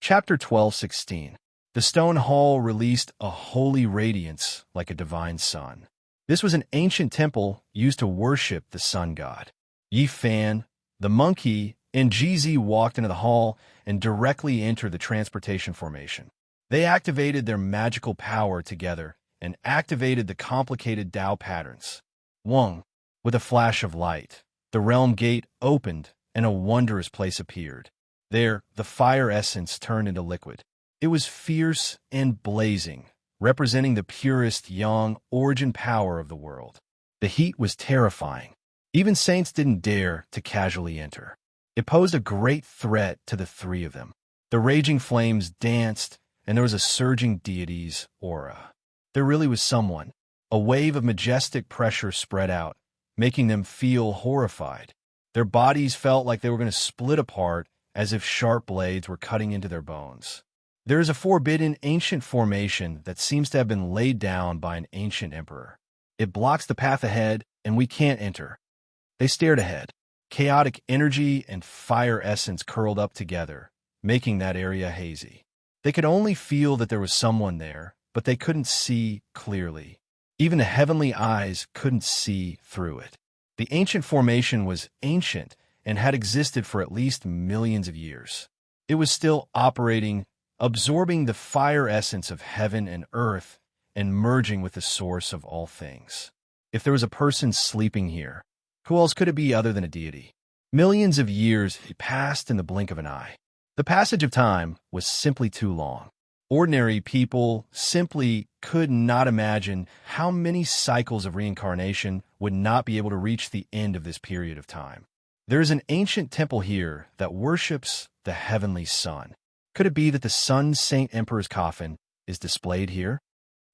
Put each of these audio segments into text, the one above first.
Chapter 12:16. The stone hall released a holy radiance like a divine sun. This was an ancient temple used to worship the sun god. Yi Fan, the monkey, and GZ walked into the hall and directly entered the transportation formation. They activated their magical power together and activated the complicated Tao patterns. Wong, with a flash of light, the realm gate opened and a wondrous place appeared. There, the fire essence turned into liquid. It was fierce and blazing, representing the purest yang origin power of the world. The heat was terrifying. Even saints didn't dare to casually enter. It posed a great threat to the three of them. The raging flames danced, and there was a surging deity's aura. There really was someone. A wave of majestic pressure spread out, making them feel horrified. Their bodies felt like they were going to split apart, as if sharp blades were cutting into their bones. There is a forbidden ancient formation that seems to have been laid down by an ancient emperor. It blocks the path ahead, and we can't enter. They stared ahead. Chaotic energy and fire essence curled up together, making that area hazy. They could only feel that there was someone there, but they couldn't see clearly. Even the heavenly eyes couldn't see through it. The ancient formation was ancient and had existed for at least millions of years. It was still operating, absorbing the fire essence of heaven and earth and merging with the source of all things. If there was a person sleeping here, who else could it be other than a deity? Millions of years passed in the blink of an eye. The passage of time was simply too long. Ordinary people simply could not imagine how many cycles of reincarnation would not be able to reach the end of this period of time. There is an ancient temple here that worships the heavenly sun. Could it be that the Sun Saint Emperor's coffin is displayed here?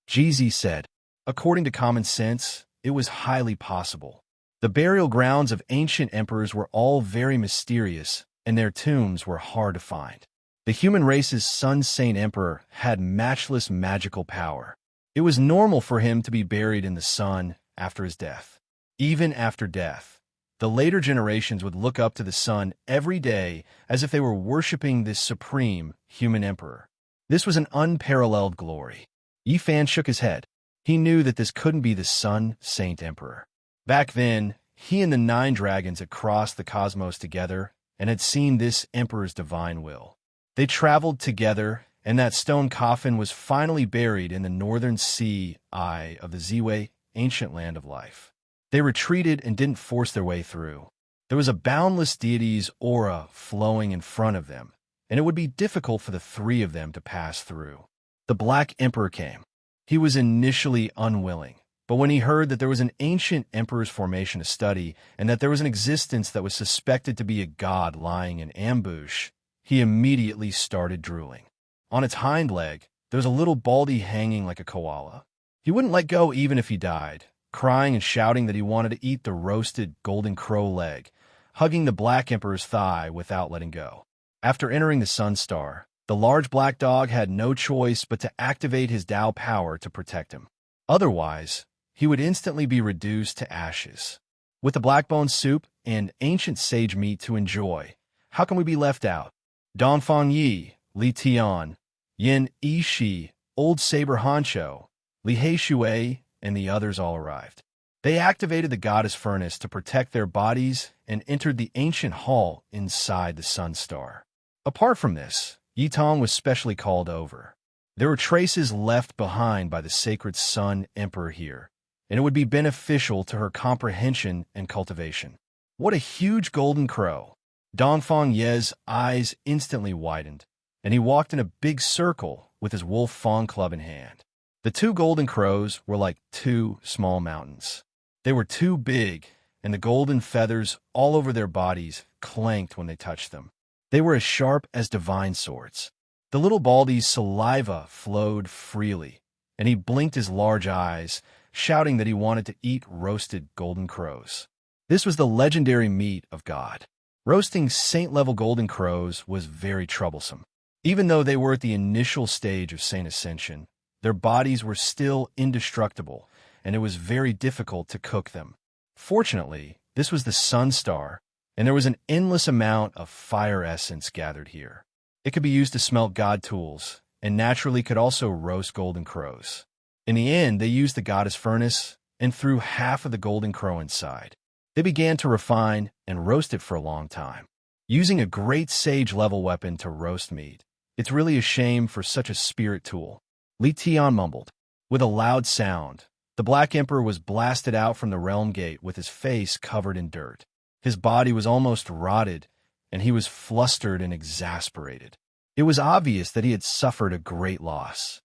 GZ said. According to common sense, it was highly possible. The burial grounds of ancient emperors were all very mysterious, and their tombs were hard to find. The human race's Sun Saint Emperor had matchless magical power. It was normal for him to be buried in the sun after his death. Even after death, the later generations would look up to the sun every day as if they were worshipping this supreme human emperor. This was an unparalleled glory. Yi Fan shook his head. He knew that this couldn't be the Sun Saint Emperor. Back then, he and the 9 dragons had crossed the cosmos together and had seen this emperor's divine will. They traveled together, and that stone coffin was finally buried in the northern sea eye of the Ziwei, ancient land of life. They retreated and didn't force their way through. There was a boundless deity's aura flowing in front of them, and it would be difficult for the 3 of them to pass through. The Black Emperor came. He was initially unwilling, but when he heard that there was an ancient emperor's formation to study and that there was an existence that was suspected to be a god lying in ambush, he immediately started drooling. On its hind leg, there was a little baldy hanging like a koala. He wouldn't let go even if he died, crying and shouting that he wanted to eat the roasted golden crow leg, hugging the Black Emperor's thigh without letting go. After entering the Sun Star, the large black dog had no choice but to activate his Tao power to protect him. Otherwise, he would instantly be reduced to ashes. With the blackbone soup and ancient sage meat to enjoy, how can we be left out? Dongfang Yi, Li Tian, Yin Yishi, Old Saber Hancho, Li Heishui, and the others all arrived. They activated the goddess furnace to protect their bodies and entered the ancient hall inside the Sun Star. Apart from this, Yitong was specially called over. There were traces left behind by the sacred Sun Emperor here, and it would be beneficial to her comprehension and cultivation. What a huge golden crow! Dongfang Ye's eyes instantly widened, and he walked in a big circle with his wolf fawn club in hand. The 2 golden crows were like 2 small mountains. They were too big, and the golden feathers all over their bodies clanked when they touched them. They were as sharp as divine swords. The little baldy's saliva flowed freely, and he blinked his large eyes, shouting that he wanted to eat roasted golden crows. This was the legendary meat of God. Roasting saint-level golden crows was very troublesome. Even though they were at the initial stage of Saint Ascension, their bodies were still indestructible, and it was very difficult to cook them. Fortunately, this was the Sun Star, and there was an endless amount of fire essence gathered here. It could be used to smelt god tools, and naturally could also roast golden crows. In the end, they used the goddess furnace and threw half of the golden crow inside. They began to refine and roast it for a long time, using a great sage-level weapon to roast meat. It's really a shame for such a spirit tool. Li Tian mumbled. With a loud sound, the Black Emperor was blasted out from the realm gate with his face covered in dirt. His body was almost rotted, and he was flustered and exasperated. It was obvious that he had suffered a great loss.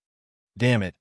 Damn it,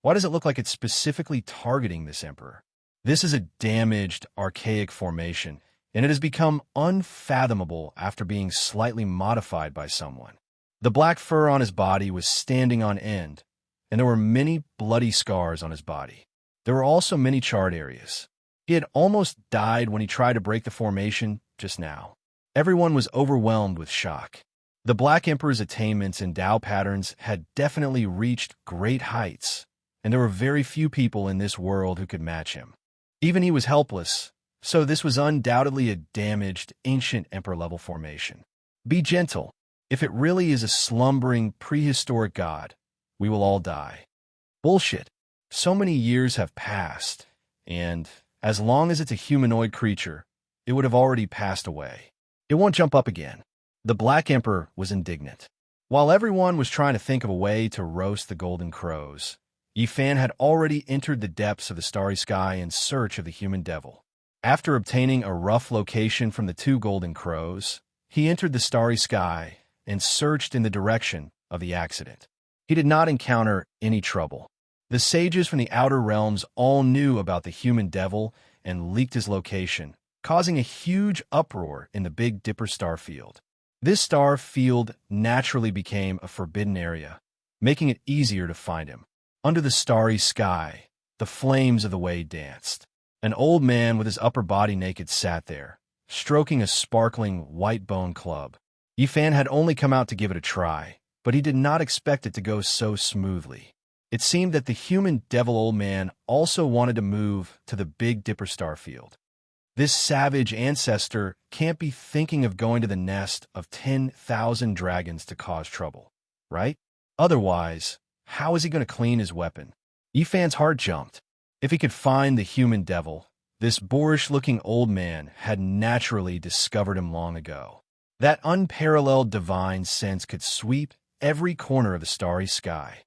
why does it look like it's specifically targeting this emperor? This is a damaged, archaic formation, and it has become unfathomable after being slightly modified by someone. The black fur on his body was standing on end, and there were many bloody scars on his body. There were also many charred areas. He had almost died when he tried to break the formation just now. Everyone was overwhelmed with shock. The Black Emperor's attainments in Tao patterns had definitely reached great heights, and there were very few people in this world who could match him. Even he was helpless, so this was undoubtedly a damaged, ancient Emperor-level formation. Be gentle. If it really is a slumbering, prehistoric god, we will all die. Bullshit. So many years have passed, and as long as it's a humanoid creature, it would have already passed away. It won't jump up again. The Black Emperor was indignant. While everyone was trying to think of a way to roast the golden crows, Yi Fan had already entered the depths of the starry sky in search of the human devil. After obtaining a rough location from the two golden crows, he entered the starry sky and searched in the direction of the accident. He did not encounter any trouble. The sages from the outer realms all knew about the human devil and leaked his location, causing a huge uproar in the Big Dipper star field. This star field naturally became a forbidden area, making it easier to find him. Under the starry sky, the flames of the way danced. An old man with his upper body naked sat there, stroking a sparkling white bone club. Yi Fan had only come out to give it a try, but he did not expect it to go so smoothly. It seemed that the human devil old man also wanted to move to the Big Dipper star field. This savage ancestor can't be thinking of going to the nest of 10,000 dragons to cause trouble, right? Otherwise, how is he going to clean his weapon? Yi Fan's heart jumped. If he could find the human devil, this boorish-looking old man had naturally discovered him long ago. That unparalleled divine sense could sweep every corner of the starry sky.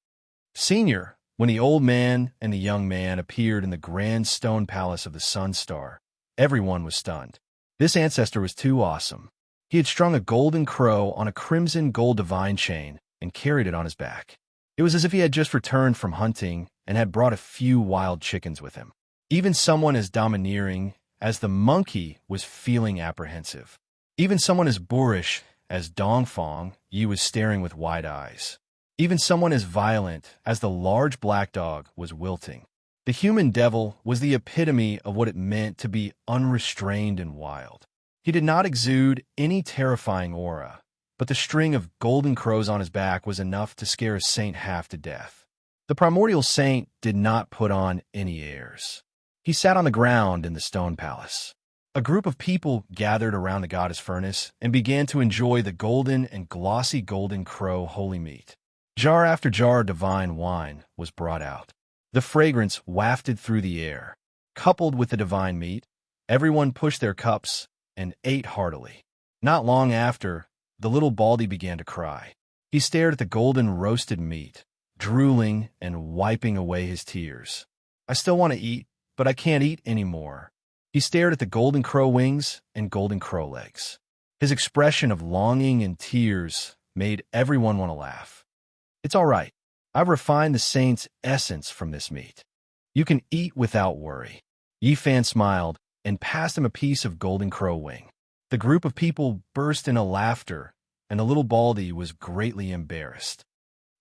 Senior, when the old man and the young man appeared in the grand stone palace of the Sun Star, everyone was stunned. This ancestor was too awesome. He had strung a golden crow on a crimson gold divine chain and carried it on his back. It was as if he had just returned from hunting and had brought a few wild chickens with him. Even someone as domineering as the monkey was feeling apprehensive. Even someone as boorish as Dongfang, Yi was staring with wide eyes. Even someone as violent as the large black dog was wilting. The human devil was the epitome of what it meant to be unrestrained and wild. He did not exude any terrifying aura, but the string of golden crows on his back was enough to scare a saint half to death. The primordial saint did not put on any airs. He sat on the ground in the stone palace. A group of people gathered around the goddess furnace and began to enjoy the golden and glossy golden crow holy meat. Jar after jar of divine wine was brought out. The fragrance wafted through the air. Coupled with the divine meat, everyone pushed their cups and ate heartily. Not long after, the little Baldy began to cry. He stared at the golden roasted meat, drooling and wiping away his tears. I still want to eat, but I can't eat anymore. He stared at the golden crow wings and golden crow legs. His expression of longing and tears made everyone want to laugh. It's all right. I've refined the saint's essence from this meat. You can eat without worry. Yi Fan smiled and passed him a piece of golden crow wing. The group of people burst into laughter, and the little Baldy was greatly embarrassed.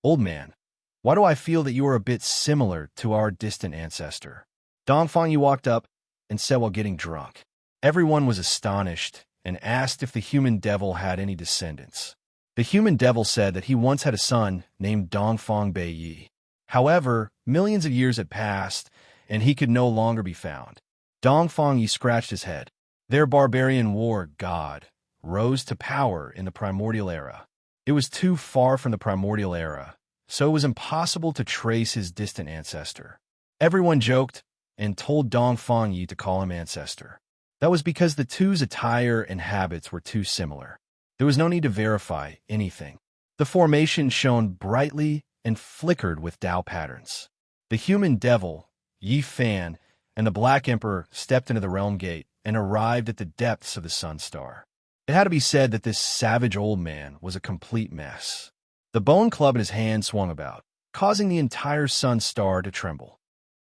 Old man, why do I feel that you are a bit similar to our distant ancestor? Dongfang Yi walked up and said while getting drunk. Everyone was astonished and asked if the human devil had any descendants. The human devil said that he once had a son named Dongfang Bei Yi. However, millions of years had passed, and he could no longer be found. Dongfang Yi scratched his head. Their barbarian war god rose to power in the primordial era. It was too far from the primordial era, so it was impossible to trace his distant ancestor. Everyone joked and told Dong Fangyi to call him ancestor. That was because the two's attire and habits were too similar. There was no need to verify anything. The formation shone brightly and flickered with Tao patterns. The human devil, Yi Fan, and the Black Emperor stepped into the realm gate and arrived at the depths of the Sun Star. It had to be said that this savage old man was a complete mess. The bone club in his hand swung about, causing the entire Sun Star to tremble.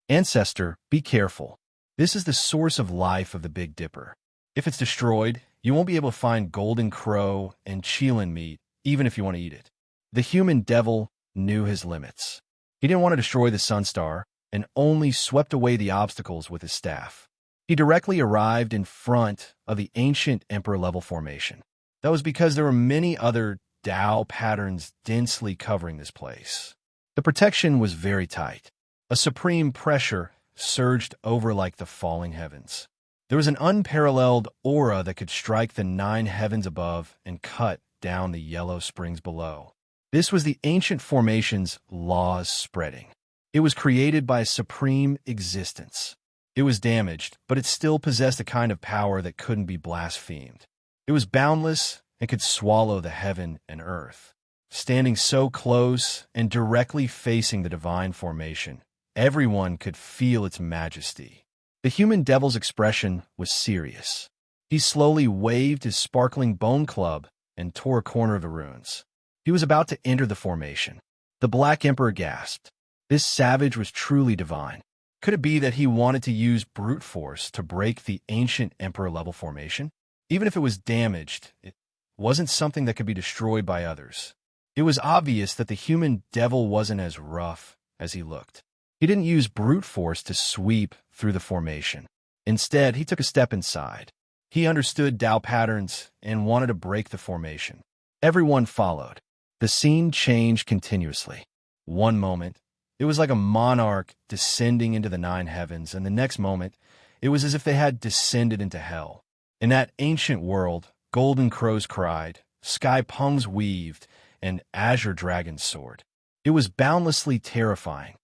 Ancestor, be careful. This is the source of life of the Big Dipper. If it's destroyed, you won't be able to find golden crow and Qilin meat, even if you want to eat it. The human devil knew his limits. He didn't want to destroy the Sun Star and only swept away the obstacles with his staff. He directly arrived in front of the ancient emperor-level formation. That was because there were many other Tao patterns densely covering this place. The protection was very tight. A supreme pressure surged over like the falling heavens. There was an unparalleled aura that could strike the 9 heavens above and cut down the yellow springs below. This was the ancient formation's laws spreading. It was created by a supreme existence. It was damaged, but it still possessed a kind of power that couldn't be blasphemed. It was boundless and could swallow the heaven and earth. Standing so close and directly facing the divine formation, everyone could feel its majesty. The human devil's expression was serious. He slowly waved his sparkling bone club and tore a corner of the runes. He was about to enter the formation. The Black Emperor gasped. This savage was truly divine. Could it be that he wanted to use brute force to break the ancient emperor-level formation? Even if it was damaged, it wasn't something that could be destroyed by others. It was obvious that the human devil wasn't as rough as he looked. He didn't use brute force to sweep through the formation. Instead, he took a step inside. He understood Tao patterns and wanted to break the formation. Everyone followed. The scene changed continuously. One moment, it was like a monarch descending into the 9 heavens, and the next moment, it was as if they had descended into hell. In that ancient world, golden crows cried, sky pungs weaved, and azure dragons soared. It was boundlessly terrifying.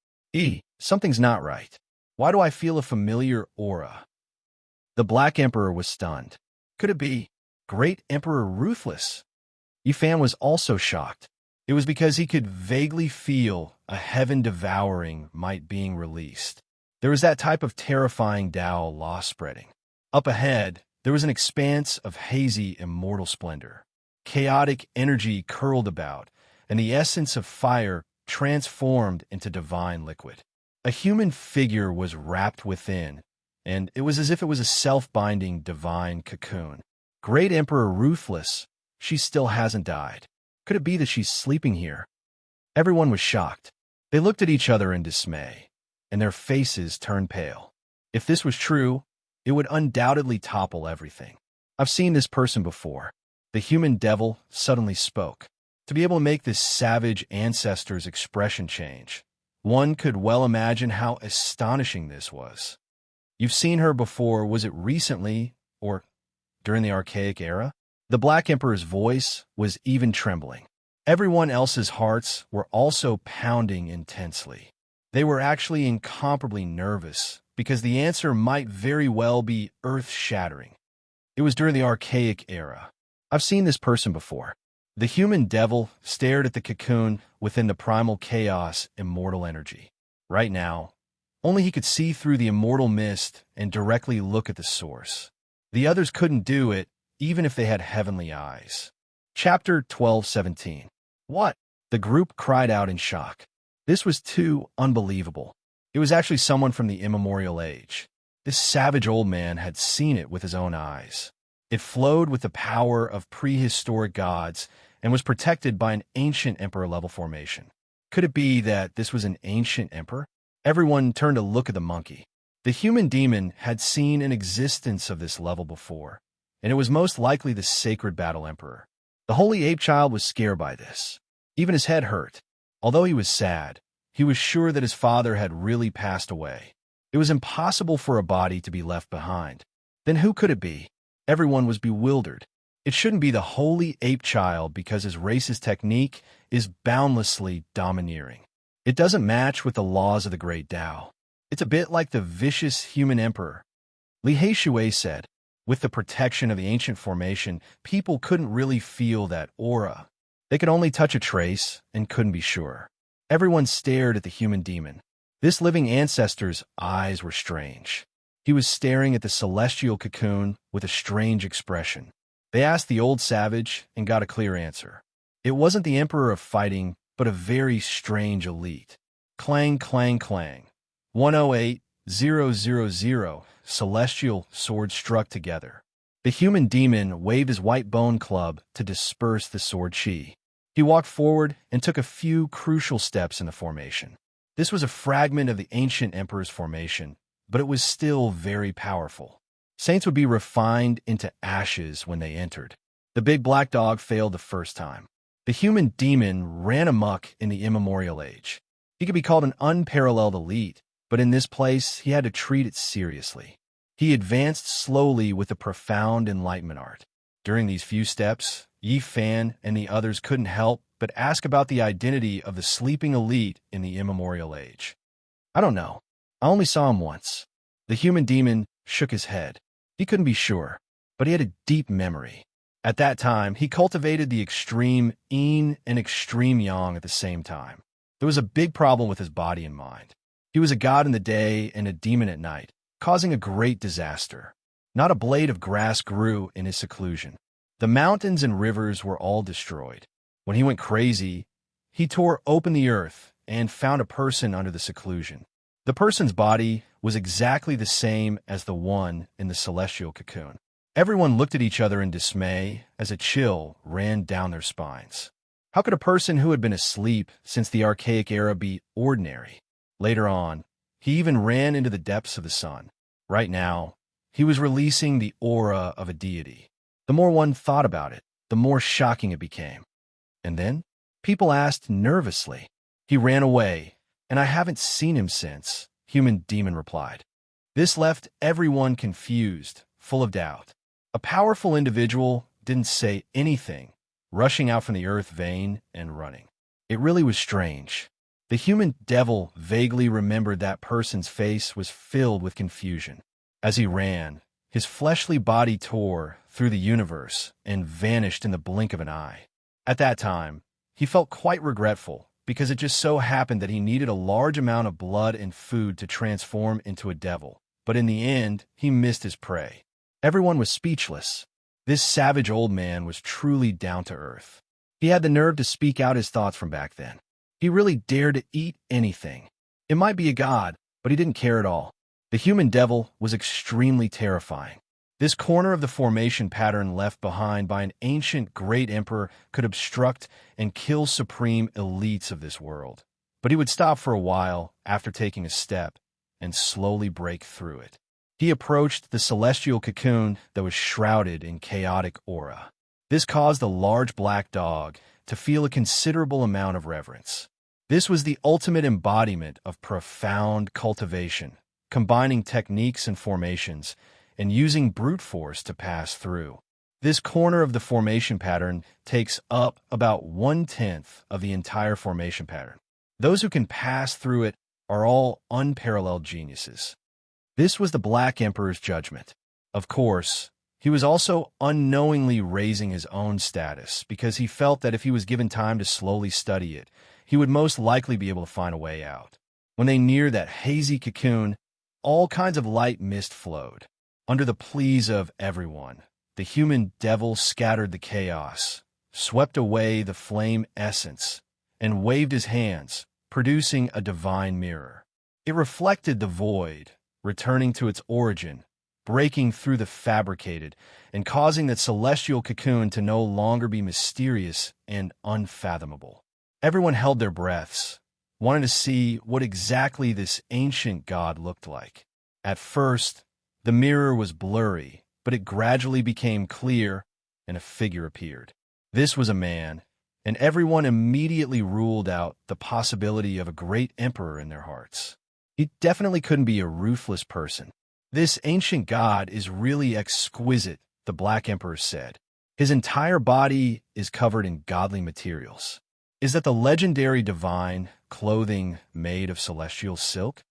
Something's not right. Why do I feel a familiar aura? The Black Emperor was stunned. Could it be Great Emperor Ruthless? Yifan was also shocked. It was because he could vaguely feel a heaven-devouring might being released. There was that type of terrifying Tao law spreading. Up ahead, there was an expanse of hazy, immortal splendor. Chaotic energy curled about, and the essence of fire transformed into divine liquid. A human figure was wrapped within, and it was as if it was a self-binding divine cocoon. Great Emperor Ruthless, she still hasn't died. Could it be that she's sleeping here? Everyone was shocked. They looked at each other in dismay, and their faces turned pale. If this was true, it would undoubtedly topple everything. I've seen this person before. The human devil suddenly spoke. To be able to make this savage ancestor's expression change, one could well imagine how astonishing this was. You've seen her before. Was it recently or during the archaic era? The Black Emperor's voice was even trembling. Everyone else's hearts were also pounding intensely. They were actually incomparably nervous because the answer might very well be earth-shattering. It was during the archaic era. I've seen this person before. The human devil stared at the cocoon within the primal chaos immortal energy. Right now, only he could see through the immortal mist and directly look at the source. The others couldn't do it, even if they had heavenly eyes. Chapter 12:17. What? The group cried out in shock. This was too unbelievable. It was actually someone from the immemorial age. This savage old man had seen it with his own eyes. It flowed with the power of prehistoric gods and was protected by an ancient emperor-level formation. Could it be that this was an ancient emperor? Everyone turned to look at the monkey. The human demon had seen an existence of this level before, and it was most likely the sacred battle emperor. The holy ape child was scared by this. Even his head hurt. Although he was sad, he was sure that his father had really passed away. It was impossible for a body to be left behind. Then who could it be? Everyone was bewildered. It shouldn't be the holy ape child because his race's technique is boundlessly domineering. It doesn't match with the laws of the great Tao. It's a bit like the vicious human emperor. Li Haishui said, with the protection of the ancient formation, people couldn't really feel that aura. They could only touch a trace and couldn't be sure. Everyone stared at the human demon. This living ancestor's eyes were strange. He was staring at the celestial cocoon with a strange expression. They asked the old savage and got a clear answer. It wasn't the emperor of fighting, but a very strange elite. Clang, clang, clang. 108,000 celestial swords struck together. The human demon waved his white bone club to disperse the sword chi. He walked forward and took a few crucial steps in the formation. This was a fragment of the ancient emperor's formation, but it was still very powerful. Saints would be refined into ashes when they entered. The big black dog failed the first time. The human demon ran amok in the immemorial age. He could be called an unparalleled elite, but in this place he had to treat it seriously. He advanced slowly with a profound enlightenment art. During these few steps, Yi Fan and the others couldn't help but ask about the identity of the sleeping elite in the immemorial age. I don't know. I only saw him once. The human demon shook his head. He couldn't be sure, but he had a deep memory. At that time, he cultivated the extreme yin and extreme yang at the same time. There was a big problem with his body and mind. He was a god in the day and a demon at night, causing a great disaster. Not a blade of grass grew in his seclusion. The mountains and rivers were all destroyed. When he went crazy, he tore open the earth and found a person under the seclusion. The person's body was exactly the same as the one in the celestial cocoon. Everyone looked at each other in dismay as a chill ran down their spines. How could a person who had been asleep since the archaic era be ordinary? Later on, he even ran into the depths of the sun. Right now, he was releasing the aura of a deity. The more one thought about it, the more shocking it became. And then, people asked nervously. He ran away, and I haven't seen him since, Human Demon replied. This left everyone confused, full of doubt. A powerful individual didn't say anything, rushing out from the earth vein and running. It really was strange. The human devil vaguely remembered that person's face was filled with confusion. As he ran, his fleshly body tore through the universe and vanished in the blink of an eye. At that time, he felt quite regretful because it just so happened that he needed a large amount of blood and food to transform into a devil. But in the end, he missed his prey. Everyone was speechless. This savage old man was truly down to earth. He had the nerve to speak out his thoughts from back then. He really dared to eat anything. It might be a god, but he didn't care at all. The human devil was extremely terrifying. This corner of the formation pattern left behind by an ancient great emperor could obstruct and kill supreme elites of this world. But he would stop for a while after taking a step and slowly break through it. He approached the celestial cocoon that was shrouded in chaotic aura. This caused the large black dog to feel a considerable amount of reverence. This was the ultimate embodiment of profound cultivation, combining techniques and formations, and using brute force to pass through. This corner of the formation pattern takes up about 1/10 of the entire formation pattern. Those who can pass through it are all unparalleled geniuses. This was the Black Emperor's judgment. Of course, he was also unknowingly raising his own status because he felt that if he was given time to slowly study it, he would most likely be able to find a way out. When they neared that hazy cocoon, all kinds of light mist flowed. Under the pleas of everyone, the human devil scattered the chaos, swept away the flame essence, and waved his hands, producing a divine mirror. It reflected the void, returning to its origin, breaking through the fabricated, and causing that celestial cocoon to no longer be mysterious and unfathomable. Everyone held their breaths, wanting to see what exactly this ancient god looked like. At first, the mirror was blurry, but it gradually became clear, and a figure appeared. This was a man, and everyone immediately ruled out the possibility of a great emperor in their hearts. He definitely couldn't be a ruthless person. This ancient god is really exquisite, the Black Emperor said. His entire body is covered in godly materials. Is that the legendary divine clothing made of celestial silk?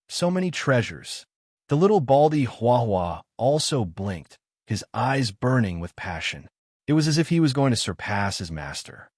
So many treasures. The little baldy Huahua also blinked, his eyes burning with passion. It was as if he was going to surpass his master.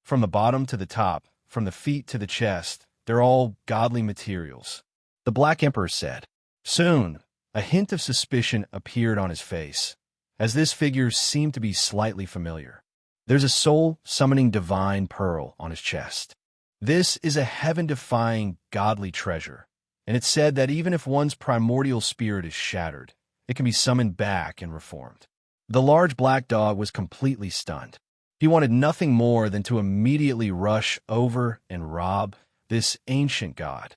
From the bottom to the top, from the feet to the chest, they're all godly materials. The Black Emperor said. Soon, a hint of suspicion appeared on his face, as this figure seemed to be slightly familiar. There's a soul-summoning divine pearl on his chest. This is a heaven-defying godly treasure, and it's said that even if one's primordial spirit is shattered, it can be summoned back and reformed. The large black dog was completely stunned. He wanted nothing more than to immediately rush over and rob this ancient god.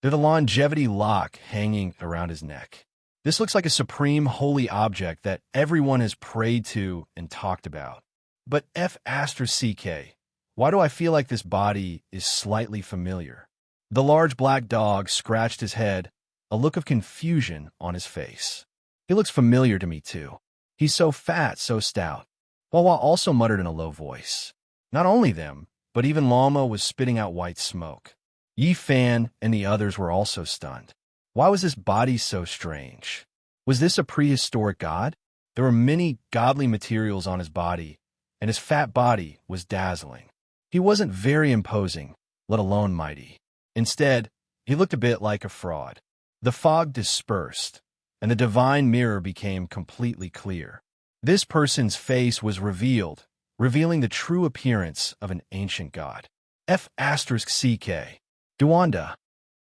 There's a longevity lock hanging around his neck. This looks like a supreme holy object that everyone has prayed to and talked about. But F***CK, why do I feel like this body is slightly familiar? The large black dog scratched his head, a look of confusion on his face. He looks familiar to me too. He's so fat, so stout. Wawa also muttered in a low voice. Not only them, but even Llama was spitting out white smoke. Yi Fan and the others were also stunned. Why was this body so strange? Was this a prehistoric god? There were many godly materials on his body, and his fat body was dazzling. He wasn't very imposing, let alone mighty. Instead, he looked a bit like a fraud. The fog dispersed, and the divine mirror became completely clear. This person's face was revealed, revealing the true appearance of an ancient god. F***CK. Duanda.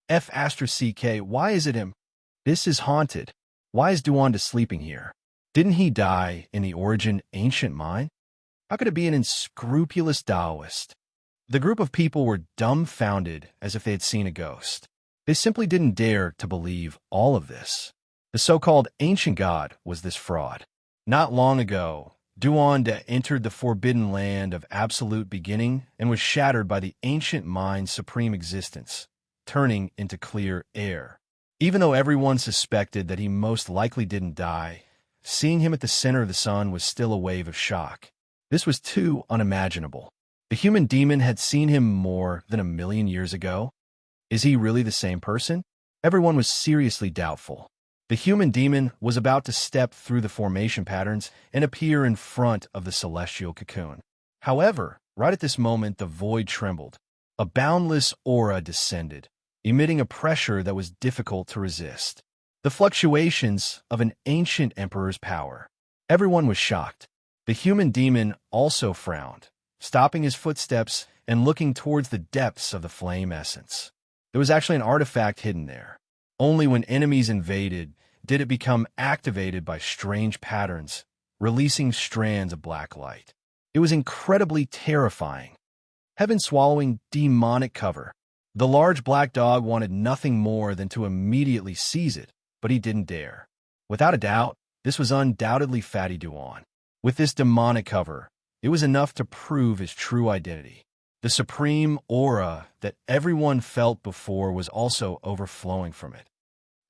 F***CK, why is it him? This is haunted. Why is Duanda sleeping here? Didn't he die in the origin ancient mine? How could it be an unscrupulous Taoist? The group of people were dumbfounded as if they had seen a ghost. They simply didn't dare to believe all of this. The so-called ancient god was this fraud. Not long ago, Duanda entered the forbidden land of absolute beginning and was shattered by the ancient mine's supreme existence, turning into clear air. Even though everyone suspected that he most likely didn't die, seeing him at the center of the sun was still a wave of shock. This was too unimaginable. The human demon had seen him more than 1,000,000 years ago. Is he really the same person? Everyone was seriously doubtful. The human demon was about to step through the formation patterns and appear in front of the celestial cocoon. However, right at this moment, the void trembled. A boundless aura descended, emitting a pressure that was difficult to resist. The fluctuations of an ancient emperor's power. Everyone was shocked. The human demon also frowned, stopping his footsteps and looking towards the depths of the flame essence. There was actually an artifact hidden there. Only when enemies invaded did it become activated by strange patterns, releasing strands of black light. It was incredibly terrifying. Heaven-swallowing demonic cover. The large black dog wanted nothing more than to immediately seize it, but he didn't dare. Without a doubt, this was undoubtedly Fatty Duan. With this demonic cover, it was enough to prove his true identity. The supreme aura that everyone felt before was also overflowing from it.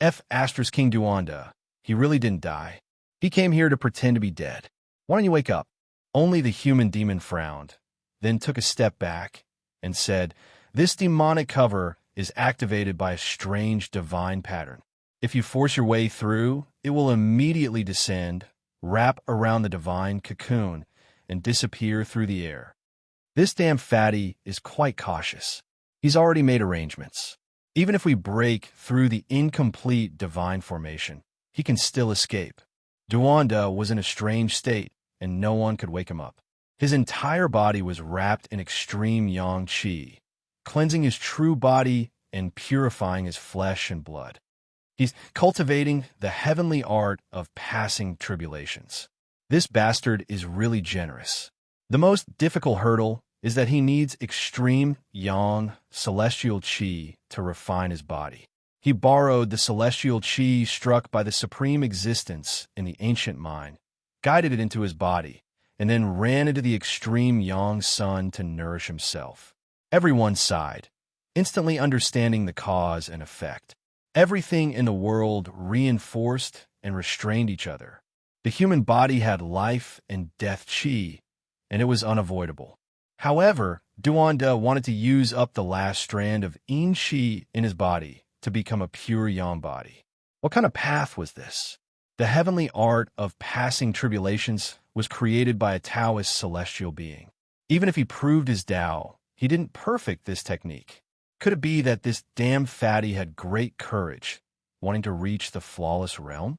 King Duanda, he really didn't die. He came here to pretend to be dead. Why don't you wake up? Only the human demon frowned, then took a step back and said, "This demonic cover is activated by a strange divine pattern. If you force your way through, it will immediately descend, wrap around the divine cocoon, and disappear through the air. This damn fatty is quite cautious. He's already made arrangements. Even if we break through the incomplete divine formation, he can still escape." Duanda was in a strange state, and no one could wake him up. His entire body was wrapped in extreme yang qi, cleansing his true body and purifying his flesh and blood. He's cultivating the heavenly art of passing tribulations. This bastard is really generous. The most difficult hurdle is that he needs extreme yang celestial qi to refine his body. He borrowed the celestial qi struck by the supreme existence in the ancient mine, guided it into his body, and then ran into the extreme yang sun to nourish himself. Everyone sighed, instantly understanding the cause and effect. Everything in the world reinforced and restrained each other. The human body had life and death chi, and it was unavoidable. However, Duanda wanted to use up the last strand of yin chi in his body to become a pure yang body. What kind of path was this? The heavenly art of passing tribulations was created by a Taoist celestial being. Even if he proved his Tao, he didn't perfect this technique. Could it be that this damn fatty had great courage, wanting to reach the flawless realm?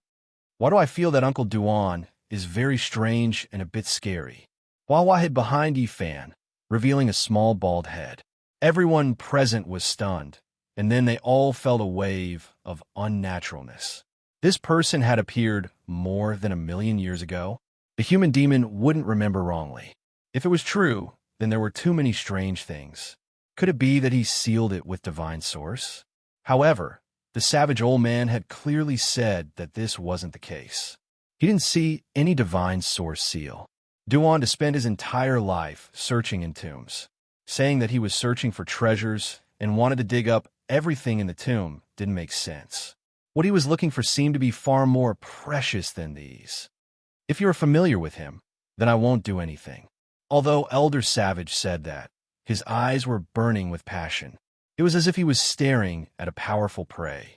Why do I feel that Uncle Duan is very strange and a bit scary? Wawa hid behind Yifan, revealing a small bald head. Everyone present was stunned, and then they all felt a wave of unnaturalness. This person had appeared more than 1,000,000 years ago. The human demon wouldn't remember wrongly. If it was true, then there were too many strange things. Could it be that he sealed it with divine source? However, the savage old man had clearly said that this wasn't the case. He didn't see any divine source seal. Duan to spend his entire life searching in tombs, saying that he was searching for treasures and wanted to dig up everything in the tomb didn't make sense. What he was looking for seemed to be far more precious than these. If you're familiar with him, then I won't do anything. Although Elder Savage said that, his eyes were burning with passion. It was as if he was staring at a powerful prey.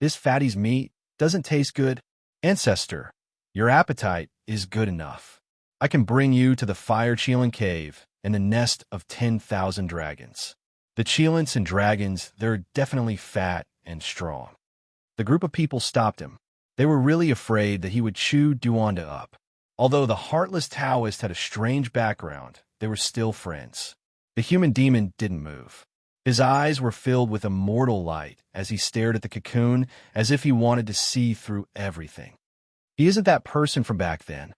This fatty's meat doesn't taste good. Ancestor, your appetite is good enough. I can bring you to the Fire Chelan Cave and the nest of 10,000 dragons. The Chelants and dragons, they're definitely fat and strong. The group of people stopped him. They were really afraid that he would chew Duanda up. Although the heartless Taoist had a strange background, they were still friends. The human demon didn't move. His eyes were filled with immortal light as he stared at the cocoon as if he wanted to see through everything. He isn't that person from back then.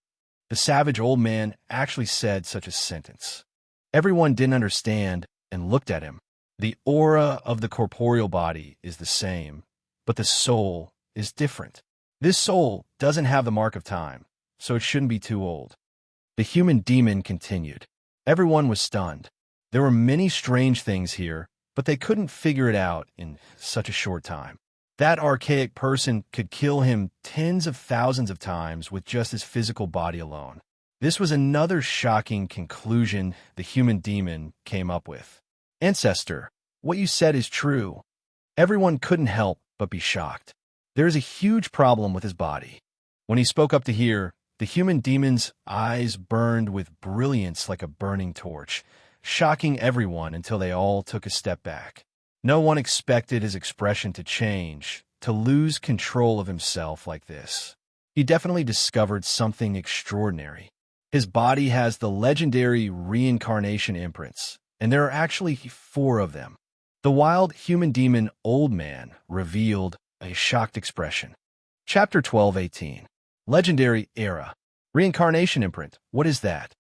The savage old man actually said such a sentence. Everyone didn't understand and looked at him. The aura of the corporeal body is the same, but the soul is different. This soul doesn't have the mark of time, so it shouldn't be too old. The human demon continued. Everyone was stunned. There were many strange things here, but they couldn't figure it out in such a short time. That archaic person could kill him tens of thousands of times with just his physical body alone. This was another shocking conclusion the human demon came up with. Ancestor, what you said is true. Everyone couldn't help but be shocked. There is a huge problem with his body. When he spoke up to hear, the human demon's eyes burned with brilliance like a burning torch, shocking everyone until they all took a step back. No one expected his expression to change, to lose control of himself like this. He definitely discovered something extraordinary. His body has the legendary reincarnation imprints, and there are actually 4 of them. The wild human demon old man revealed a shocked expression. Chapter 12:18. Legendary Era. Reincarnation imprint. What is that?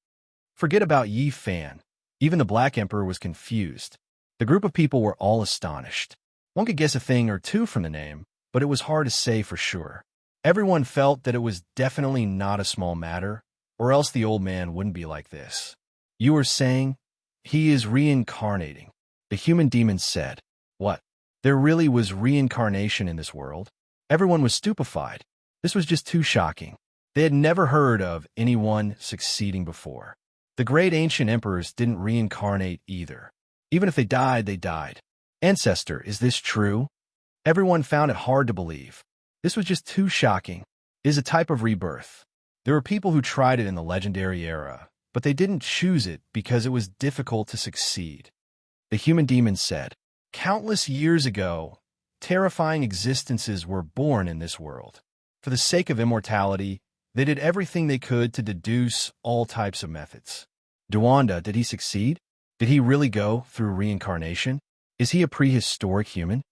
Forget about Yi Fan. Even the Black Emperor was confused. The group of people were all astonished. One could guess a thing or two from the name, but it was hard to say for sure. Everyone felt that it was definitely not a small matter, or else the old man wouldn't be like this. You were saying? He is reincarnating. The human demon said. What? There really was reincarnation in this world? Everyone was stupefied. This was just too shocking. They had never heard of anyone succeeding before. The great ancient emperors didn't reincarnate either. Even if they died, they died. Ancestor, is this true? Everyone found it hard to believe. This was just too shocking. It is a type of rebirth. There were people who tried it in the legendary era, but they didn't choose it because it was difficult to succeed. The human demon said, countless years ago, terrifying existences were born in this world. For the sake of immortality, they did everything they could to deduce all types of methods. Duanda, did he succeed? Did he really go through reincarnation? Is he a prehistoric human?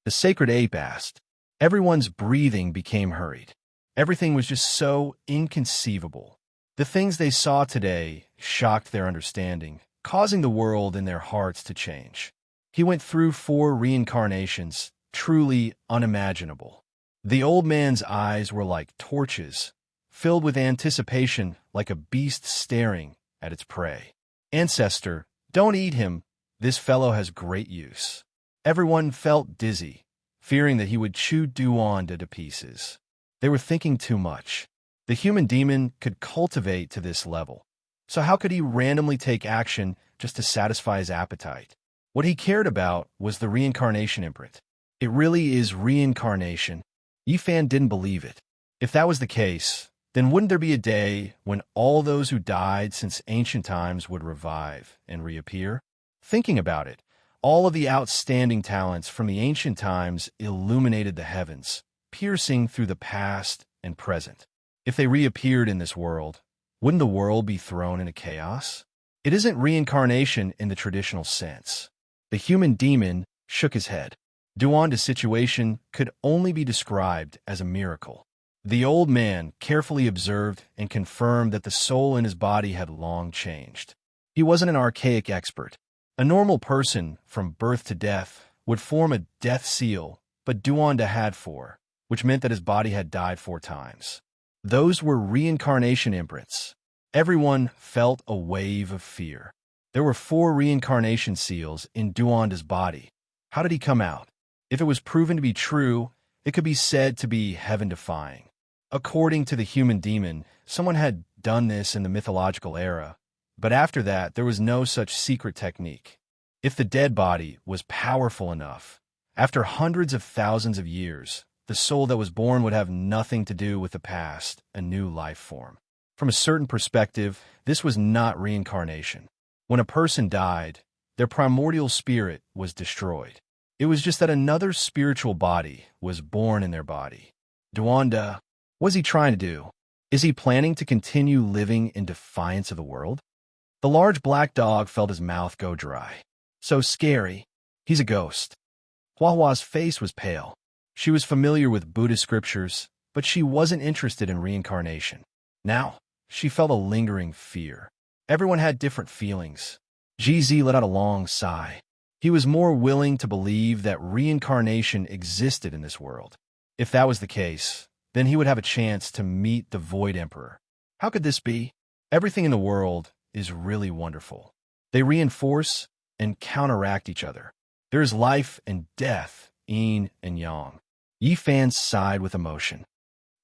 The sacred ape asked. Everyone's breathing became hurried. Everything was just so inconceivable. The things they saw today shocked their understanding, causing the world in their hearts to change. He went through 4 reincarnations, truly unimaginable. The old man's eyes were like torches, filled with anticipation like a beast staring at its prey. Ancestor, don't eat him. This fellow has great use. Everyone felt dizzy, fearing that he would chew Duanda to pieces. They were thinking too much. The human demon could cultivate to this level. So how could he randomly take action just to satisfy his appetite? What he cared about was the reincarnation imprint. It really is reincarnation. Yifan didn't believe it. If that was the case, then wouldn't there be a day when all those who died since ancient times would revive and reappear? Thinking about it, all of the outstanding talents from the ancient times illuminated the heavens, piercing through the past and present. If they reappeared in this world, wouldn't the world be thrown into chaos? It isn't reincarnation in the traditional sense. The human demon shook his head. Duanda's situation could only be described as a miracle. The old man carefully observed and confirmed that the soul in his body had long changed. He wasn't an archaic expert. A normal person from birth to death would form a death seal, but Duanda had 4, which meant that his body had died 4 times. Those were reincarnation imprints. Everyone felt a wave of fear. There were 4 reincarnation seals in Duanda's body. How did he come out? If it was proven to be true, it could be said to be heaven-defying. According to the human demon, someone had done this in the mythological era, but after that, there was no such secret technique. If the dead body was powerful enough, after hundreds of thousands of years, the soul that was born would have nothing to do with the past, a new life form. From a certain perspective, this was not reincarnation. When a person died, their primordial spirit was destroyed. It was just that another spiritual body was born in their body. Duanda, what is he trying to do? Is he planning to continue living in defiance of the world? The large black dog felt his mouth go dry. So scary. He's a ghost. Huahua's face was pale. She was familiar with Buddhist scriptures, but she wasn't interested in reincarnation. Now, she felt a lingering fear. Everyone had different feelings. GZ let out a long sigh. He was more willing to believe that reincarnation existed in this world. If that was the case, then he would have a chance to meet the Void Emperor. How could this be? Everything in the world is really wonderful. They reinforce and counteract each other. There is life and death, yin and yang. Yifan sighed with emotion.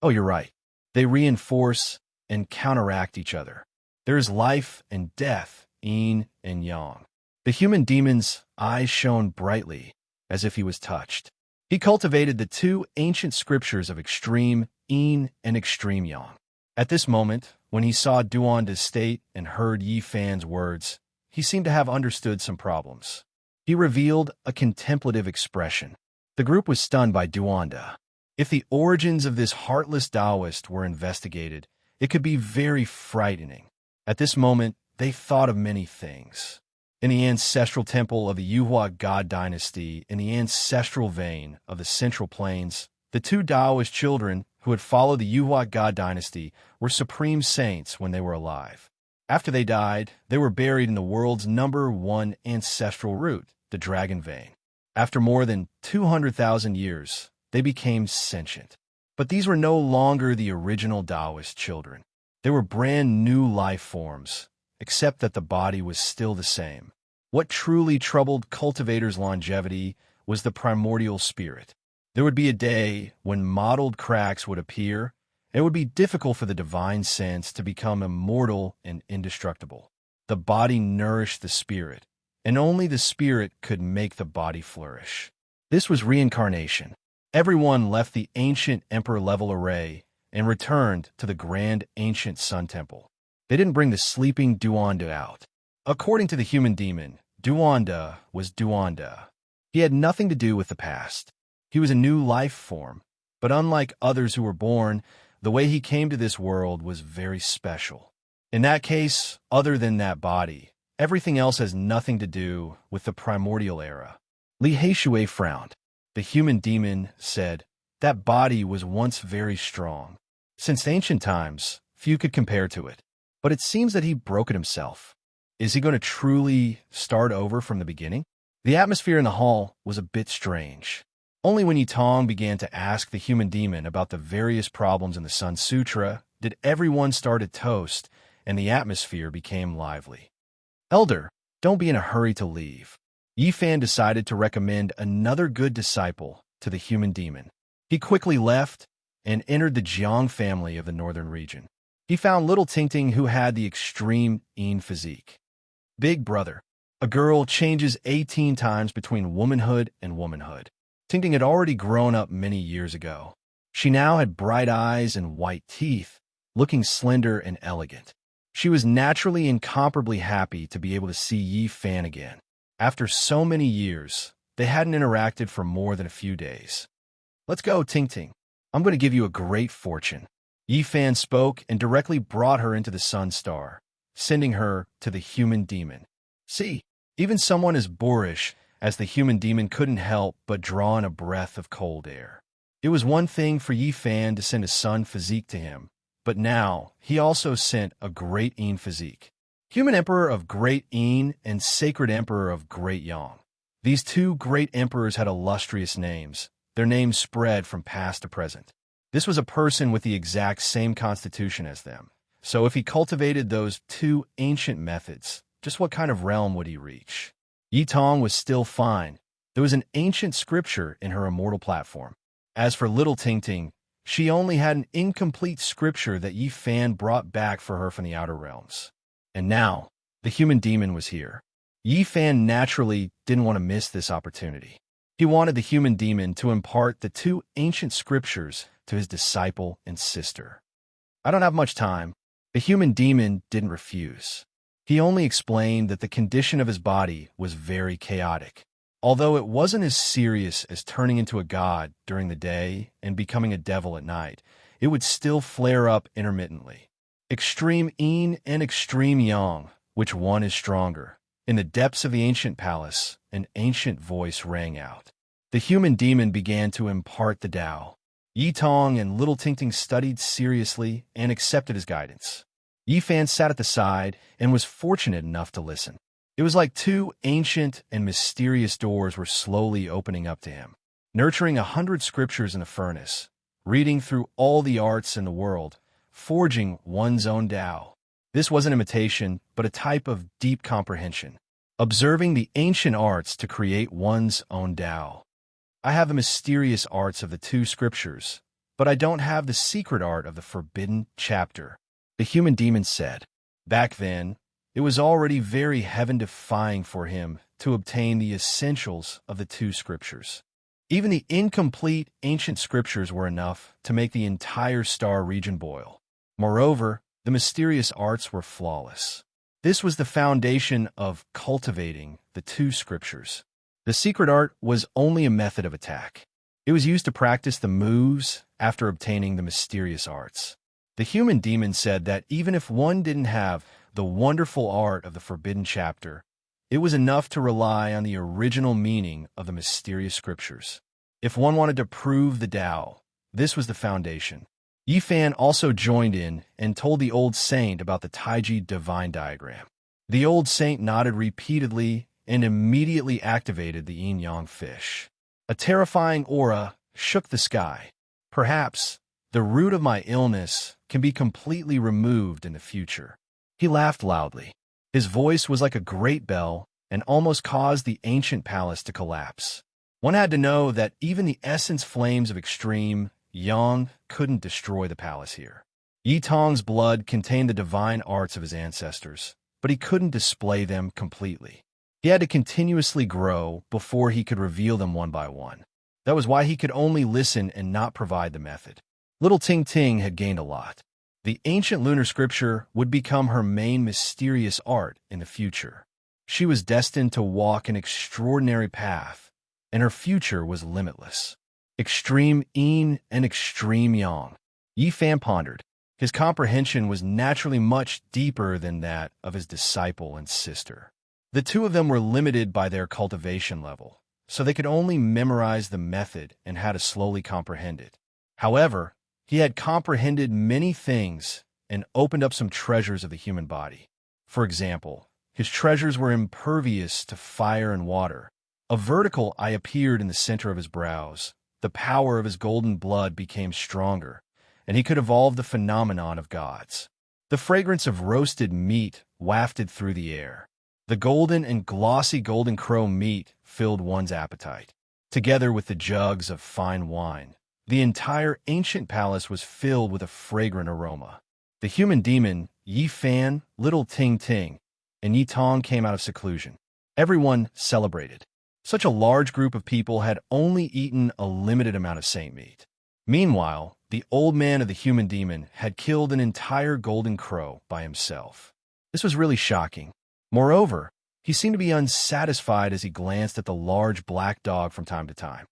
Oh, you're right. They reinforce and counteract each other. There is life and death, yin and yang. The human demon's eyes shone brightly, as if he was touched. He cultivated the 2 ancient scriptures of extreme yin and extreme yang. At this moment, when he saw Duanda's state and heard Yifan's words, he seemed to have understood some problems. He revealed a contemplative expression. The group was stunned by Duanda. If the origins of this heartless Taoist were investigated, it could be very frightening. At this moment, they thought of many things. In the ancestral temple of the Yuhua God dynasty, in the ancestral vein of the Central Plains, the 2 Taoist children who had followed the Yuhua God dynasty were supreme saints when they were alive. After they died, they were buried in the world's #1 ancestral root, the Dragon Vein. After more than 200,000 years, they became sentient. But these were no longer the original Taoist children. They were brand new life forms, except that the body was still the same. What truly troubled cultivators' longevity was the primordial spirit. There would be a day when mottled cracks would appear, and it would be difficult for the divine sense to become immortal and indestructible. The body nourished the spirit, and only the spirit could make the body flourish. This was reincarnation. Everyone left the ancient emperor-level array and returned to the grand ancient sun temple. They didn't bring the sleeping Duanda out. According to the human demon, Duanda was Duanda. He had nothing to do with the past. He was a new life form, but unlike others who were born, the way he came to this world was very special. In that case, other than that body, everything else has nothing to do with the primordial era. Li Heishui frowned. The human demon said, that body was once very strong. Since ancient times, few could compare to it. But it seems that he broke it himself. Is he going to truly start over from the beginning? The atmosphere in the hall was a bit strange. Only when Yitong began to ask the human demon about the various problems in the Sun Sutra did everyone start to toast, and the atmosphere became lively. Elder, don't be in a hurry to leave. Yifan decided to recommend another good disciple to the human demon. He quickly left, and entered the Jiang family of the northern region. He found little Tingting, who had the extreme Yin physique. Big brother. A girl changes 18 times between womanhood and womanhood. Tingting had already grown up many years ago. She now had bright eyes and white teeth, looking slender and elegant. She was naturally incomparably happy to be able to see Yi Fan again. After so many years, they hadn't interacted for more than a few days. "Let's go, Tingting. I'm going to give you a great fortune." Yi Fan spoke and directly brought her into the Sun Star, sending her to the human demon. See, even someone as boorish as the human demon couldn't help but draw in a breath of cold air. It was one thing for Yi Fan to send a sun physique to him, but now he also sent a great Yin physique. Human Emperor of Great Yin and Sacred Emperor of Great Yang. These two great emperors had illustrious names. Their names spread from past to present. This was a person with the exact same constitution as them. So if he cultivated those two ancient methods, just what kind of realm would he reach? Yi Tong was still fine. There was an ancient scripture in her immortal platform. As for little Tingting, she only had an incomplete scripture that Yi Fan brought back for her from the outer realms. And now, the human demon was here. Yi Fan naturally didn't want to miss this opportunity. He wanted the human demon to impart the two ancient scriptures to his disciple and sister. "I don't have much time." The human demon didn't refuse. He only explained that the condition of his body was very chaotic. Although it wasn't as serious as turning into a god during the day and becoming a devil at night, it would still flare up intermittently. Extreme Yin and extreme Yang, which one is stronger? In the depths of the ancient palace, an ancient voice rang out. The human demon began to impart the Tao. Yi Tong and little Tingting studied seriously and accepted his guidance. Yi Fan sat at the side and was fortunate enough to listen. It was like two ancient and mysterious doors were slowly opening up to him. Nurturing 100 scriptures in a furnace, reading through all the arts in the world, forging one's own Tao. This wasn't imitation, but a type of deep comprehension. Observing the ancient arts to create one's own Tao. "I have the mysterious arts of the two scriptures, but I don't have the secret art of the forbidden chapter," the human demon said. Back then, it was already very heaven-defying for him to obtain the essentials of the two scriptures. Even the incomplete ancient scriptures were enough to make the entire star region boil. Moreover, the mysterious arts were flawless. This was the foundation of cultivating the two scriptures. The secret art was only a method of attack. It was used to practice the moves after obtaining the mysterious arts. The human demon said that even if one didn't have the wonderful art of the forbidden chapter, it was enough to rely on the original meaning of the mysterious scriptures. If one wanted to prove the Tao, this was the foundation. Yi Fan also joined in and told the old saint about the Taiji divine diagram. The old saint nodded repeatedly and immediately activated the yin-yang fish. A terrifying aura shook the sky. "Perhaps the root of my illness can be completely removed in the future." He laughed loudly. His voice was like a great bell and almost caused the ancient palace to collapse. One had to know that even the essence flames of extreme Yang couldn't destroy the palace here. Yi Tong's blood contained the divine arts of his ancestors, but he couldn't display them completely. He had to continuously grow before he could reveal them one by one. That was why he could only listen and not provide the method. Little Tingting had gained a lot. The ancient lunar scripture would become her main mysterious art in the future. She was destined to walk an extraordinary path, and her future was limitless. Extreme Yin and extreme Yang. Yi Fan pondered. His comprehension was naturally much deeper than that of his disciple and sister. The two of them were limited by their cultivation level, so they could only memorize the method and how to slowly comprehend it. However, he had comprehended many things and opened up some treasures of the human body. For example, his treasures were impervious to fire and water. A vertical eye appeared in the center of his brows. The power of his golden blood became stronger, and he could evolve the phenomenon of gods. The fragrance of roasted meat wafted through the air. The golden and glossy golden crow meat filled one's appetite. Together with the jugs of fine wine, The entire ancient palace was filled with a fragrant aroma. The human demon, Yi Fan, Little Ting Ting, and Yi Tong came out of seclusion. Everyone celebrated. Such a large group of people had only eaten a limited amount of saint meat. Meanwhile, the old man of the human demon had killed an entire golden crow by himself. This was really shocking. Moreover, he seemed to be unsatisfied as he glanced at the large black dog from time to time.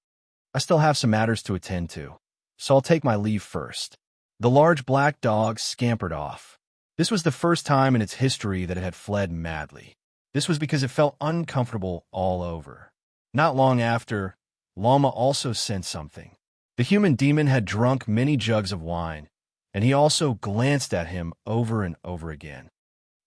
I still have some matters to attend to, so I'll take my leave first. The large black dog scampered off. This was the first time in its history that it had fled madly. This was because it felt uncomfortable all over. Not long after, Lama also sensed something. The human demon had drunk many jugs of wine, and he also glanced at him over and over again.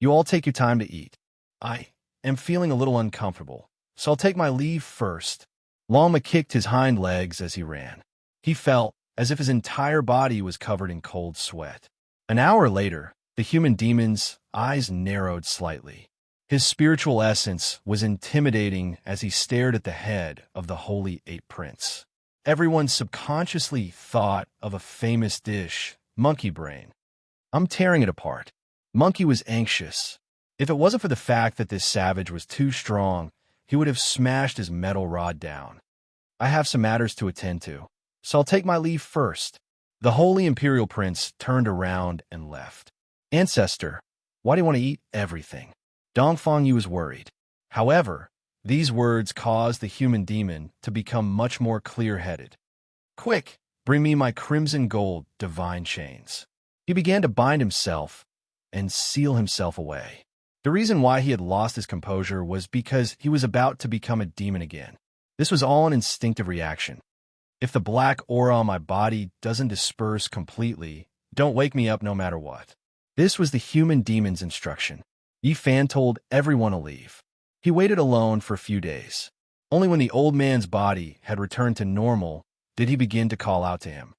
You all take your time to eat. I am feeling a little uncomfortable, so I'll take my leave first. Lama kicked his hind legs as he ran. He felt as if his entire body was covered in cold sweat. An hour later, the human demon's eyes narrowed slightly. His spiritual essence was intimidating as he stared at the head of the Holy Ape Prince. Everyone subconsciously thought of a famous dish, monkey brain. I'm tearing it apart. Monkey was anxious. If it wasn't for the fact that this savage was too strong, he would have smashed his metal rod down. I have some matters to attend to, so I'll take my leave first. The Holy Imperial Prince turned around and left. Ancestor, why do you want to eat everything? Dongfang Yu was worried. However, these words caused the human demon to become much more clear-headed. Quick, bring me my crimson gold divine chains. He began to bind himself and seal himself away. The reason why he had lost his composure was because he was about to become a demon again. This was all an instinctive reaction. If the black aura on my body doesn't disperse completely, don't wake me up no matter what. This was the human demon's instruction. Yi Fan told everyone to leave. He waited alone for a few days. Only when the old man's body had returned to normal did he begin to call out to him.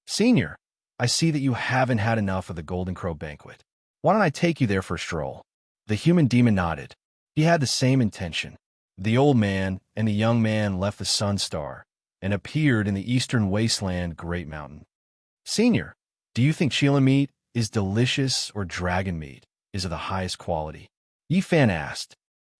Senior, I see that you haven't had enough of the Golden Crow banquet. Why don't I take you there for a stroll? The human demon nodded. He had the same intention. The old man and the young man left the Sun Star and appeared in the eastern wasteland Great Mountain. Senior, do you think Chila meat is delicious or dragon meat is of the highest quality? Yi Fan asked.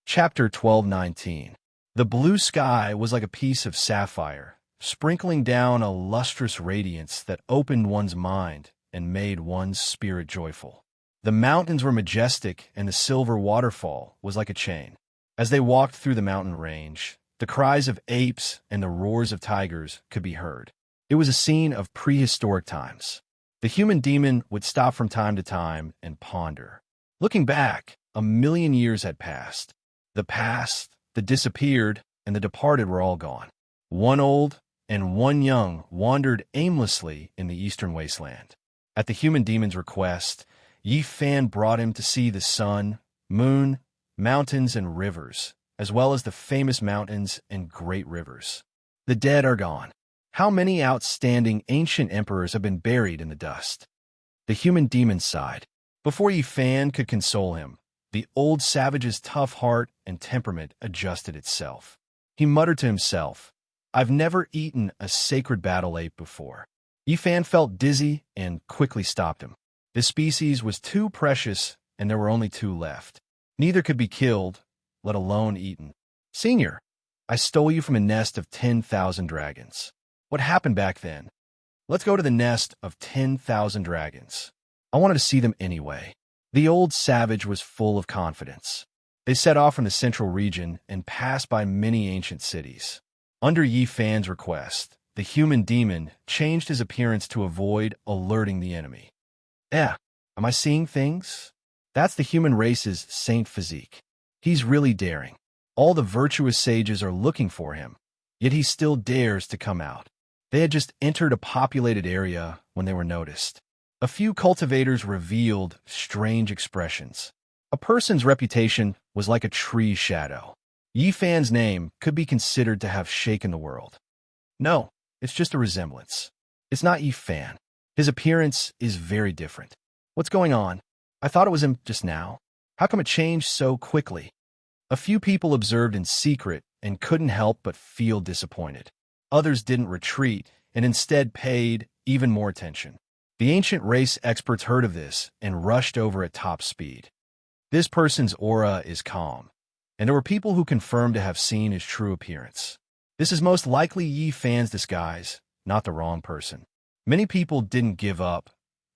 Chapter 12:19. The blue sky was like a piece of sapphire, sprinkling down a lustrous radiance that opened one's mind and made one's spirit joyful. The mountains were majestic, and the silver waterfall was like a chain. As they walked through the mountain range, the cries of apes and the roars of tigers could be heard. It was a scene of prehistoric times. The human demon would stop from time to time and ponder. Looking back, 1,000,000 years had passed. The past, the disappeared, and the departed were all gone. One old and one young wandered aimlessly in the eastern wasteland. At the human demon's request, Yi Fan brought him to see the sun, moon, mountains, and rivers, as well as the famous mountains and great rivers. The dead are gone. How many outstanding ancient emperors have been buried in the dust? The human demon sighed. Before Yi Fan could console him, the old savage's tough heart and temperament adjusted itself. He muttered to himself, I've never eaten a sacred battle ape before. Yi Fan felt dizzy and quickly stopped him. This species was too precious, and there were only 2 left. Neither could be killed, let alone eaten. Senior, I stole you from a nest of 10,000 dragons. What happened back then? Let's go to the nest of 10,000 dragons. I wanted to see them anyway. The old savage was full of confidence. They set off from the central region and passed by many ancient cities. Under Yi Fan's request, the human demon changed his appearance to avoid alerting the enemy. Am I seeing things? That's the human race's saint physique. He's really daring. All the virtuous sages are looking for him, yet he still dares to come out. They had just entered a populated area when they were noticed. A few cultivators revealed strange expressions. A person's reputation was like a tree's shadow. Yi Fan's name could be considered to have shaken the world. No, it's just a resemblance. It's not Yi Fan. His appearance is very different. What's going on? I thought it was him just now. How come it changed so quickly? A few people observed in secret and couldn't help but feel disappointed. Others didn't retreat, and instead paid even more attention. The ancient race experts heard of this and rushed over at top speed. This person's aura is calm, and there were people who confirmed to have seen his true appearance. This is most likely Yi Fan's disguise, not the wrong person. Many people didn't give up,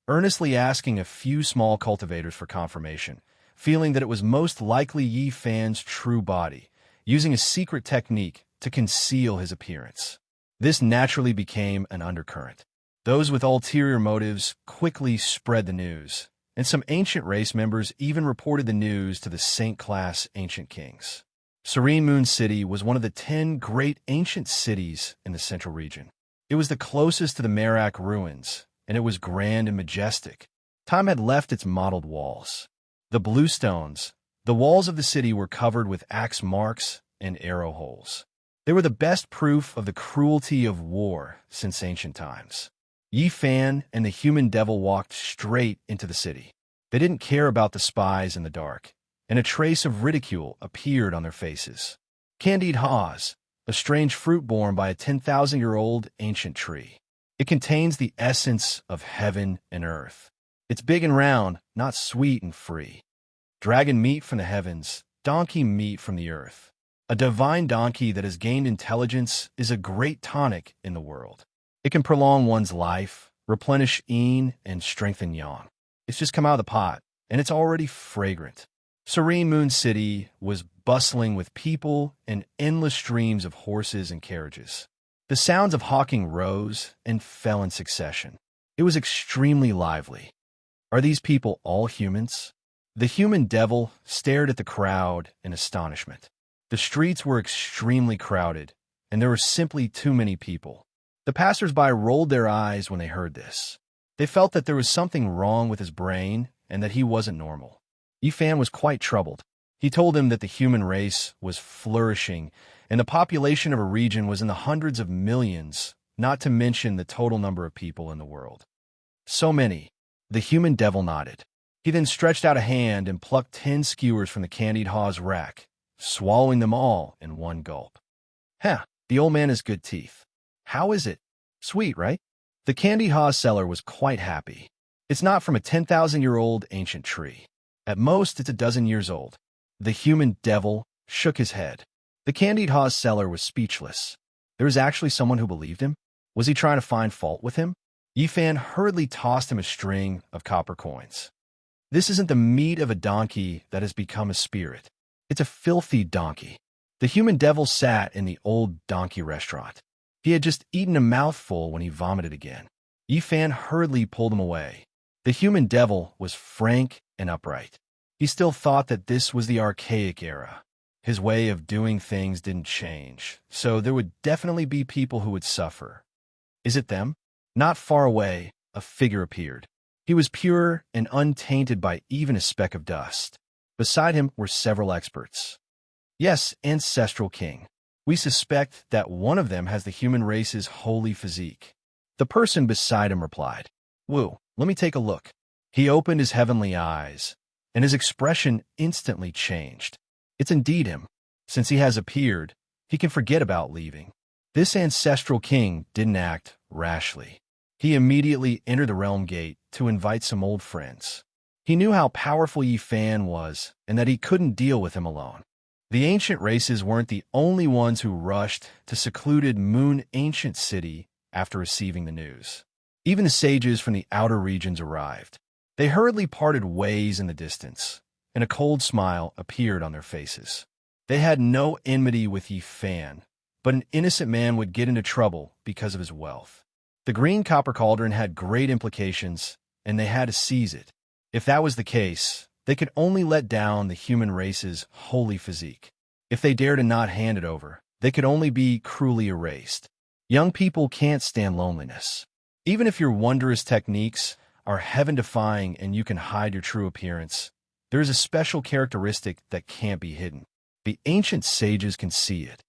earnestly asking a few small cultivators for confirmation, feeling that it was most likely Yi Fan's true body, using a secret technique to conceal his appearance. This naturally became an undercurrent. Those with ulterior motives quickly spread the news, and some ancient race members even reported the news to the Saint-class ancient kings. Serene Moon City was one of the 10 great ancient cities in the central region. It was the closest to the Merak ruins, and it was grand and majestic. Time had left its mottled walls. The bluestones, the walls of the city were covered with axe marks and arrow holes. They were the best proof of the cruelty of war since ancient times. Yi Fan and the human devil walked straight into the city. They didn't care about the spies in the dark, and a trace of ridicule appeared on their faces. Candied haws, a strange fruit borne by a 10,000-year-old ancient tree. It contains the essence of heaven and earth. It's big and round, not sweet and free. Dragon meat from the heavens, donkey meat from the earth. A divine donkey that has gained intelligence is a great tonic in the world. It can prolong one's life, replenish yin, and strengthen yang. It's just come out of the pot, and it's already fragrant. Serene Moon City was bustling with people and endless streams of horses and carriages. The sounds of hawking rose and fell in succession. It was extremely lively. Are these people all humans? The human devil stared at the crowd in astonishment. The streets were extremely crowded, and there were simply too many people. The passers-by rolled their eyes when they heard this. They felt that there was something wrong with his brain and that he wasn't normal. Yi Fan was quite troubled. He told him that the human race was flourishing and the population of a region was in the hundreds of millions, not to mention the total number of people in the world. So many. The human devil nodded. He then stretched out a hand and plucked 10 skewers from the candied haw's rack, swallowing them all in one gulp. The old man has good teeth. How is it? Sweet, right? The candied haw seller was quite happy. It's not from a 10,000-year-old ancient tree. At most, it's a dozen years old. The human devil shook his head. The candied haw seller was speechless. There was actually someone who believed him? Was he trying to find fault with him? Yi Fan hurriedly tossed him a string of copper coins. This isn't the meat of a donkey that has become a spirit. It's a filthy donkey. The human devil sat in the old donkey restaurant. He had just eaten a mouthful when he vomited again. Yi Fan hurriedly pulled him away. The human devil was frank and upright. He still thought that this was the archaic era. His way of doing things didn't change, so there would definitely be people who would suffer. Is it them? Not far away, a figure appeared. He was pure and untainted by even a speck of dust. Beside him were several experts. Yes, ancestral king. We suspect that one of them has the human race's holy physique. The person beside him replied, "Woo, let me take a look." He opened his heavenly eyes, and his expression instantly changed. It's indeed him. Since he has appeared, he can forget about leaving. This ancestral king didn't act rashly. He immediately entered the realm gate to invite some old friends. He knew how powerful Yi Fan was and that he couldn't deal with him alone. The ancient races weren't the only ones who rushed to secluded Moon Ancient City after receiving the news. Even the sages from the outer regions arrived. They hurriedly parted ways in the distance, and a cold smile appeared on their faces. They had no enmity with Yi Fan, but an innocent man would get into trouble because of his wealth. The green copper cauldron had great implications, and they had to seize it. If that was the case, they could only let down the human race's holy physique. If they dare to not hand it over, they could only be cruelly erased. Young people can't stand loneliness. Even if your wondrous techniques are heaven-defying and you can hide your true appearance, there is a special characteristic that can't be hidden. The ancient sages can see it.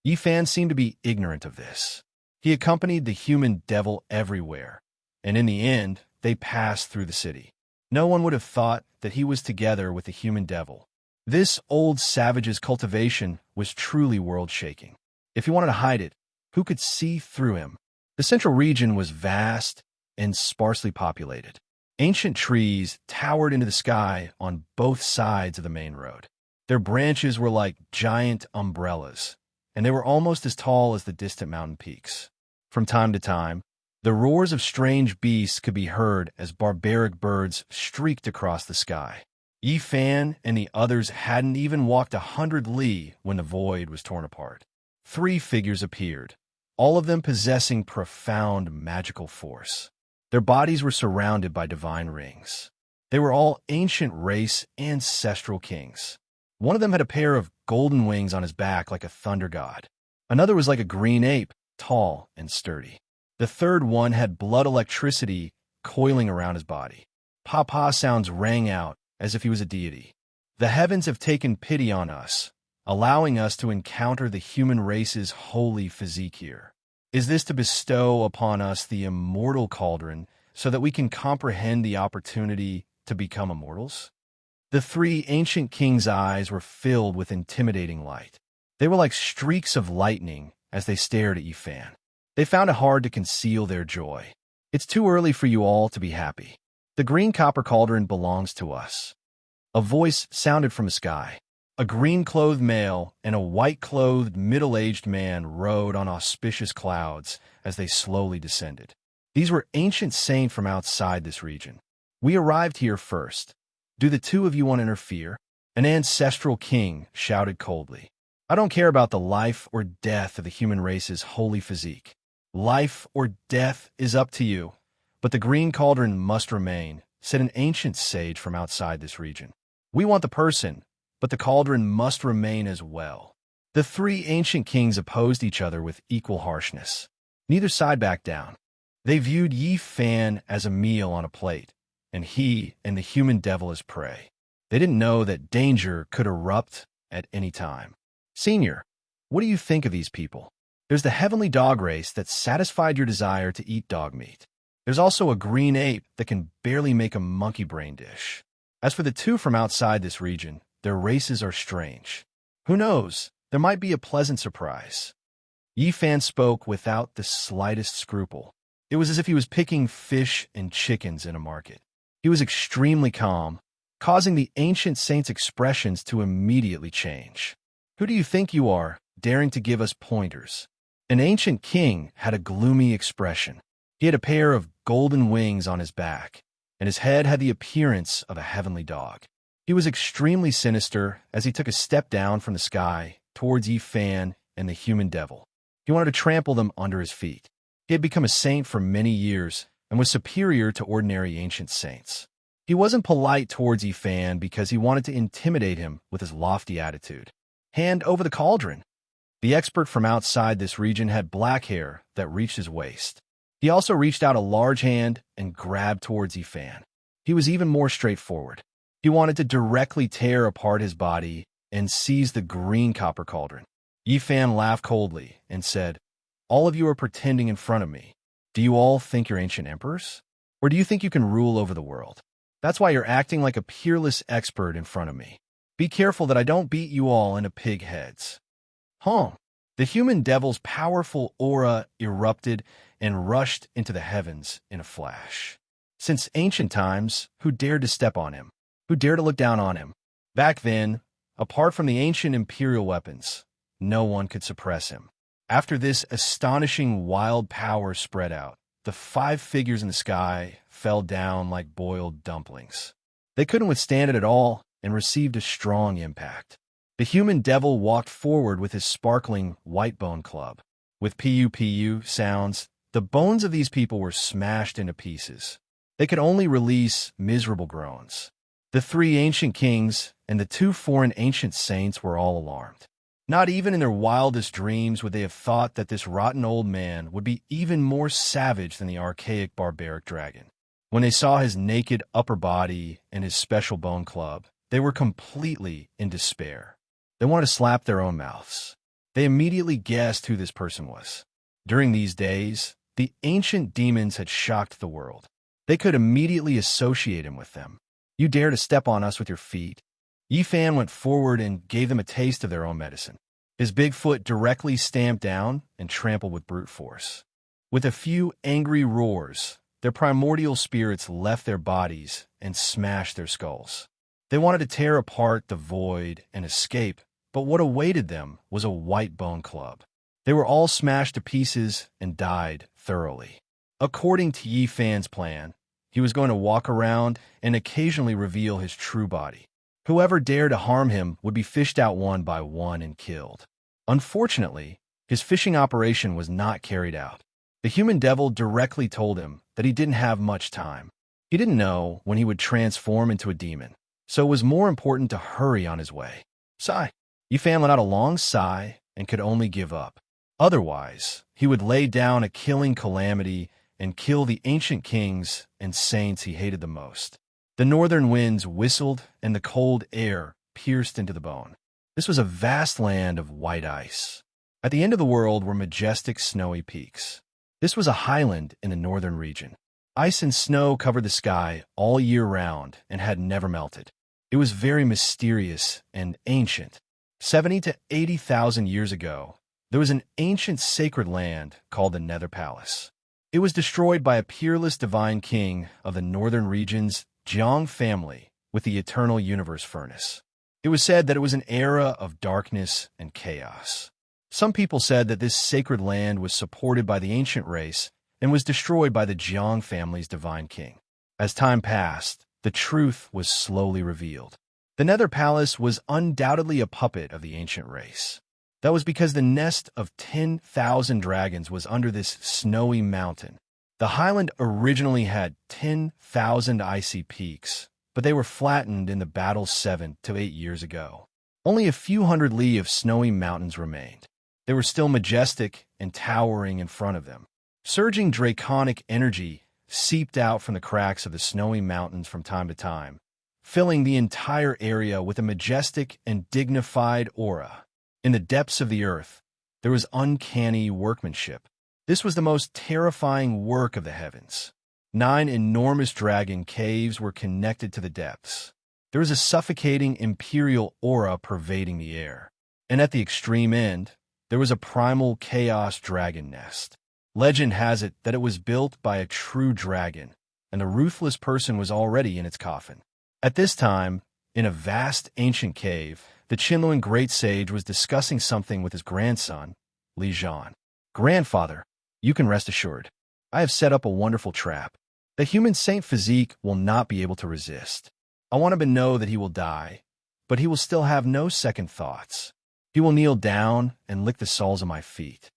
Yi Fan seemed to be ignorant of this. He accompanied the human devil everywhere, and in the end, they passed through the city. No one would have thought that he was together with the human devil. This old savage's cultivation was truly world-shaking. If he wanted to hide it, who could see through him? The central region was vast and sparsely populated. Ancient trees towered into the sky on both sides of the main road. Their branches were like giant umbrellas, and they were almost as tall as the distant mountain peaks. From time to time, the roars of strange beasts could be heard as barbaric birds streaked across the sky. Yi Fan and the others hadn't even walked 100 li when the void was torn apart. 3 figures appeared, all of them possessing profound magical force. Their bodies were surrounded by divine rings. They were all ancient race ancestral kings. One of them had a pair of golden wings on his back like a thunder god. Another was like a green ape, tall and sturdy. The third one had blood electricity coiling around his body. Pa-pa sounds rang out as if he was a deity. The heavens have taken pity on us, allowing us to encounter the human race's holy physique here. Is this to bestow upon us the immortal cauldron so that we can comprehend the opportunity to become immortals? The 3 ancient kings' eyes were filled with intimidating light. They were like streaks of lightning as they stared at Yi Fan. They found it hard to conceal their joy. It's too early for you all to be happy. The green copper cauldron belongs to us. A voice sounded from the sky. A green-clothed male and a white-clothed middle-aged man rode on auspicious clouds as they slowly descended. These were ancient saints from outside this region. We arrived here first. Do the 2 of you want to interfere? An ancestral king shouted coldly. I don't care about the life or death of the human race's holy physique. Life or death is up to you, but the green cauldron must remain, said an ancient sage from outside this region. We want the person, but the cauldron must remain as well. The 3 ancient kings opposed each other with equal harshness. Neither side backed down. They viewed Yi Fan as a meal on a plate, and he and the human devil as prey. They didn't know that danger could erupt at any time. Senior, what do you think of these people? There's the heavenly dog race that satisfied your desire to eat dog meat. There's also a green ape that can barely make a monkey brain dish. As for the 2 from outside this region, their races are strange. Who knows? There might be a pleasant surprise. Yi Fan spoke without the slightest scruple. It was as if he was picking fish and chickens in a market. He was extremely calm, causing the ancient saint's expressions to immediately change. Who do you think you are, daring to give us pointers? An ancient king had a gloomy expression. He had a pair of golden wings on his back, and his head had the appearance of a heavenly dog. He was extremely sinister as he took a step down from the sky towards Yi Fan and the human devil. He wanted to trample them under his feet. He had become a saint for many years and was superior to ordinary ancient saints. He wasn't polite towards Yi Fan because he wanted to intimidate him with his lofty attitude. Hand over the cauldron. The expert from outside this region had black hair that reached his waist. He also reached out a large hand and grabbed towards Yi Fan. He was even more straightforward. He wanted to directly tear apart his body and seize the green copper cauldron. Yi Fan laughed coldly and said, All of you are pretending in front of me. Do you all think you're ancient emperors? Or do you think you can rule over the world? That's why you're acting like a peerless expert in front of me. Be careful that I don't beat you all into pig heads. The human devil's powerful aura erupted and rushed into the heavens in a flash. Since ancient times, who dared to step on him? Who dared to look down on him? Back then, apart from the ancient imperial weapons, no one could suppress him. After this astonishing wild power spread out, the 5 figures in the sky fell down like boiled dumplings. They couldn't withstand it at all and received a strong impact. The human devil walked forward with his sparkling white bone club. With pu-pu sounds, the bones of these people were smashed into pieces. They could only release miserable groans. The 3 ancient kings and the 2 foreign ancient saints were all alarmed. Not even in their wildest dreams would they have thought that this rotten old man would be even more savage than the archaic barbaric dragon. When they saw his naked upper body and his special bone club, they were completely in despair. They wanted to slap their own mouths. They immediately guessed who this person was. During these days, the ancient demons had shocked the world. They could immediately associate him with them. You dare to step on us with your feet? Yi Fan went forward and gave them a taste of their own medicine. His big foot directly stamped down and trampled with brute force. With a few angry roars, their primordial spirits left their bodies and smashed their skulls. They wanted to tear apart the void and escape, but what awaited them was a white bone club. They were all smashed to pieces and died thoroughly. According to Yi Fan's plan, he was going to walk around and occasionally reveal his true body. Whoever dared to harm him would be fished out one by one and killed. Unfortunately, his fishing operation was not carried out. The human devil directly told him that he didn't have much time. He didn't know when he would transform into a demon, so it was more important to hurry on his way. Sigh. Yi Fan let out a long sigh and could only give up. Otherwise, he would lay down a killing calamity and kill the ancient kings and saints he hated the most. The northern winds whistled and the cold air pierced into the bone. This was a vast land of white ice. At the end of the world were majestic snowy peaks. This was a highland in the northern region. Ice and snow covered the sky all year round and had never melted. It was very mysterious and ancient. 70 to 80,000 years ago, there was an ancient sacred land called the Nether Palace. It was destroyed by a peerless divine king of the northern region's Jiang family with the eternal universe furnace. It was said that it was an era of darkness and chaos. Some people said that this sacred land was supported by the ancient race and was destroyed by the Jiang family's divine king. As time passed, the truth was slowly revealed. The Nether Palace was undoubtedly a puppet of the ancient race. That was because the nest of 10,000 dragons was under this snowy mountain. The highland originally had 10,000 icy peaks, but they were flattened in the battle 7 to 8 years ago. Only a few hundred li of snowy mountains remained. They were still majestic and towering in front of them. Surging draconic energy seeped out from the cracks of the snowy mountains from time to time, filling the entire area with a majestic and dignified aura. In the depths of the earth, there was uncanny workmanship. This was the most terrifying work of the heavens. 9 enormous dragon caves were connected to the depths. There was a suffocating imperial aura pervading the air. And at the extreme end, there was a primal chaos dragon nest. Legend has it that it was built by a true dragon, and the ruthless person was already in its coffin. At this time, in a vast ancient cave, the Qinluan great sage was discussing something with his grandson, Li Zhan. Grandfather, you can rest assured. I have set up a wonderful trap. The human saint physique will not be able to resist. I want him to know that he will die, but he will still have no second thoughts. He will kneel down and lick the soles of my feet.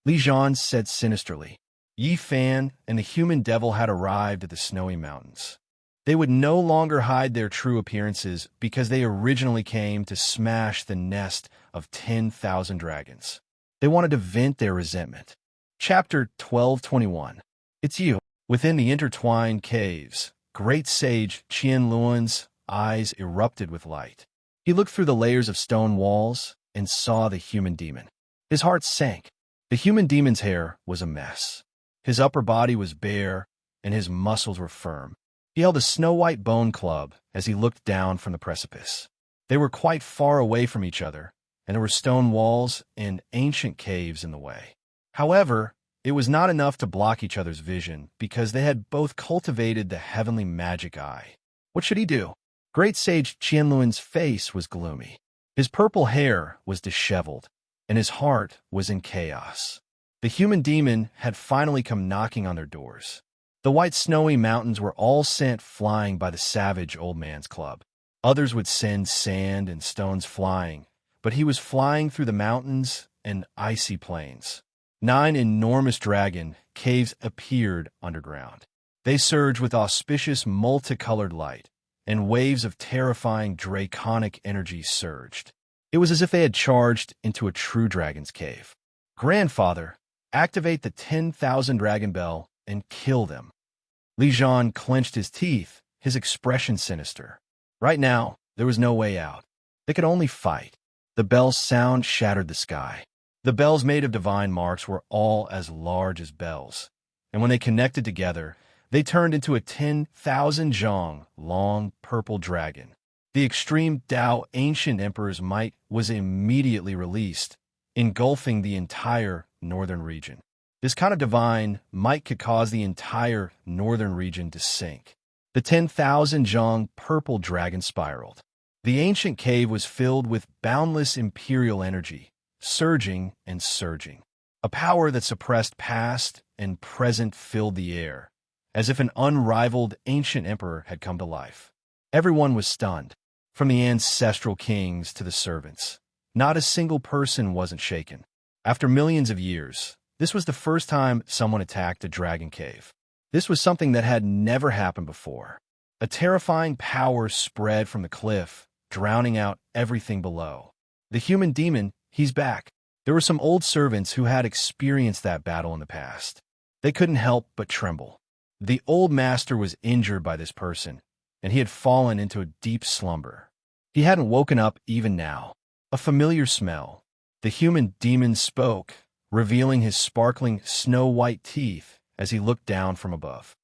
Li Zhan said sinisterly. Yi Fan and the human devil had arrived at the snowy mountains. They would no longer hide their true appearances because they originally came to smash the nest of 10,000 dragons. They wanted to vent their resentment. Chapter 12:21. It's you. Within the intertwined caves, great sage Qianluan's eyes erupted with light. He looked through the layers of stone walls and saw the human demon. His heart sank. The human demon's hair was a mess. His upper body was bare, and his muscles were firm. He held a snow-white bone club as he looked down from the precipice. They were quite far away from each other, and there were stone walls and ancient caves in the way. However, it was not enough to block each other's vision because they had both cultivated the heavenly magic eye. What should he do? Great sage Qianluan's face was gloomy. His purple hair was disheveled, and his heart was in chaos. The human demon had finally come knocking on their doors. The white snowy mountains were all sent flying by the savage old man's club. Others would send sand and stones flying, but he was flying through the mountains and icy plains. 9 enormous dragon caves appeared underground. They surged with auspicious multicolored light, and waves of terrifying draconic energy surged. It was as if they had charged into a true dragon's cave. Grandfather, activate the 10,000 dragon bell and kill them. Li Zhan clenched his teeth, his expression sinister. Right now, there was no way out. They could only fight. The bell's sound shattered the sky. The bells made of divine marks were all as large as bells, and when they connected together, they turned into a 10,000 zhang long purple dragon. The extreme Tao ancient emperor's might was immediately released, engulfing the entire northern region. This kind of divine might could cause the entire northern region to sink. The 10,000 Zhang purple dragon spiraled. The ancient cave was filled with boundless imperial energy, surging and surging. A power that suppressed past and present filled the air, as if an unrivaled ancient emperor had come to life. Everyone was stunned, from the ancestral kings to the servants. Not a single person wasn't shaken. After millions of years, this was the first time someone attacked a dragon cave. This was something that had never happened before. A terrifying power spread from the cliff, drowning out everything below. The human demon, he's back. There were some old servants who had experienced that battle in the past. They couldn't help but tremble. The old master was injured by this person, and he had fallen into a deep slumber. He hadn't woken up even now. A familiar smell. The human demon spoke, revealing his sparkling snow-white teeth as he looked down from above.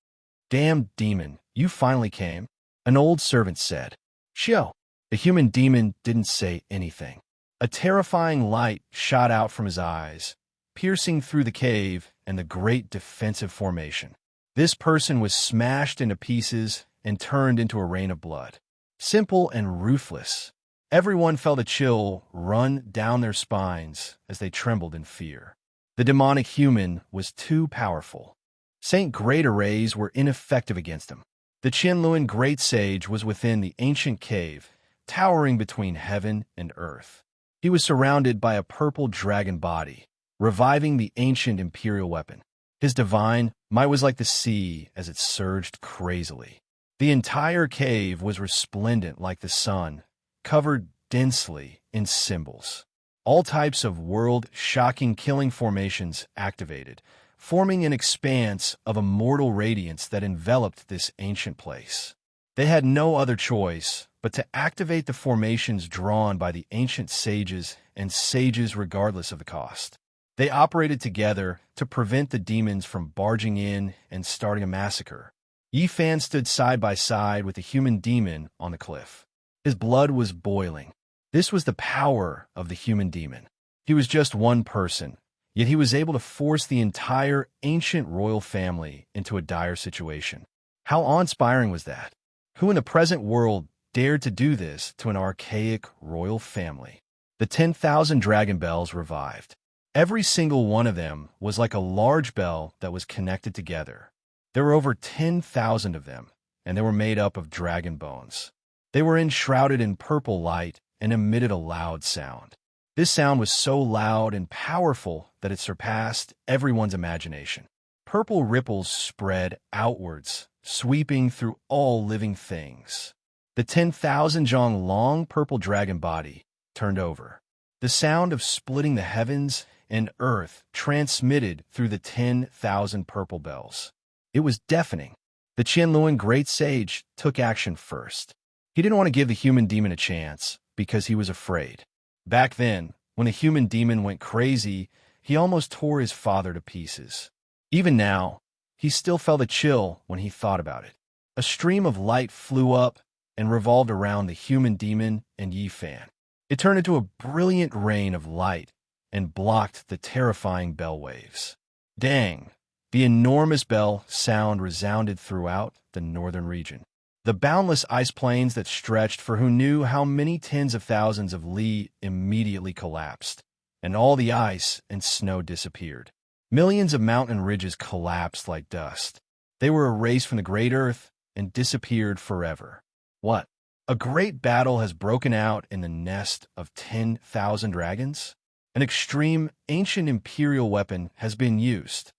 "Damn demon, you finally came," an old servant said. "Shio." The human demon didn't say anything. A terrifying light shot out from his eyes, piercing through the cave and the great defensive formation. This person was smashed into pieces and turned into a rain of blood. Simple and ruthless. Everyone felt a chill run down their spines as they trembled in fear. The demonic human was too powerful. Saint Great Arrays were ineffective against him. The Qianluan Great Sage was within the ancient cave, towering between heaven and earth. He was surrounded by a purple dragon body, reviving the ancient imperial weapon. His divine might was like the sea as it surged crazily. The entire cave was resplendent like the sun, covered densely in symbols. All types of world-shocking killing formations activated, forming an expanse of immortal radiance that enveloped this ancient place. They had no other choice but to activate the formations drawn by the ancient sages and sages regardless of the cost. They operated together to prevent the demons from barging in and starting a massacre. Yi Fan stood side by side with the human demon on the cliff. His blood was boiling. This was the power of the human demon. He was just one person, yet he was able to force the entire ancient royal family into a dire situation. How awe-inspiring was that? Who in the present world dared to do this to an archaic royal family? The 10,000 dragon bells revived. Every single one of them was like a large bell that was connected together. There were over 10,000 of them, and they were made up of dragon bones. They were enshrouded in purple light and emitted a loud sound. This sound was so loud and powerful that it surpassed everyone's imagination. Purple ripples spread outwards, sweeping through all living things. The 10,000 zhang long purple dragon body turned over. The sound of splitting the heavens and earth transmitted through the 10,000 purple bells. It was deafening. The Qianluan Great Sage took action first. He didn't want to give the human demon a chance because he was afraid. Back then, when the human demon went crazy, he almost tore his father to pieces. Even now, he still felt a chill when he thought about it. A stream of light flew up and revolved around the human demon and Yi Fan. It turned into a brilliant rain of light and blocked the terrifying bell waves. Dang! The enormous bell sound resounded throughout the northern region. The boundless ice plains that stretched for who knew how many tens of thousands of li immediately collapsed, and all the ice and snow disappeared. Millions of mountain ridges collapsed like dust. They were erased from the great earth and disappeared forever. What? A great battle has broken out in the nest of 10,000 dragons? An extreme, ancient imperial weapon has been used.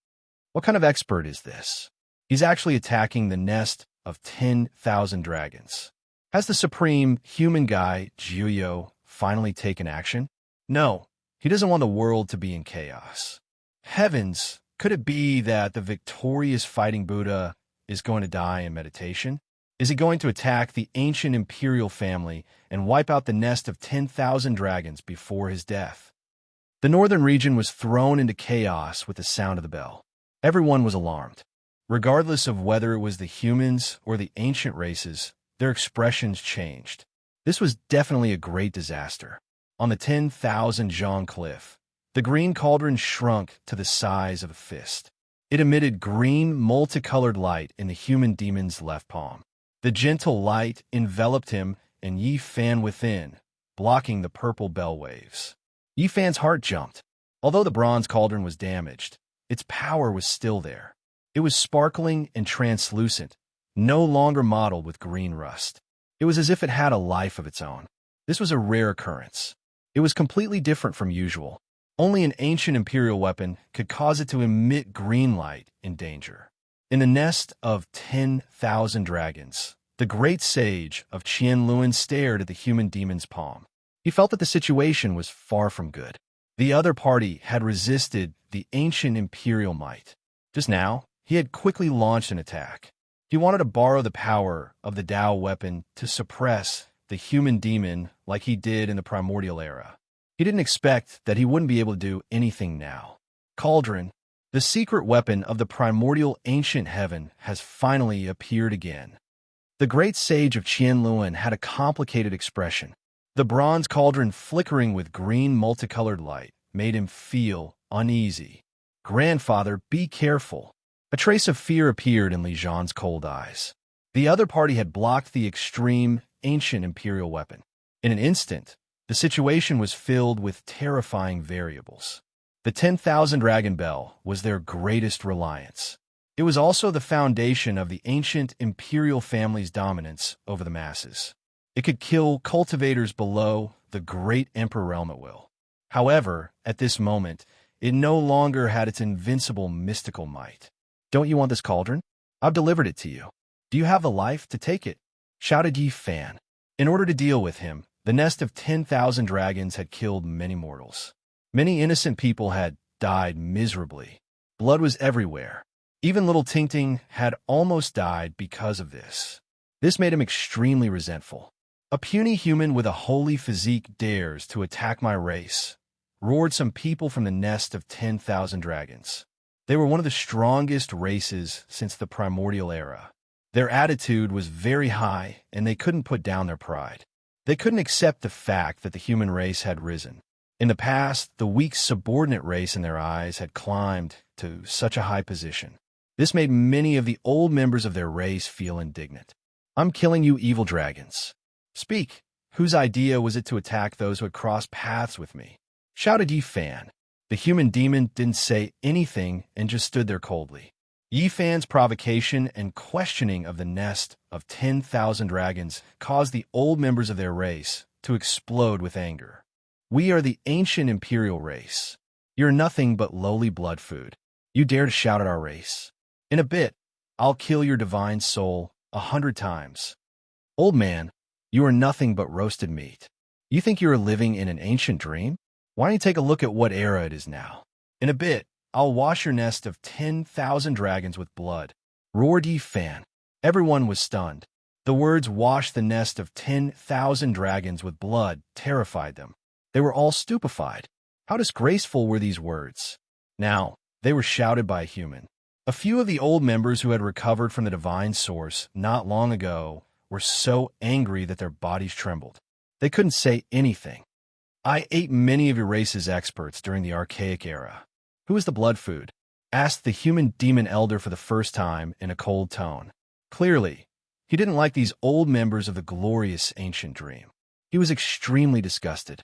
What kind of expert is this? He's actually attacking the nest of 10,000 dragons. Has the supreme human guy, Jiuyo, finally taken action? No, he doesn't want the world to be in chaos. Heavens, could it be that the victorious fighting Buddha is going to die in meditation? Is he going to attack the ancient imperial family and wipe out the nest of 10,000 dragons before his death? The northern region was thrown into chaos with the sound of the bell. Everyone was alarmed. Regardless of whether it was the humans or the ancient races, their expressions changed. This was definitely a great disaster. On the 10,000 Zhang cliff, The green cauldron shrunk to the size of a fist. It emitted green, multicolored light in the human demon's left palm. The gentle light enveloped him, and Yi Fan within, blocking the purple bell waves. Yi Fan's heart jumped. Although the bronze cauldron was damaged, its power was still there. It was sparkling and translucent, no longer mottled with green rust. It was as if it had a life of its own. This was a rare occurrence. It was completely different from usual. Only an ancient imperial weapon could cause it to emit green light in danger. In the nest of 10,000 dragons, the great sage of Qianluan stared at the human demon's palm. He felt that the situation was far from good. The other party had resisted the ancient imperial might. Just now, he had quickly launched an attack. He wanted to borrow the power of the Dao weapon to suppress the human demon like he did in the primordial era. He didn't expect that he wouldn't be able to do anything now. Cauldron, the secret weapon of the primordial ancient heaven, has finally appeared again. The great sage of Qianluan had a complicated expression. The bronze cauldron flickering with green multicolored light made him feel uneasy. "Grandfather, be careful." A trace of fear appeared in Li Zhan's cold eyes. The other party had blocked the extreme, ancient imperial weapon. In an instant, the situation was filled with terrifying variables. The 10,000 dragon bell was their greatest reliance. It was also the foundation of the ancient imperial family's dominance over the masses. It could kill cultivators below the great emperor realm at will. However, at this moment, it no longer had its invincible mystical might. "Don't you want this cauldron? I've delivered it to you. Do you have the life to take it?" shouted Yi Fan. In order to deal with him, the nest of 10,000 dragons had killed many mortals. Many innocent people had died miserably. Blood was everywhere. Even little Tingting had almost died because of this. This made him extremely resentful. "A puny human with a holy physique dares to attack my race," roared some people from the nest of 10,000 dragons. They were one of the strongest races since the primordial era. Their attitude was very high, and they couldn't put down their pride. They couldn't accept the fact that the human race had risen. In the past, the weak subordinate race in their eyes had climbed to such a high position. This made many of the old members of their race feel indignant. "I'm killing you, evil dragons. Speak, whose idea was it to attack those who had crossed paths with me?" shouted Yi Fan. The human demon didn't say anything and just stood there coldly. Yi Fan's provocation and questioning of the nest of 10,000 dragons caused the old members of their race to explode with anger. "We are the ancient imperial race. You're nothing but lowly blood food. You dare to shout at our race? In a bit, I'll kill your divine soul 100 times. Old man, you are nothing but roasted meat. You think you are living in an ancient dream? Why don't you take a look at what era it is now? In a bit, I'll wash your nest of 10,000 dragons with blood," roared Yi Fan. Everyone was stunned. The words "wash the nest of 10,000 dragons with blood" terrified them. They were all stupefied. How disgraceful were these words? Now, they were shouted by a human. A few of the old members who had recovered from the divine source not long ago were so angry that their bodies trembled. They couldn't say anything. "I ate many of your race's experts during the archaic era. Who is the blood food?" asked the human demon elder for the first time in a cold tone. Clearly, he didn't like these old members of the glorious ancient dream. He was extremely disgusted.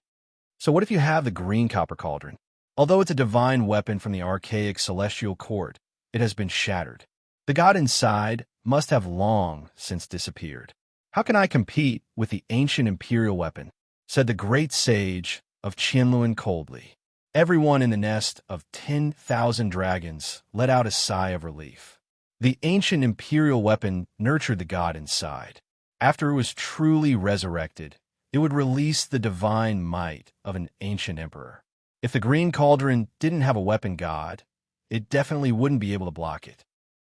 "So what if you have the green copper cauldron? Although it's a divine weapon from the archaic celestial court, it has been shattered. The god inside must have long since disappeared. How can I compete with the ancient imperial weapon?" said the great sage of Qianluan coldly. Everyone in the nest of 10,000 dragons let out a sigh of relief. The ancient imperial weapon nurtured the god inside. After it was truly resurrected, it would release the divine might of an ancient emperor. If the green cauldron didn't have a weapon god, it definitely wouldn't be able to block it.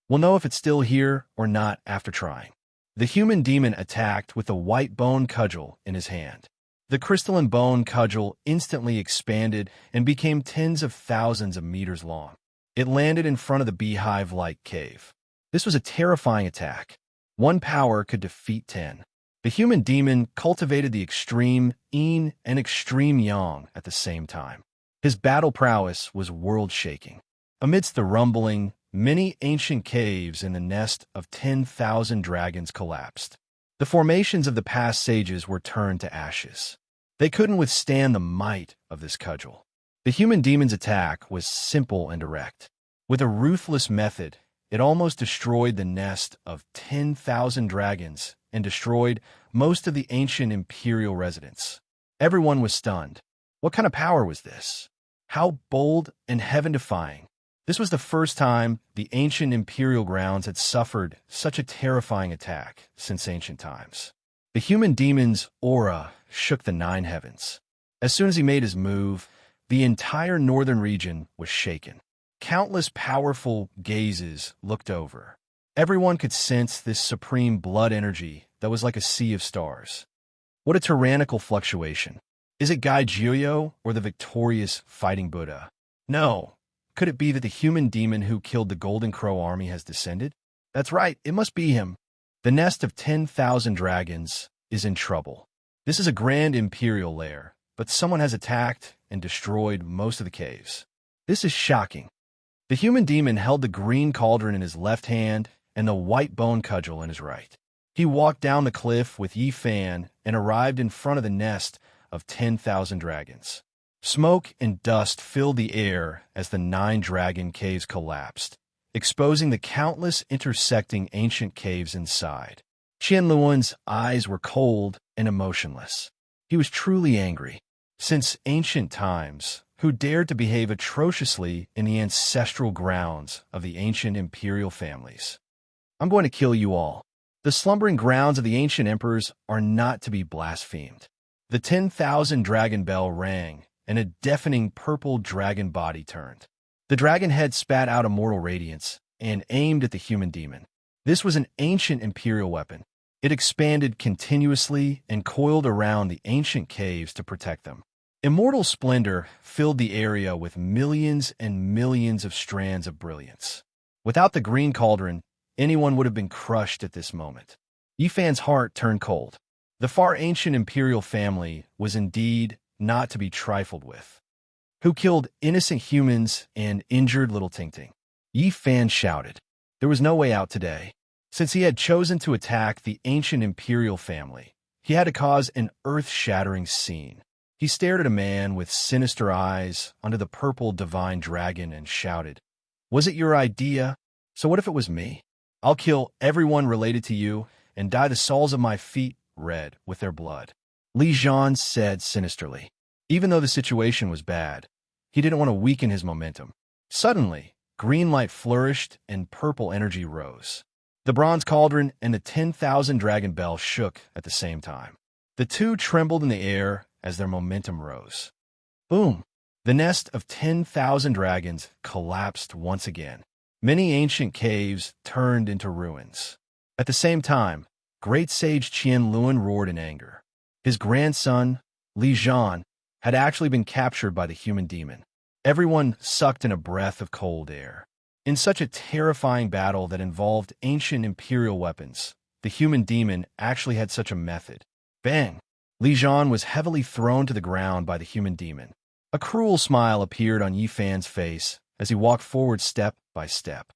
We'll know if it's still here or not after trying. The human demon attacked with the white bone cudgel in his hand. The crystalline bone cudgel instantly expanded and became tens of thousands of meters long. It landed in front of the beehive-like cave. This was a terrifying attack. One power could defeat 10. The human demon cultivated the extreme yin and extreme yang at the same time. His battle prowess was world-shaking. Amidst the rumbling, many ancient caves in the nest of 10,000 dragons collapsed. The formations of the past sages were turned to ashes. They couldn't withstand the might of this cudgel. The human demon's attack was simple and direct. With a ruthless method, it almost destroyed the nest of 10,000 dragons and destroyed most of the ancient imperial residents. Everyone was stunned. What kind of power was this? How bold and heaven-defying. This was the first time the ancient imperial grounds had suffered such a terrifying attack since ancient times. The human demon's aura shook the 9 heavens. As soon as he made his move, the entire northern region was shaken. Countless powerful gazes looked over. Everyone could sense this supreme blood energy that was like a sea of stars. What a tyrannical fluctuation. Is it Gai Jiuyo or the victorious fighting Buddha? No. Could it be that the human demon who killed the Golden Crow army has descended? That's right, it must be him. The nest of 10,000 dragons is in trouble. This is a grand imperial lair, but someone has attacked and destroyed most of the caves. This is shocking. The human demon held the green cauldron in his left hand and the white bone cudgel in his right. He walked down the cliff with Yi Fan and arrived in front of the nest of 10,000 dragons. Smoke and dust filled the air as the 9 dragon caves collapsed, exposing the countless intersecting ancient caves inside. Qianluan's eyes were cold and emotionless. He was truly angry. Since ancient times, who dared to behave atrociously in the ancestral grounds of the ancient imperial families? I'm going to kill you all. The slumbering grounds of the ancient emperors are not to be blasphemed. The 10,000 dragon bell rang, and a deafening purple dragon body turned. The dragon head spat out immortal radiance and aimed at the human demon. This was an ancient imperial weapon. It expanded continuously and coiled around the ancient caves to protect them. Immortal splendor filled the area with millions and millions of strands of brilliance. Without the green cauldron, anyone would have been crushed at this moment. Yi Fan's heart turned cold. The far ancient imperial family was indeed not to be trifled with. Who killed innocent humans and injured little Tingting? Yi Fan shouted. There was no way out today. Since he had chosen to attack the ancient imperial family, he had to cause an earth-shattering scene. He stared at a man with sinister eyes under the purple divine dragon and shouted, "Was it your idea? So what if it was me? I'll kill everyone related to you and dye the soles of my feet red with their blood." Li Zhan said sinisterly. Even though the situation was bad, he didn't want to weaken his momentum. Suddenly, green light flourished and purple energy rose. The bronze cauldron and the 10,000 dragon bell shook at the same time. The two trembled in the air as their momentum rose. Boom! The nest of 10,000 dragons collapsed once again. Many ancient caves turned into ruins. At the same time, great sage Qianluan roared in anger. His grandson, Li Zhan, had actually been captured by the human demon. Everyone sucked in a breath of cold air. In such a terrifying battle that involved ancient imperial weapons, the human demon actually had such a method. Bang! Li Zhan was heavily thrown to the ground by the human demon. A cruel smile appeared on Yi Fan's face as he walked forward step by step.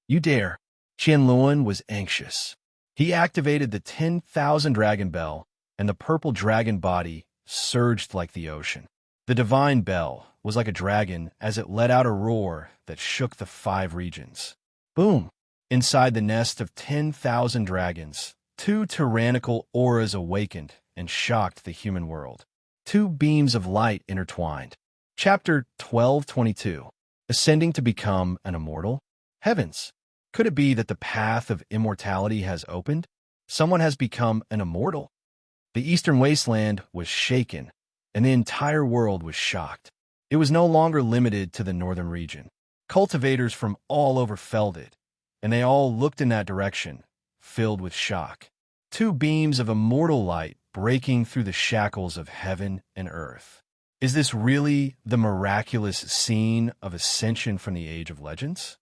You dare! Qianluan was anxious. He activated the 10,000 dragon bell, and the purple dragon body surged like the ocean. The divine bell was like a dragon as it let out a roar that shook the 5 regions. Boom! Inside the nest of 10,000 dragons, 2 tyrannical auras awakened and shocked the human world. 2 beams of light intertwined. Chapter 1222. Ascending to become an immortal? Heavens! Could it be that the path of immortality has opened? Someone has become an immortal. The eastern wasteland was shaken, and the entire world was shocked. It was no longer limited to the northern region. Cultivators from all over felt it, and they all looked in that direction, filled with shock. 2 beams of immortal light breaking through the shackles of heaven and earth. Is this really the miraculous scene of ascension from the Age of Legends?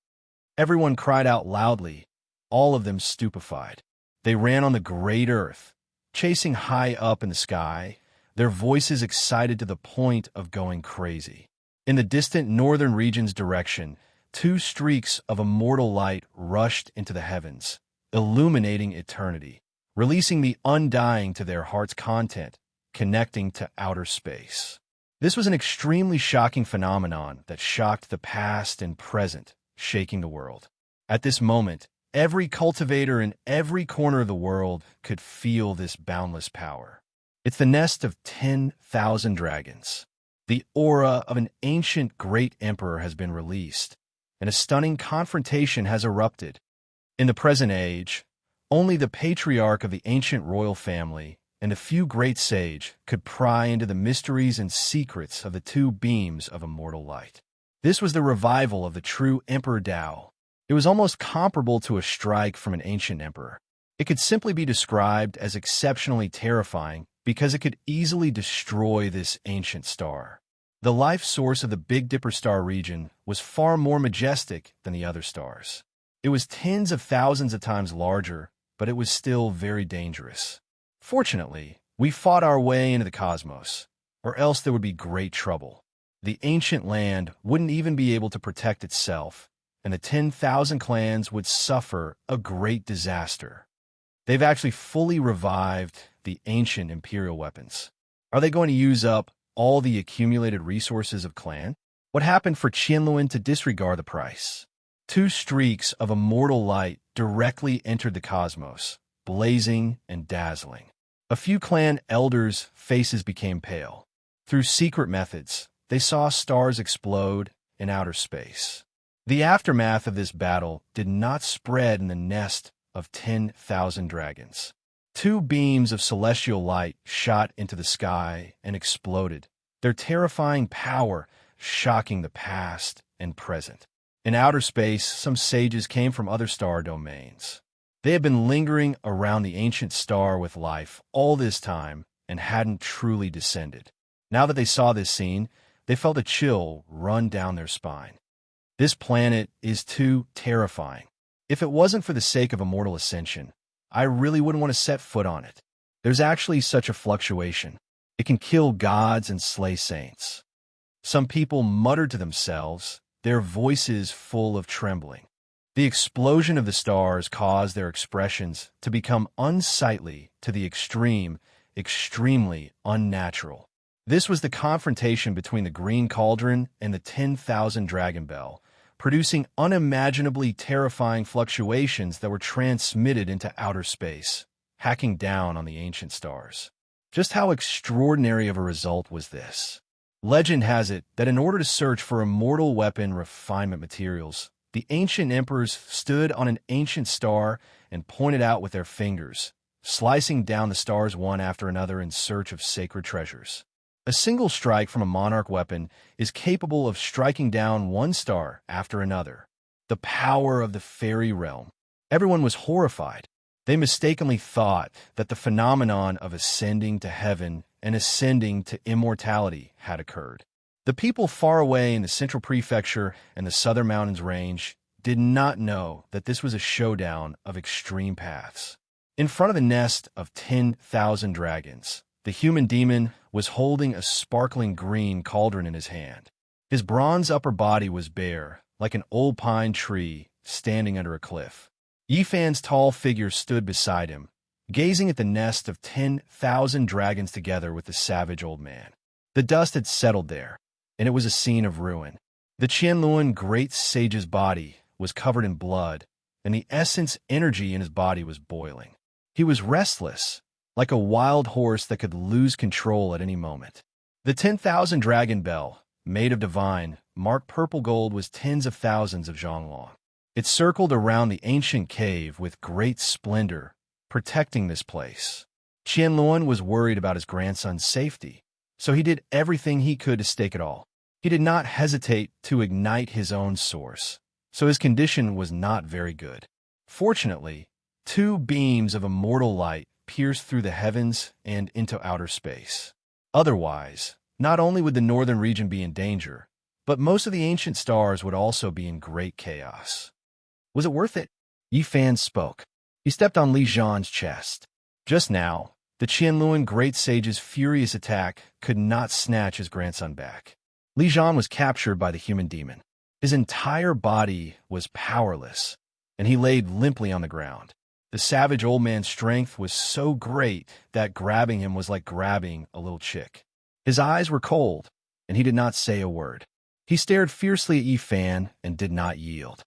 Everyone cried out loudly, all of them stupefied. They ran on the great earth, chasing high up in the sky, their voices excited to the point of going crazy. In the distant northern region's direction, two streaks of immortal light rushed into the heavens, illuminating eternity, releasing the undying to their heart's content, connecting to outer space. This was an extremely shocking phenomenon that shocked the past and present, shaking the world. At this moment, every cultivator in every corner of the world could feel this boundless power. It's the nest of 10,000 dragons. The aura of an ancient great emperor has been released, and a stunning confrontation has erupted. In the present age, only the patriarch of the ancient royal family and a few great sage could pry into the mysteries and secrets of the two beams of immortal light. This was the revival of the true Emperor Tao. It was almost comparable to a strike from an ancient emperor. It could simply be described as exceptionally terrifying because it could easily destroy this ancient star. The life source of the Big Dipper star region was far more majestic than the other stars. It was tens of thousands of times larger, but it was still very dangerous. Fortunately, we fought our way into the cosmos, or else there would be great trouble. The ancient land wouldn't even be able to protect itself, and the 10,000 clans would suffer a great disaster. They've actually fully revived the ancient imperial weapons. Are they going to use up all the accumulated resources of clan? What happened for Qianluan to disregard the price? Two streaks of immortal light directly entered the cosmos, blazing and dazzling. A few clan elders' faces became pale. Through secret methods, they saw stars explode in outer space. The aftermath of this battle did not spread in the nest of 10,000 dragons. Two beams of celestial light shot into the sky and exploded, their terrifying power shocking the past and present. In outer space, some sages came from other star domains. They had been lingering around the ancient star with life all this time and hadn't truly descended. Now that they saw this scene, they felt a chill run down their spine. This planet is too terrifying. If it wasn't for the sake of immortal ascension, I really wouldn't want to set foot on it. There's actually such a fluctuation. It can kill gods and slay saints. Some people muttered to themselves, their voices full of trembling. The explosion of the stars caused their expressions to become unsightly to the extreme, extremely unnatural. This was the confrontation between the Green Cauldron and the 10,000 Dragon Bell, producing unimaginably terrifying fluctuations that were transmitted into outer space, hacking down on the ancient stars. Just how extraordinary of a result was this? Legend has it that in order to search for immortal weapon refinement materials, the ancient emperors stood on an ancient star and pointed out with their fingers, slicing down the stars one after another in search of sacred treasures. A single strike from a monarch weapon is capable of striking down one star after another. The power of the fairy realm. Everyone was horrified. They mistakenly thought that the phenomenon of ascending to heaven and ascending to immortality had occurred. The people far away in the Central Prefecture and the Southern Mountains Range did not know that this was a showdown of extreme paths. In front of the nest of 10,000 dragons, the human demon was holding a sparkling green cauldron in his hand. His bronze upper body was bare, like an old pine tree standing under a cliff. Yifan's tall figure stood beside him, gazing at the nest of 10,000 dragons together with the savage old man. The dust had settled there, and it was a scene of ruin. The Qianluan great sage's body was covered in blood, and the essence energy in his body was boiling. He was restless, like a wild horse that could lose control at any moment. The 10,000 Dragon Bell, made of divine, marked purple gold, was tens of thousands of zhang long. It circled around the ancient cave with great splendor, protecting this place. Qianluan was worried about his grandson's safety, so he did everything he could to stake it all. He did not hesitate to ignite his own source, so his condition was not very good. Fortunately, two beams of immortal light pierced through the heavens and into outer space. Otherwise, not only would the northern region be in danger, but most of the ancient stars would also be in great chaos. Was it worth it? Yifan spoke. He stepped on Li Zhan's chest. Just now, the Qianluan great sage's furious attack could not snatch his grandson back. Li Jian was captured by the human demon. His entire body was powerless, and he laid limply on the ground. The savage old man's strength was so great that grabbing him was like grabbing a little chick. His eyes were cold, and he did not say a word. He stared fiercely at Yi Fan and did not yield.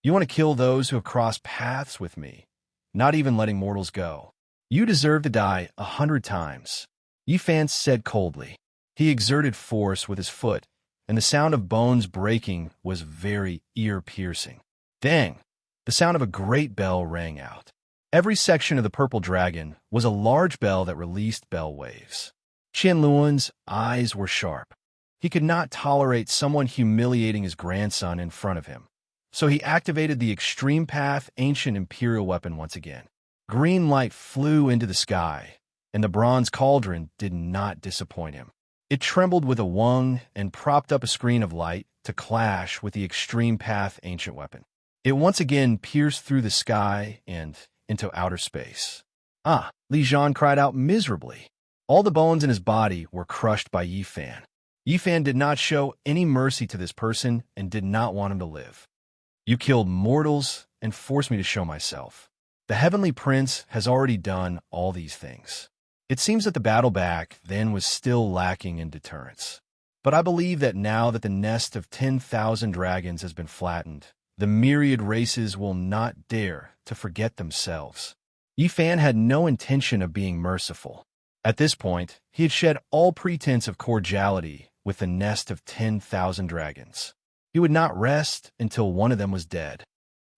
You want to kill those who have crossed paths with me, not even letting mortals go. You deserve to die 100 times. Yi Fan said coldly. He exerted force with his foot, and the sound of bones breaking was very ear-piercing. Dang! The sound of a great bell rang out. Every section of the purple dragon was a large bell that released bell waves. Qianluan's eyes were sharp. He could not tolerate someone humiliating his grandson in front of him. So he activated the Extreme Path Ancient Imperial Weapon once again. Green light flew into the sky, and the bronze cauldron did not disappoint him. It trembled with a wung and propped up a screen of light to clash with the Extreme Path Ancient Weapon. It once again pierced through the sky and into outer space. Ah! Li Jian cried out miserably. All the bones in his body were crushed by Yi Fan. Yi Fan did not show any mercy to this person and did not want him to live. You killed mortals and forced me to show myself. The Heavenly Prince has already done all these things. It seems that the battle back then was still lacking in deterrence. But I believe that now that the nest of 10,000 dragons has been flattened, the myriad races will not dare to forget themselves. Yi Fan had no intention of being merciful. At this point, he had shed all pretense of cordiality with the nest of 10,000 dragons. He would not rest until one of them was dead.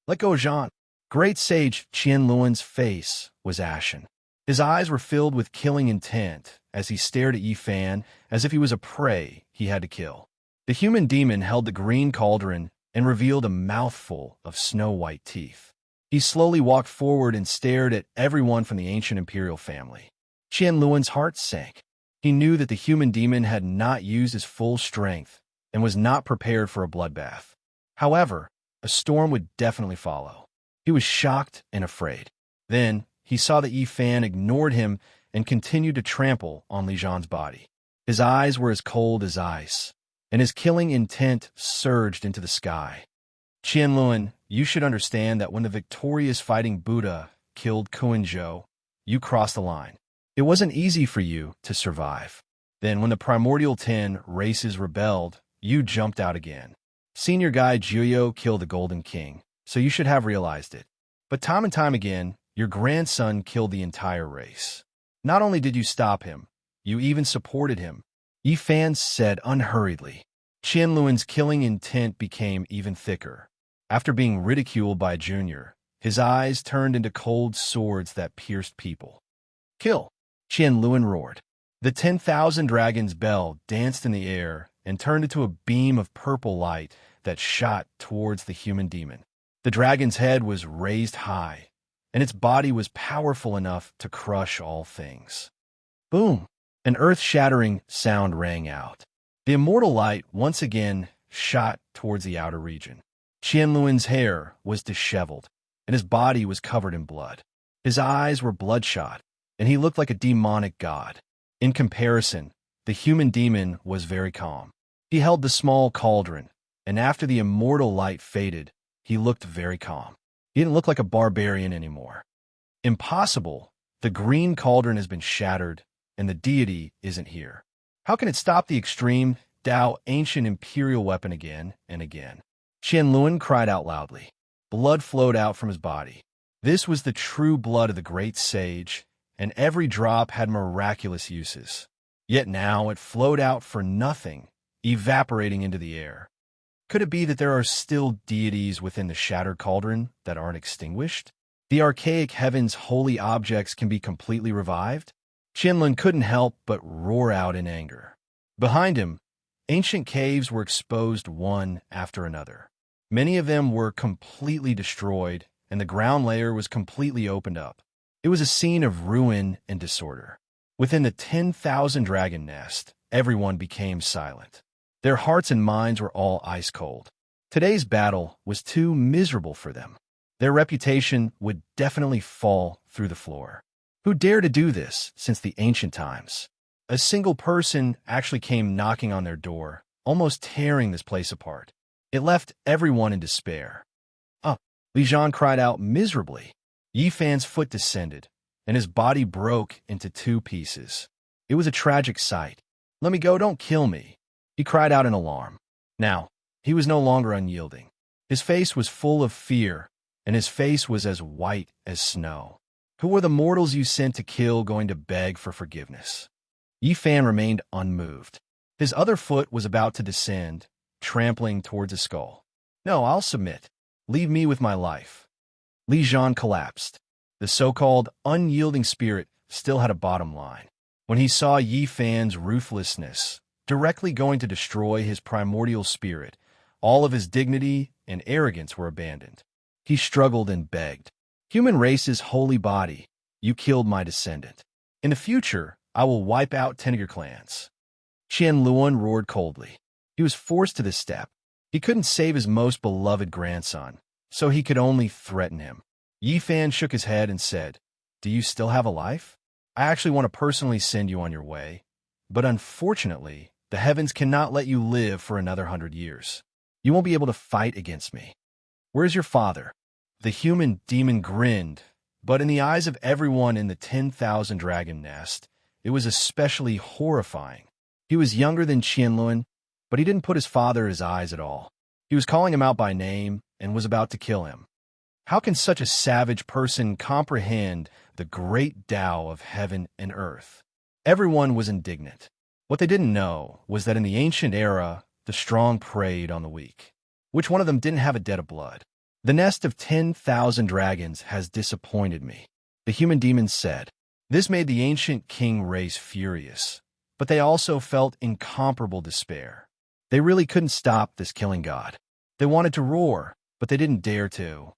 Let go, Jean. Great sage Qianluan's face was ashen. His eyes were filled with killing intent as he stared at Yi Fan as if he was a prey he had to kill. The human demon held the green cauldron and revealed a mouthful of snow-white teeth. He slowly walked forward and stared at everyone from the ancient imperial family. Qianluan's heart sank. He knew that the human demon had not used his full strength and was not prepared for a bloodbath. However, a storm would definitely follow. He was shocked and afraid. Then, he saw that Yi Fan ignored him and continued to trample on Li Jian's body. His eyes were as cold as ice, and his killing intent surged into the sky. Qianluan, you should understand that when the victorious fighting Buddha killed Kuan-zhou, you crossed the line. It wasn't easy for you to survive. Then, when the primordial 10 races rebelled, you jumped out again. Senior guy Jiuyo killed the Golden King, so you should have realized it. But time and time again, your grandson killed the entire race. Not only did you stop him, you even supported him. Yi Fan said unhurriedly. Qianluan's killing intent became even thicker. After being ridiculed by Junior, his eyes turned into cold swords that pierced people. Kill! Qianluan roared. The 10,000 dragons' bell danced in the air and turned into a beam of purple light that shot towards the human demon. The dragon's head was raised high, and its body was powerful enough to crush all things. Boom! An earth-shattering sound rang out. The immortal light once again shot towards the outer region. Qianluan's hair was disheveled, and his body was covered in blood. His eyes were bloodshot, and he looked like a demonic god. In comparison, the human demon was very calm. He held the small cauldron, and after the immortal light faded, he looked very calm. He didn't look like a barbarian anymore. Impossible! The green cauldron has been shattered, and the deity isn't here. How can it stop the extreme Tao ancient imperial weapon again and again? Qianluan cried out loudly. Blood flowed out from his body. This was the true blood of the great sage, and every drop had miraculous uses. Yet now it flowed out for nothing, evaporating into the air. Could it be that there are still deities within the shattered cauldron that aren't extinguished? The archaic heaven's holy objects can be completely revived? Qianluan couldn't help but roar out in anger. Behind him, ancient caves were exposed one after another. Many of them were completely destroyed, and the ground layer was completely opened up. It was a scene of ruin and disorder. Within the 10,000 dragon nest, everyone became silent. Their hearts and minds were all ice cold. Today's battle was too miserable for them. Their reputation would definitely fall through the floor. Who dared to do this since the ancient times? A single person actually came knocking on their door, almost tearing this place apart. It left everyone in despair. "Ah!" Li Jian cried out miserably. Yi Fan's foot descended, and his body broke into 2 pieces. It was a tragic sight. "Let me go, don't kill me," he cried out in alarm. Now, he was no longer unyielding. His face was full of fear, and his face was as white as snow. "Who are the mortals you sent to kill going to beg for forgiveness?" Yi Fan remained unmoved. His other foot was about to descend, trampling towards his skull. "No, I'll submit. Leave me with my life." Li Jian collapsed. The so-called unyielding spirit still had a bottom line. When he saw Yi Fan's ruthlessness directly going to destroy his primordial spirit, all of his dignity and arrogance were abandoned. He struggled and begged, "Human race's holy body, you killed my descendant. In the future, I will wipe out 10 of your clans." Qian Luan roared coldly. He was forced to this step. He couldn't save his most beloved grandson, so he could only threaten him. Yi Fan shook his head and said, "Do you still have a life? I actually want to personally send you on your way, but unfortunately, the heavens cannot let you live for another 100 years. You won't be able to fight against me. Where's your father?" The human demon grinned, but in the eyes of everyone in the 10,000 dragon nest, it was especially horrifying. He was younger than Qianlun, but he didn't put his father in his eyes at all. He was calling him out by name and was about to kill him. How can such a savage person comprehend the great Tao of heaven and earth? Everyone was indignant. What they didn't know was that in the ancient era, the strong preyed on the weak. Which one of them didn't have a debt of blood? "The nest of 10,000 dragons has disappointed me," the human demons said. This made the ancient king race furious, but they also felt incomparable despair. They really couldn't stop this killing god. They wanted to roar, but they didn't dare to.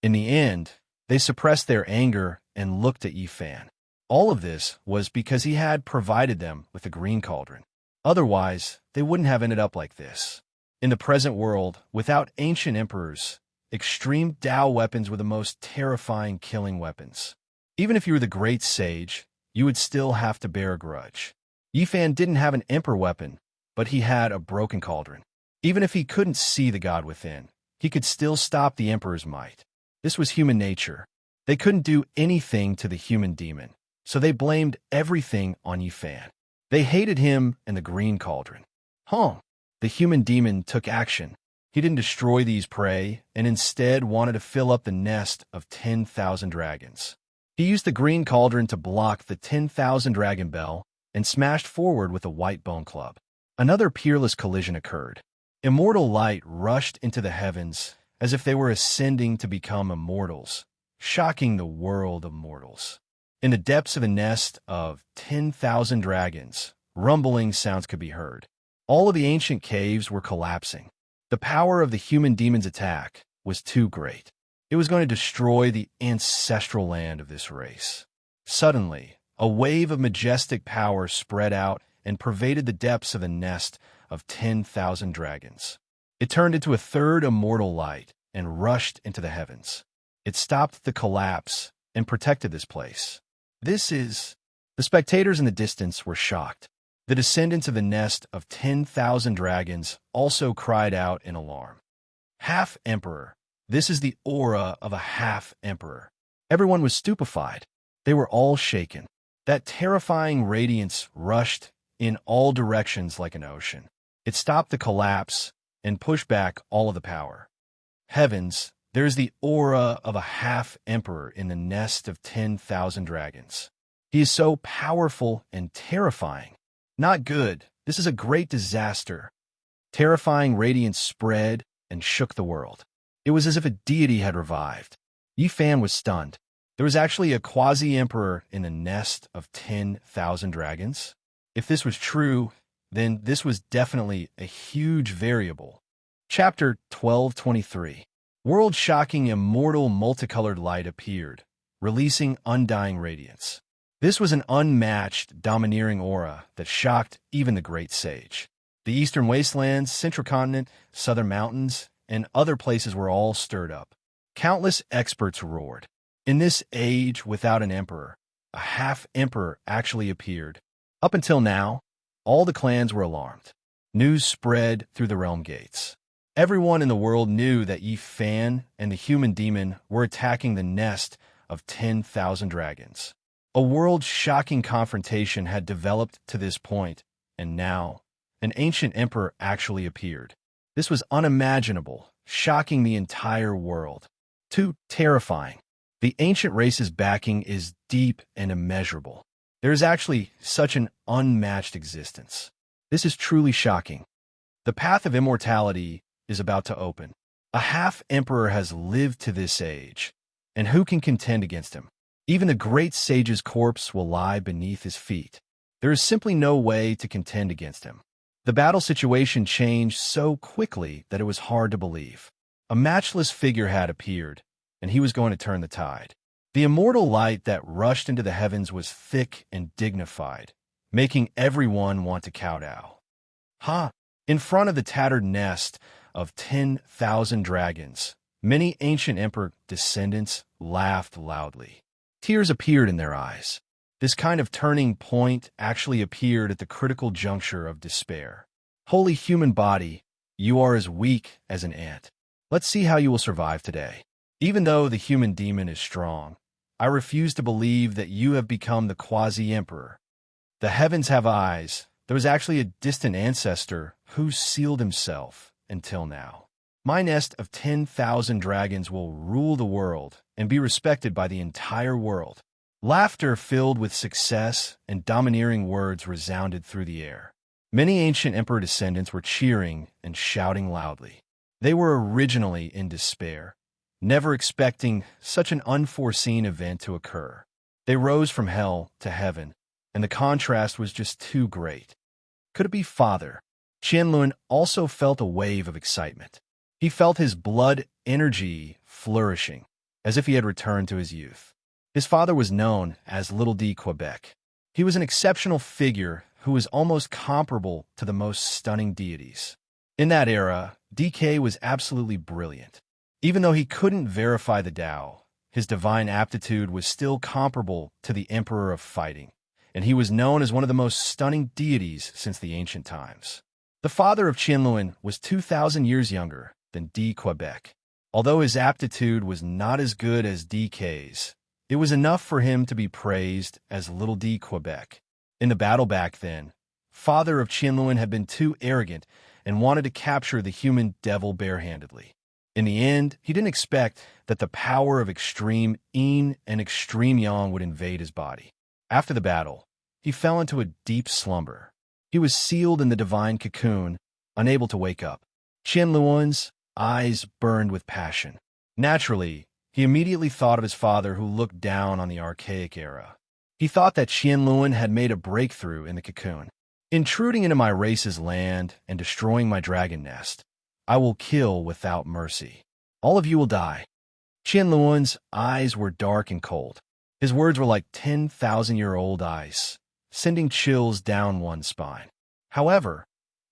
In the end, they suppressed their anger and looked at Yi Fan. All of this was because he had provided them with a green cauldron. Otherwise, they wouldn't have ended up like this. In the present world, without ancient emperors, extreme Tao weapons were the most terrifying killing weapons. Even if you were the great sage, you would still have to bear a grudge. Yi Fan didn't have an emperor weapon, but he had a broken cauldron. Even if he couldn't see the god within, he could still stop the emperor's might. This was human nature. They couldn't do anything to the human demon, so they blamed everything on Yi Fan. They hated him and the green cauldron. The human demon took action. He didn't destroy these prey, and instead wanted to fill up the nest of 10,000 dragons. He used the green cauldron to block the 10,000 dragon bell and smashed forward with a white bone club. Another peerless collision occurred. Immortal light rushed into the heavens as if they were ascending to become immortals, shocking the world of mortals. In the depths of a nest of 10,000 dragons, rumbling sounds could be heard. All of the ancient caves were collapsing. The power of the human demon's attack was too great. It was going to destroy the ancestral land of this race. Suddenly, a wave of majestic power spread out and pervaded the depths of the nest of 10,000 dragons. It turned into a third immortal light and rushed into the heavens. It stopped the collapse and protected this place. The spectators in the distance were shocked. The descendants of the nest of 10,000 dragons also cried out in alarm. Half-emperor. This is the aura of a half-emperor. Everyone was stupefied. They were all shaken. That terrifying radiance rushed in all directions like an ocean. It stopped the collapse and pushed back all of the power. Heavens, there is the aura of a half-emperor in the nest of 10,000 dragons. He is so powerful and terrifying. Not good. This is a great disaster. Terrifying radiance spread and shook the world. It was as if a deity had revived. Yi Fan was stunned. There was actually a quasi-emperor in the nest of 10,000 dragons. If this was true, then this was definitely a huge variable. Chapter 1223. World-shocking immortal multicolored light appeared, releasing undying radiance. This was an unmatched, domineering aura that shocked even the great sage. The eastern wastelands, central continent, southern mountains, and other places were all stirred up. Countless experts roared. In this age without an emperor, a half-emperor actually appeared. Up until now, all the clans were alarmed. News spread through the realm gates. Everyone in the world knew that Yi Fan and the human demon were attacking the nest of 10,000 dragons. A world-shocking confrontation had developed to this point, and now an ancient emperor actually appeared. This was unimaginable, shocking the entire world. Too terrifying. The ancient race's backing is deep and immeasurable. There is actually such an unmatched existence. This is truly shocking. The path of immortality is about to open. A half-emperor has lived to this age, and who can contend against him? Even the great sage's corpse will lie beneath his feet. There is simply no way to contend against him. The battle situation changed so quickly that it was hard to believe. A matchless figure had appeared, and he was going to turn the tide. The immortal light that rushed into the heavens was thick and dignified, making everyone want to kowtow. In front of the tattered nest of 10,000 dragons, many ancient emperor descendants laughed loudly. Tears appeared in their eyes. This kind of turning point actually appeared at the critical juncture of despair. Holy human body, you are as weak as an ant. Let's see how you will survive today. Even though the human demon is strong, I refuse to believe that you have become the quasi-emperor. The heavens have eyes. There was actually a distant ancestor who sealed himself until now. My nest of 10,000 dragons will rule the world and be respected by the entire world. Laughter filled with success and domineering words resounded through the air. Many ancient emperor descendants were cheering and shouting loudly. They were originally in despair, never expecting such an unforeseen event to occur. They rose from hell to heaven, and the contrast was just too great. Could it be father? Qianlun also felt a wave of excitement. He felt his blood energy flourishing, as if he had returned to his youth. His father was known as Little D Quebec. He was an exceptional figure who was almost comparable to the most stunning deities. In that era, DK was absolutely brilliant. Even though he couldn't verify the Tao, his divine aptitude was still comparable to the Emperor of Fighting, and he was known as one of the most stunning deities since the ancient times. The father of Qianlun was 2,000 years younger than D Quebec. Although his aptitude was not as good as DK's, it was enough for him to be praised as Little D Quebec. In the battle back then, father of Qianlun had been too arrogant and wanted to capture the human devil barehandedly. In the end, he didn't expect that the power of extreme yin and extreme yang would invade his body. After the battle, he fell into a deep slumber. He was sealed in the divine cocoon, unable to wake up. Qianlun's eyes burned with passion. Naturally, he immediately thought of his father who looked down on the archaic era. He thought that Qianlun had made a breakthrough in the cocoon. Intruding into my race's land and destroying my dragon nest, I will kill without mercy. All of you will die. Qianlun's eyes were dark and cold. His words were like 10,000-year-old ice, sending chills down one's spine. However,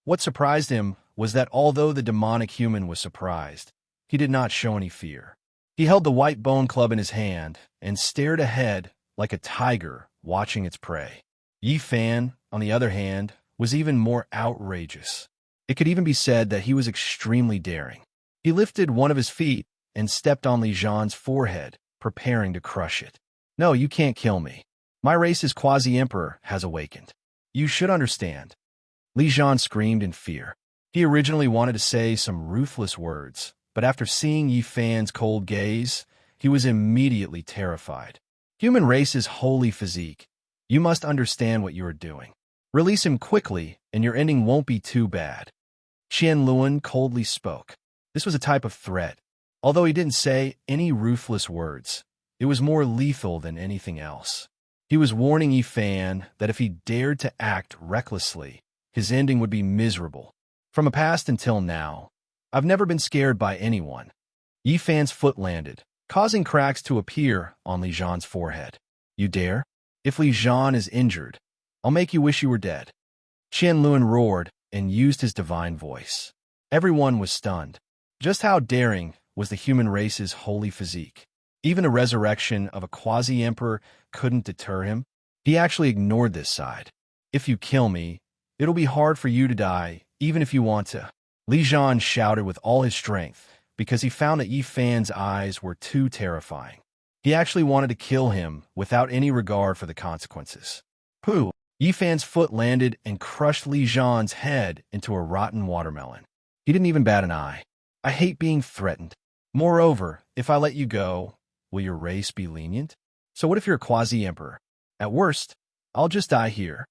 what surprised him was that although the demonic human was surprised, he did not show any fear. He held the white bone club in his hand and stared ahead like a tiger watching its prey. Yi Fan, on the other hand, was even more outrageous. It could even be said that he was extremely daring. He lifted one of his feet and stepped on Li Zhan's forehead, preparing to crush it. No, you can't kill me. My race's quasi-emperor has awakened. You should understand. Li Zhan screamed in fear. He originally wanted to say some ruthless words, but after seeing Yi Fan's cold gaze, he was immediately terrified. Human race's holy physique. You must understand what you are doing. Release him quickly, and your ending won't be too bad. Qianlun coldly spoke. This was a type of threat. Although he didn't say any ruthless words, it was more lethal than anything else. He was warning Yi Fan that if he dared to act recklessly, his ending would be miserable. From a past until now, I've never been scared by anyone. Yi Fan's foot landed, causing cracks to appear on Li Zhan's forehead. You dare? If Li Zhan is injured, I'll make you wish you were dead. Qianlun roared and used his divine voice. Everyone was stunned. Just how daring was the human race's holy physique? Even a resurrection of a quasi-emperor couldn't deter him. He actually ignored this side. If you kill me, it'll be hard for you to die even if you want to. Li Zhan shouted with all his strength because he found that Yi Fan's eyes were too terrifying. He actually wanted to kill him without any regard for the consequences. Pooh! Yi Fan's foot landed and crushed Li Zhan's head into a rotten watermelon. He didn't even bat an eye. I hate being threatened. Moreover, if I let you go, will your race be lenient? So what if you're a quasi-emperor? At worst, I'll just die here.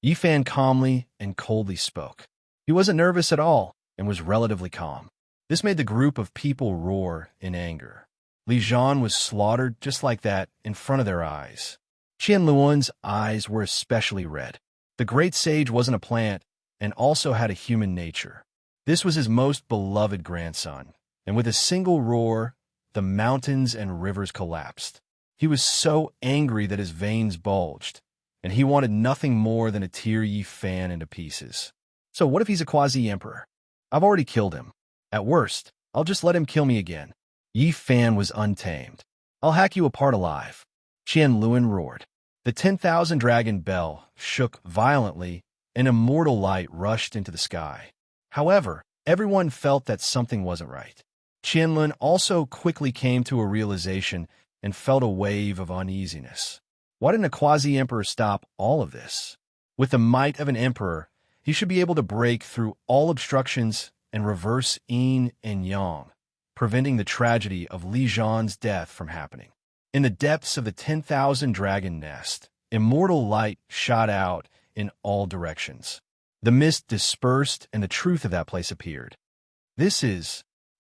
Yi Fan calmly and coldly spoke. He wasn't nervous at all and was relatively calm. This made the group of people roar in anger. Li Zhan was slaughtered just like that in front of their eyes. Qianluan's eyes were especially red. The great sage wasn't a plant and also had a human nature. This was his most beloved grandson, and with a single roar, the mountains and rivers collapsed. He was so angry that his veins bulged, and he wanted nothing more than to tear Yi Fan into pieces. So what if he's a quasi-emperor? I've already killed him. At worst, I'll just let him kill me again. Yi Fan was untamed. I'll hack you apart alive. Qianluan roared. The 10,000 dragon bell shook violently, and immortal light rushed into the sky. However, everyone felt that something wasn't right. Qianlun also quickly came to a realization and felt a wave of uneasiness. Why didn't a quasi-emperor stop all of this? With the might of an emperor, he should be able to break through all obstructions and reverse yin and yang, preventing the tragedy of Li Zhan's death from happening. In the depths of the 10,000 dragon nest, immortal light shot out in all directions. The mist dispersed and the truth of that place appeared.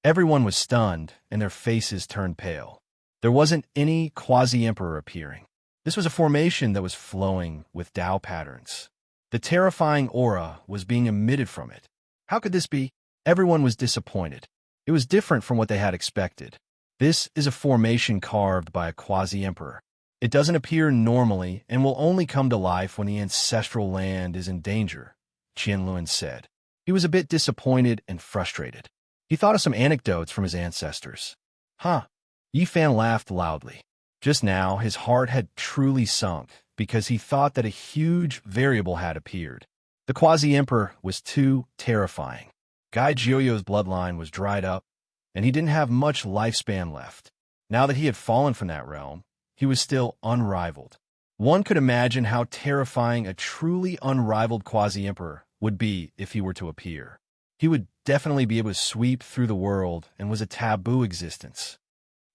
Everyone was stunned and their faces turned pale. There wasn't any quasi-emperor appearing. This was a formation that was flowing with Tao patterns. The terrifying aura was being emitted from it. How could this be? Everyone was disappointed. It was different from what they had expected. This is a formation carved by a quasi-emperor. It doesn't appear normally and will only come to life when the ancestral land is in danger, Qianluan said. He was a bit disappointed and frustrated. He thought of some anecdotes from his ancestors. Yi Fan laughed loudly. Just now, his heart had truly sunk because he thought that a huge variable had appeared. The quasi-emperor was too terrifying. Gai Jiuyo's bloodline was dried up, and he didn't have much lifespan left. Now that he had fallen from that realm, he was still unrivaled. One could imagine how terrifying a truly unrivaled quasi-emperor would be if he were to appear. He would definitely be able to sweep through the world and was a taboo existence.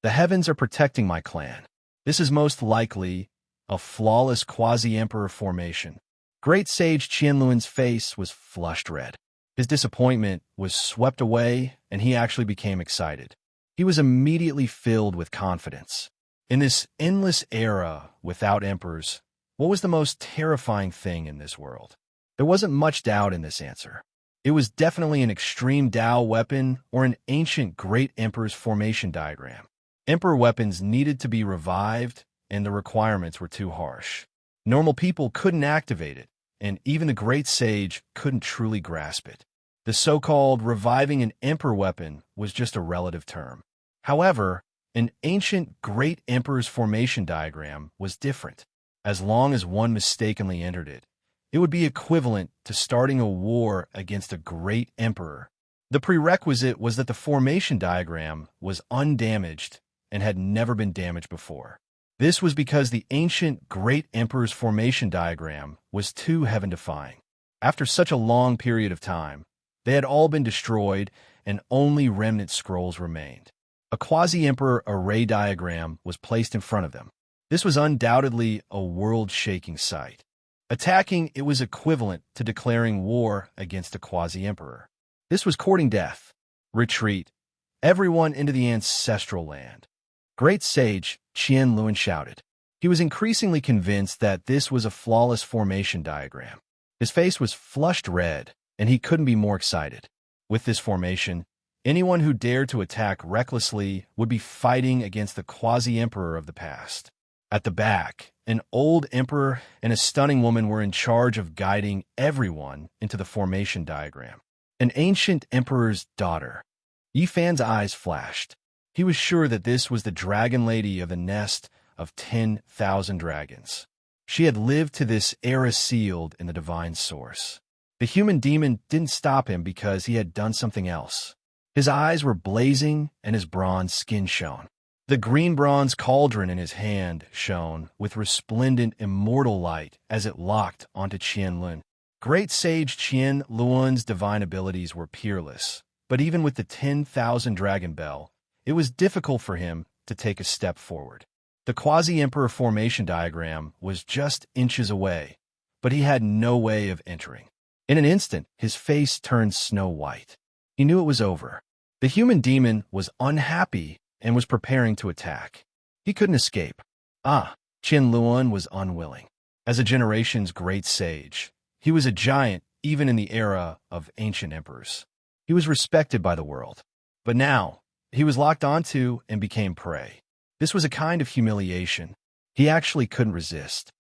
The heavens are protecting my clan. This is most likely a flawless quasi-emperor formation. Great Sage Qianluan's face was flushed red. His disappointment was swept away, and he actually became excited. He was immediately filled with confidence. In this endless era without emperors, what was the most terrifying thing in this world? There wasn't much doubt in this answer. It was definitely an extreme Tao weapon or an ancient great emperor's formation diagram. Emperor weapons needed to be revived, and the requirements were too harsh. Normal people couldn't activate it, and even the great sage couldn't truly grasp it. The so-called reviving an emperor weapon was just a relative term. However, an ancient great emperor's formation diagram was different. As long as one mistakenly entered it, it would be equivalent to starting a war against a great emperor. The prerequisite was that the formation diagram was undamaged and had never been damaged before. This was because the ancient great emperor's formation diagram was too heaven-defying. After such a long period of time, they had all been destroyed and only remnant scrolls remained. A quasi-emperor array diagram was placed in front of them. This was undoubtedly a world-shaking sight. Attacking it was equivalent to declaring war against a quasi-emperor. This was courting death. Retreat. Everyone into the ancestral land. Great Sage Qianluan shouted. He was increasingly convinced that this was a flawless formation diagram. His face was flushed red, and he couldn't be more excited. With this formation, anyone who dared to attack recklessly would be fighting against the quasi-emperor of the past. At the back, an old emperor and a stunning woman were in charge of guiding everyone into the formation diagram. An ancient emperor's daughter. Yi Fan's eyes flashed. He was sure that this was the dragon lady of the nest of 10,000 dragons. She had lived to this era sealed in the divine source. The human demon didn't stop him because he had done something else. His eyes were blazing and his bronze skin shone. The green bronze cauldron in his hand shone with resplendent immortal light as it locked onto Qianlun. Great sage Qianlun's divine abilities were peerless, but even with the 10,000 dragon bell, it was difficult for him to take a step forward. The quasi-emperor formation diagram was just inches away, but he had no way of entering. In an instant, his face turned snow white. He knew it was over. The human demon was unhappy and was preparing to attack. He couldn't escape. Qianlun was unwilling. As a generation's great sage, he was a giant even in the era of ancient emperors. He was respected by the world. But now, he was locked onto and became prey. This was a kind of humiliation. He actually couldn't resist.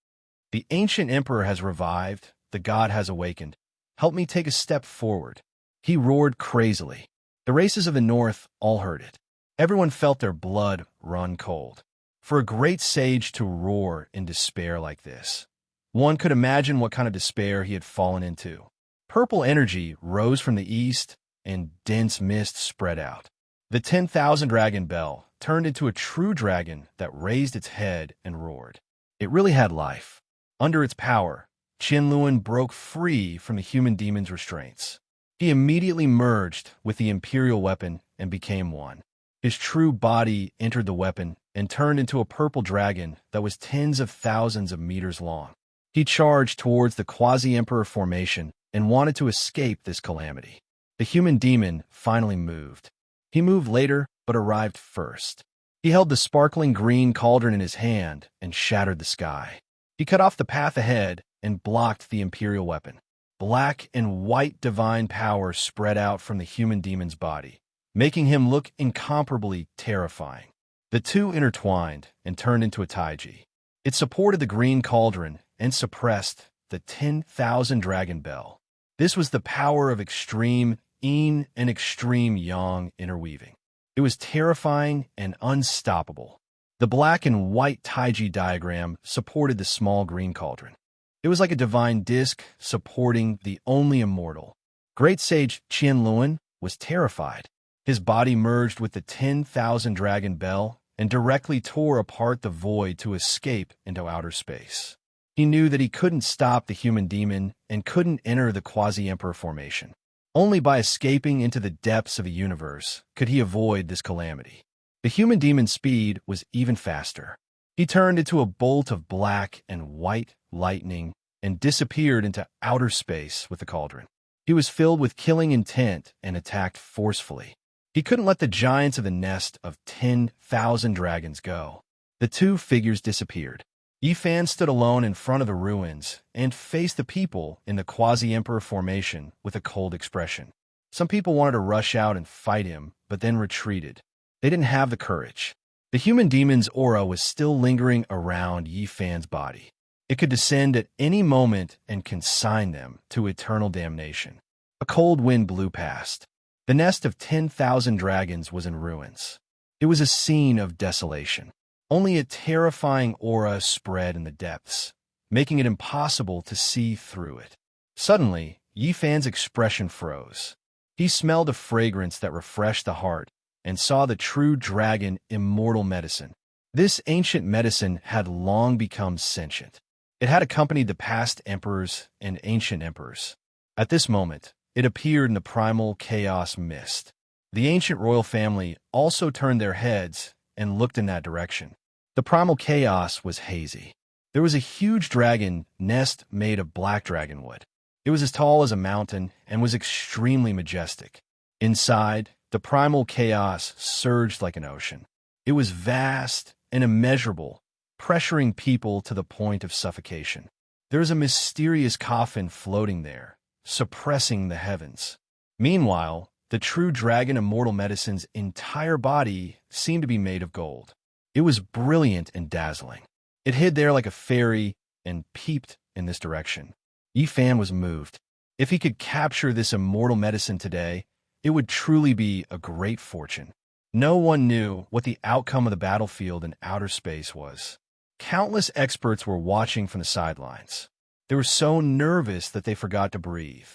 The ancient emperor has revived. The god has awakened. Help me take a step forward. He roared crazily. The races of the north all heard it. Everyone felt their blood run cold. For a great sage to roar in despair like this, one could imagine what kind of despair he had fallen into. Purple energy rose from the east, and dense mist spread out. The 10,000 dragon bell turned into a true dragon that raised its head and roared. It really had life. Under its power, Qianlun broke free from the human demon's restraints. He immediately merged with the imperial weapon and became one. His true body entered the weapon and turned into a purple dragon that was tens of thousands of meters long. He charged towards the quasi-emperor formation and wanted to escape this calamity. The human demon finally moved. He moved later, but arrived first. He held the sparkling green cauldron in his hand and shattered the sky. He cut off the path ahead and blocked the imperial weapon. Black and white divine power spread out from the human demon's body, making him look incomparably terrifying. The two intertwined and turned into a taiji. It supported the green cauldron and suppressed the 10,000 dragon bell. This was the power of extreme yin and extreme yang interweaving. It was terrifying and unstoppable. The black and white taiji diagram supported the small green cauldron. It was like a divine disk supporting the only immortal. Great sage Qianlun was terrified. His body merged with the 10,000 dragon bell and directly tore apart the void to escape into outer space. He knew that he couldn't stop the human demon and couldn't enter the quasi-emperor formation. Only by escaping into the depths of a universe could he avoid this calamity. The human demon's speed was even faster. He turned into a bolt of black and white lightning and disappeared into outer space with the cauldron. He was filled with killing intent and attacked forcefully. He couldn't let the giants of the nest of 10,000 dragons go. The two figures disappeared. Yifan stood alone in front of the ruins and faced the people in the quasi-emperor formation with a cold expression. Some people wanted to rush out and fight him, but then retreated. They didn't have the courage. The human demon's aura was still lingering around Yifan's body. It could descend at any moment and consign them to eternal damnation. A cold wind blew past. The nest of 10,000 dragons was in ruins. It was a scene of desolation. Only a terrifying aura spread in the depths, making it impossible to see through it. Suddenly, Yifan's expression froze. He smelled a fragrance that refreshed the heart and saw the true dragon immortal medicine. This ancient medicine had long become sentient. It had accompanied the past emperors and ancient emperors. At this moment, it appeared in the primal chaos mist. The ancient royal family also turned their heads and looked in that direction. The primal chaos was hazy. There was a huge dragon nest made of black dragonwood. It was as tall as a mountain and was extremely majestic. Inside, the primal chaos surged like an ocean. It was vast and immeasurable, pressuring people to the point of suffocation. There was a mysterious coffin floating there, suppressing the heavens. Meanwhile, the true dragon immortal medicine's entire body seemed to be made of gold. It was brilliant and dazzling. It hid there like a fairy and peeped in this direction. Yifan was moved. If he could capture this immortal medicine today, it would truly be a great fortune. No one knew what the outcome of the battlefield in outer space was. Countless experts were watching from the sidelines. They were so nervous that they forgot to breathe.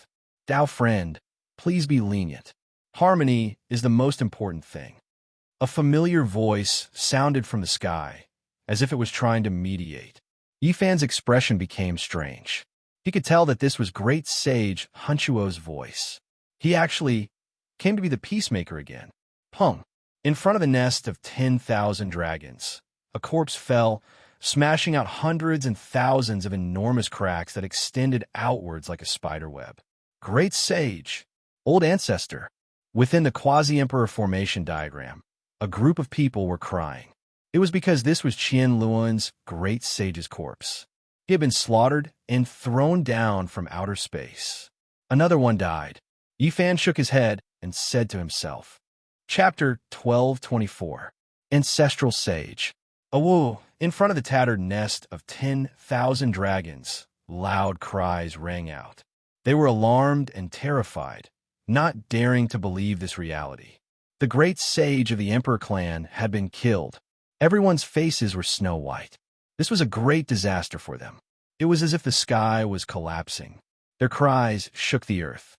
Thou friend, please be lenient. Harmony is the most important thing. A familiar voice sounded from the sky, as if it was trying to mediate. Yifan's expression became strange. He could tell that this was great sage Hunchuo's voice. He actually came to be the peacemaker again. Pum! In front of the nest of 10,000 dragons, a corpse fell, smashing out hundreds and thousands of enormous cracks that extended outwards like a spider web. Great sage, old ancestor. Within the quasi-emperor formation diagram, a group of people were crying. It was because this was Qian Luan's great sage's corpse. He had been slaughtered and thrown down from outer space. Another one died. Yifan shook his head and said to himself, Chapter 1224, Ancestral Sage. Awoo! In front of the tattered nest of 10,000 dragons, loud cries rang out. They were alarmed and terrified, not daring to believe this reality. The great sage of the Emperor clan had been killed. Everyone's faces were snow white. This was a great disaster for them. It was as if the sky was collapsing. Their cries shook the earth.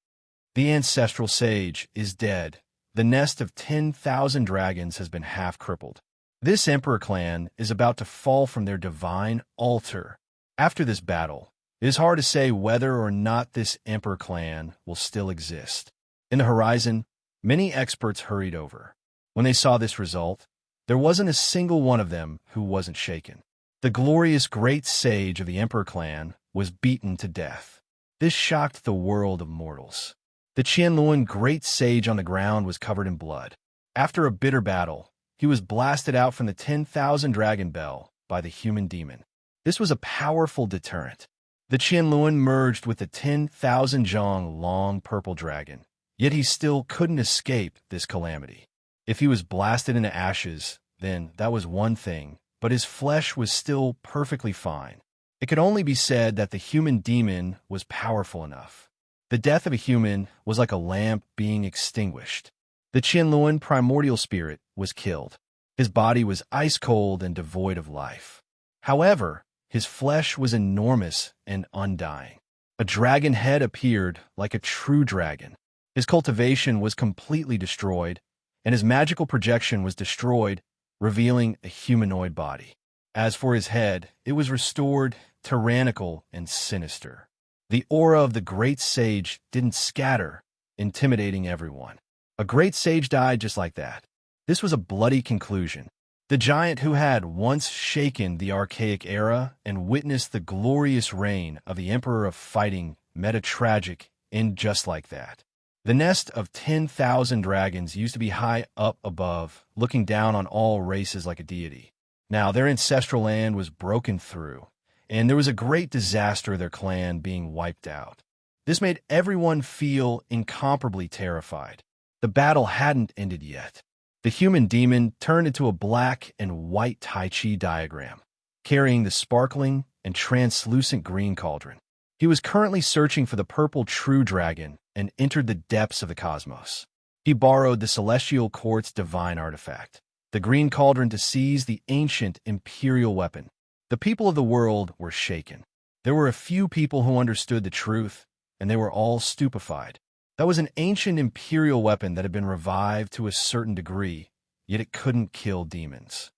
The ancestral sage is dead. The nest of 10,000 dragons has been half crippled. This Emperor clan is about to fall from their divine altar. After this battle, it is hard to say whether or not this Emperor clan will still exist. In the horizon, many experts hurried over. When they saw this result, there wasn't a single one of them who wasn't shaken. The glorious great sage of the Emperor clan was beaten to death. This shocked the world of mortals. The Qianluan great sage on the ground was covered in blood. After a bitter battle, he was blasted out from the 10,000 dragon bell by the human demon. This was a powerful deterrent. The Qianluan merged with the 10,000 zhang long purple dragon, yet he still couldn't escape this calamity. If he was blasted into ashes, then that was one thing, but his flesh was still perfectly fine. It could only be said that the human demon was powerful enough. The death of a human was like a lamp being extinguished. The Qianluan primordial spirit was killed. His body was ice-cold and devoid of life. However, his flesh was enormous and undying. A dragon head appeared like a true dragon. His cultivation was completely destroyed, and his magical projection was destroyed, revealing a humanoid body. As for his head, it was restored, tyrannical and sinister. The aura of the great sage didn't scatter, intimidating everyone. A great sage died just like that. This was a bloody conclusion. The giant who had once shaken the archaic era and witnessed the glorious reign of the Emperor of Fighting met a tragic end just like that. The nest of 10,000 dragons used to be high up above, looking down on all races like a deity. Now their ancestral land was broken through, and there was a great disaster of their clan being wiped out. This made everyone feel incomparably terrified. The battle hadn't ended yet. The human demon turned into a black and white Tai Chi diagram, carrying the sparkling and translucent green cauldron. He was currently searching for the purple true dragon and entered the depths of the cosmos. He borrowed the celestial court's divine artifact, the green cauldron, to seize the ancient imperial weapon. The people of the world were shaken. There were a few people who understood the truth, and they were all stupefied. That was an ancient imperial weapon that had been revived to a certain degree, yet it couldn't kill demons.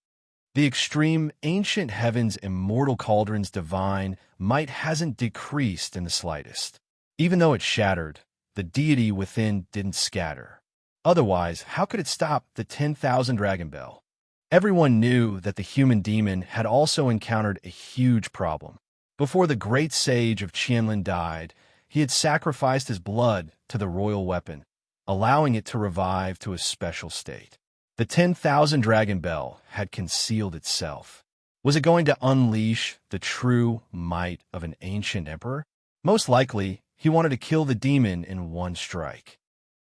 The extreme ancient heaven's immortal cauldron's divine might hasn't decreased in the slightest. Even though it shattered, the deity within didn't scatter. Otherwise, how could it stop the 10,000 dragon bell? Everyone knew that the human demon had also encountered a huge problem. Before the great sage of Qianlin died, he had sacrificed his blood to the royal weapon, allowing it to revive to a special state. The 10,000 dragon bell had concealed itself. Was it going to unleash the true might of an ancient emperor? Most likely, he wanted to kill the demon in one strike.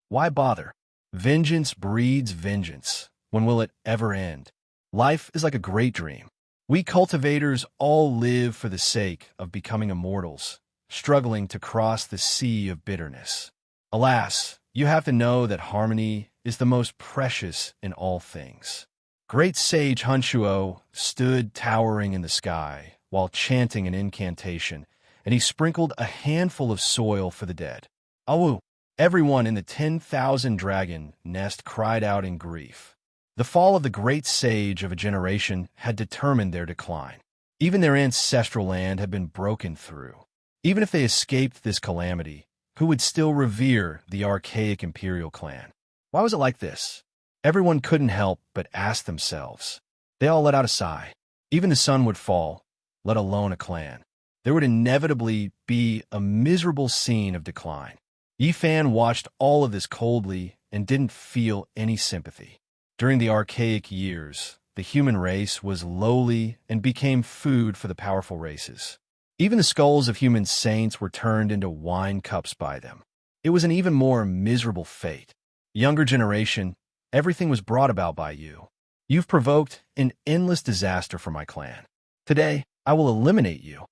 Why bother? Vengeance breeds vengeance. When will it ever end? Life is like a great dream. We cultivators all live for the sake of becoming immortals, struggling to cross the sea of bitterness. Alas, you have to know that harmony is the most precious in all things. Great sage Hunchuo stood towering in the sky while chanting an incantation, and he sprinkled a handful of soil for the dead. Awu! Everyone in the 10,000 dragon nest cried out in grief. The fall of the great sage of a generation had determined their decline. Even their ancestral land had been broken through. Even if they escaped this calamity, who would still revere the archaic imperial clan? Why was it like this? Everyone couldn't help but ask themselves. They all let out a sigh. Even the sun would fall, let alone a clan. There would inevitably be a miserable scene of decline. Yifan watched all of this coldly and didn't feel any sympathy. During the archaic years, the human race was lowly and became food for the powerful races. Even the skulls of human saints were turned into wine cups by them. It was an even more miserable fate. Younger generation, everything was brought about by you. You've provoked an endless disaster for my clan. Today, I will eliminate you.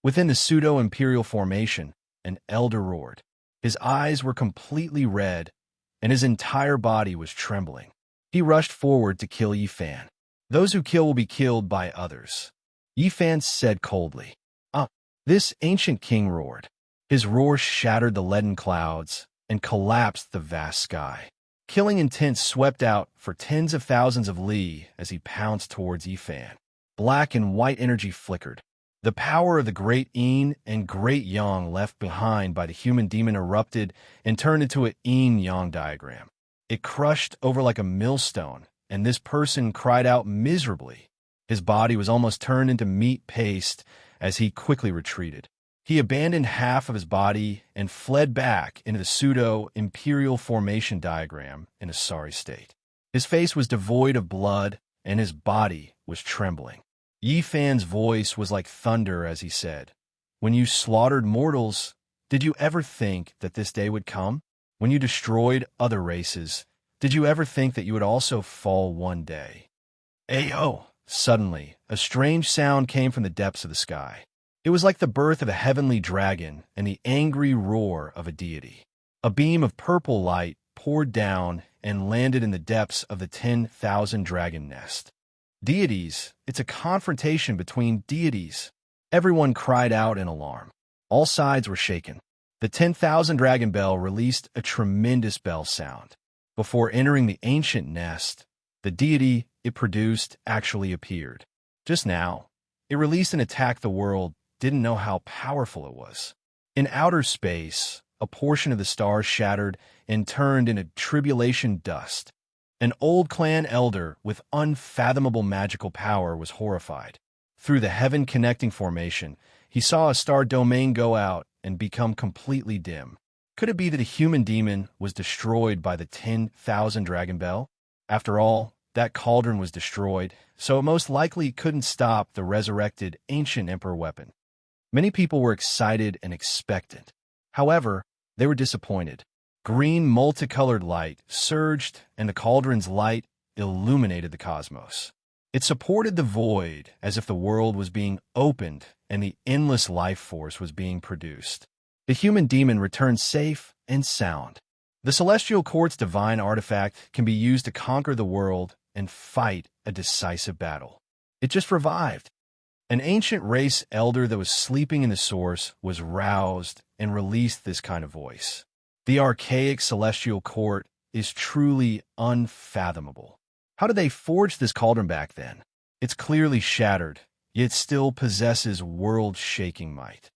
Within the pseudo-imperial formation, an elder roared. His eyes were completely red, and his entire body was trembling. He rushed forward to kill Yifan. Those who kill will be killed by others. Yifan said coldly. This ancient king roared. His roar shattered the leaden clouds and collapsed the vast sky. Killing intent swept out for tens of thousands of li as he pounced towards Yifan. Black and white energy flickered. The power of the Great Yin and Great Yang left behind by the human demon erupted and turned into a yin-yang diagram. It crushed over like a millstone, and this person cried out miserably. His body was almost turned into meat paste as he quickly retreated. He abandoned half of his body and fled back into the pseudo-imperial formation diagram in a sorry state. His face was devoid of blood, and his body was trembling. Yifan's voice was like thunder as he said, "When you slaughtered mortals, did you ever think that this day would come? When you destroyed other races, did you ever think that you would also fall one day?" Ayo! Suddenly, a strange sound came from the depths of the sky. It was like the birth of a heavenly dragon and the angry roar of a deity. A beam of purple light poured down and landed in the depths of the 10,000 dragon nest. Deities, it's a confrontation between deities. Everyone cried out in alarm. All sides were shaken. The 10,000 dragon bell released a tremendous bell sound. Before entering the ancient nest, the deity it produced actually appeared. Just now, it released and attacked the world, didn't know how powerful it was. In outer space, a portion of the stars shattered and turned into tribulation dust. An old clan elder with unfathomable magical power was horrified. Through the heaven-connecting formation, he saw a star domain go out and become completely dim. Could it be that a human demon was destroyed by the 10,000 dragon bell? After all, that cauldron was destroyed, so it most likely couldn't stop the resurrected ancient emperor weapon. Many people were excited and expectant. However, they were disappointed. Green multicolored light surged, and the cauldron's light illuminated the cosmos. It supported the void as if the world was being opened and the endless life force was being produced. The human demon returned safe and sound. The celestial court's divine artifact can be used to conquer the world and fight a decisive battle. It just revived. An ancient race elder that was sleeping in the source was roused and released this kind of voice. The archaic celestial court is truly unfathomable. How did they forge this cauldron back then? It's clearly shattered, yet still possesses world-shaking might.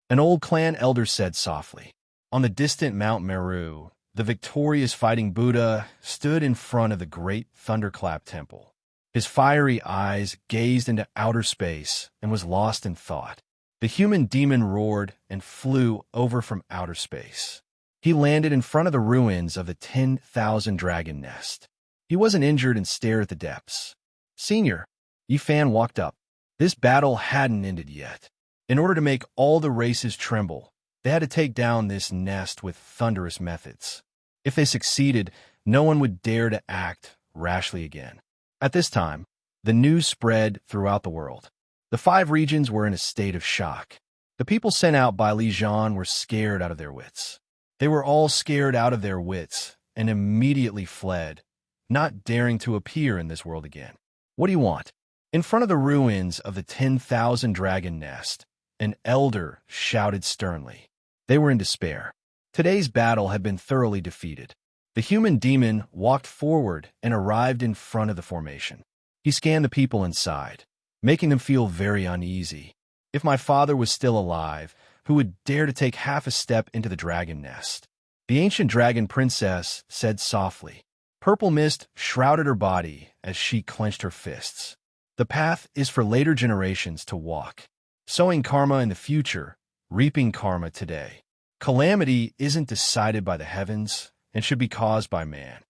An old clan elder said softly. On the distant Mount Meru, the victorious fighting Buddha stood in front of the great thunderclap temple. His fiery eyes gazed into outer space and was lost in thought. The human demon roared and flew over from outer space. He landed in front of the ruins of the 10,000 dragon nest. He wasn't injured and stared at the depths. "Senior," Yifan walked up. This battle hadn't ended yet. In order to make all the races tremble, they had to take down this nest with thunderous methods. If they succeeded, no one would dare to act rashly again. At this time, the news spread throughout the world. The 5 regions were in a state of shock. The people sent out by Li Zhan were scared out of their wits. They were all scared out of their wits and immediately fled, not daring to appear in this world again. What do you want? In front of the ruins of the 10,000 dragon nest, an elder shouted sternly. They were in despair. Today's battle had been thoroughly defeated. The human demon walked forward and arrived in front of the formation. He scanned the people inside, making them feel very uneasy. If my father was still alive, who would dare to take half a step into the dragon nest? The ancient dragon princess said softly. Purple mist shrouded her body as she clenched her fists. The path is for later generations to walk. Sowing karma in the future, reaping karma today. Calamity isn't decided by the heavens and should be caused by man.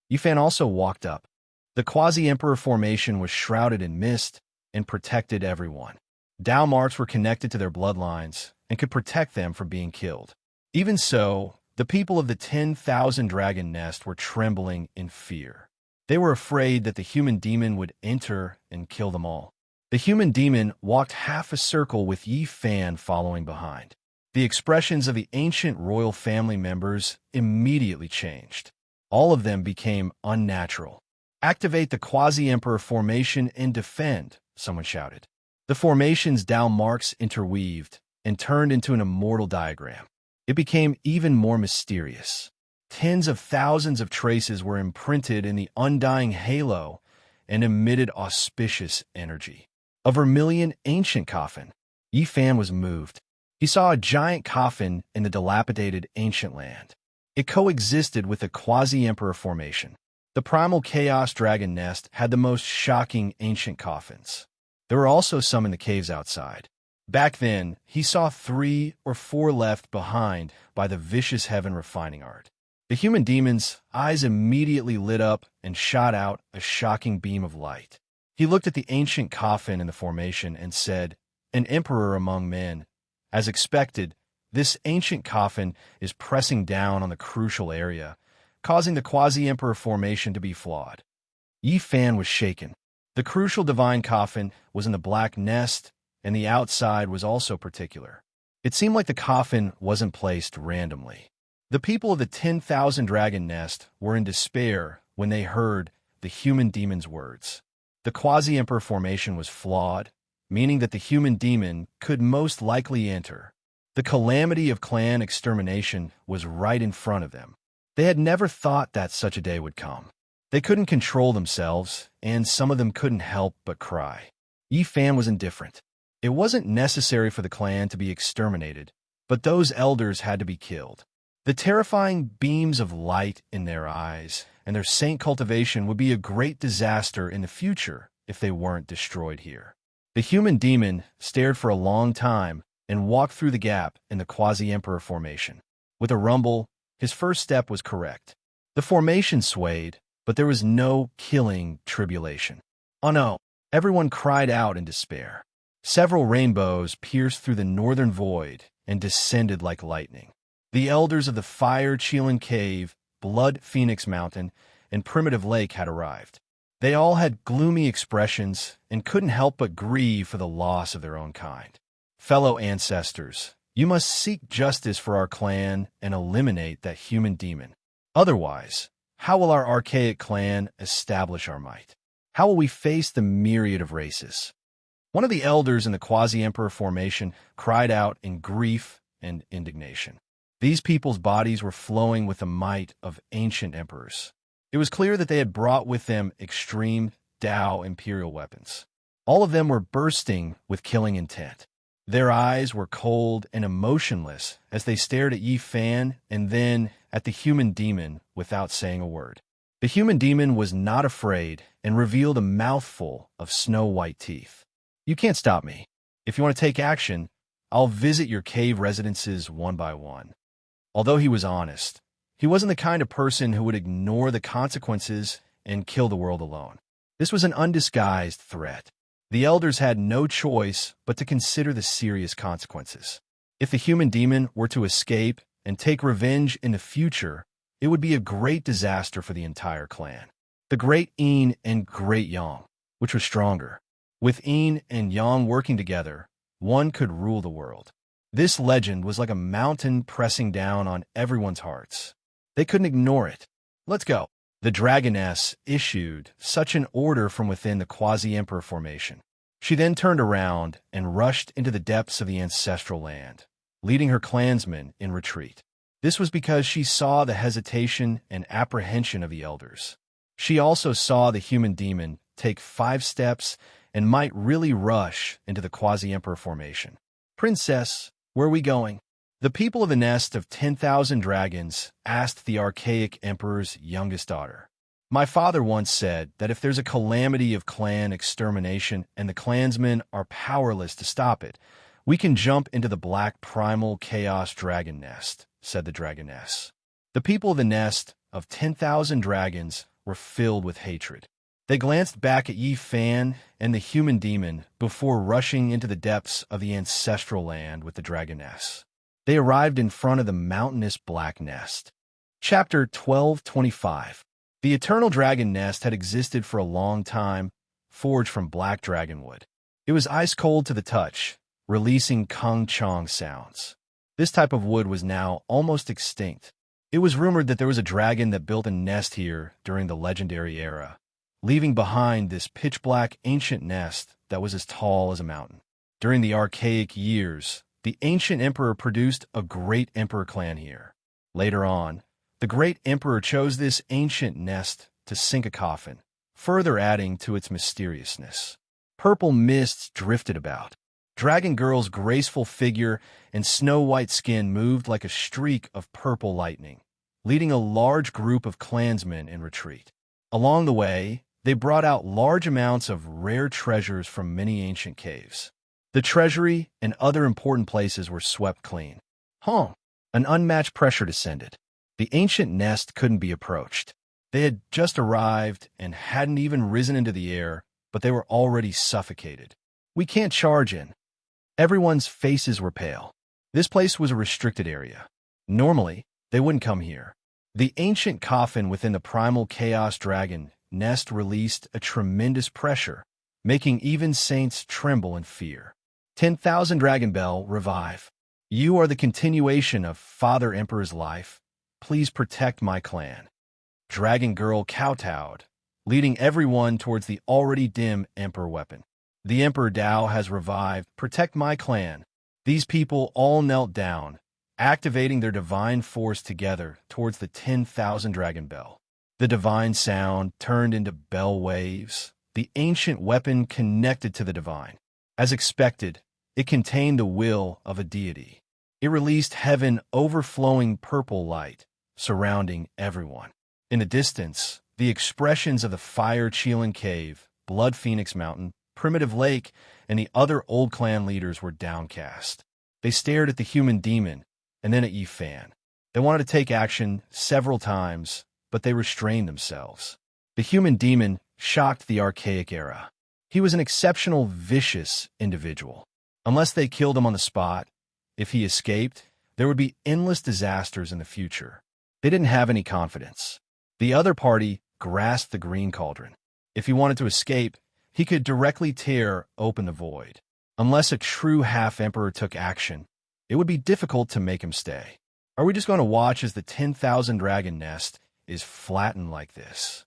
Yifan also walked up. The quasi-emperor formation was shrouded in mist and protected everyone. Dao marks were connected to their bloodlines and could protect them from being killed. Even so, the people of the 10,000 dragon nest were trembling in fear. They were afraid that the human demon would enter and kill them all. The human demon walked half a circle with Yifan following behind. The expressions of the ancient royal family members immediately changed. All of them became unnatural. Activate the quasi-emperor formation and defend, someone shouted. The formation's Dao marks interweaved and turned into an immortal diagram. It became even more mysterious. Tens of thousands of traces were imprinted in the undying halo and emitted auspicious energy. A vermilion ancient coffin. Yifan was moved. He saw a giant coffin in the dilapidated ancient land. It coexisted with the quasi-emperor formation. The primal chaos dragon nest had the most shocking ancient coffins. There were also some in the caves outside. Back then, he saw 3 or 4 left behind by the vicious heaven refining art. The human demon's eyes immediately lit up and shot out a shocking beam of light. He looked at the ancient coffin in the formation and said, "An emperor among men." As expected, this ancient coffin is pressing down on the crucial area, causing the quasi-emperor formation to be flawed. Yifan was shaken. The crucial divine coffin was in the black nest, and the outside was also particular. It seemed like the coffin wasn't placed randomly. The people of the 10,000 dragon nest were in despair when they heard the human demon's words. The quasi-emperor formation was flawed, meaning that the human demon could most likely enter. The calamity of clan extermination was right in front of them. They had never thought that such a day would come. They couldn't control themselves, and some of them couldn't help but cry. Yifan was indifferent. It wasn't necessary for the clan to be exterminated, but those elders had to be killed. The terrifying beams of light in their eyes and their saint cultivation would be a great disaster in the future if they weren't destroyed here. The human demon stared for a long time and walked through the gap in the quasi-emperor formation. With a rumble, his first step was correct. The formation swayed, but there was no killing tribulation. Oh no! Everyone cried out in despair. Several rainbows pierced through the northern void and descended like lightning. The elders of the Fire Chelan Cave, Blood Phoenix Mountain, and Primitive Lake had arrived. They all had gloomy expressions and couldn't help but grieve for the loss of their own kind. Fellow ancestors, you must seek justice for our clan and eliminate that human demon. Otherwise, how will our archaic clan establish our might? How will we face the myriad of races? One of the elders in the quasi-emperor formation cried out in grief and indignation. These people's bodies were flowing with the might of ancient emperors. It was clear that they had brought with them extreme Dao imperial weapons. All of them were bursting with killing intent. Their eyes were cold and emotionless as they stared at Yifan and then at the human demon without saying a word. The human demon was not afraid and revealed a mouthful of snow-white teeth. "You can't stop me. If you want to take action, I'll visit your cave residences one by one." Although he was honest, he wasn't the kind of person who would ignore the consequences and kill the world alone. This was an undisguised threat. The elders had no choice but to consider the serious consequences. If the human demon were to escape and take revenge in the future, it would be a great disaster for the entire clan. The Great Yin and Great Yang, which was stronger? With Yin and Yang working together, one could rule the world. This legend was like a mountain pressing down on everyone's hearts. They couldn't ignore it. "Let's go." The dragoness issued such an order from within the quasi-emperor formation. She then turned around and rushed into the depths of the ancestral land, leading her clansmen in retreat. This was because she saw the hesitation and apprehension of the elders. She also saw the human demon take 5 steps and might really rush into the quasi-emperor formation. "Princess, where are we going?" The people of the nest of 10,000 dragons asked the archaic emperor's youngest daughter. "My father once said that if there's a calamity of clan extermination and the clansmen are powerless to stop it, we can jump into the black primal chaos dragon nest," said the dragoness. The people of the nest of 10,000 dragons were filled with hatred. They glanced back at Yi Fan and the human demon before rushing into the depths of the ancestral land with the dragoness. They arrived in front of the mountainous black nest. Chapter 12:25. The eternal dragon nest had existed for a long time, forged from black dragonwood. It was ice cold to the touch, releasing kung chong sounds. This type of wood was now almost extinct. It was rumored that there was a dragon that built a nest here during the legendary era, leaving behind this pitch-black ancient nest that was as tall as a mountain. During the archaic years, the ancient emperor produced a great emperor clan here. Later on, the great emperor chose this ancient nest to sink a coffin, further adding to its mysteriousness. Purple mists drifted about. Dragon Girl's graceful figure and snow-white skin moved like a streak of purple lightning, leading a large group of clansmen in retreat. Along the way, they brought out large amounts of rare treasures from many ancient caves. The treasury and other important places were swept clean. An unmatched pressure descended. The ancient nest couldn't be approached. They had just arrived and hadn't even risen into the air, but they were already suffocated. "We can't charge in." Everyone's faces were pale. This place was a restricted area. Normally, they wouldn't come here. The ancient coffin within the primal chaos dragon nest released a tremendous pressure, making even saints tremble in fear. 10,000 Dragon Bell, revive. You are the continuation of Father Emperor's life. Please protect my clan. Dragon Girl kowtowed, leading everyone towards the already dim Emperor weapon. The Emperor Dao has revived. Protect my clan. These people all knelt down, activating their divine force together towards the 10,000 Dragon Bell. The divine sound turned into bell waves. The ancient weapon connected to the divine. As expected, it contained the will of a deity. It released heaven overflowing purple light, surrounding everyone. In the distance, the expressions of the Fire Cheelin Cave, Blood Phoenix Mountain, Primitive Lake, and the other old clan leaders were downcast. They stared at the human demon, and then at Yi Fan. They wanted to take action several times, but they restrained themselves. The human demon shocked the archaic era. He was an exceptional, vicious individual. Unless they killed him on the spot, if he escaped, there would be endless disasters in the future. They didn't have any confidence. The other party grasped the green cauldron. If he wanted to escape, he could directly tear open the void. Unless a true half-emperor took action, it would be difficult to make him stay. Are we just going to watch as the 10,000 dragon nest is flattened like this?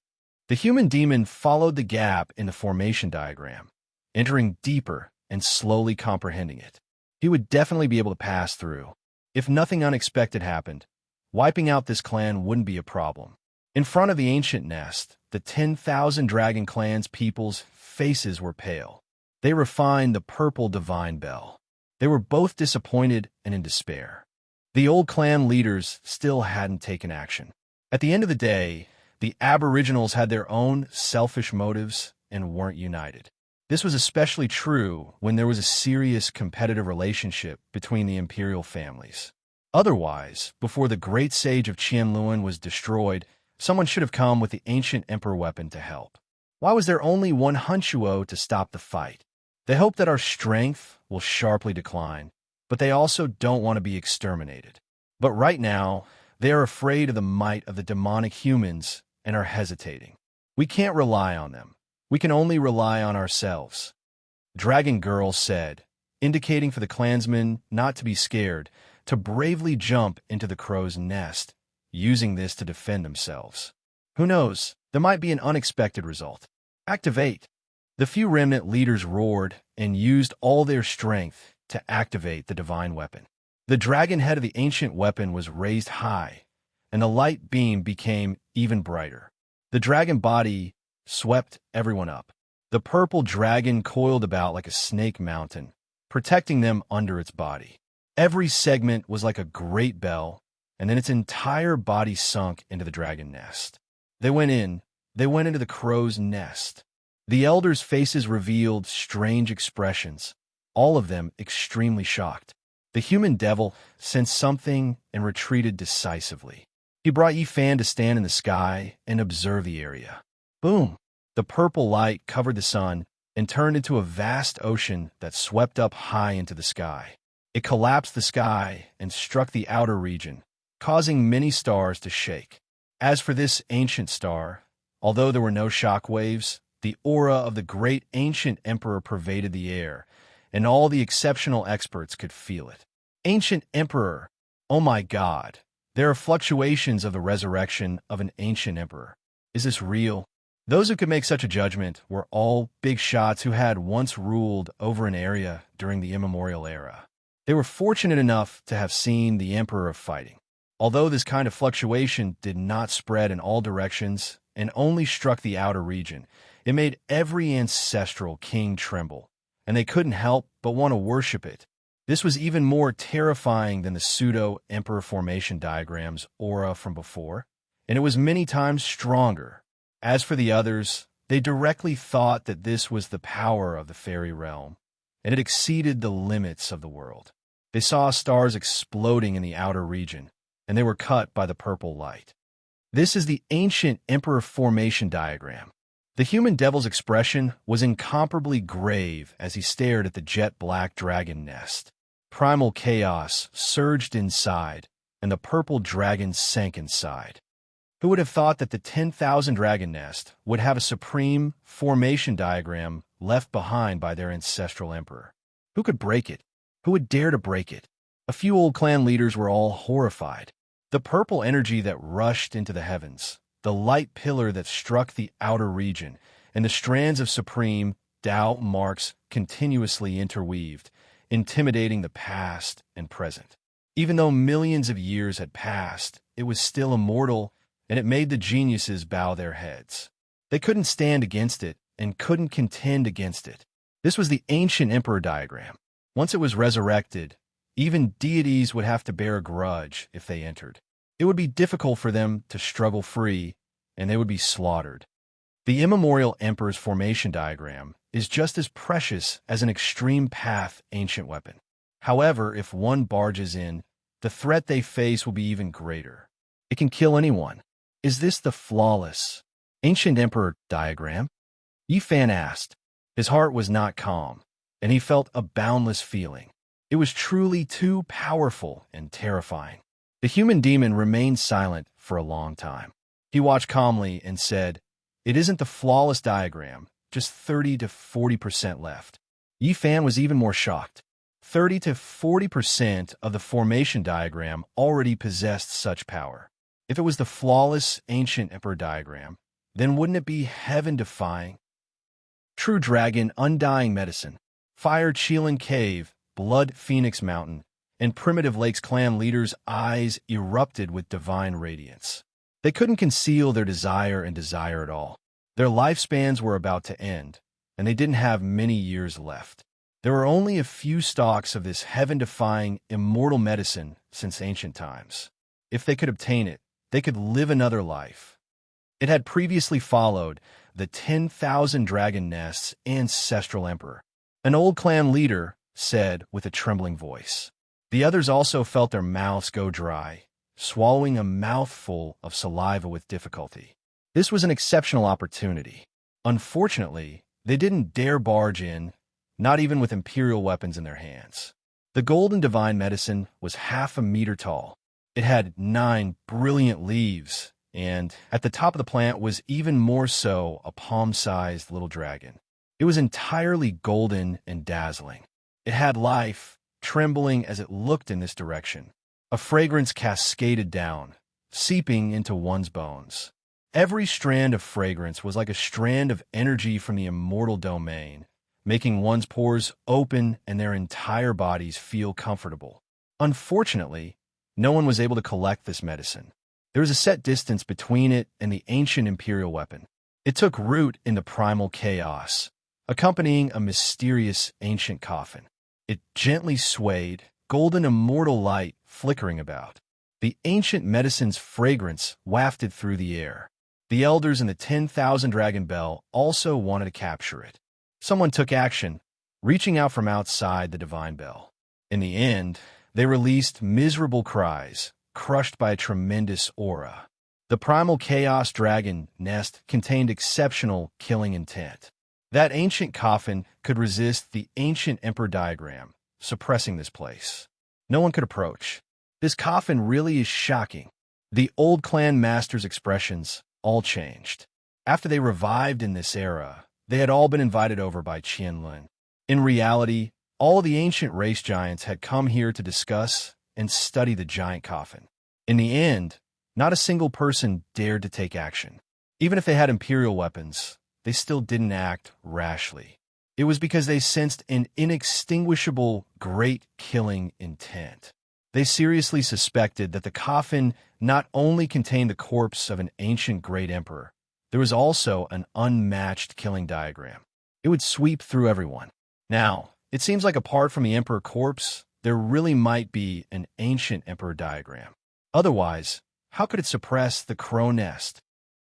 The human demon followed the gap in the formation diagram, entering deeper and slowly comprehending it. He would definitely be able to pass through. If nothing unexpected happened, wiping out this clan wouldn't be a problem. In front of the ancient nest, the 10,000 dragon clan's people's faces were pale. They refined the purple divine bell. They were both disappointed and in despair. The old clan leaders still hadn't taken action. At the end of the day, the aboriginals had their own selfish motives and weren't united. This was especially true when there was a serious competitive relationship between the imperial families. Otherwise, before the great sage of Qianluan was destroyed, someone should have come with the ancient emperor weapon to help. Why was there only one Hunchuo to stop the fight? They hope that our strength will sharply decline, but they also don't want to be exterminated. But right now, they are afraid of the might of the demonic humans and are hesitating. We can't rely on them. We can only rely on ourselves. Dragon Girl said, indicating for the clansmen not to be scared, to bravely jump into the crow's nest, using this to defend themselves. Who knows, there might be an unexpected result. Activate! The few remnant leaders roared and used all their strength to activate the divine weapon. The dragon head of the ancient weapon was raised high, and the light beam became even brighter. The dragon body swept everyone up. The purple dragon coiled about like a snake mountain, protecting them under its body. Every segment was like a great bell, and then its entire body sunk into the dragon nest. They went into the crow's nest. The elders' faces revealed strange expressions, all of them extremely shocked. The human devil sensed something and retreated decisively. He brought Yifan to stand in the sky and observe the area. Boom! The purple light covered the sun and turned into a vast ocean that swept up high into the sky. It collapsed the sky and struck the outer region, causing many stars to shake. As for this ancient star, although there were no shock waves, the aura of the great ancient emperor pervaded the air, and all the exceptional experts could feel it. Ancient emperor! Oh my God! There are fluctuations of the resurrection of an ancient emperor. Is this real? Those who could make such a judgment were all big shots who had once ruled over an area during the immemorial era. They were fortunate enough to have seen the emperor of fighting. Although this kind of fluctuation did not spread in all directions and only struck the outer region, it made every ancestral king tremble, and they couldn't help but want to worship it. This was even more terrifying than the pseudo-emperor formation diagram's aura from before, and it was many times stronger. As for the others, they directly thought that this was the power of the fairy realm, and it exceeded the limits of the world. They saw stars exploding in the outer region, and they were cut by the purple light. This is the ancient emperor formation diagram. The human devil's expression was incomparably grave as he stared at the jet-black dragon nest. Primal chaos surged inside, and the purple dragon sank inside. Who would have thought that the 10,000 dragon nest would have a supreme formation diagram left behind by their ancestral emperor? Who could break it? Who would dare to break it? A few old clan leaders were all horrified. The purple energy that rushed into the heavens, the light pillar that struck the outer region, and the strands of supreme Tao marks continuously interweaved, intimidating the past and present. Even though millions of years had passed, it was still immortal, and it made the geniuses bow their heads. They couldn't stand against it and couldn't contend against it. This was the ancient emperor diagram. Once it was resurrected, even deities would have to bear a grudge if they entered. It would be difficult for them to struggle free, and they would be slaughtered. The immemorial emperor's formation diagram is just as precious as an extreme path ancient weapon. However, if one barges in, the threat they face will be even greater. It can kill anyone. Is this the flawless ancient emperor diagram? Yifan asked. His heart was not calm, and he felt a boundless feeling. It was truly too powerful and terrifying. The human demon remained silent for a long time. He watched calmly and said, "It isn't the flawless diagram, just 30 to 40% left." Yifan was even more shocked. 30 to 40% of the formation diagram already possessed such power. If it was the flawless ancient emperor diagram, then wouldn't it be heaven-defying? True Dragon, Undying Medicine, Fire Chelan Cave, Blood Phoenix Mountain, and Primitive Lake's clan leaders' eyes erupted with divine radiance. They couldn't conceal their desire and desire at all. Their lifespans were about to end, and they didn't have many years left. There were only a few stalks of this heaven-defying, immortal medicine since ancient times. If they could obtain it, they could live another life. It had previously followed the 10,000 dragon nests ancestral emperor. An old clan leader said with a trembling voice. The others also felt their mouths go dry, swallowing a mouthful of saliva with difficulty. This was an exceptional opportunity. Unfortunately, they didn't dare barge in, not even with imperial weapons in their hands. The golden divine medicine was 1/2 meter tall. It had 9 brilliant leaves, and at the top of the plant was even more so a palm-sized little dragon. It was entirely golden and dazzling. It had life, trembling as it looked in this direction. A fragrance cascaded down, seeping into one's bones. Every strand of fragrance was like a strand of energy from the immortal domain, making one's pores open and their entire bodies feel comfortable. Unfortunately, no one was able to collect this medicine. There was a set distance between it and the ancient imperial weapon. It took root in the primal chaos, accompanying a mysterious ancient coffin. It gently swayed, golden immortal light flickering about. The ancient medicine's fragrance wafted through the air. The elders in the 10,000 Dragon Bell also wanted to capture it. Someone took action, reaching out from outside the divine bell. In the end, they released miserable cries, crushed by a tremendous aura. The primal chaos dragon nest contained exceptional killing intent. That ancient coffin could resist the ancient emperor diagram, suppressing this place. No one could approach. This coffin really is shocking. The old clan masters' expressions all changed. After they revived in this era, they had all been invited over by Qianlun. In reality, all of the ancient race giants had come here to discuss and study the giant coffin. In the end, not a single person dared to take action. Even if they had imperial weapons, they still didn't act rashly. It was because they sensed an inextinguishable, great killing intent. They seriously suspected that the coffin not only contained the corpse of an ancient great emperor, there was also an unmatched killing diagram. It would sweep through everyone. Now, it seems like apart from the emperor corpse, there really might be an ancient emperor diagram. Otherwise, how could it suppress the crow nest?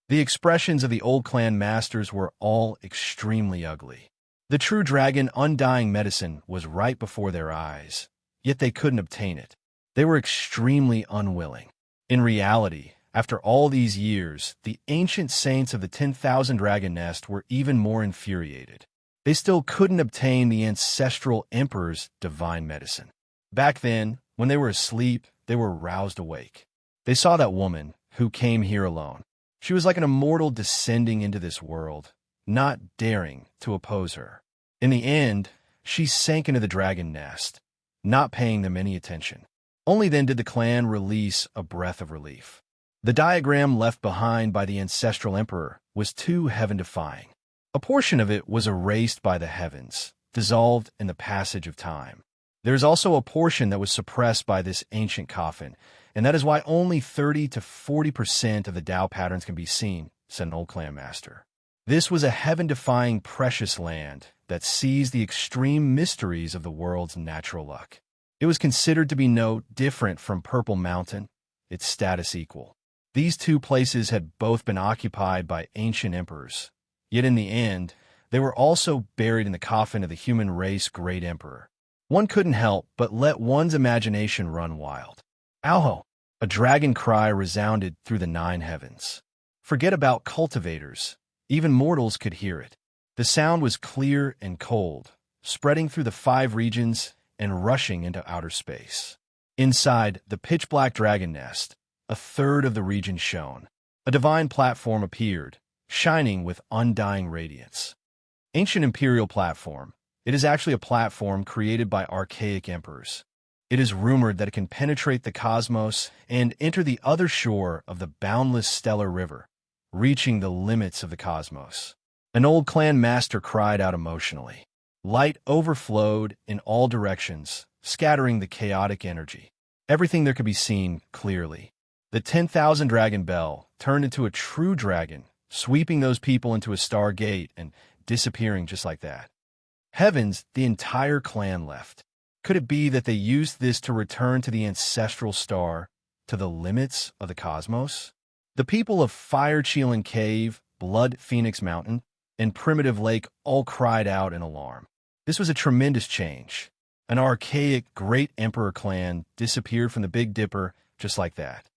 The expressions of the old clan masters were all extremely ugly. The true dragon undying medicine was right before their eyes, yet they couldn't obtain it. They were extremely unwilling. In reality, after all these years, the ancient saints of the 10,000 Dragon Nest were even more infuriated. They still couldn't obtain the ancestral emperor's divine medicine. Back then, when they were asleep, they were roused awake. They saw that woman, who came here alone. She was like an immortal descending into this world, not daring to oppose her. In the end, she sank into the dragon nest, not paying them any attention. Only then did the clan release a breath of relief. The diagram left behind by the ancestral emperor was too heaven-defying. A portion of it was erased by the heavens, dissolved in the passage of time. There is also a portion that was suppressed by this ancient coffin, and that is why only 30 to 40% of the Tao patterns can be seen, said an old clan master. This was a heaven-defying precious land that sees the extreme mysteries of the world's natural luck. It was considered to be no different from Purple Mountain, its status equal. These two places had both been occupied by ancient emperors, yet in the end, they were also buried in the coffin of the human race great emperor. One couldn't help but let one's imagination run wild. Auho! A dragon cry resounded through the 9 heavens. Forget about cultivators. Even mortals could hear it. The sound was clear and cold, spreading through the 5 regions and rushing into outer space. Inside the pitch-black dragon nest, a third of the region shone. A divine platform appeared, shining with undying radiance. Ancient imperial platform. It is actually a platform created by archaic emperors. It is rumored that it can penetrate the cosmos and enter the other shore of the boundless stellar river, reaching the limits of the cosmos. An old clan master cried out emotionally. Light overflowed in all directions, scattering the chaotic energy. Everything there could be seen clearly. The 10,000 Dragon Bell turned into a true dragon, sweeping those people into a star gate and disappearing just like that. Heavens, the entire clan left. Could it be that they used this to return to the ancestral star, to the limits of the cosmos? The people of Fire Cheelan Cave, Blood Phoenix Mountain, and Primitive Lake all cried out in alarm. This was a tremendous change. An archaic great emperor clan disappeared from the Big Dipper just like that.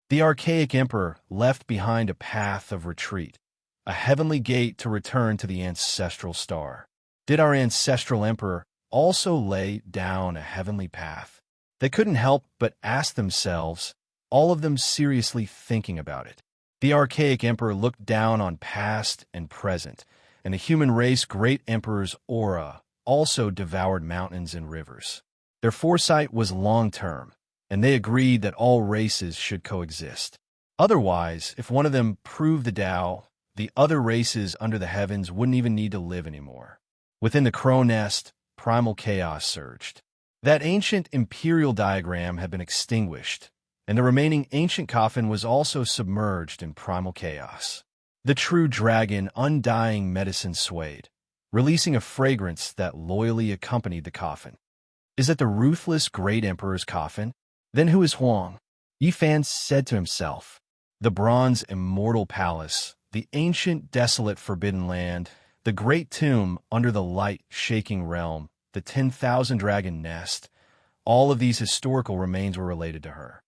The archaic emperor left behind a path of retreat, a heavenly gate to return to the ancestral star. Did our ancestral emperor also lay down a heavenly path? They couldn't help but ask themselves, all of them seriously thinking about it. The archaic emperor looked down on past and present, and the human race great emperor's aura also devoured mountains and rivers. Their foresight was long-term, and they agreed that all races should coexist. Otherwise, if one of them proved the Tao, the other races under the heavens wouldn't even need to live anymore. Within the crow nest, primal chaos surged. That ancient imperial diagram had been extinguished, and the remaining ancient coffin was also submerged in primal chaos. The true dragon undying medicine swayed, releasing a fragrance that loyally accompanied the coffin. Is that the ruthless great emperor's coffin? Then who is Huang? Yifan said to himself. The bronze immortal palace, the ancient desolate forbidden land, the great tomb under the light-shaking realm, the 10,000 dragon nest, all of these historical remains were related to her.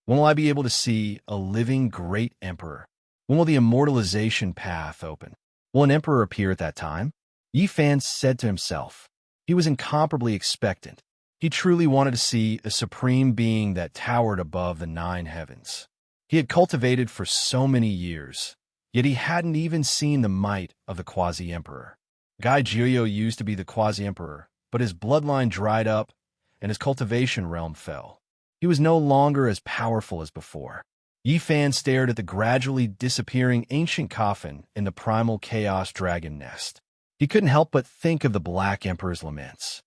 When will I be able to see a living great emperor? When will the immortalization path open? Will an emperor appear at that time? Yifan said to himself. He was incomparably expectant. He truly wanted to see a supreme being that towered above the 9 heavens. He had cultivated for so many years, yet he hadn't even seen the might of the quasi-emperor. Gai Jiuyo used to be the quasi-emperor, but his bloodline dried up and his cultivation realm fell. He was no longer as powerful as before. Yifan stared at the gradually disappearing ancient coffin in the primal chaos dragon nest. He couldn't help but think of the Black Emperor's laments.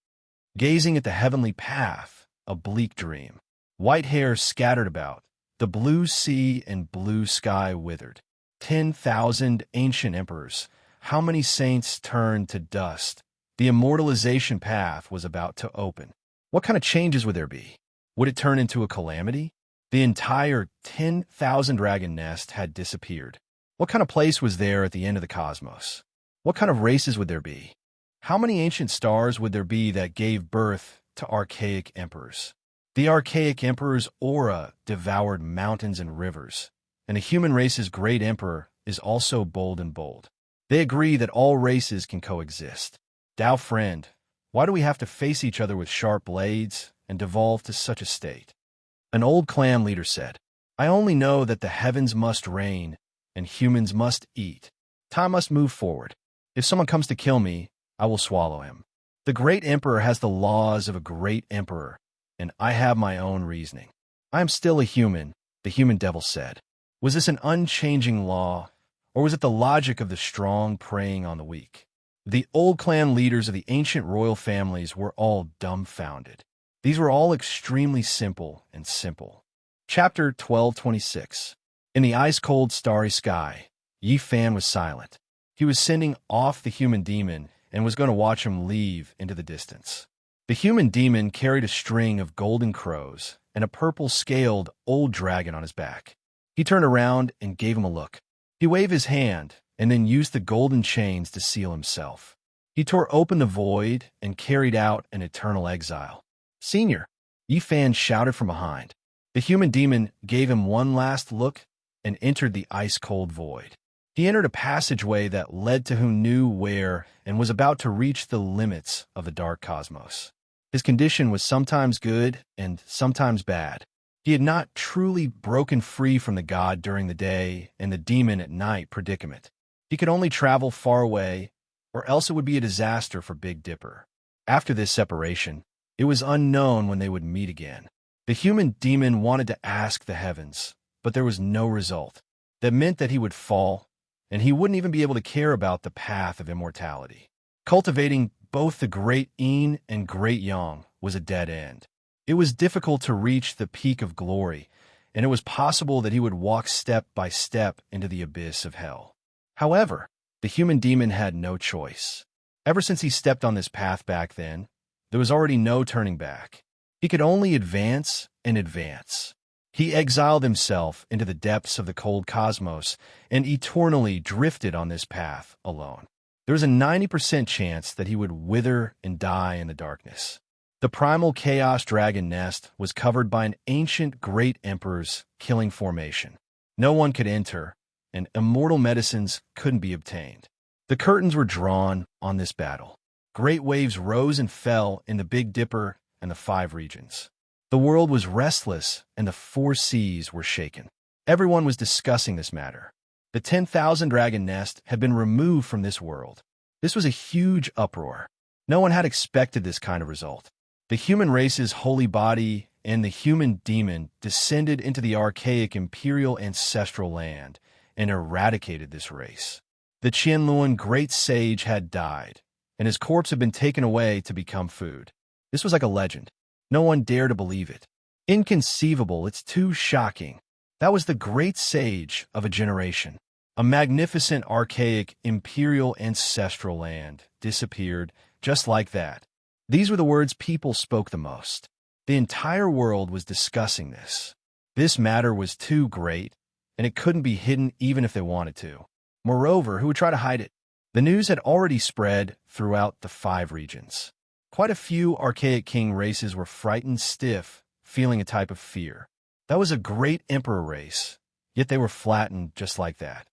Gazing at the heavenly path, a bleak dream. White hair scattered about, the blue sea and blue sky withered. 10,000 ancient emperors. How many saints turned to dust? The immortalization path was about to open. What kind of changes would there be? Would it turn into a calamity? The entire 10,000 dragon nest had disappeared. What kind of place was there at the end of the cosmos? What kind of races would there be? How many ancient stars would there be that gave birth to archaic emperors? The archaic emperor's aura devoured mountains and rivers, and the human race's great emperor is also bold and bold. They agree that all races can coexist. Tao friend, why do we have to face each other with sharp blades and devolve to such a state? An old clan leader said, I only know that the heavens must reign and humans must eat. Time must move forward. If someone comes to kill me, I will swallow him. The great emperor has the laws of a great emperor, and I have my own reasoning. I am still a human, the human devil said. Was this an unchanging law, or was it the logic of the strong preying on the weak? The old clan leaders of the ancient royal families were all dumbfounded. These were all extremely simple and simple. Chapter 1226. In the ice-cold starry sky, Yifan was silent. He was sending off the human demon and was going to watch him leave into the distance. The human demon carried a string of golden crows and a purple-scaled old dragon on his back. He turned around and gave him a look. He waved his hand and then used the golden chains to seal himself. He tore open the void and carried out an eternal exile. Senior, Yifan shouted from behind. The human demon gave him one last look and entered the ice-cold void. He entered a passageway that led to who knew where and was about to reach the limits of the dark cosmos. His condition was sometimes good and sometimes bad. He had not truly broken free from the god during the day and the demon at night predicament. He could only travel far away, or else it would be a disaster for Big Dipper. After this separation, it was unknown when they would meet again. The human demon wanted to ask the heavens, but there was no result. That meant that he would fall, and he wouldn't even be able to care about the path of immortality. Cultivating both the great yin and great yang was a dead end. It was difficult to reach the peak of glory, and it was possible that he would walk step by step into the abyss of hell. However, the human demon had no choice. Ever since he stepped on this path back then, there was already no turning back. He could only advance and advance. He exiled himself into the depths of the cold cosmos and eternally drifted on this path alone. There was a 90% chance that he would wither and die in the darkness. The primal chaos dragon nest was covered by an ancient great emperor's killing formation. No one could enter, and immortal medicines couldn't be obtained. The curtains were drawn on this battle. Great waves rose and fell in the Big Dipper and the 5 regions. The world was restless, and the 4 seas were shaken. Everyone was discussing this matter. The 10,000 dragon nest had been removed from this world. This was a huge uproar. No one had expected this kind of result. The human race's holy body and the human demon descended into the archaic imperial ancestral land and eradicated this race. The Qianluan great sage had died, and his corpse had been taken away to become food. This was like a legend. No one dared to believe it. Inconceivable, it's too shocking. That was the great sage of a generation. A magnificent, archaic, imperial ancestral land disappeared just like that. These were the words people spoke the most. The entire world was discussing this. This matter was too great, and it couldn't be hidden even if they wanted to. Moreover, who would try to hide it? The news had already spread throughout the 5 regions. Quite a few archaic king races were frightened stiff, feeling a type of fear. That was a great emperor race, yet they were flattened just like that.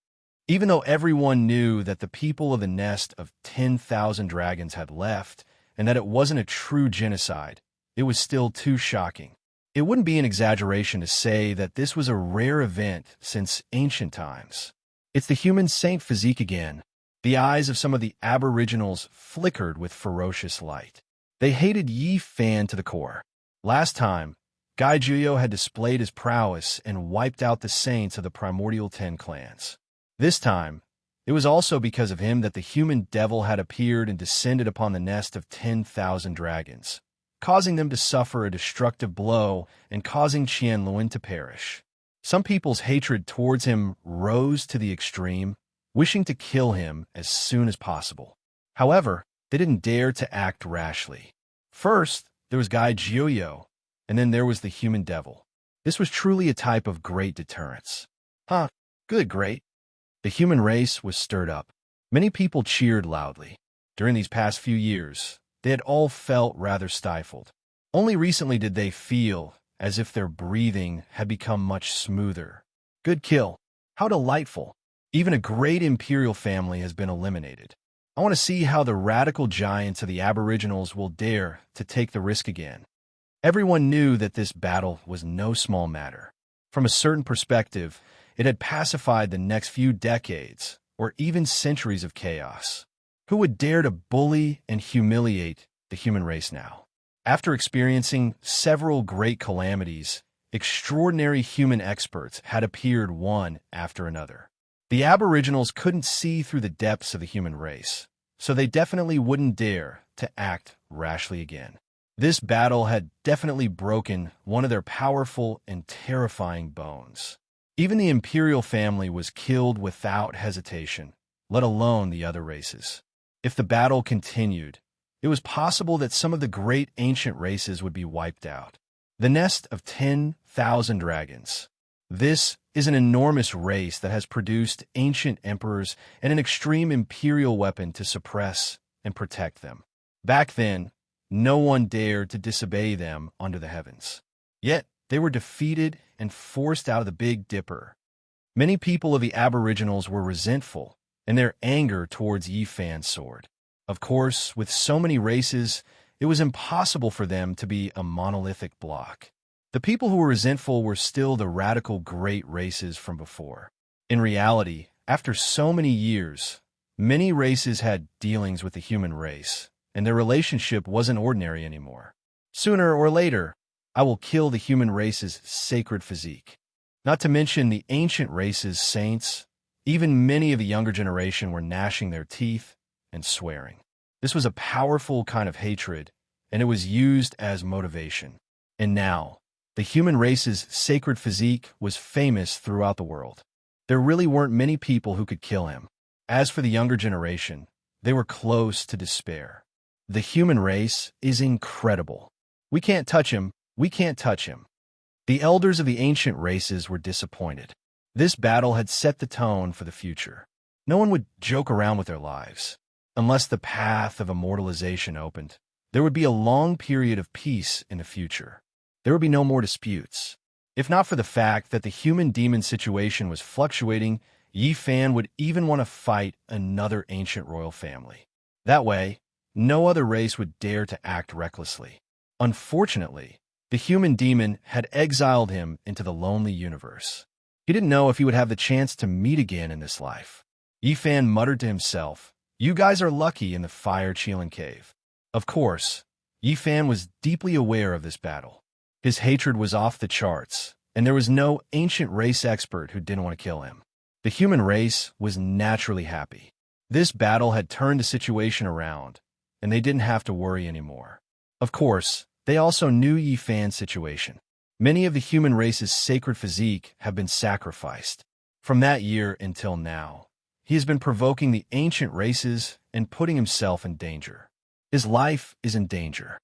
Even though everyone knew that the people of the nest of 10,000 dragons had left, and that it wasn't a true genocide, it was still too shocking. It wouldn't be an exaggeration to say that this was a rare event since ancient times. It's the human saint physique again. The eyes of some of the aboriginals flickered with ferocious light. They hated Yi Fan to the core. Last time, Gai Juyo had displayed his prowess and wiped out the saints of the primordial 10 clans. This time, it was also because of him that the human devil had appeared and descended upon the nest of 10,000 dragons, causing them to suffer a destructive blow and causing Qianluan to perish. Some people's hatred towards him rose to the extreme, wishing to kill him as soon as possible. However, they didn't dare to act rashly. First, there was Gai Juyo, and then there was the human devil. This was truly a type of great deterrence. Good, great. The human race was stirred up. Many people cheered loudly. During these past few years, they had all felt rather stifled. Only recently did they feel as if their breathing had become much smoother. Good kill. How delightful. Even a great imperial family has been eliminated. I want to see how the radical giants of the aboriginals will dare to take the risk again. Everyone knew that this battle was no small matter. From a certain perspective, it had pacified the next few decades, or even centuries of chaos. Who would dare to bully and humiliate the human race now? After experiencing several great calamities, extraordinary human experts had appeared one after another. The aboriginals couldn't see through the depths of the human race, so they definitely wouldn't dare to act rashly again. This battle had definitely broken one of their powerful and terrifying bones. Even the imperial family was killed without hesitation, let alone the other races. If the battle continued, it was possible that some of the great ancient races would be wiped out. The nest of 10,000 dragons. This is an enormous race that has produced ancient emperors and an extreme imperial weapon to suppress and protect them. Back then, no one dared to disobey them under the heavens. Yet, they were defeated and forced out of the Big Dipper. Many people of the aboriginals were resentful, and their anger towards Yi Fan's sword. Of course, with so many races, it was impossible for them to be a monolithic block. The people who were resentful were still the radical great races from before. In reality, after so many years, many races had dealings with the human race, and their relationship wasn't ordinary anymore. Sooner or later, I will kill the human race's sacred physique. Not to mention the ancient race's saints. Even many of the younger generation were gnashing their teeth and swearing. This was a powerful kind of hatred, and it was used as motivation. And now, the human race's sacred physique was famous throughout the world. There really weren't many people who could kill him. As for the younger generation, they were close to despair. The human race is incredible. We can't touch him. We can't touch him. The elders of the ancient races were disappointed. This battle had set the tone for the future. No one would joke around with their lives. Unless the path of immortalization opened, there would be a long period of peace in the future. There would be no more disputes. If not for the fact that the human-demon situation was fluctuating, Yi Fan would even want to fight another ancient royal family. That way, no other race would dare to act recklessly. Unfortunately, the human demon had exiled him into the lonely universe. He didn't know if he would have the chance to meet again in this life. Yi Fan muttered to himself, "You guys are lucky in the Fire Qilin Cave." Of course, Yi Fan was deeply aware of this battle. His hatred was off the charts, and there was no ancient race expert who didn't want to kill him. The human race was naturally happy. This battle had turned the situation around, and they didn't have to worry anymore. Of course, They also knew Yi Fan's situation. Many of the human race's sacred physique have been sacrificed. From that year until now, he has been provoking the ancient races and putting himself in danger. His life is in danger.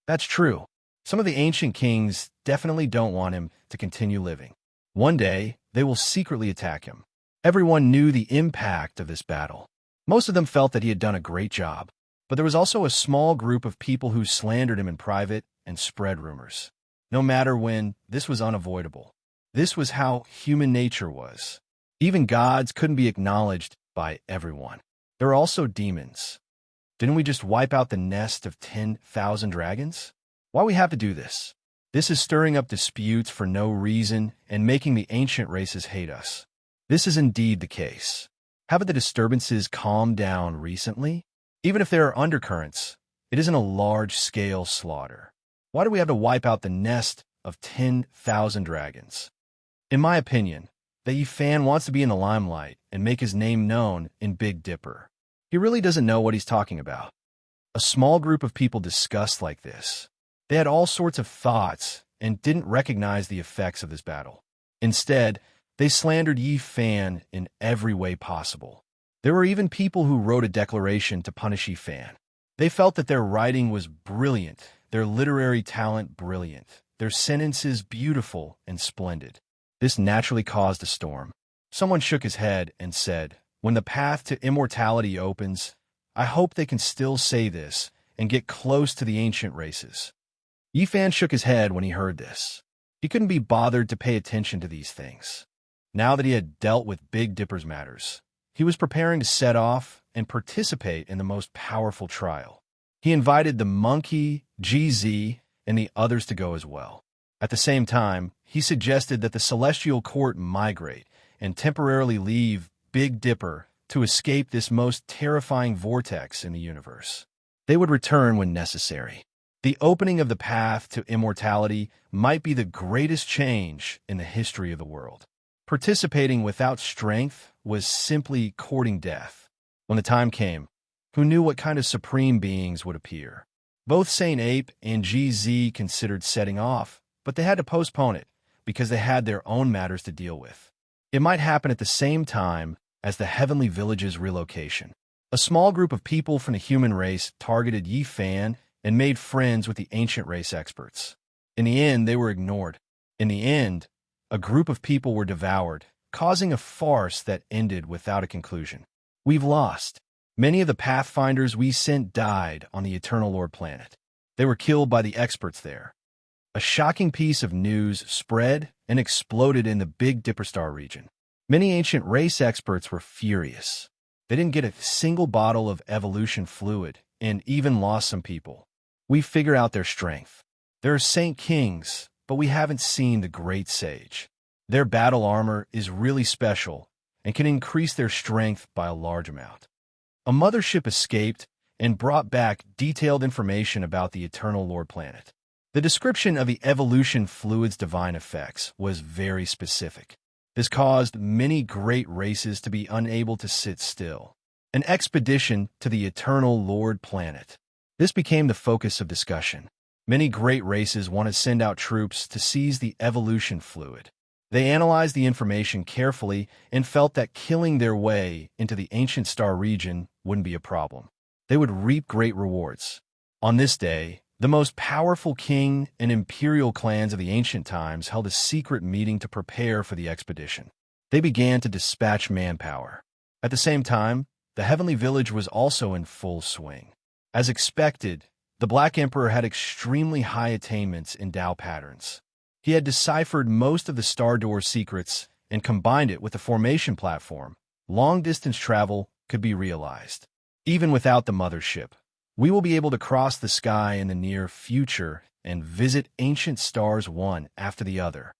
That's true. Some of the ancient kings definitely don't want him to continue living. One day, they will secretly attack him. Everyone knew the impact of this battle. Most of them felt that he had done a great job, but there was also a small group of people who slandered him in private and spread rumors. No matter when, this was unavoidable. This was how human nature was. Even gods couldn't be acknowledged by everyone. There are also demons. Didn't we just wipe out the nest of 10,000 dragons? Why we have to do this? This is stirring up disputes for no reason and making the ancient races hate us. This is indeed the case. Haven't the disturbances calmed down recently? Even if there are undercurrents, it isn't a large-scale slaughter. Why do we have to wipe out the nest of 10,000 dragons? In my opinion, that Yi Fan wants to be in the limelight and make his name known in Big Dipper. He really doesn't know what he's talking about. A small group of people discussed like this. They had all sorts of thoughts and didn't recognize the effects of this battle. Instead, they slandered Yi Fan in every way possible. There were even people who wrote a declaration to punish Yi Fan. They felt that their writing was brilliant, their literary talent brilliant, their sentences beautiful and splendid. This naturally caused a storm. Someone shook his head and said, "When the path to immortality opens, I hope they can still say this and get close to the ancient races." Yi Fan shook his head when he heard this. He couldn't be bothered to pay attention to these things. Now that he had dealt with Big Dipper's matters, he was preparing to set off and participate in the most powerful trial. He invited the monkey, GZ, and the others to go as well. At the same time, he suggested that the Celestial Court migrate and temporarily leave Big Dipper to escape this most terrifying vortex in the universe. They would return when necessary. The opening of the path to immortality might be the greatest change in the history of the world. Participating without strength was simply courting death. When the time came, who knew what kind of supreme beings would appear? Both Saint Ape and GZ considered setting off, but they had to postpone it because they had their own matters to deal with. It might happen at the same time as the Heavenly Village's relocation. A small group of people from the human race targeted Yi Fan and made friends with the ancient race experts. In the end, they were ignored. In the end, a group of people were devoured, causing a farce that ended without a conclusion. We've lost. Many of the Pathfinders we sent died on the Eternal Lord planet. They were killed by the experts there. A shocking piece of news spread and exploded in the Big Dipper Star region. Many ancient race experts were furious. They didn't get a single bottle of evolution fluid and even lost some people. We figure out their strength. There are Saint Kings, but we haven't seen the Great Sage. Their battle armor is really special and can increase their strength by a large amount. A mothership escaped and brought back detailed information about the Eternal Lord planet. The description of the evolution fluid's divine effects was very specific. This caused many great races to be unable to sit still. An expedition to the Eternal Lord planet. This became the focus of discussion. Many great races want to send out troops to seize the evolution fluid. They analyzed the information carefully and felt that killing their way into the ancient star region wouldn't be a problem. They would reap great rewards. On this day, the most powerful king and imperial clans of the ancient times held a secret meeting to prepare for the expedition. They began to dispatch manpower. At the same time, the Heavenly Village was also in full swing. As expected, the Black Emperor had extremely high attainments in Tao patterns. He had deciphered most of the Star Door secrets and combined it with the formation platform. Long-distance travel could be realized. Even without the mothership, we will be able to cross the sky in the near future and visit ancient stars one after the other.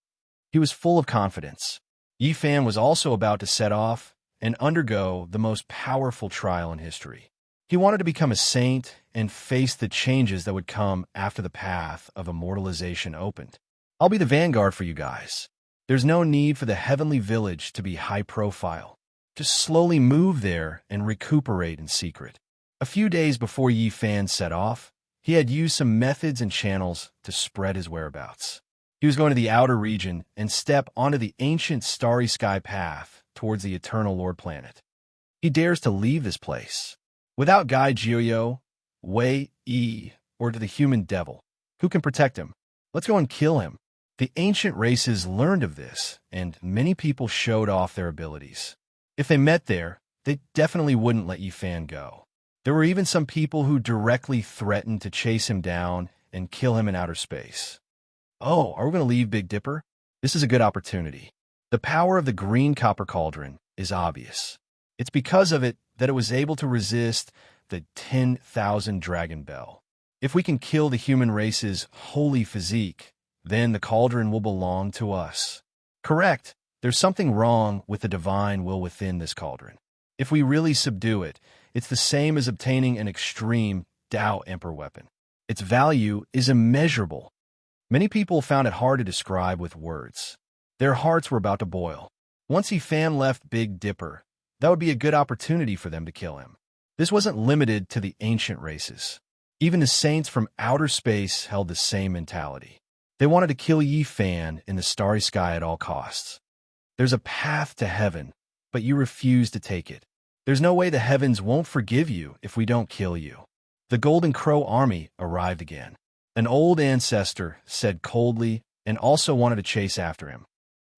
He was full of confidence. Yi Fan was also about to set off and undergo the most powerful trial in history. He wanted to become a saint and face the changes that would come after the path of immortalization opened. I'll be the vanguard for you guys. There's no need for the Heavenly Village to be high profile. Just slowly move there and recuperate in secret. A few days before Yi Fan set off, He had used some methods and channels to spread his whereabouts. He was going to the outer region and step onto the ancient starry sky path towards the Eternal Lord planet. He dares to leave this place without Guy Jiuyo, Wei Yi, or to the human devil. Who can protect him? Let's go and kill him. The ancient races learned of this, and many people showed off their abilities. If they met there, they definitely wouldn't let Yi Fan go. There were even some people who directly threatened to chase him down and kill him in outer space. Oh, are we going to leave Big Dipper? This is a good opportunity. The power of the green copper cauldron is obvious. It's because of it that it was able to resist the 10,000 dragon bell. If we can kill the human race's holy physique, then the cauldron will belong to us. Correct. There's something wrong with the divine will within this cauldron. If we really subdue it, it's the same as obtaining an extreme Tao Emperor weapon. Its value is immeasurable. Many people found it hard to describe with words. Their hearts were about to boil. Once Yi Fan left Big Dipper, that would be a good opportunity for them to kill him. This wasn't limited to the ancient races. Even the saints from outer space held the same mentality. They wanted to kill Yi Fan in the starry sky at all costs. There's a path to heaven, but you refuse to take it. There's no way the heavens won't forgive you if we don't kill you. The Golden Crow army arrived again. An old ancestor said coldly and also wanted to chase after him.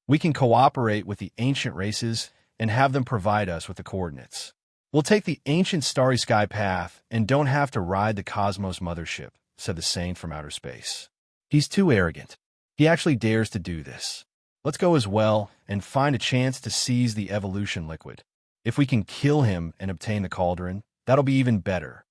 We can cooperate with the ancient races and have them provide us with the coordinates. We'll take the ancient starry sky path and don't have to ride the Cosmos mothership, said the saint from outer space. He's too arrogant. He actually dares to do this. Let's go as well and find a chance to seize the evolution liquid. If we can kill him and obtain the cauldron, that'll be even better.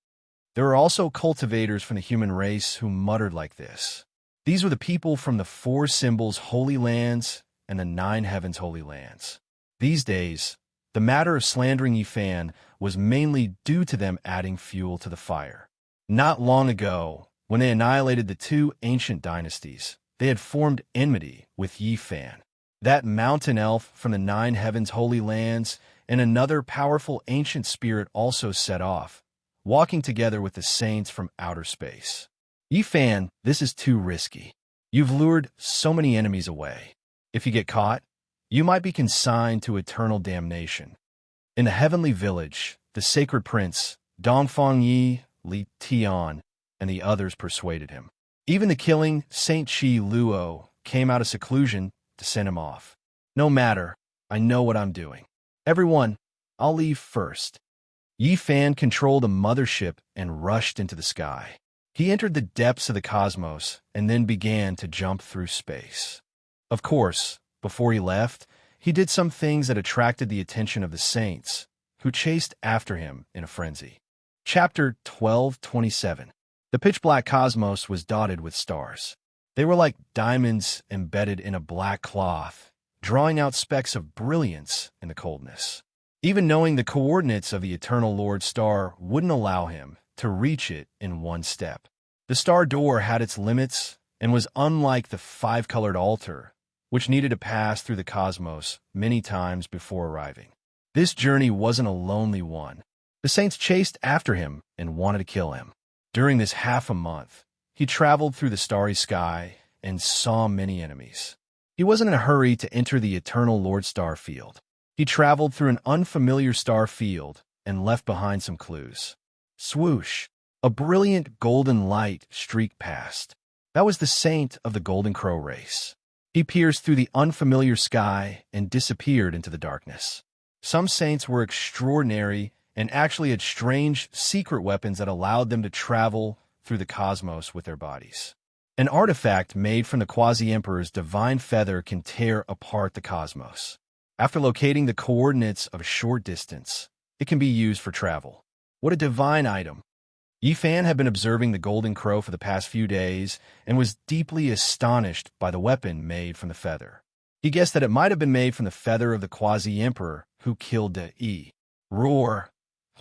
There are also cultivators from the human race who muttered like this. These were the people from the 4 symbols holy lands and the 9 heavens holy lands. These days, the matter of slandering Yi Fan was mainly due to them adding fuel to the fire. Not long ago, when they annihilated the 2 ancient dynasties, they had formed enmity with Yi Fan. That mountain elf from the 9 heavens holy lands and another powerful ancient spirit also set off, walking together with the saints from outer space. Yi Fan, this is too risky. You've lured so many enemies away. If you get caught, you might be consigned to eternal damnation. In the heavenly village, the sacred prince, Dongfang Yi, Li Tian, and the others persuaded him. Even the killing Saint Chi Luo came out of seclusion to send him off. No matter, I know what I'm doing. Everyone, I'll leave first. Yi Fan controlled a mothership and rushed into the sky. He entered the depths of the cosmos and then began to jump through space. Of course, before he left, he did some things that attracted the attention of the saints, who chased after him in a frenzy. Chapter 12:27. The pitch-black cosmos was dotted with stars. They were like diamonds embedded in a black cloth, drawing out specks of brilliance in the coldness. Even knowing the coordinates of the Eternal Lord star wouldn't allow him to reach it in one step. The star door had its limits and was unlike the 5-colored altar, which needed to pass through the cosmos many times before arriving. This journey wasn't a lonely one. The saints chased after him and wanted to kill him. During this half a month, he traveled through the starry sky and saw many enemies. He wasn't in a hurry to enter the Eternal Lord star field. He traveled through an unfamiliar star field and left behind some clues. Swoosh! A brilliant golden light streaked past. That was the saint of the Golden Crow race. He pierced through the unfamiliar sky and disappeared into the darkness. Some saints were extraordinary and actually had strange, secret weapons that allowed them to travel through the cosmos with their bodies. An artifact made from the Quasi-Emperor's divine feather can tear apart the cosmos. After locating the coordinates of a short distance, it can be used for travel. What a divine item! Yi Fan had been observing the Golden Crow for the past few days and was deeply astonished by the weapon made from the feather. He guessed that it might have been made from the feather of the Quasi-Emperor who killed De Yi. Roar!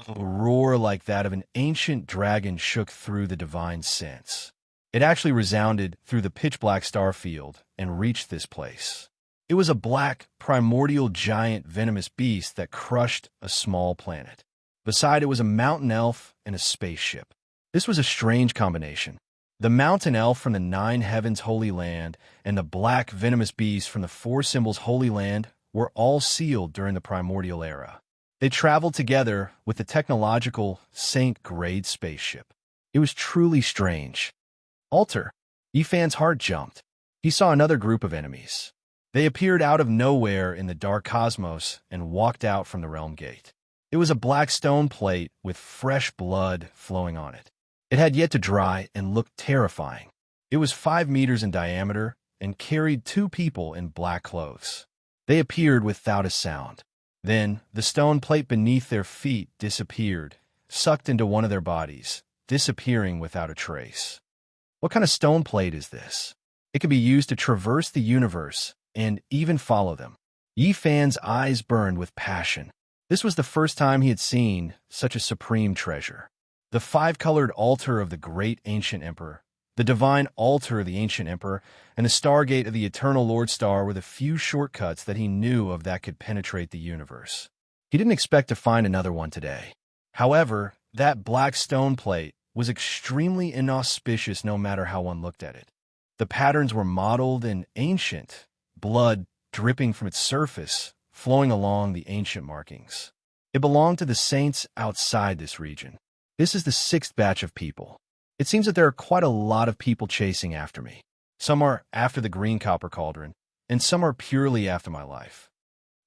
A roar like that of an ancient dragon shook through the divine sense. It actually resounded through the pitch-black star field and reached this place. It was a black, primordial giant venomous beast that crushed a small planet. Beside it was a mountain elf and a spaceship. This was a strange combination. The mountain elf from the Nine Heavens Holy Land and the black venomous beast from the Four Symbols Holy Land were all sealed during the primordial era. They traveled together with the technological Saint-grade spaceship. It was truly strange. Alter. Yifan's heart jumped. He saw another group of enemies. They appeared out of nowhere in the dark cosmos and walked out from the realm gate. It was a black stone plate with fresh blood flowing on it. It had yet to dry and looked terrifying. It was 5 meters in diameter and carried 2 people in black clothes. They appeared without a sound. Then, the stone plate beneath their feet disappeared, sucked into one of their bodies, disappearing without a trace. What kind of stone plate is this? It could be used to traverse the universe and even follow them. Yifan's eyes burned with passion. This was the first time he had seen such a supreme treasure. The 5-colored altar of the great ancient emperor, the divine altar of the ancient emperor, and the stargate of the eternal Lord Star were the few shortcuts that he knew of that could penetrate the universe. He didn't expect to find another one today. However, that black stone plate was extremely inauspicious no matter how one looked at it. The patterns were modeled in ancient, blood dripping from its surface, flowing along the ancient markings. It belonged to the saints outside this region. This is the 6th batch of people. It seems that there are quite a lot of people chasing after me. Some are after the green copper cauldron, and some are purely after my life.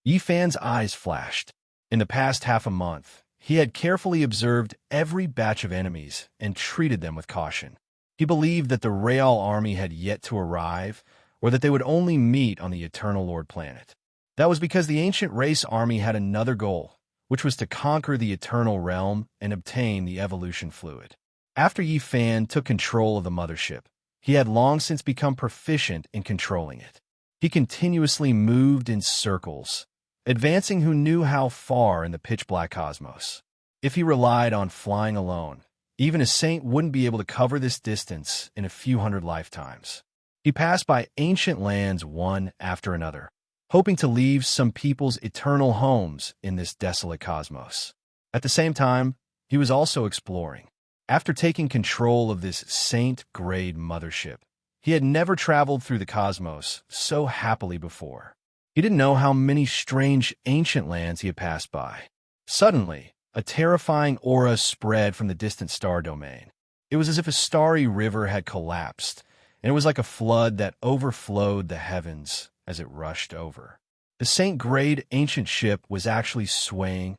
Yifan's eyes flashed. In the past half a month, he had carefully observed every batch of enemies and treated them with caution. He believed that the Real army had yet to arrive, or that they would only meet on the Eternal Lord planet. That was because the ancient race army had another goal, which was to conquer the Eternal Realm and obtain the evolution fluid. After Yifan took control of the mothership, he had long since become proficient in controlling it. He continuously moved in circles, advancing who knew how far in the pitch-black cosmos. If he relied on flying alone, even a saint wouldn't be able to cover this distance in a few hundred lifetimes. He passed by ancient lands one after another, hoping to leave some people's eternal homes in this desolate cosmos. At the same time, he was also exploring. After taking control of this saint-grade mothership, he had never traveled through the cosmos so happily before. He didn't know how many strange ancient lands he had passed by. Suddenly, a terrifying aura spread from the distant star domain. It was as if a starry river had collapsed, and it was like a flood that overflowed the heavens as it rushed over. The saint-grade ancient ship was actually swaying,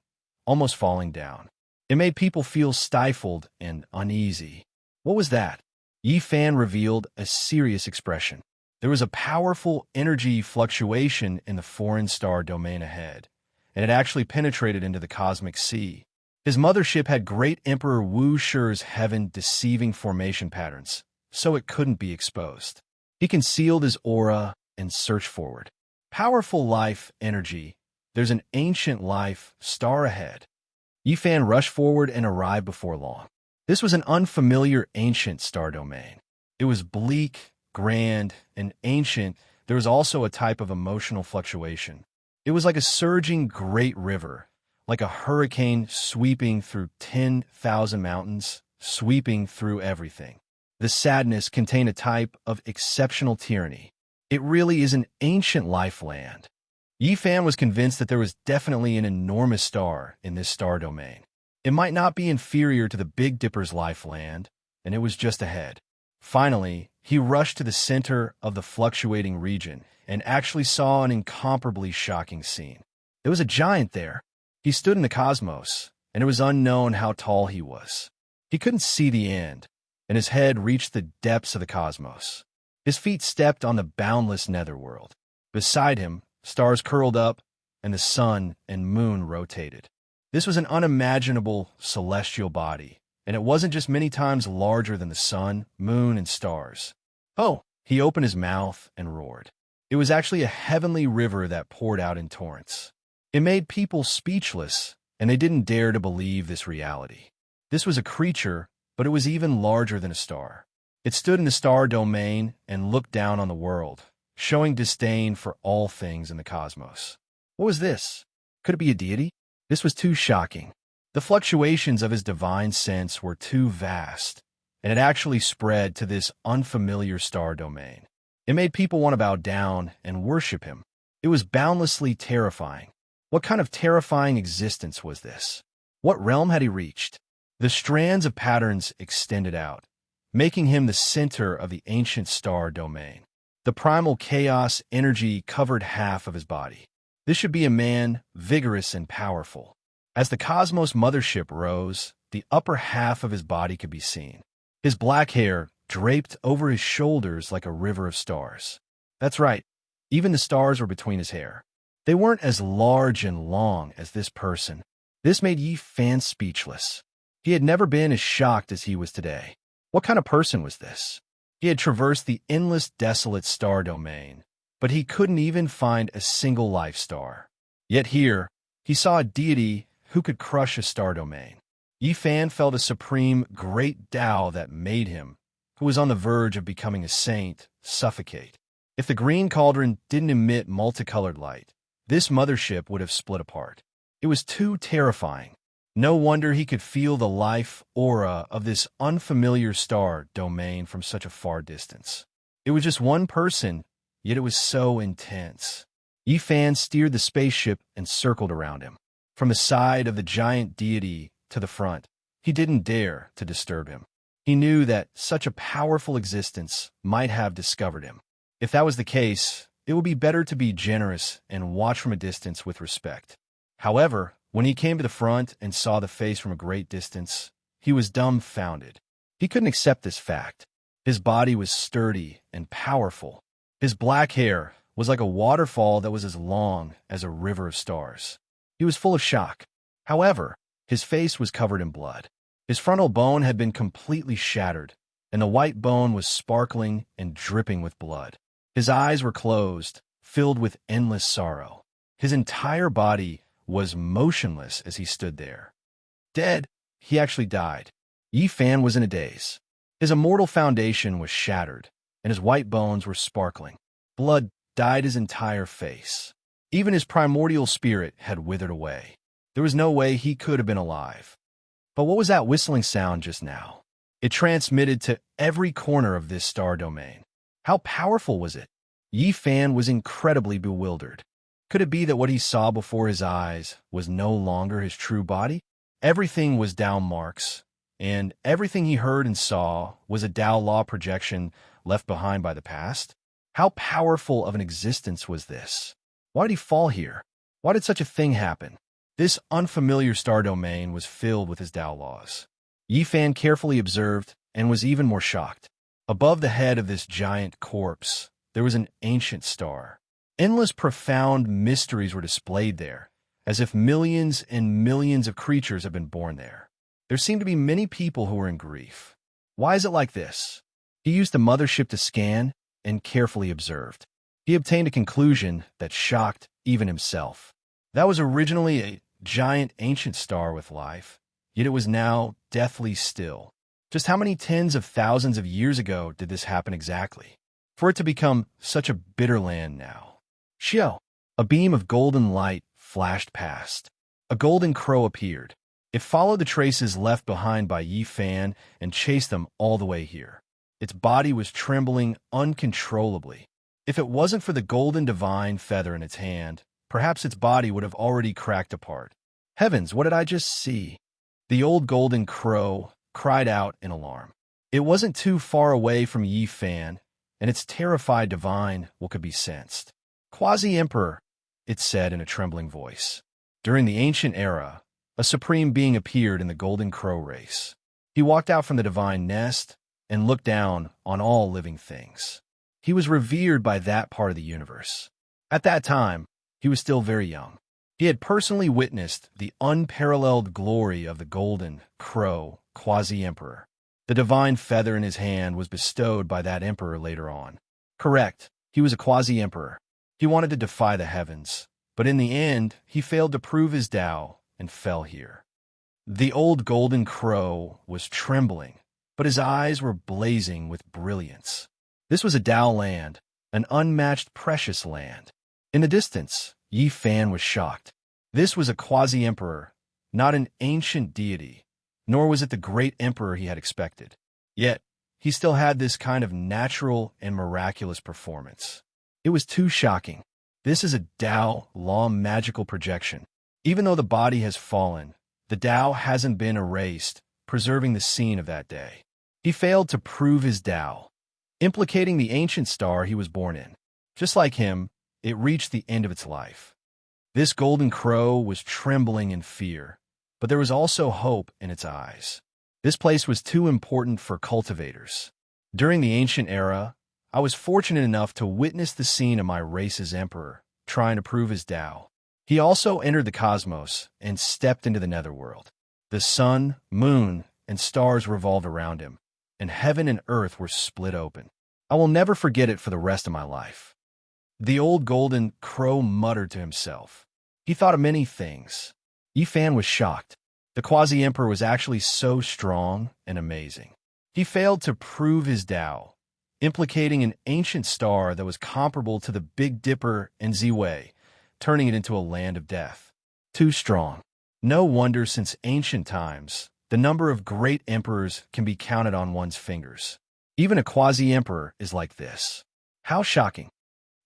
almost falling down. It made people feel stifled and uneasy. What was that? Yifan revealed a serious expression. There was a powerful energy fluctuation in the foreign star domain ahead, and it actually penetrated into the cosmic sea. His mothership had Great Emperor Wu Shi's heaven-deceiving formation patterns, so it couldn't be exposed. He concealed his aura and searched forward. Powerful life energy. There's an ancient life star ahead. Yifan rushed forward and arrived before long. This was an unfamiliar ancient star domain. It was bleak, grand, and ancient. There was also a type of emotional fluctuation. It was like a surging great river, like a hurricane sweeping through 10,000 mountains, sweeping through everything. The sadness contained a type of exceptional tyranny. It really is an ancient life land. Yifan was convinced that there was definitely an enormous star in this star domain. It might not be inferior to the Big Dipper's life land, and it was just ahead. Finally, he rushed to the center of the fluctuating region and actually saw an incomparably shocking scene. There was a giant there. He stood in the cosmos, and it was unknown how tall he was. He couldn't see the end, and his head reached the depths of the cosmos. His feet stepped on the boundless netherworld. Beside him, stars curled up, and the sun and moon rotated. This was an unimaginable celestial body, and it wasn't just many times larger than the sun, moon, and stars. Oh, he opened his mouth and roared. It was actually a heavenly river that poured out in torrents. It made people speechless, and they didn't dare to believe this reality. This was a creature, but it was even larger than a star. It stood in the star domain and looked down on the world, showing disdain for all things in the cosmos. What was this? Could it be a deity? This was too shocking. The fluctuations of his divine sense were too vast, and it actually spread to this unfamiliar star domain. It made people want to bow down and worship him. It was boundlessly terrifying. What kind of terrifying existence was this? What realm had he reached? The strands of patterns extended out, making him the center of the ancient star domain. The primal chaos energy covered half of his body. This should be a man, vigorous and powerful. As the cosmos mothership rose, the upper half of his body could be seen. His black hair draped over his shoulders like a river of stars. That's right, even the stars were between his hair. They weren't as large and long as this person. This made Yi Fan speechless. He had never been as shocked as he was today. What kind of person was this? He had traversed the endless desolate star domain, but he couldn't even find a single life star. Yet here, he saw a deity who could crush a star domain. Yi Fan felt a supreme great Tao that made him, who was on the verge of becoming a saint, suffocate. If the green cauldron didn't emit multicolored light, this mothership would have split apart. It was too terrifying. No wonder he could feel the life aura of this unfamiliar star domain from such a far distance. It was just one person, yet it was so intense. Yi Fan steered the spaceship and circled around him. From the side of the giant deity to the front, he didn't dare to disturb him. He knew that such a powerful existence might have discovered him. If that was the case, it would be better to be generous and watch from a distance with respect. However, when he came to the front and saw the face from a great distance, he was dumbfounded. He couldn't accept this fact. His body was sturdy and powerful. His black hair was like a waterfall that was as long as a river of stars. He was full of shock. However, his face was covered in blood. His frontal bone had been completely shattered, and the white bone was sparkling and dripping with blood. His eyes were closed, filled with endless sorrow. His entire body was motionless as he stood there. Dead, he actually died. Yi Fan was in a daze. His immortal foundation was shattered, and his white bones were sparkling. Blood dyed his entire face. Even his primordial spirit had withered away. There was no way he could have been alive. But what was that whistling sound just now? It transmitted to every corner of this star domain. How powerful was it? Yi Fan was incredibly bewildered. Could it be that what he saw before his eyes was no longer his true body? Everything was Tao marks, and everything he heard and saw was a Tao law projection left behind by the past. How powerful of an existence was this? Why did he fall here? Why did such a thing happen? This unfamiliar star domain was filled with his Tao laws. Yi Fan carefully observed and was even more shocked. Above the head of this giant corpse, there was an ancient star. Endless profound mysteries were displayed there, as if millions and millions of creatures had been born there. There seemed to be many people who were in grief. Why is it like this? He used the mothership to scan and carefully observed. He obtained a conclusion that shocked even himself. That was originally a giant ancient star with life, yet it was now deathly still. Just how many tens of thousands of years ago did this happen exactly? For it to become such a bitter land now. Xiao, a beam of golden light flashed past. A golden crow appeared. It followed the traces left behind by Yi Fan and chased them all the way here. Its body was trembling uncontrollably. If it wasn't for the golden divine feather in its hand, perhaps its body would have already cracked apart. Heavens, what did I just see? The old golden crow cried out in alarm. It wasn't too far away from Yi Fan, and its terrified divine could be sensed. Quasi-Emperor, it said in a trembling voice. During the ancient era, a supreme being appeared in the golden crow race. He walked out from the divine nest and looked down on all living things. He was revered by that part of the universe. At that time, he was still very young. He had personally witnessed the unparalleled glory of the golden crow quasi-emperor. The divine feather in his hand was bestowed by that emperor later on. Correct, he was a quasi-emperor. He wanted to defy the heavens, but in the end, he failed to prove his Tao and fell here. The old golden crow was trembling, but his eyes were blazing with brilliance. This was a Tao land, an unmatched precious land. In the distance, Yi Fan was shocked. This was a quasi-emperor, not an ancient deity, nor was it the great emperor he had expected. Yet, he still had this kind of natural and miraculous performance. It was too shocking. This is a Tao law magical projection. Even though the body has fallen, the Tao hasn't been erased, preserving the scene of that day. He failed to prove his Tao, implicating the ancient star he was born in. Just like him, it reached the end of its life. This golden crow was trembling in fear, but there was also hope in its eyes. This place was too important for cultivators. During the ancient era, I was fortunate enough to witness the scene of my race's emperor trying to prove his Tao. He also entered the cosmos and stepped into the netherworld. The sun, moon, and stars revolved around him, and heaven and earth were split open. I will never forget it for the rest of my life. The old golden crow muttered to himself. He thought of many things. Yifan was shocked. The quasi-emperor was actually so strong and amazing. He failed to prove his Tao, implicating an ancient star that was comparable to the Big Dipper and Ziwei, turning it into a land of death. Too strong. No wonder since ancient times, the number of great emperors can be counted on one's fingers. Even a quasi-emperor is like this. How shocking.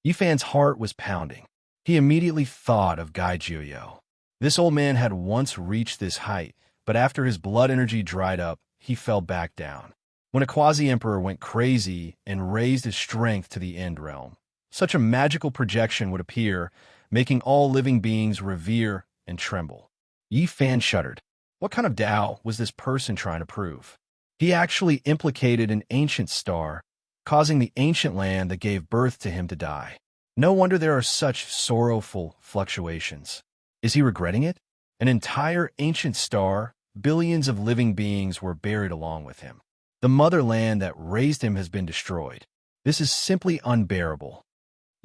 Yifan's heart was pounding. He immediately thought of Gai Jiuyo. This old man had once reached this height, but after his blood energy dried up, he fell back down. When a quasi-emperor went crazy and raised his strength to the end realm, such a magical projection would appear, making all living beings revere and tremble. Yifan shuddered. What kind of Tao was this person trying to prove? He actually implicated an ancient star, causing the ancient land that gave birth to him to die. No wonder there are such sorrowful fluctuations. Is he regretting it? An entire ancient star, billions of living beings were buried along with him. The motherland that raised him has been destroyed. This is simply unbearable.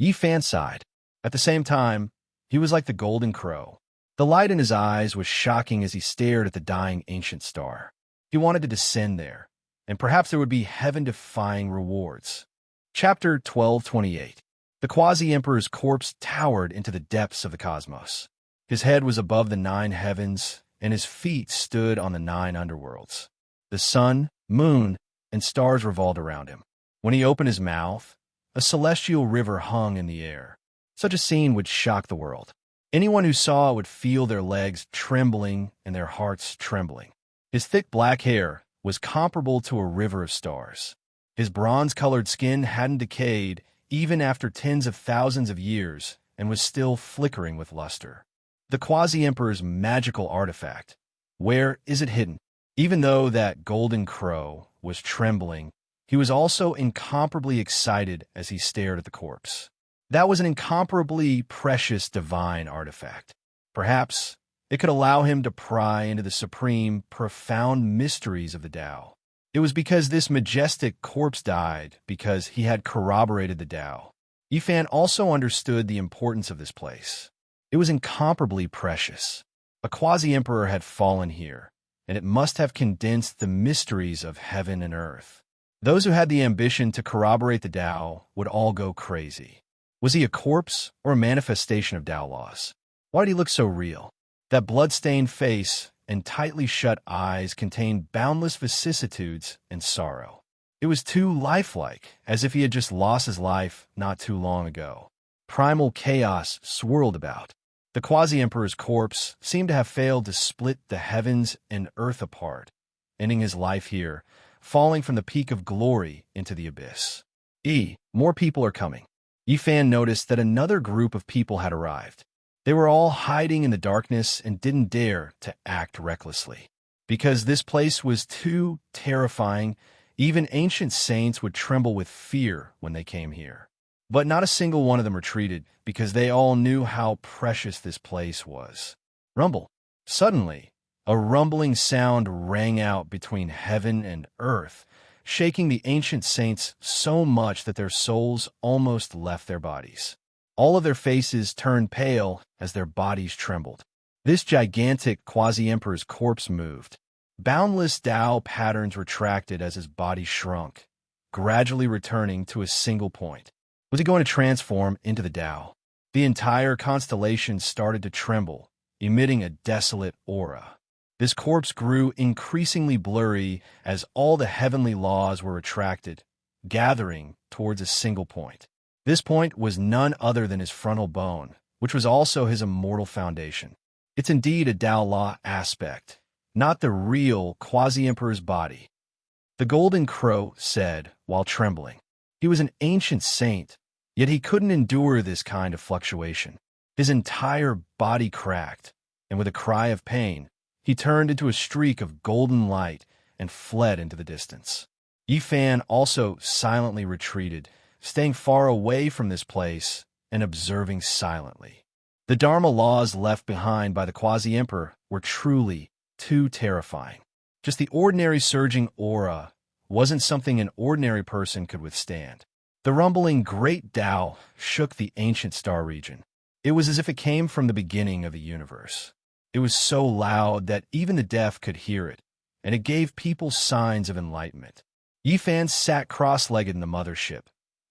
Yifan sighed. At the same time, he was like the golden crow. The light in his eyes was shocking as he stared at the dying ancient star. He wanted to descend there, and perhaps there would be heaven-defying rewards. Chapter 1228. The quasi-emperor's corpse towered into the depths of the cosmos. His head was above the 9 heavens, and his feet stood on the 9 underworlds. The sun, moon, and stars revolved around him. When he opened his mouth, a celestial river hung in the air. Such a scene would shock the world. Anyone who saw it would feel their legs trembling and their hearts trembling. His thick black hair was comparable to a river of stars. His bronze-colored skin hadn't decayed even after tens of thousands of years and was still flickering with luster. The quasi-emperor's magical artifact. Where is it hidden? Even though that golden crow was trembling, he was also incomparably excited as he stared at the corpse. That was an incomparably precious divine artifact. Perhaps it could allow him to pry into the supreme, profound mysteries of the Tao. It was because this majestic corpse died because he had corroborated the Tao. Yifan also understood the importance of this place. It was incomparably precious. A quasi-emperor had fallen here, and it must have condensed the mysteries of heaven and earth. Those who had the ambition to corroborate the Tao would all go crazy. Was he a corpse or a manifestation of Tao laws? Why did he look so real? That blood-stained face and tightly shut eyes contained boundless vicissitudes and sorrow. It was too lifelike, as if he had just lost his life not too long ago. Primal chaos swirled about. The quasi-emperor's corpse seemed to have failed to split the heavens and earth apart, ending his life here, falling from the peak of glory into the abyss. More people are coming. Yifan noticed that another group of people had arrived. They were all hiding in the darkness and didn't dare to act recklessly. Because this place was too terrifying, even ancient saints would tremble with fear when they came here. But not a single one of them retreated, because they all knew how precious this place was. Rumble. Suddenly, a rumbling sound rang out between heaven and earth, shaking the ancient saints so much that their souls almost left their bodies. All of their faces turned pale as their bodies trembled. This gigantic quasi-emperor's corpse moved. Boundless Tao patterns retracted as his body shrunk, gradually returning to a single point. Was he going to transform into the Tao? The entire constellation started to tremble emitting a desolate aura. This corpse grew increasingly blurry as all the heavenly laws were attracted, gathering towards a single point. This point was none other than his frontal bone, which was also his immortal foundation. It's indeed a Tao Law aspect, not the real quasi-emperor's body. The Golden Crow said, while trembling. He was an ancient saint, yet he couldn't endure this kind of fluctuation. His entire body cracked, and with a cry of pain, he turned into a streak of golden light and fled into the distance. Yi Fan also silently retreated, staying far away from this place and observing silently. The Dharma laws left behind by the quasi-emperor were truly too terrifying. Just the ordinary surging aura wasn't something an ordinary person could withstand. The rumbling great Tao shook the ancient star region. It was as if it came from the beginning of the universe. It was so loud that even the deaf could hear it, and it gave people signs of enlightenment. Yi Fan sat cross-legged in the mothership,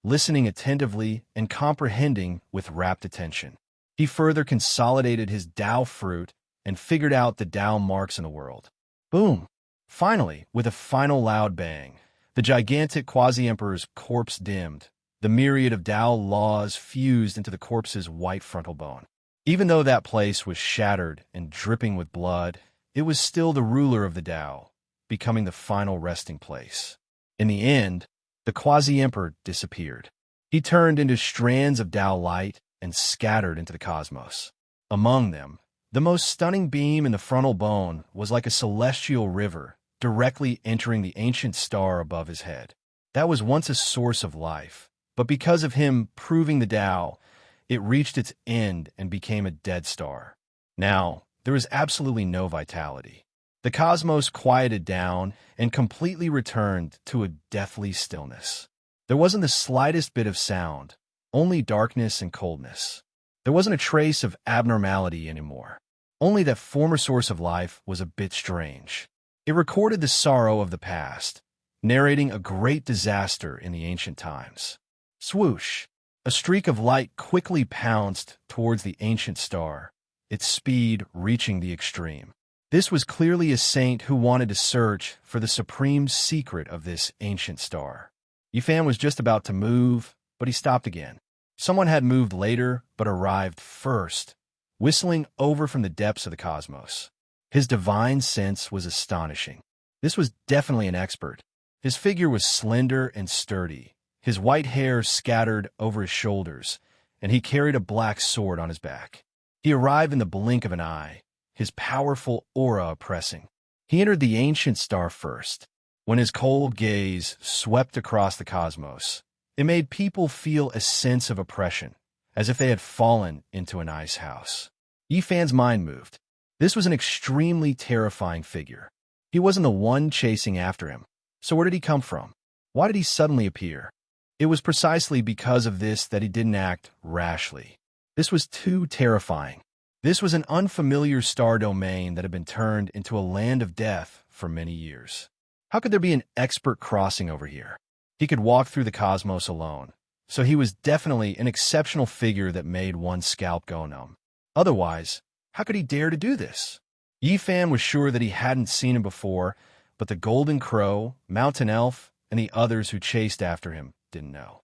listening attentively and comprehending with rapt attention. He further consolidated his Tao fruit and figured out the Tao marks in the world. Boom! Finally, with a final loud bang, the gigantic quasi-emperor's corpse dimmed. The myriad of Tao laws fused into the corpse's white frontal bone. Even though that place was shattered and dripping with blood, it was still the ruler of the Tao, becoming the final resting place. In the end, the quasi-emperor disappeared. He turned into strands of Tao light and scattered into the cosmos. Among them, the most stunning beam in the frontal bone was like a celestial river directly entering the ancient star above his head. That was once a source of life, but because of him proving the Tao, it reached its end and became a dead star. Now, there was absolutely no vitality. The cosmos quieted down and completely returned to a deathly stillness. There wasn't the slightest bit of sound, only darkness and coldness. There wasn't a trace of abnormality anymore. Only that former source of life was a bit strange. It recorded the sorrow of the past, narrating a great disaster in the ancient times. Swoosh! A streak of light quickly pounced towards the ancient star, its speed reaching the extreme. This was clearly a saint who wanted to search for the supreme secret of this ancient star. Yi Fan was just about to move, but he stopped again. Someone had moved later, but arrived first, whistling over from the depths of the cosmos. His divine sense was astonishing. This was definitely an expert. His figure was slender and sturdy, his white hair scattered over his shoulders, and he carried a black sword on his back. He arrived in the blink of an eye, his powerful aura oppressing. He entered the ancient star first. When his cold gaze swept across the cosmos, it made people feel a sense of oppression, as if they had fallen into an ice house. Yi Fan's mind moved. This was an extremely terrifying figure. He wasn't the one chasing after him. So where did he come from? Why did he suddenly appear? It was precisely because of this that he didn't act rashly. This was too terrifying. This was an unfamiliar star domain that had been turned into a land of death for many years. How could there be an expert crossing over here? He could walk through the cosmos alone, so he was definitely an exceptional figure that made one's scalp go numb. Otherwise, how could he dare to do this? Yi Fan was sure that he hadn't seen him before, but the Golden Crow, Mountain Elf, and the others who chased after him didn't know.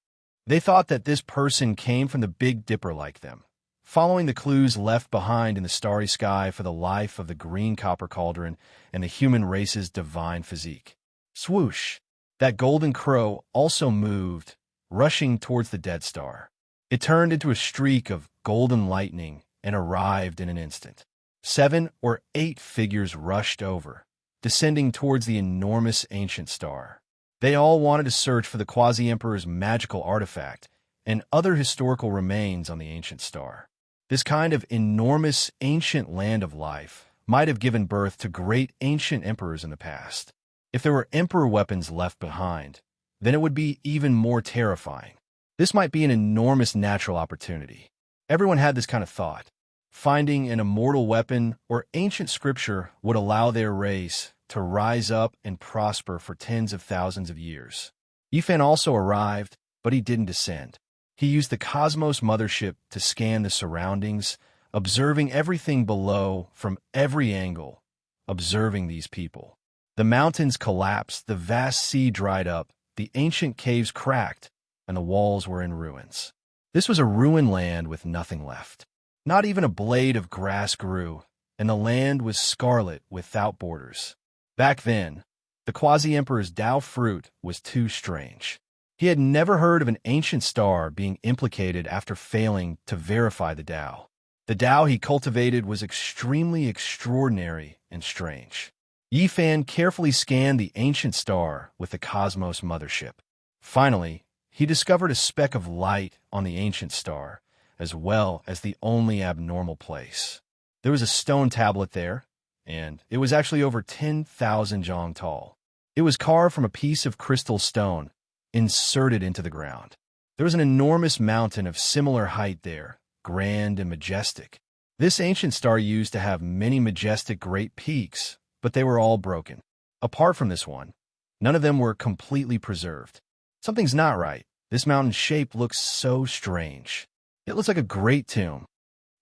They thought that this person came from the Big Dipper like them, following the clues left behind in the starry sky for the life of the green copper cauldron and the human race's divine physique. Swoosh! That Golden Crow also moved, rushing towards the dead star. It turned into a streak of golden lightning and arrived in an instant. 7 or 8 figures rushed over, descending towards the enormous ancient star. They all wanted to search for the quasi-emperor's magical artifact and other historical remains on the ancient star. This kind of enormous ancient land of life might have given birth to great ancient emperors in the past. If there were emperor weapons left behind, then it would be even more terrifying. This might be an enormous natural opportunity. Everyone had this kind of thought. Finding an immortal weapon or ancient scripture would allow their race to rise up and prosper for tens of thousands of years. Yi Fan also arrived, but he didn't descend. He used the Cosmos Mothership to scan the surroundings, observing everything below from every angle, observing these people. The mountains collapsed, the vast sea dried up, the ancient caves cracked, and the walls were in ruins. This was a ruined land with nothing left. Not even a blade of grass grew, and the land was scarlet without borders. Back then, the quasi-emperor's Tao fruit was too strange. He had never heard of an ancient star being implicated after failing to verify the Tao. The Tao he cultivated was extremely extraordinary and strange. Yi Fan carefully scanned the ancient star with the Cosmos mothership. Finally, he discovered a speck of light on the ancient star, as well as the only abnormal place. There was a stone tablet there, and it was actually over 10,000 zhang tall. It was carved from a piece of crystal stone, inserted into the ground. There was an enormous mountain of similar height there, grand and majestic. This ancient star used to have many majestic great peaks, but they were all broken. Apart from this one, none of them were completely preserved. Something's not right. This mountain's shape looks so strange. It looks like a great tomb.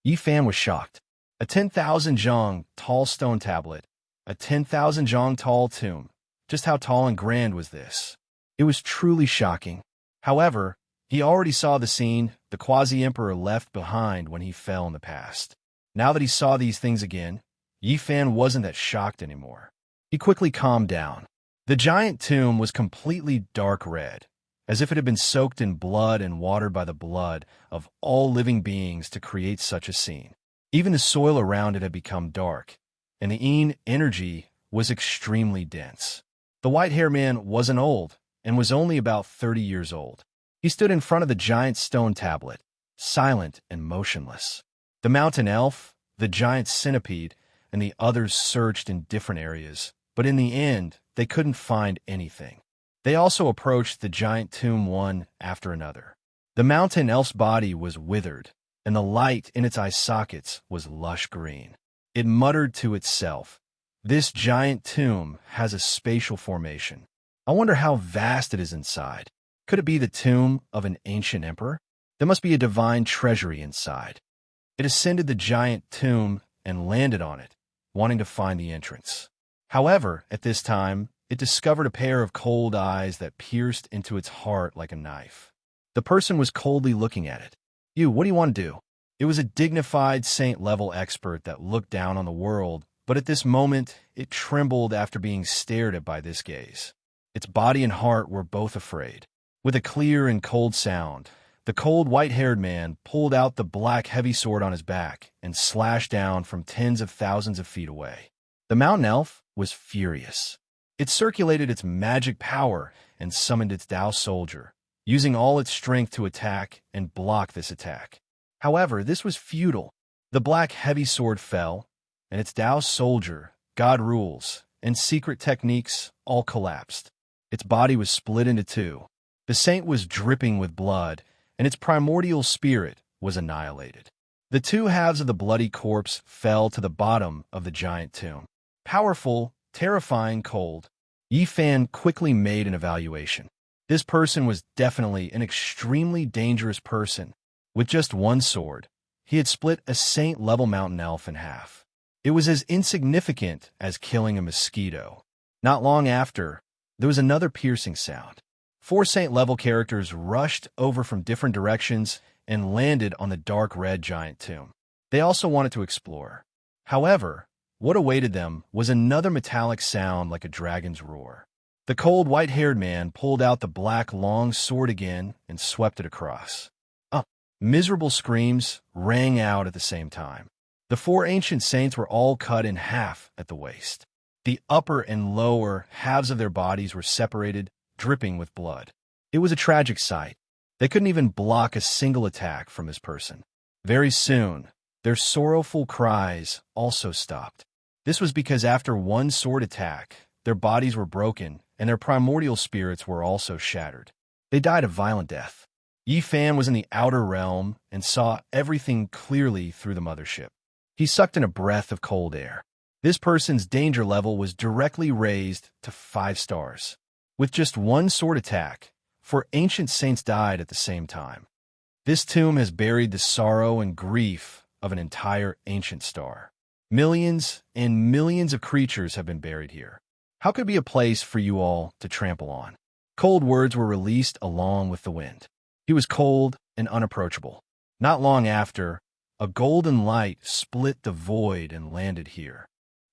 Yi Fan was shocked. A 10,000 zhang tall stone tablet, a 10,000 zhang tall tomb. Just how tall and grand was this? It was truly shocking. However, he already saw the scene the quasi-emperor left behind when he fell in the past. Now that he saw these things again, Yi Fan wasn't that shocked anymore. He quickly calmed down. The giant tomb was completely dark red, as if it had been soaked in blood and watered by the blood of all living beings to create such a scene. Even the soil around it had become dark, and the energy was extremely dense. The white-haired man wasn't old, and was only about 30 years old. He stood in front of the giant stone tablet, silent and motionless. The mountain elf, the giant centipede, and the others searched in different areas, but in the end, they couldn't find anything. They also approached the giant tomb one after another. The mountain elf's body was withered, and the light in its eye sockets was lush green. It muttered to itself, "This giant tomb has a spatial formation. I wonder how vast it is inside. Could it be the tomb of an ancient emperor? There must be a divine treasury inside." It ascended the giant tomb and landed on it, wanting to find the entrance. However, at this time, it discovered a pair of cold eyes that pierced into its heart like a knife. The person was coldly looking at it. "You, what do you want to do?" It was a dignified saint-level expert that looked down on the world, but at this moment, it trembled after being stared at by this gaze. Its body and heart were both afraid. With a clear and cold sound, the cold white-haired man pulled out the black heavy sword on his back and slashed down from tens of thousands of feet away. The mountain elf was furious. It circulated its magic power and summoned its Tao soldier, using all its strength to attack and block this attack. However, this was futile. The black heavy sword fell, and its Tao soldier, God rules, and secret techniques all collapsed. Its body was split into two. The saint was dripping with blood, and its primordial spirit was annihilated. The two halves of the bloody corpse fell to the bottom of the giant tomb. Powerful, terrifying, cold. Yi Fan quickly made an evaluation. This person was definitely an extremely dangerous person. With just one sword, he had split a saint-level mountain elf in half. It was as insignificant as killing a mosquito. Not long after, there was another piercing sound. 4 saint-level characters rushed over from different directions and landed on the dark red giant tomb. They also wanted to explore. However, what awaited them was another metallic sound like a dragon's roar. The cold white-haired man pulled out the black long sword again and swept it across. Miserable screams rang out at the same time. The 4 ancient saints were all cut in half at the waist. The upper and lower halves of their bodies were separated, dripping with blood. It was a tragic sight. They couldn't even block a single attack from this person. Very soon, their sorrowful cries also stopped. This was because after one sword attack, their bodies were broken and their primordial spirits were also shattered. They died a violent death. Yi Fan was in the outer realm and saw everything clearly through the mothership. He sucked in a breath of cold air. This person's danger level was directly raised to 5 stars. With just one sword attack, 4 ancient saints died at the same time. This tomb has buried the sorrow and grief of an entire ancient star. Millions and millions of creatures have been buried here. How could it be a place for you all to trample on? Cold words were released along with the wind. He was cold and unapproachable. Not long after, a golden light split the void and landed here.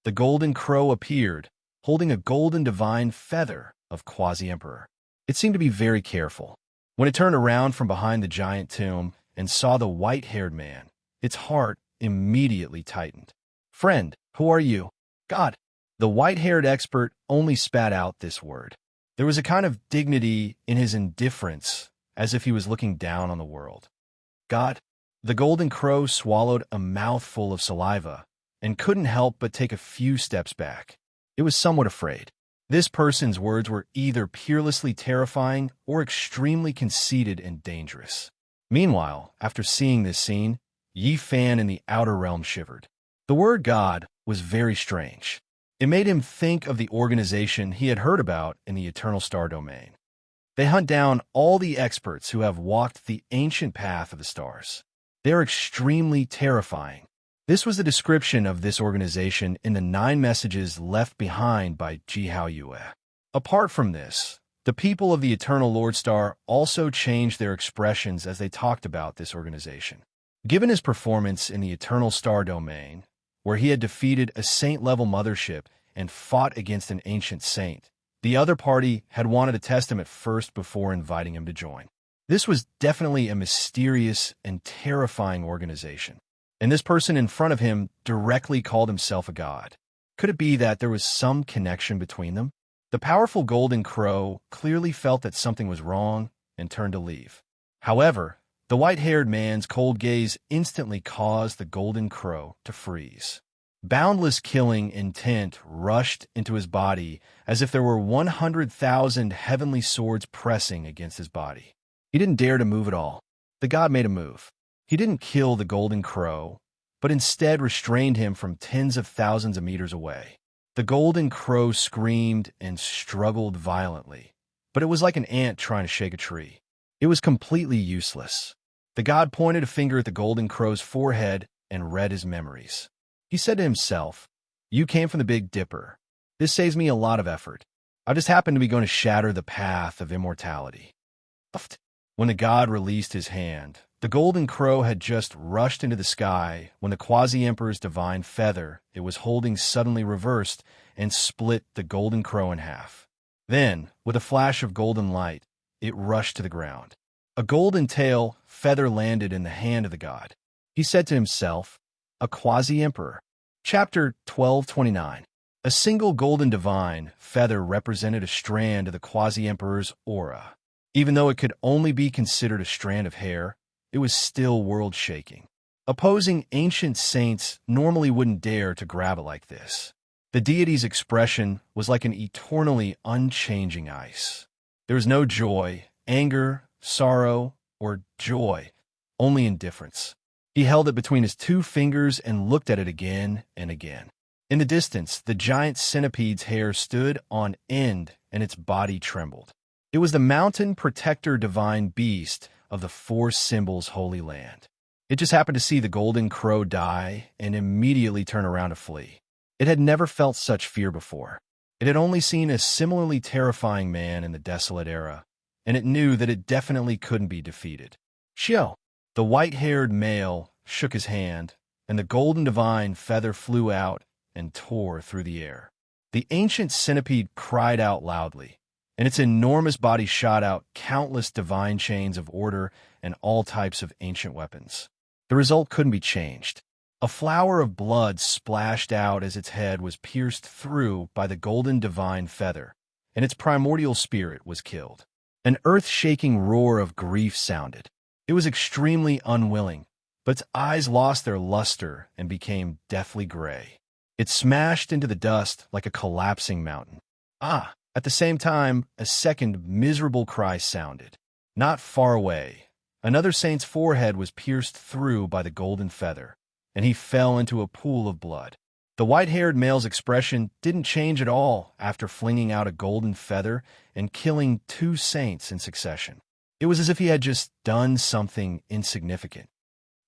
The golden crow appeared, holding a golden divine feather of quasi-emperor. It seemed to be very careful. When it turned around from behind the giant tomb and saw the white-haired man, its heart immediately tightened. "Friend, who are you?" "God." The white-haired expert only spat out this word. There was a kind of dignity in his indifference, as if he was looking down on the world. "God." The golden crow swallowed a mouthful of saliva and couldn't help but take a few steps back. It was somewhat afraid. This person's words were either peerlessly terrifying or extremely conceited and dangerous. Meanwhile, after seeing this scene, Yi Fan in the outer realm shivered. The word God was very strange. It made him think of the organization he had heard about in the Eternal Star Domain. They hunt down all the experts who have walked the ancient path of the stars. They are extremely terrifying. This was the description of this organization in the 9 messages left behind by Ji Hao Yue. Apart from this, the people of the Eternal Lord Star also changed their expressions as they talked about this organization. Given his performance in the Eternal Star Domain, where he had defeated a saint-level mothership and fought against an ancient saint, the other party had wanted to test him at first before inviting him to join. This was definitely a mysterious and terrifying organization, and this person in front of him directly called himself a god. Could it be that there was some connection between them? The powerful golden crow clearly felt that something was wrong and turned to leave. However, the white-haired man's cold gaze instantly caused the golden crow to freeze. Boundless killing intent rushed into his body as if there were 100,000 heavenly swords pressing against his body. He didn't dare to move at all. The god made a move. He didn't kill the golden crow, but instead restrained him from tens of thousands of meters away. The golden crow screamed and struggled violently, but it was like an ant trying to shake a tree. It was completely useless. The god pointed a finger at the golden crow's forehead and read his memories. He said to himself, "You came from the Big Dipper. This saves me a lot of effort. I just happen to be going to shatter the path of immortality." When the god released his hand, the golden crow had just rushed into the sky when the quasi-emperor's divine feather it was holding suddenly reversed and split the golden crow in half. Then, with a flash of golden light, it rushed to the ground. A golden tail feather landed in the hand of the god. He said to himself, "A quasi-emperor." Chapter 1229. A single golden divine feather represented a strand of the quasi-emperor's aura. Even though it could only be considered a strand of hair, it was still world-shaking. Opposing ancient saints normally wouldn't dare to grab it like this. The deity's expression was like an eternally unchanging ice. There was no joy, anger, sorrow, or joy, only indifference. He held it between his 2 fingers and looked at it again and again. In the distance, the giant centipede's hair stood on end and its body trembled. It was the mountain protector divine beast of the 4 symbols holy land. It just happened to see the golden crow die and immediately turn around to flee. It had never felt such fear before. It had only seen a similarly terrifying man in the desolate era, and it knew that it definitely couldn't be defeated. "Xiao." The white-haired male shook his hand, and the golden divine feather flew out and tore through the air. The ancient centipede cried out loudly, and its enormous body shot out countless divine chains of order and all types of ancient weapons. The result couldn't be changed. A flower of blood splashed out as its head was pierced through by the golden divine feather, and its primordial spirit was killed. An earth-shaking roar of grief sounded. It was extremely unwilling, but its eyes lost their luster and became deathly gray. It smashed into the dust like a collapsing mountain. Ah! At the same time, a second miserable cry sounded. Not far away, another saint's forehead was pierced through by the golden feather, and he fell into a pool of blood. The white-haired male's expression didn't change at all after flinging out a golden feather and killing 2 saints in succession. It was as if he had just done something insignificant.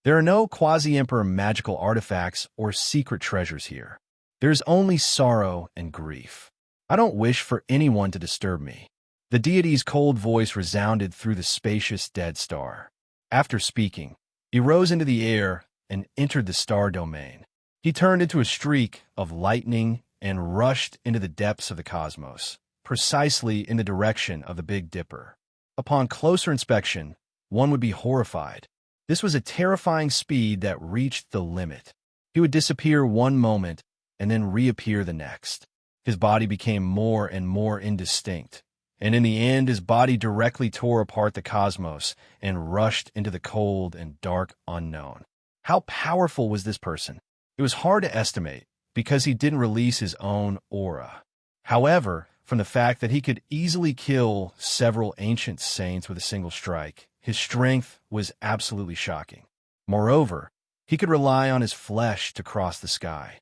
There are no quasi-emperor magical artifacts or secret treasures here. There's only sorrow and grief. I don't wish for anyone to disturb me. The deity's cold voice resounded through the spacious dead star. After speaking, he rose into the air and entered the star domain. He turned into a streak of lightning and rushed into the depths of the cosmos, precisely in the direction of the Big Dipper. Upon closer inspection, one would be horrified. This was a terrifying speed that reached the limit. He would disappear one moment and then reappear the next. His body became more and more indistinct, and in the end his body directly tore apart the cosmos and rushed into the cold and dark unknown. How powerful was this person? It was hard to estimate, because he didn't release his own aura. However, from the fact that he could easily kill several ancient saints with a single strike, his strength was absolutely shocking. Moreover, he could rely on his flesh to cross the sky.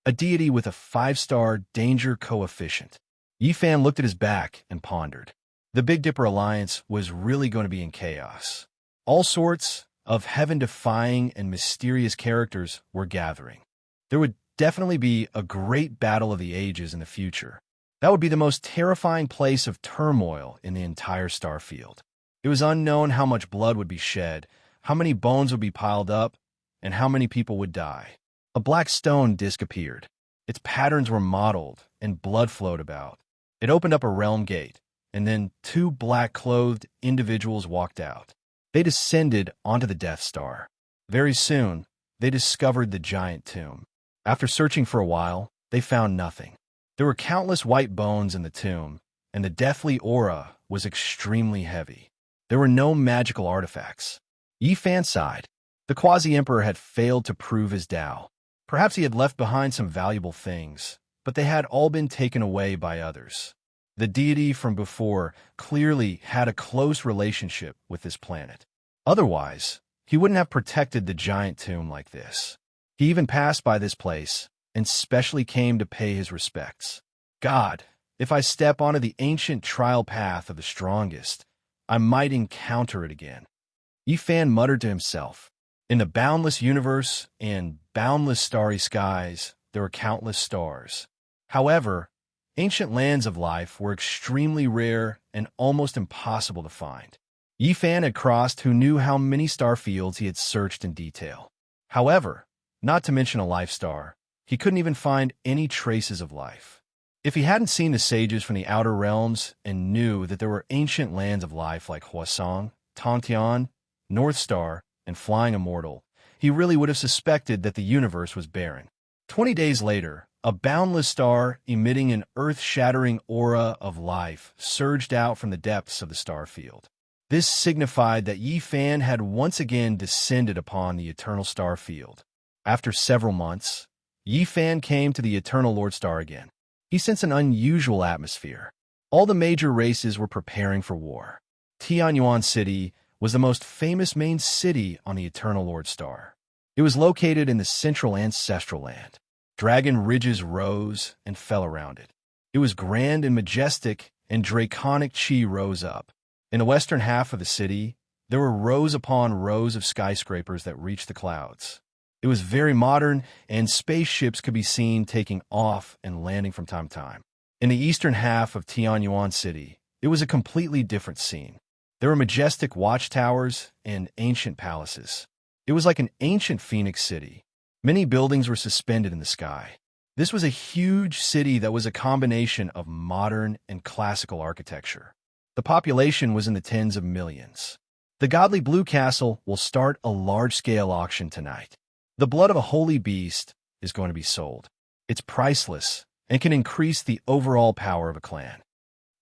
A deity with a 5-star danger coefficient. Yifan looked at his back and pondered. The Big Dipper Alliance was really going to be in chaos. All sorts of heaven-defying and mysterious characters were gathering. There would definitely be a great battle of the ages in the future. That would be the most terrifying place of turmoil in the entire star field. It was unknown how much blood would be shed, how many bones would be piled up, and how many people would die. A black stone disk appeared. Its patterns were mottled, and blood flowed about. It opened up a realm gate, and then 2 black-clothed individuals walked out. They descended onto the Death Star. Very soon, they discovered the giant tomb. After searching for a while, they found nothing. There were countless white bones in the tomb, and the deathly aura was extremely heavy. There were no magical artifacts. Yifan sighed. The Quasi-Emperor had failed to prove his Tao. Perhaps he had left behind some valuable things, but they had all been taken away by others. The deity from before clearly had a close relationship with this planet. Otherwise, he wouldn't have protected the giant tomb like this. He even passed by this place and specially came to pay his respects. God, if I step onto the ancient trial path of the strongest, I might encounter it again. Yifan muttered to himself. In the boundless universe and boundless starry skies, there were countless stars. However, ancient lands of life were extremely rare and almost impossible to find. Yifan had crossed who knew how many star fields he had searched in detail. However, not to mention a life star, he couldn't even find any traces of life. If he hadn't seen the sages from the outer realms and knew that there were ancient lands of life like Huasong, Tongtian, North Star, and Flying Immortal, he really would have suspected that the universe was barren. 20 days later, a boundless star emitting an earth-shattering aura of life surged out from the depths of the star field. This signified that Yifan had once again descended upon the eternal star field. After several months, Yifan came to the eternal Lord Star again. He sensed an unusual atmosphere. All the major races were preparing for war. Tianyuan City was the most famous main city on the eternal Lord Star. It was located in the central ancestral land. Dragon ridges rose and fell around it. It was grand and majestic, and draconic chi rose up. In the western half of the city, there were rows upon rows of skyscrapers that reached the clouds. It was very modern, and spaceships could be seen taking off and landing from time to time. In the eastern half of Tianyuan City, it was a completely different scene. There were majestic watchtowers and ancient palaces. It was like an ancient Phoenix city. Many buildings were suspended in the sky. This was a huge city that was a combination of modern and classical architecture. The population was in the tens of millions. The Godly Blue Castle will start a large-scale auction tonight. The blood of a holy beast is going to be sold. It's priceless and can increase the overall power of a clan.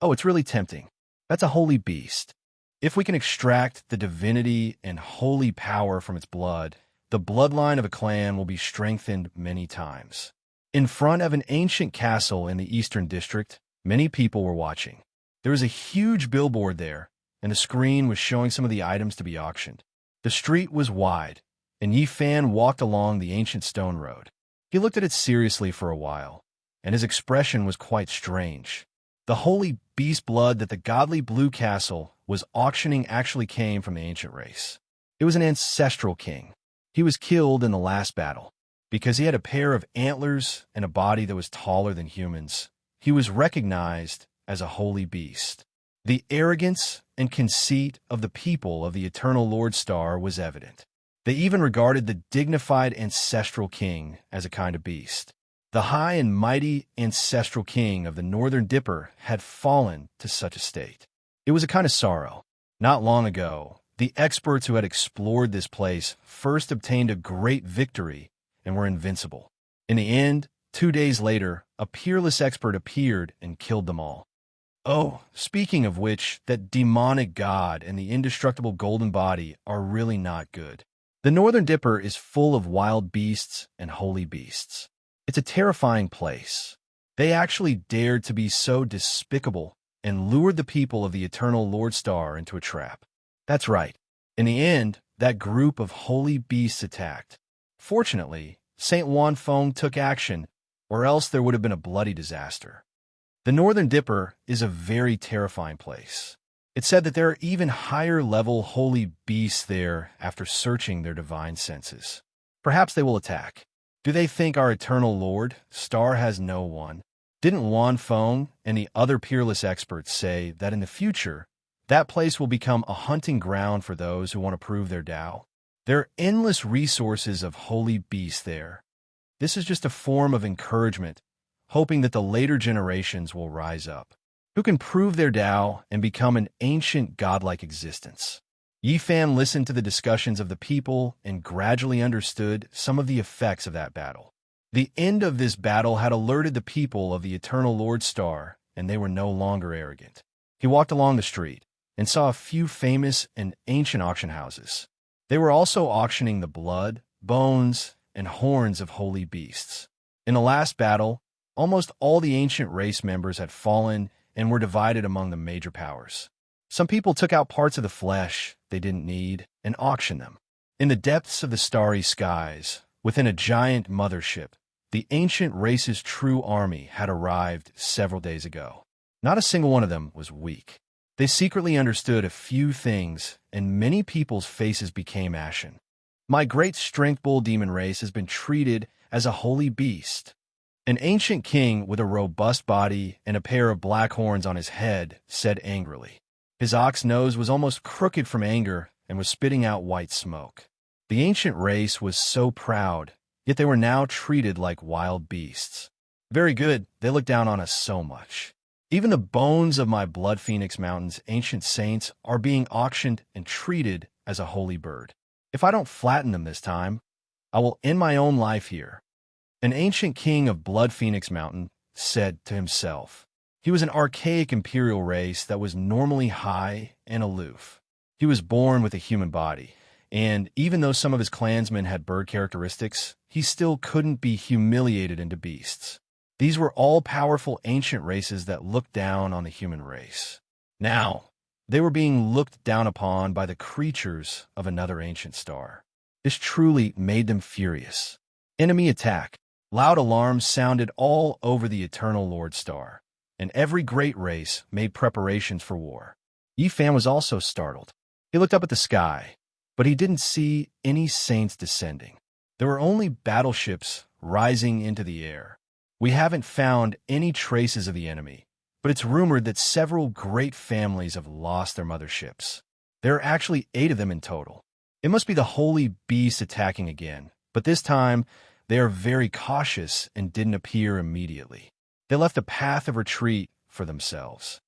Oh, it's really tempting. That's a holy beast. If we can extract the divinity and holy power from its blood, the bloodline of a clan will be strengthened many times. In front of an ancient castle in the Eastern District, many people were watching. There was a huge billboard there, and the screen was showing some of the items to be auctioned. The street was wide, and Yifan walked along the ancient stone road. He looked at it seriously for a while, and his expression was quite strange. The holy beast blood that the Godly Blue Castle was auctioning actually came from the ancient race. It was an ancestral king. He was killed in the last battle. Because he had a pair of antlers and a body that was taller than humans, he was recognized as a holy beast. The arrogance and conceit of the people of the Eternal Lord Star was evident. They even regarded the dignified ancestral king as a kind of beast. The high and mighty ancestral king of the Northern Dipper had fallen to such a state. It was a kind of sorrow. Not long ago, the experts who had explored this place first obtained a great victory and were invincible. In the end, 2 days later, a peerless expert appeared and killed them all. Oh, speaking of which, that demonic god and the indestructible golden body are really not good. The Northern Dipper is full of wild beasts and holy beasts. It's a terrifying place. They actually dared to be so despicable and lured the people of the Eternal Lord Star into a trap. That's right. In the end, that group of holy beasts attacked. Fortunately, St. Juan Fong took action, or else there would have been a bloody disaster. The Northern Dipper is a very terrifying place. It's said that there are even higher-level holy beasts there after searching their divine senses. Perhaps they will attack. Do they think our Eternal Lord Star has no one? Didn't Juan Fong and the other peerless experts say that in the future, that place will become a hunting ground for those who want to prove their Tao? There are endless resources of holy beasts there. This is just a form of encouragement, hoping that the later generations will rise up, who can prove their Tao and become an ancient godlike existence. Yi Fan listened to the discussions of the people and gradually understood some of the effects of that battle. The end of this battle had alerted the people of the Eternal Lord Star, and they were no longer arrogant. He walked along the street and saw a few famous and ancient auction houses. They were also auctioning the blood, bones, and horns of holy beasts. In the last battle, almost all the ancient race members had fallen and were divided among the major powers. Some people took out parts of the flesh they didn't need and auctioned them. In the depths of the starry skies, within a giant mothership, the ancient race's true army had arrived several days ago. Not a single one of them was weak. They secretly understood a few things, and many people's faces became ashen. My great strength bull demon race has been treated as a holy beast. An ancient king with a robust body and a pair of black horns on his head said angrily. His ox nose was almost crooked from anger and was spitting out white smoke. The ancient race was so proud, yet they were now treated like wild beasts. Very good, they look down on us so much. Even the bones of my Blood Phoenix Mountain's ancient saints are being auctioned and treated as a holy bird. If I don't flatten them this time, I will end my own life here. An ancient king of Blood Phoenix Mountain said to himself. He was an archaic imperial race that was normally high and aloof. He was born with a human body, and even though some of his clansmen had bird characteristics, he still couldn't be humiliated into beasts. These were all powerful ancient races that looked down on the human race. Now, they were being looked down upon by the creatures of another ancient star. This truly made them furious. Enemy attack. Loud alarms sounded all over the Eternal Lord Star, and every great race made preparations for war. Yi Fan was also startled. He looked up at the sky, but he didn't see any saints descending. There were only battleships rising into the air. We haven't found any traces of the enemy, but it's rumored that several great families have lost their motherships. There are actually 8 of them in total. It must be the holy beast attacking again, but this time they are very cautious and didn't appear immediately. They left a path of retreat for themselves.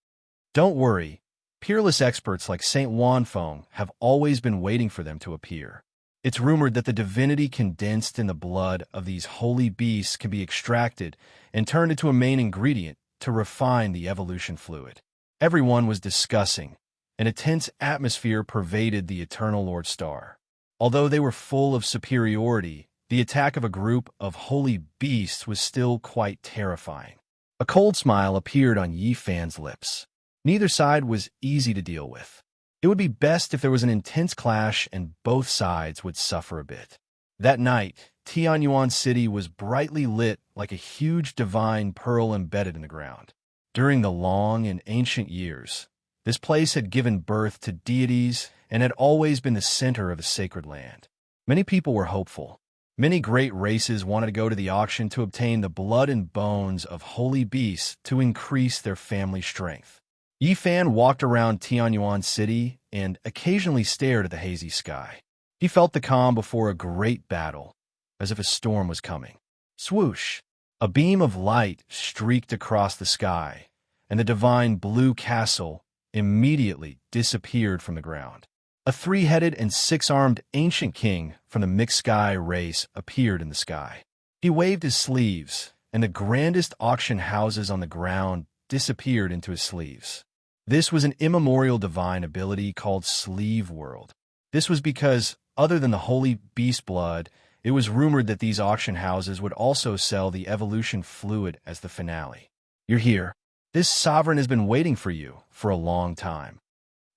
Don't worry, peerless experts like St. Juan Fong have always been waiting for them to appear. It's rumored that the divinity condensed in the blood of these holy beasts can be extracted and turned into a main ingredient to refine the evolution fluid. Everyone was discussing, and a tense atmosphere pervaded the Eternal Lord Star. Although they were full of superiority, the attack of a group of holy beasts was still quite terrifying. A cold smile appeared on Yi Fan's lips. Neither side was easy to deal with. It would be best if there was an intense clash and both sides would suffer a bit. That night, Tianyuan City was brightly lit like a huge divine pearl embedded in the ground. During the long and ancient years, this place had given birth to deities and had always been the center of a sacred land. Many people were hopeful. Many great races wanted to go to the auction to obtain the blood and bones of holy beasts to increase their family strength. Yi Fan walked around Tianyuan City and occasionally stared at the hazy sky. He felt the calm before a great battle, as if a storm was coming. Swoosh! A beam of light streaked across the sky, and the divine blue castle immediately disappeared from the ground. A three-headed and six-armed ancient king from the mixed sky race appeared in the sky. He waved his sleeves, and the grandest auction houses on the ground disappeared into his sleeves. This was an immemorial divine ability called Sleeve World. This was because, other than the holy beast blood, it was rumored that these auction houses would also sell the evolution fluid as the finale. You're here. This sovereign has been waiting for you for a long time.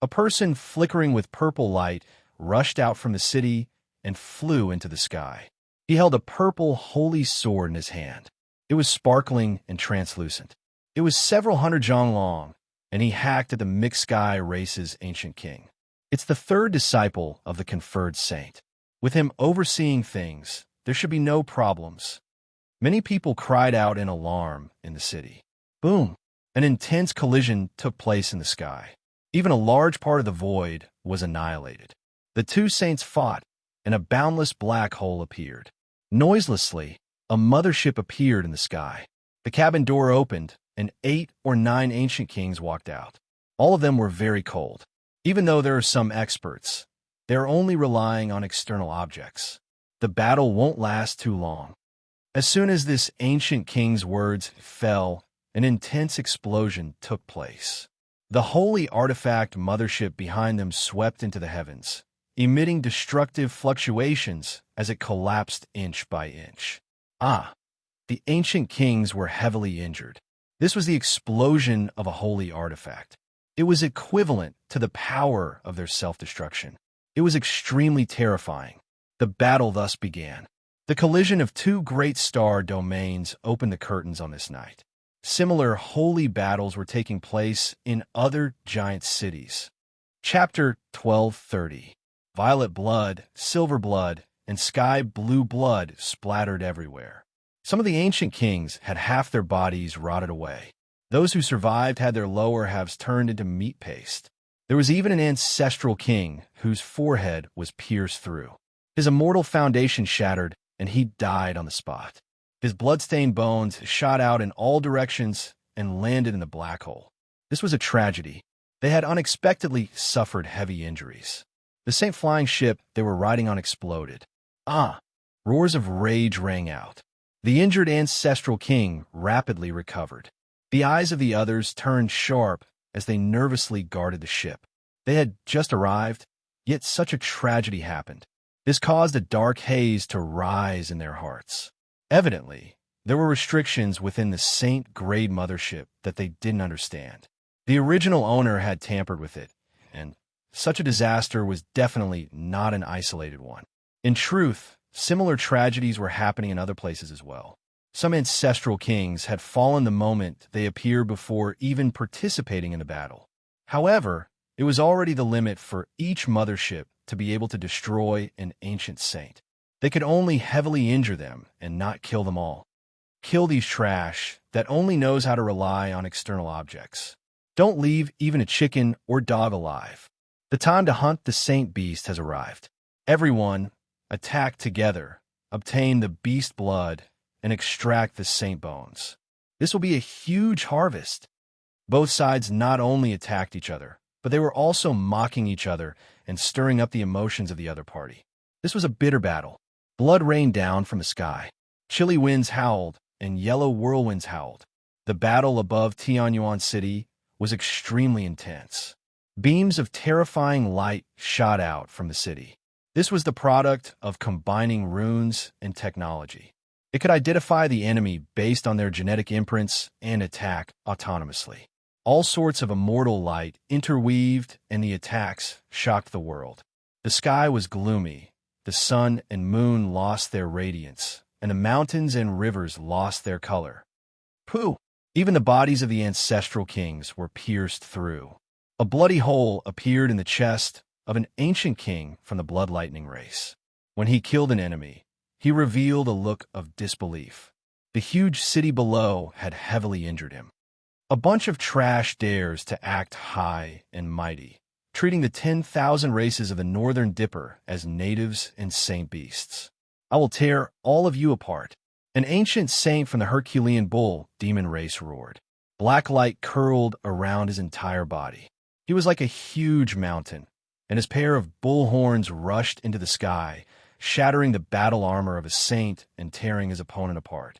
A person flickering with purple light rushed out from the city and flew into the sky. He held a purple holy sword in his hand. It was sparkling and translucent. It was several hundred zhang long, and he hacked at the mixed sky race's ancient king. It's the third disciple of the conferred saint. With him overseeing things, there should be no problems. Many people cried out in alarm in the city. Boom! An intense collision took place in the sky. Even a large part of the void was annihilated. The two saints fought, and a boundless black hole appeared. Noiselessly, a mothership appeared in the sky. The cabin door opened, and 8 or 9 ancient kings walked out. All of them were very cold. Even though there are some experts, they are only relying on external objects. The battle won't last too long. As soon as this ancient king's words fell, an intense explosion took place. The holy artifact mothership behind them swept into the heavens, emitting destructive fluctuations as it collapsed inch by inch. The ancient kings were heavily injured. This was the explosion of a holy artifact. It was equivalent to the power of their self-destruction. It was extremely terrifying. The battle thus began. The collision of two great star domains opened the curtains on this night. Similar holy battles were taking place in other giant cities. Chapter 1230. Violet blood, silver blood, and sky blue blood splattered everywhere. Some of the ancient kings had half their bodies rotted away. Those who survived had their lower halves turned into meat paste. There was even an ancestral king whose forehead was pierced through. His immortal foundation shattered, and he died on the spot. His blood-stained bones shot out in all directions and landed in the black hole. This was a tragedy. They had unexpectedly suffered heavy injuries. The Saint flying ship they were riding on exploded. Roars of rage rang out. The injured ancestral king rapidly recovered. The eyes of the others turned sharp as they nervously guarded the ship. They had just arrived, yet such a tragedy happened. This caused a dark haze to rise in their hearts. Evidently, there were restrictions within the Saint-grade mothership that they didn't understand. The original owner had tampered with it, and such a disaster was definitely not an isolated one. In truth, similar tragedies were happening in other places as well. Some ancestral kings had fallen the moment they appeared before even participating in the battle. However, it was already the limit for each mothership to be able to destroy an ancient saint. They could only heavily injure them and not kill them all. Kill these trash that only knows how to rely on external objects. Don't leave even a chicken or dog alive. The time to hunt the saint beast has arrived. Everyone, attack together, obtain the beast blood, and extract the saint bones. This will be a huge harvest. Both sides not only attacked each other, but they were also mocking each other and stirring up the emotions of the other party. This was a bitter battle. Blood rained down from the sky. Chilly winds howled, and yellow whirlwinds howled. The battle above Tianyuan City was extremely intense. Beams of terrifying light shot out from the city. This was the product of combining runes and technology. It could identify the enemy based on their genetic imprints and attack autonomously. All sorts of immortal light interweaved, and the attacks shocked the world. The sky was gloomy. The sun and moon lost their radiance, and the mountains and rivers lost their color. Pooh! Even the bodies of the ancestral kings were pierced through. A bloody hole appeared in the chest of an ancient king from the blood lightning race. When he killed an enemy, he revealed a look of disbelief. The huge city below had heavily injured him. A bunch of trash dares to act high and mighty, treating the 10,000 races of the Northern Dipper as natives and saint beasts. I will tear all of you apart. An ancient saint from the Herculean bull demon race roared. Black light curled around his entire body. He was like a huge mountain, and his pair of bull horns rushed into the sky, shattering the battle armor of a saint and tearing his opponent apart.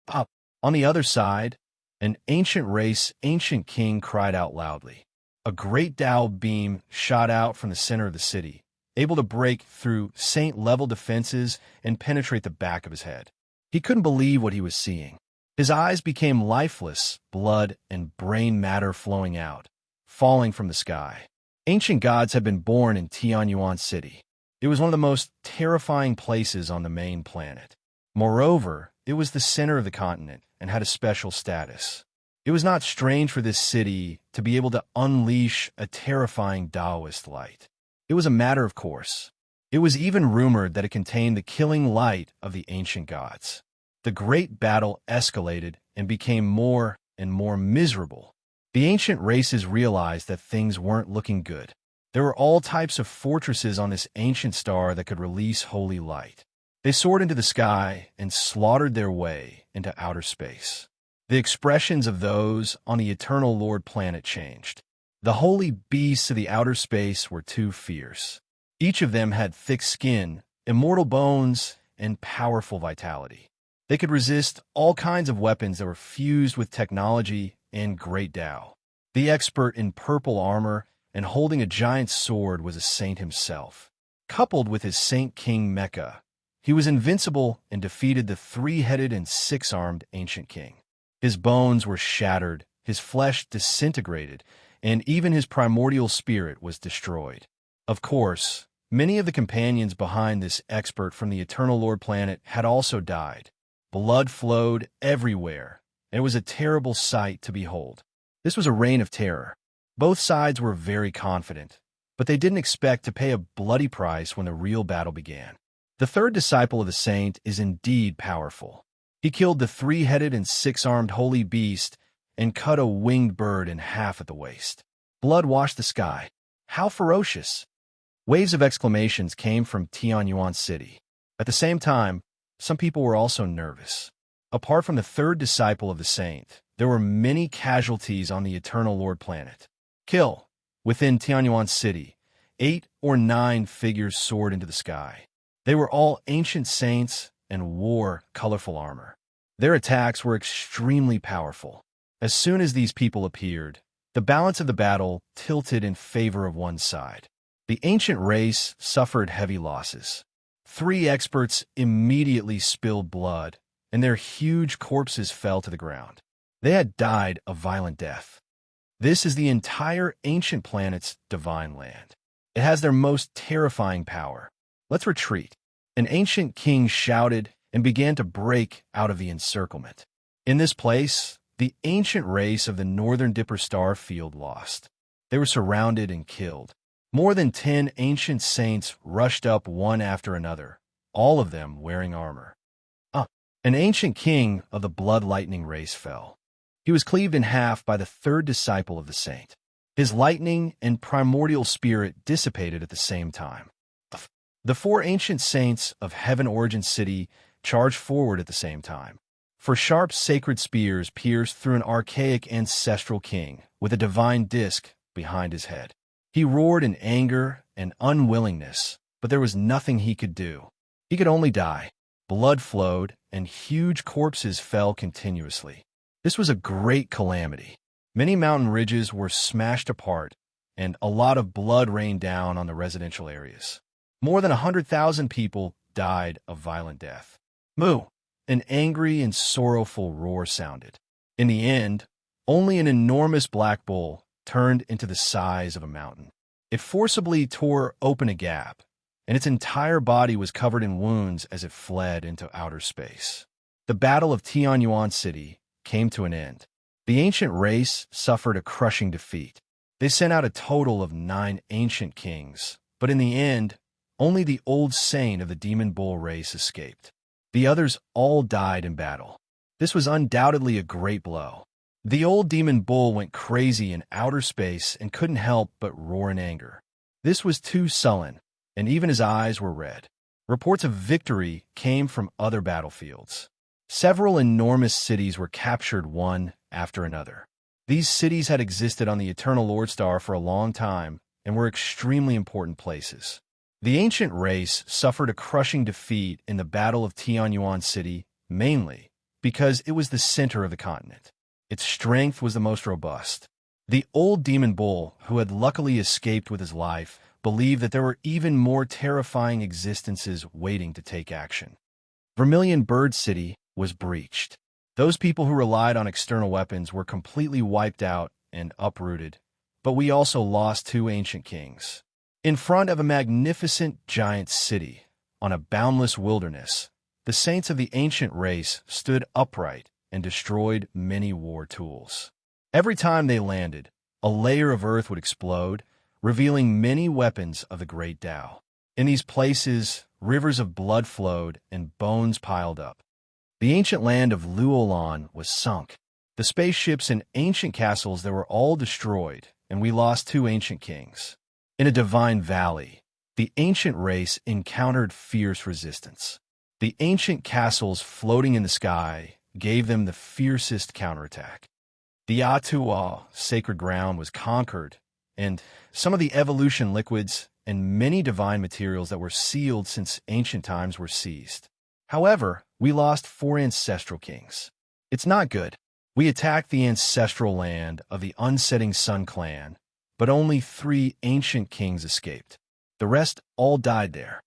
Up on the other side, an ancient king cried out loudly. A great Tao beam shot out from the center of the city, able to break through saint-level defenses and penetrate the back of his head. He couldn't believe what he was seeing. His eyes became lifeless, blood and brain matter flowing out, falling from the sky. Ancient gods had been born in Tianyuan City. It was one of the most terrifying places on the main planet. Moreover, it was the center of the continent and had a special status. It was not strange for this city to be able to unleash a terrifying Taoist light. It was a matter of course. It was even rumored that it contained the killing light of the ancient gods. The great battle escalated and became more and more miserable. The ancient races realized that things weren't looking good. There were all types of fortresses on this ancient star that could release holy light. They soared into the sky and slaughtered their way into outer space. The expressions of those on the Eternal Lord planet changed. The holy beasts of the outer space were too fierce. Each of them had thick skin, immortal bones, and powerful vitality. They could resist all kinds of weapons that were fused with technology and great Tao. The expert in purple armor and holding a giant sword was a saint himself. Coupled with his Saint King Mecha, he was invincible and defeated the three-headed and six-armed ancient king. His bones were shattered, his flesh disintegrated, and even his primordial spirit was destroyed. Of course, many of the companions behind this expert from the Eternal Lord planet had also died. Blood flowed everywhere, and it was a terrible sight to behold. This was a reign of terror. Both sides were very confident, but they didn't expect to pay a bloody price when the real battle began. The third disciple of the saint is indeed powerful. He killed the three-headed and six-armed holy beast and cut a winged bird in half at the waist. Blood washed the sky. How ferocious! Waves of exclamations came from Tianyuan City. At the same time, some people were also nervous. Apart from the third disciple of the saint, there were many casualties on the Eternal Lord planet. Kill! Within Tianyuan City, 8 or 9 figures soared into the sky. They were all ancient saints and wore colorful armor. Their attacks were extremely powerful. As soon as these people appeared, the balance of the battle tilted in favor of one side. The ancient race suffered heavy losses. 3 experts immediately spilled blood, and their huge corpses fell to the ground. They had died a violent death. This is the entire ancient planet's divine land. It has their most terrifying power. Let's retreat. An ancient king shouted and began to break out of the encirclement. In this place, the ancient race of the Northern Dipper star field lost. They were surrounded and killed. More than 10 ancient saints rushed up one after another, all of them wearing armor. An ancient king of the blood lightning race fell. He was cleaved in half by the third disciple of the saint. His lightning and primordial spirit dissipated at the same time. The 4 ancient saints of Heaven Origin City charged forward at the same time. For sharp sacred spears pierced through an archaic ancestral king with a divine disc behind his head. He roared in anger and unwillingness, but there was nothing he could do. He could only die. Blood flowed, and huge corpses fell continuously. This was a great calamity. Many mountain ridges were smashed apart, and a lot of blood rained down on the residential areas. More than 100,000 people died a violent death. Moo! An angry and sorrowful roar sounded. In the end, only an enormous black bull turned into the size of a mountain. It forcibly tore open a gap, and its entire body was covered in wounds as it fled into outer space. The Battle of Tianyuan City came to an end. The ancient race suffered a crushing defeat. They sent out a total of 9 ancient kings, but in the end, Only the old saint of the demon bull race escaped. The others all died in battle. This was undoubtedly a great blow. The old demon bull went crazy in outer space and couldn't help but roar in anger. This was too sullen, and even his eyes were red. Reports of victory came from other battlefields. Several enormous cities were captured one after another. These cities had existed on the Eternal Lord Star for a long time and were extremely important places. The ancient race suffered a crushing defeat in the Battle of Tianyuan City, mainly because it was the center of the continent. Its strength was the most robust. The old demon bull, who had luckily escaped with his life, believed that there were even more terrifying existences waiting to take action. Vermilion Bird City was breached. Those people who relied on external weapons were completely wiped out and uprooted, but we also lost 2 ancient kings. In front of a magnificent giant city, on a boundless wilderness, the saints of the ancient race stood upright and destroyed many war tools. Every time they landed, a layer of earth would explode, revealing many weapons of the great Tao. In these places, rivers of blood flowed and bones piled up. The ancient land of Luolan was sunk. The spaceships and ancient castles there were all destroyed, and we lost 2 ancient kings. In a divine valley, the ancient race encountered fierce resistance. The ancient castles floating in the sky gave them the fiercest counterattack. The Atua, sacred ground, was conquered, and some of the evolution liquids and many divine materials that were sealed since ancient times were seized. However, we lost 4 ancestral kings. It's not good. We attacked the ancestral land of the Unsetting Sun clan, but only 3 ancient kings escaped. The rest all died there.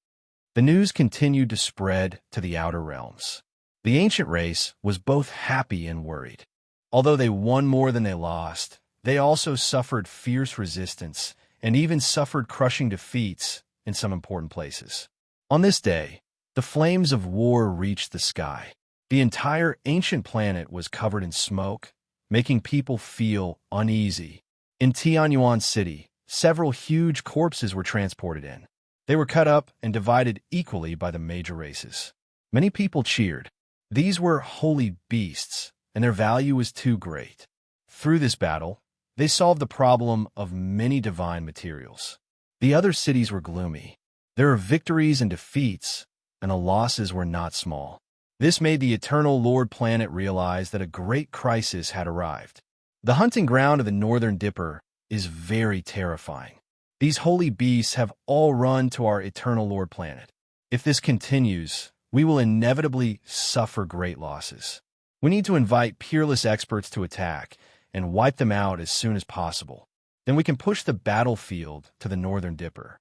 The news continued to spread to the outer realms. The ancient race was both happy and worried. Although they won more than they lost, they also suffered fierce resistance and even suffered crushing defeats in some important places. On this day, the flames of war reached the sky. The entire ancient planet was covered in smoke, making people feel uneasy. In Tianyuan City, several huge corpses were transported in. They were cut up and divided equally by the major races. Many people cheered. These were holy beasts, and their value was too great. Through this battle, they solved the problem of many divine materials. The other cities were gloomy. There were victories and defeats, and the losses were not small. This made the Eternal Lord planet realize that a great crisis had arrived. The hunting ground of the Northern Dipper is very terrifying. These holy beasts have all run to our Eternal Lord planet. If this continues, we will inevitably suffer great losses. We need to invite peerless experts to attack and wipe them out as soon as possible. Then we can push the battlefield to the Northern Dipper.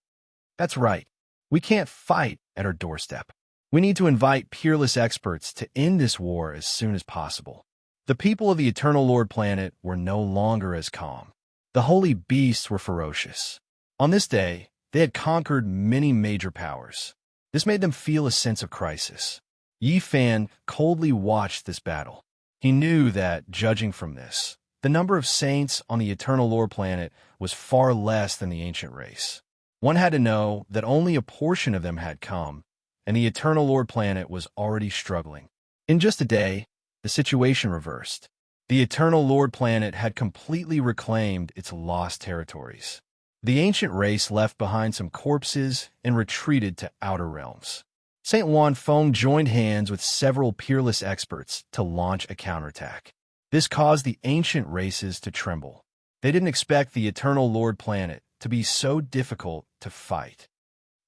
That's right. We can't fight at our doorstep. We need to invite peerless experts to end this war as soon as possible. The people of the Eternal Lord planet were no longer as calm. The holy beasts were ferocious. On this day, they had conquered many major powers. This made them feel a sense of crisis. Yi Fan coldly watched this battle. He knew that, judging from this, the number of saints on the Eternal Lord planet was far less than the ancient race. One had to know that only a portion of them had come, and the Eternal Lord planet was already struggling. In just a day, the situation reversed. The Eternal Lord planet had completely reclaimed its lost territories. The ancient race left behind some corpses and retreated to outer realms. Saint Wan Feng joined hands with several peerless experts to launch a counterattack. This caused the ancient races to tremble. They didn't expect the Eternal Lord planet to be so difficult to fight.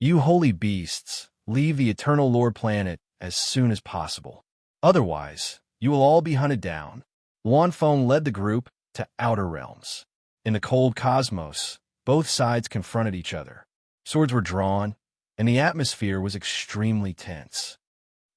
You holy beasts, leave the Eternal Lord planet as soon as possible. Otherwise, you will all be hunted down. Wan Feng led the group to outer realms. In the cold cosmos, both sides confronted each other. Swords were drawn, and the atmosphere was extremely tense.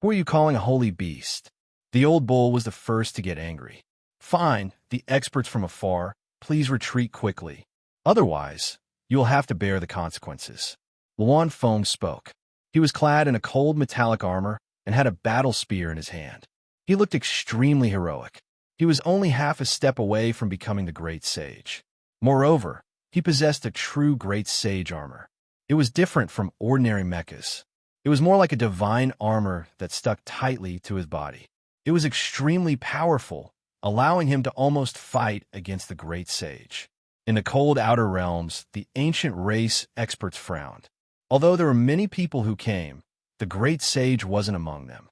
Who are you calling a holy beast? The old bull was the first to get angry. Fine, the experts from afar, please retreat quickly. Otherwise, you will have to bear the consequences. Luan Feng spoke. He was clad in a cold metallic armor and had a battle spear in his hand. He looked extremely heroic. He was only half a step away from becoming the great sage. Moreover, he possessed a true great sage armor. It was different from ordinary mechas. It was more like a divine armor that stuck tightly to his body. It was extremely powerful, allowing him to almost fight against the great sage. In the cold outer realms, the ancient race experts frowned. Although there were many people who came, the great sage wasn't among them.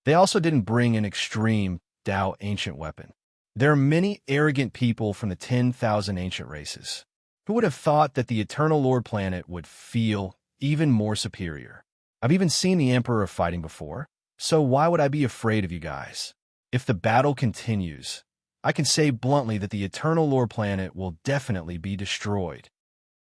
They also didn't bring an extreme Tao ancient weapon. There are many arrogant people from the 10,000 ancient races. Who would have thought that the Eternal Lord planet would feel even more superior? I've even seen the Emperor fighting before, so why would I be afraid of you guys? If the battle continues, I can say bluntly that the Eternal Lord planet will definitely be destroyed.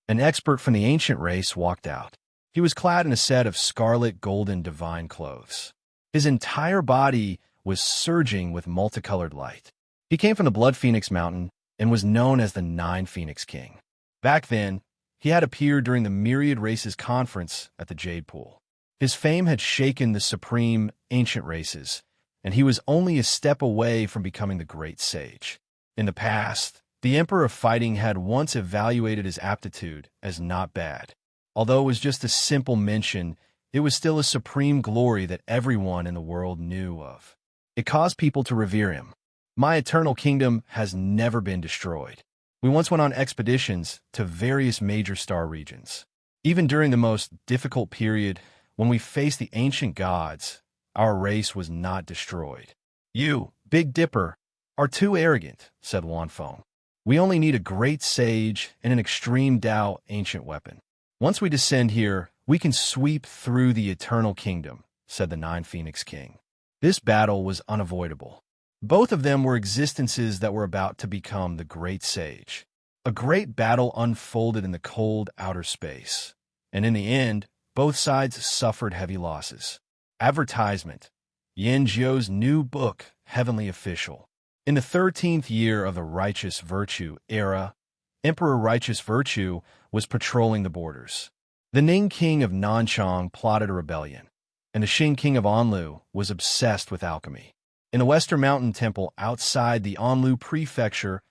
An expert from the ancient race walked out. He was clad in a set of scarlet golden divine clothes. His entire body was surging with multicolored light. He came from the Blood Phoenix Mountain and was known as the Nine Phoenix King. Back then, he had appeared during the Myriad Races Conference at the Jade Pool. His fame had shaken the supreme ancient races, and he was only a step away from becoming the Great Sage. In the past, the Emperor of Fighting had once evaluated his aptitude as not bad. Although it was just a simple mention, it was still a supreme glory that everyone in the world knew of. It caused people to revere him. My eternal kingdom has never been destroyed. We once went on expeditions to various major star regions. Even during the most difficult period, when we faced the ancient gods, our race was not destroyed. You, Big Dipper, are too arrogant, said Wanfeng. We only need a great sage and an extreme Tao ancient weapon. Once we descend here, we can sweep through the eternal kingdom, said the Nine Phoenix King. This battle was unavoidable. Both of them were existences that were about to become the Great Sage. A great battle unfolded in the cold outer space, and in the end, both sides suffered heavy losses. Advertisement: Yan Jiu's new book, Heavenly Official. In the 13th year of the Righteous Virtue era, Emperor Righteous Virtue was patrolling the borders. The Ning King of Nanchang plotted a rebellion, and the Xing King of Anlu was obsessed with alchemy. In the Western Mountain Temple outside the Anlu Prefecture,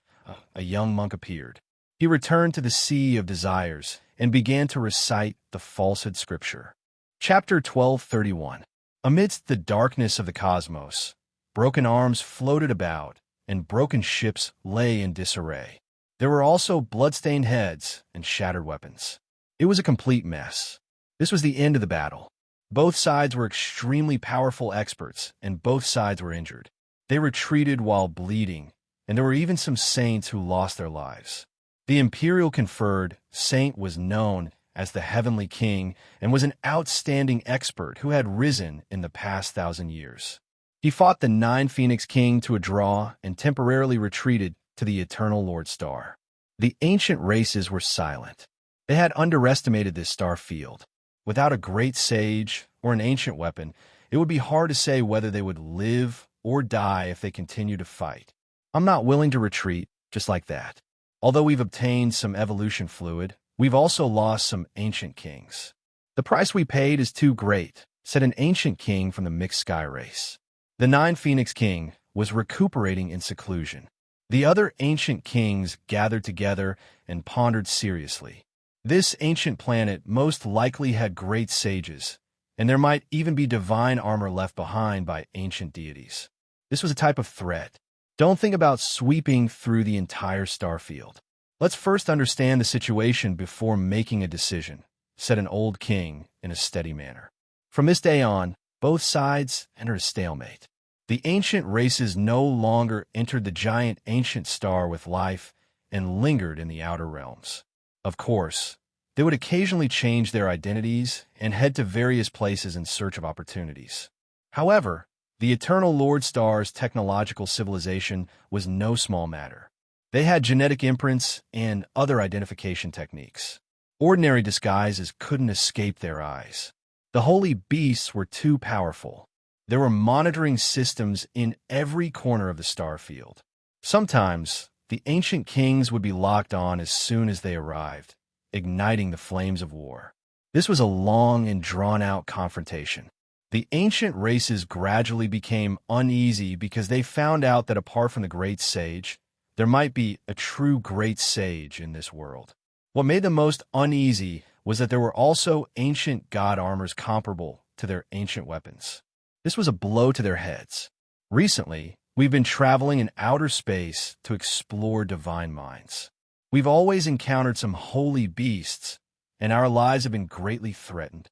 a young monk appeared. He returned to the Sea of Desires and began to recite the falsehood scripture. Chapter 1231. Amidst the darkness of the cosmos, broken arms floated about, and broken ships lay in disarray. There were also blood-stained heads and shattered weapons. It was a complete mess. This was the end of the battle. Both sides were extremely powerful experts, and both sides were injured. They retreated while bleeding, and there were even some saints who lost their lives. The imperial conferred saint was known as the Heavenly King and was an outstanding expert who had risen in the past 1,000 years. He fought the Nine Phoenix King to a draw and temporarily retreated to the Eternal Lord Star. The ancient races were silent. They had underestimated this star field. Without a great sage or an ancient weapon, it would be hard to say whether they would live or die if they continued to fight. I'm not willing to retreat just like that. Although we've obtained some evolution fluid, we've also lost some ancient kings. The price we paid is too great, said an ancient king from the mixed sky race. The Nine Phoenix King was recuperating in seclusion. The other ancient kings gathered together and pondered seriously. This ancient planet most likely had great sages, and there might even be divine armor left behind by ancient deities. This was a type of threat. Don't think about sweeping through the entire star field. Let's first understand the situation before making a decision, said an old king in a steady manner. From this day on, both sides entered a stalemate. The ancient races no longer entered the giant ancient star with life and lingered in the outer realms. Of course, they would occasionally change their identities and head to various places in search of opportunities. However, the Eternal Lord Star's technological civilization was no small matter. They had genetic imprints and other identification techniques. Ordinary disguises couldn't escape their eyes. The holy beasts were too powerful. There were monitoring systems in every corner of the star field. Sometimes, the ancient kings would be locked on as soon as they arrived, igniting the flames of war. This was a long and drawn-out confrontation. The ancient races gradually became uneasy because they found out that apart from the great sage, there might be a true great sage in this world. What made them most uneasy was that there were also ancient god armors comparable to their ancient weapons. This was a blow to their heads. Recently, we've been traveling in outer space to explore divine minds. We've always encountered some holy beasts, and our lives have been greatly threatened.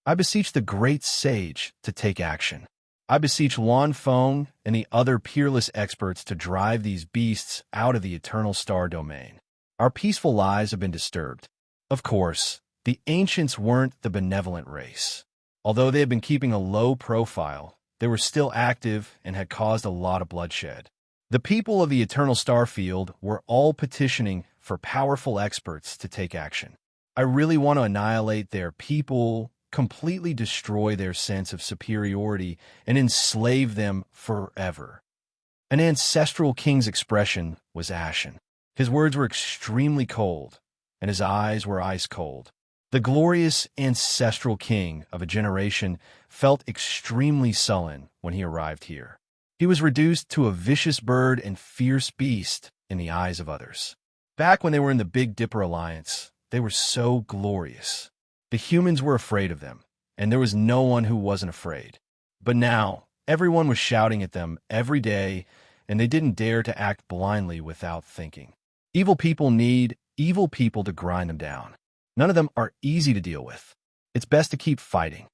I beseech the great sage to take action. I beseech Luan Feng and the other peerless experts to drive these beasts out of the eternal star domain. Our peaceful lives have been disturbed. Of course, the ancients weren't the benevolent race. Although they had been keeping a low profile, they were still active and had caused a lot of bloodshed. The people of the eternal star field were all petitioning for powerful experts to take action. I really want to annihilate their people, completely destroy their sense of superiority, and enslave them forever. An ancestral king's expression was ashen. His words were extremely cold, and his eyes were ice cold. The glorious ancestral king of a generation felt extremely sullen when he arrived here. He was reduced to a vicious bird and fierce beast in the eyes of others. Back when they were in the Big Dipper Alliance, they were so glorious. The humans were afraid of them, and there was no one who wasn't afraid. But now, everyone was shouting at them every day, and they didn't dare to act blindly without thinking. Evil people need evil people to grind them down. None of them are easy to deal with. It's best to keep fighting.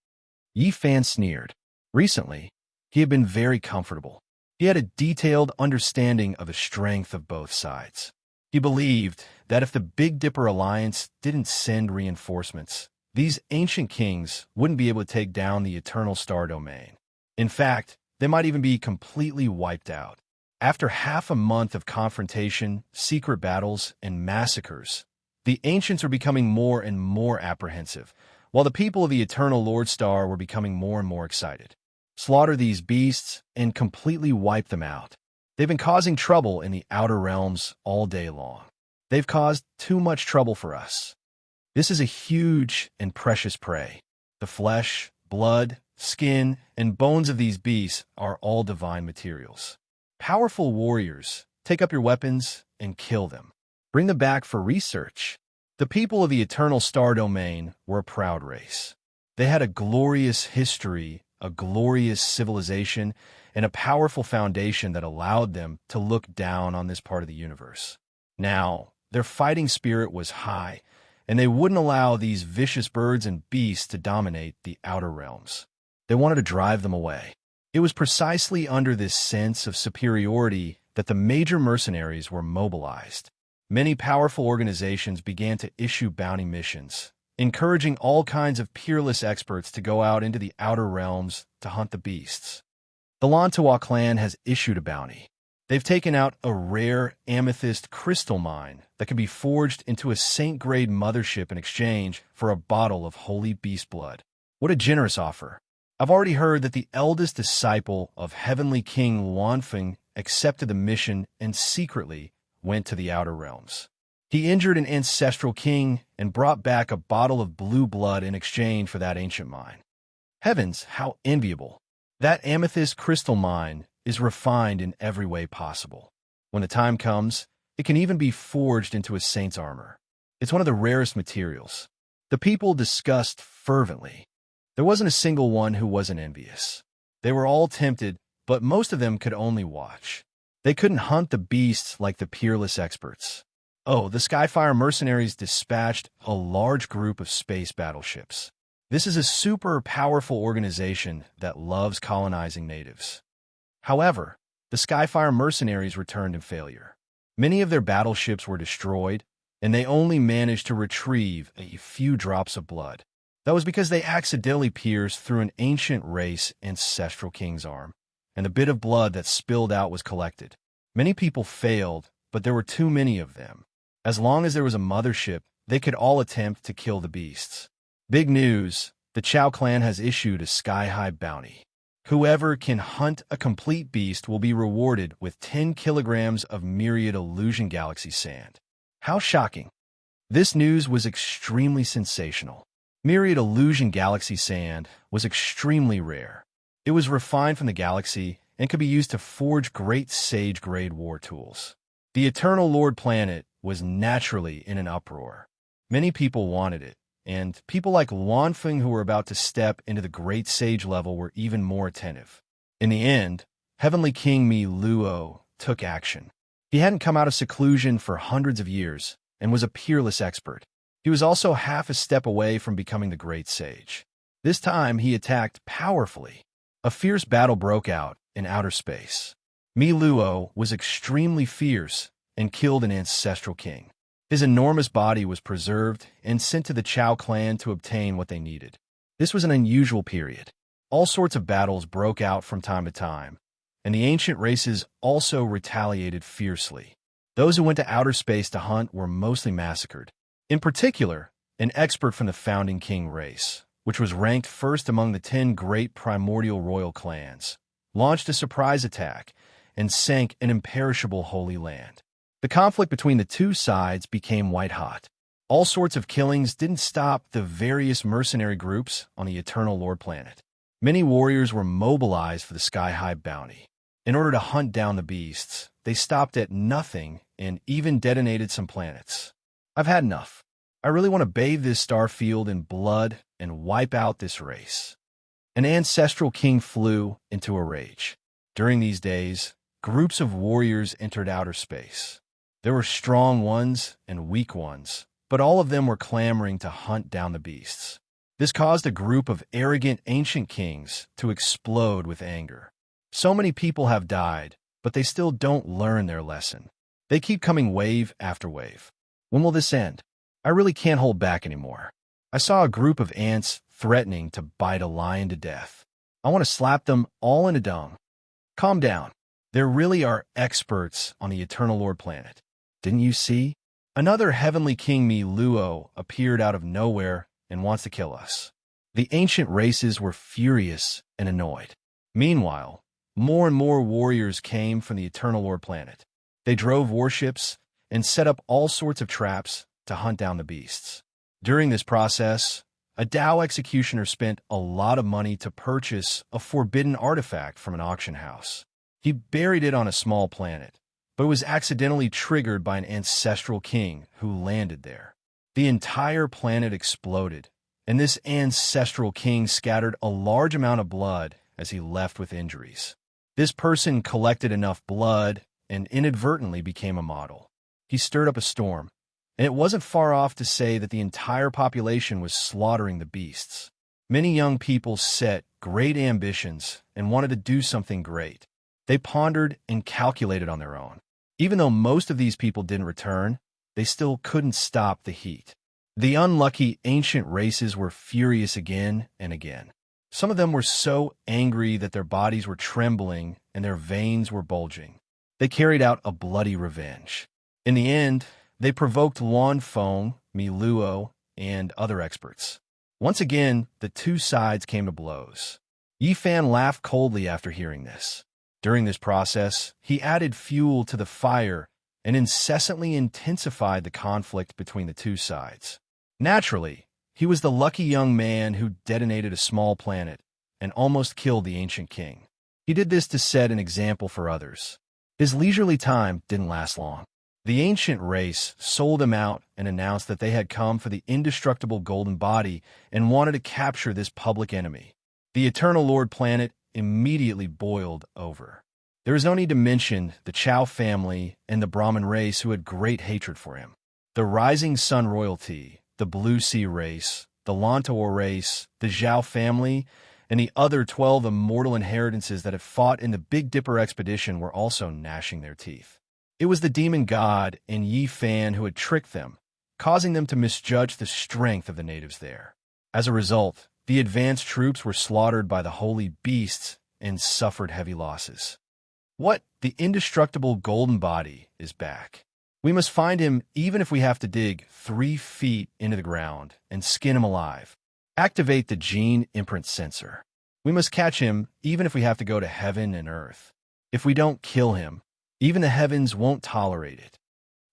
Yi Fan sneered. Recently, he had been very comfortable. He had a detailed understanding of the strength of both sides. He believed that if the Big Dipper Alliance didn't send reinforcements, these ancient kings wouldn't be able to take down the eternal star domain. In fact, they might even be completely wiped out. After half a month of confrontation, secret battles, and massacres, the ancients were becoming more and more apprehensive, while the people of the eternal Lord Star were becoming more and more excited. Slaughter these beasts and completely wipe them out. They've been causing trouble in the outer realms all day long. They've caused too much trouble for us. This is a huge and precious prey. The flesh, blood, skin, and bones of these beasts are all divine materials. Powerful warriors, take up your weapons and kill them. Bring them back for research. The people of the eternal star domain were a proud race. They had a glorious history, a glorious civilization, and a powerful foundation that allowed them to look down on this part of the universe. Now, their fighting spirit was high, and they wouldn't allow these vicious birds and beasts to dominate the outer realms. They wanted to drive them away. It was precisely under this sense of superiority that the major mercenaries were mobilized. Many powerful organizations began to issue bounty missions, encouraging all kinds of peerless experts to go out into the outer realms to hunt the beasts. The Lantua clan has issued a bounty. They've taken out a rare amethyst crystal mine that can be forged into a saint-grade mothership in exchange for a bottle of holy beast blood. What a generous offer. I've already heard that the eldest disciple of Heavenly King Luanfeng accepted the mission and secretly went to the outer realms. He injured an ancestral king and brought back a bottle of blue blood in exchange for that ancient mine. Heavens, how enviable! That amethyst crystal mine is refined in every way possible. When the time comes, it can even be forged into a saint's armor. It's one of the rarest materials. The people discussed fervently. There wasn't a single one who wasn't envious. They were all tempted, but most of them could only watch. They couldn't hunt the beasts like the peerless experts. Oh, the Skyfire mercenaries dispatched a large group of space battleships. This is a super powerful organization that loves colonizing natives. However, the Skyfire mercenaries returned in failure. Many of their battleships were destroyed, and they only managed to retrieve a few drops of blood. That was because they accidentally pierced through an ancient race ancestral king's arm, and the bit of blood that spilled out was collected. Many people failed, but there were too many of them. As long as there was a mothership, they could all attempt to kill the beasts. Big news, the Chao clan has issued a sky-high bounty. Whoever can hunt a complete beast will be rewarded with 10 kilograms of Myriad Illusion Galaxy sand. How shocking! This news was extremely sensational. Myriad Illusion Galaxy sand was extremely rare. It was refined from the galaxy and could be used to forge great sage-grade war tools. The Eternal Lord planet was naturally in an uproar. Many people wanted it, and people like Luanfeng who were about to step into the Great Sage level were even more attentive. In the end, Heavenly King Mi Luo took action. He hadn't come out of seclusion for hundreds of years and was a peerless expert. He was also half a step away from becoming the Great Sage. This time, he attacked powerfully. A fierce battle broke out in outer space. Mi Luo was extremely fierce and killed an ancestral king. His enormous body was preserved and sent to the Chao clan to obtain what they needed. This was an unusual period. All sorts of battles broke out from time to time, and the ancient races also retaliated fiercely. Those who went to outer space to hunt were mostly massacred. In particular, an expert from the founding king race, which was ranked first among the 10 great primordial royal clans, launched a surprise attack and sank an imperishable holy land. The conflict between the two sides became white-hot. All sorts of killings didn't stop the various mercenary groups on the Eternal Lord planet. Many warriors were mobilized for the sky-high bounty. In order to hunt down the beasts, they stopped at nothing and even detonated some planets. I've had enough. I really want to bathe this star field in blood and wipe out this race. An ancestral king flew into a rage. During these days, groups of warriors entered outer space. There were strong ones and weak ones, but all of them were clamoring to hunt down the beasts. This caused a group of arrogant ancient kings to explode with anger. So many people have died, but they still don't learn their lesson. They keep coming wave after wave. When will this end? I really can't hold back anymore. I saw a group of ants threatening to bite a lion to death. I want to slap them all in a dung. Calm down. There really are experts on the Eternal Lord planet. Didn't you see? Another heavenly king Mi Luo appeared out of nowhere and wants to kill us. The ancient races were furious and annoyed. Meanwhile, more and more warriors came from the Eternal Lord planet. They drove warships and set up all sorts of traps to hunt down the beasts. During this process, a Dao executioner spent a lot of money to purchase a forbidden artifact from an auction house. He buried it on a small planet, but it was accidentally triggered by an ancestral king who landed there. The entire planet exploded, and this ancestral king scattered a large amount of blood as he left with injuries. This person collected enough blood and inadvertently became a model. He stirred up a storm, and it wasn't far off to say that the entire population was slaughtering the beasts. Many young people set great ambitions and wanted to do something great. They pondered and calculated on their own. Even though most of these people didn't return, they still couldn't stop the heat. The unlucky ancient races were furious again and again. Some of them were so angry that their bodies were trembling and their veins were bulging. They carried out a bloody revenge. In the end, they provoked Luanfeng, Mi Luo, and other experts. Once again, the two sides came to blows. Yi Fan laughed coldly after hearing this. During this process, he added fuel to the fire and incessantly intensified the conflict between the two sides. Naturally, he was the lucky young man who detonated a small planet and almost killed the ancient king. He did this to set an example for others. His leisurely time didn't last long. The ancient race sold him out and announced that they had come for the indestructible golden body and wanted to capture this public enemy. The Eternal Lord planet immediately boiled over. There is no need to mention the Chao family and the Brahmin race who had great hatred for him. The Rising Sun royalty, the Blue Sea race, the Lantor race, the Zhao family, and the other 12 immortal inheritances that had fought in the Big Dipper expedition were also gnashing their teeth. It was the demon god and Yi Fan who had tricked them, causing them to misjudge the strength of the natives there. As a result, the advanced troops were slaughtered by the holy beasts and suffered heavy losses. What? The indestructible golden body is back. We must find him even if we have to dig 3 feet into the ground and skin him alive. Activate the gene imprint sensor. We must catch him even if we have to go to heaven and earth. If we don't kill him, even the heavens won't tolerate it.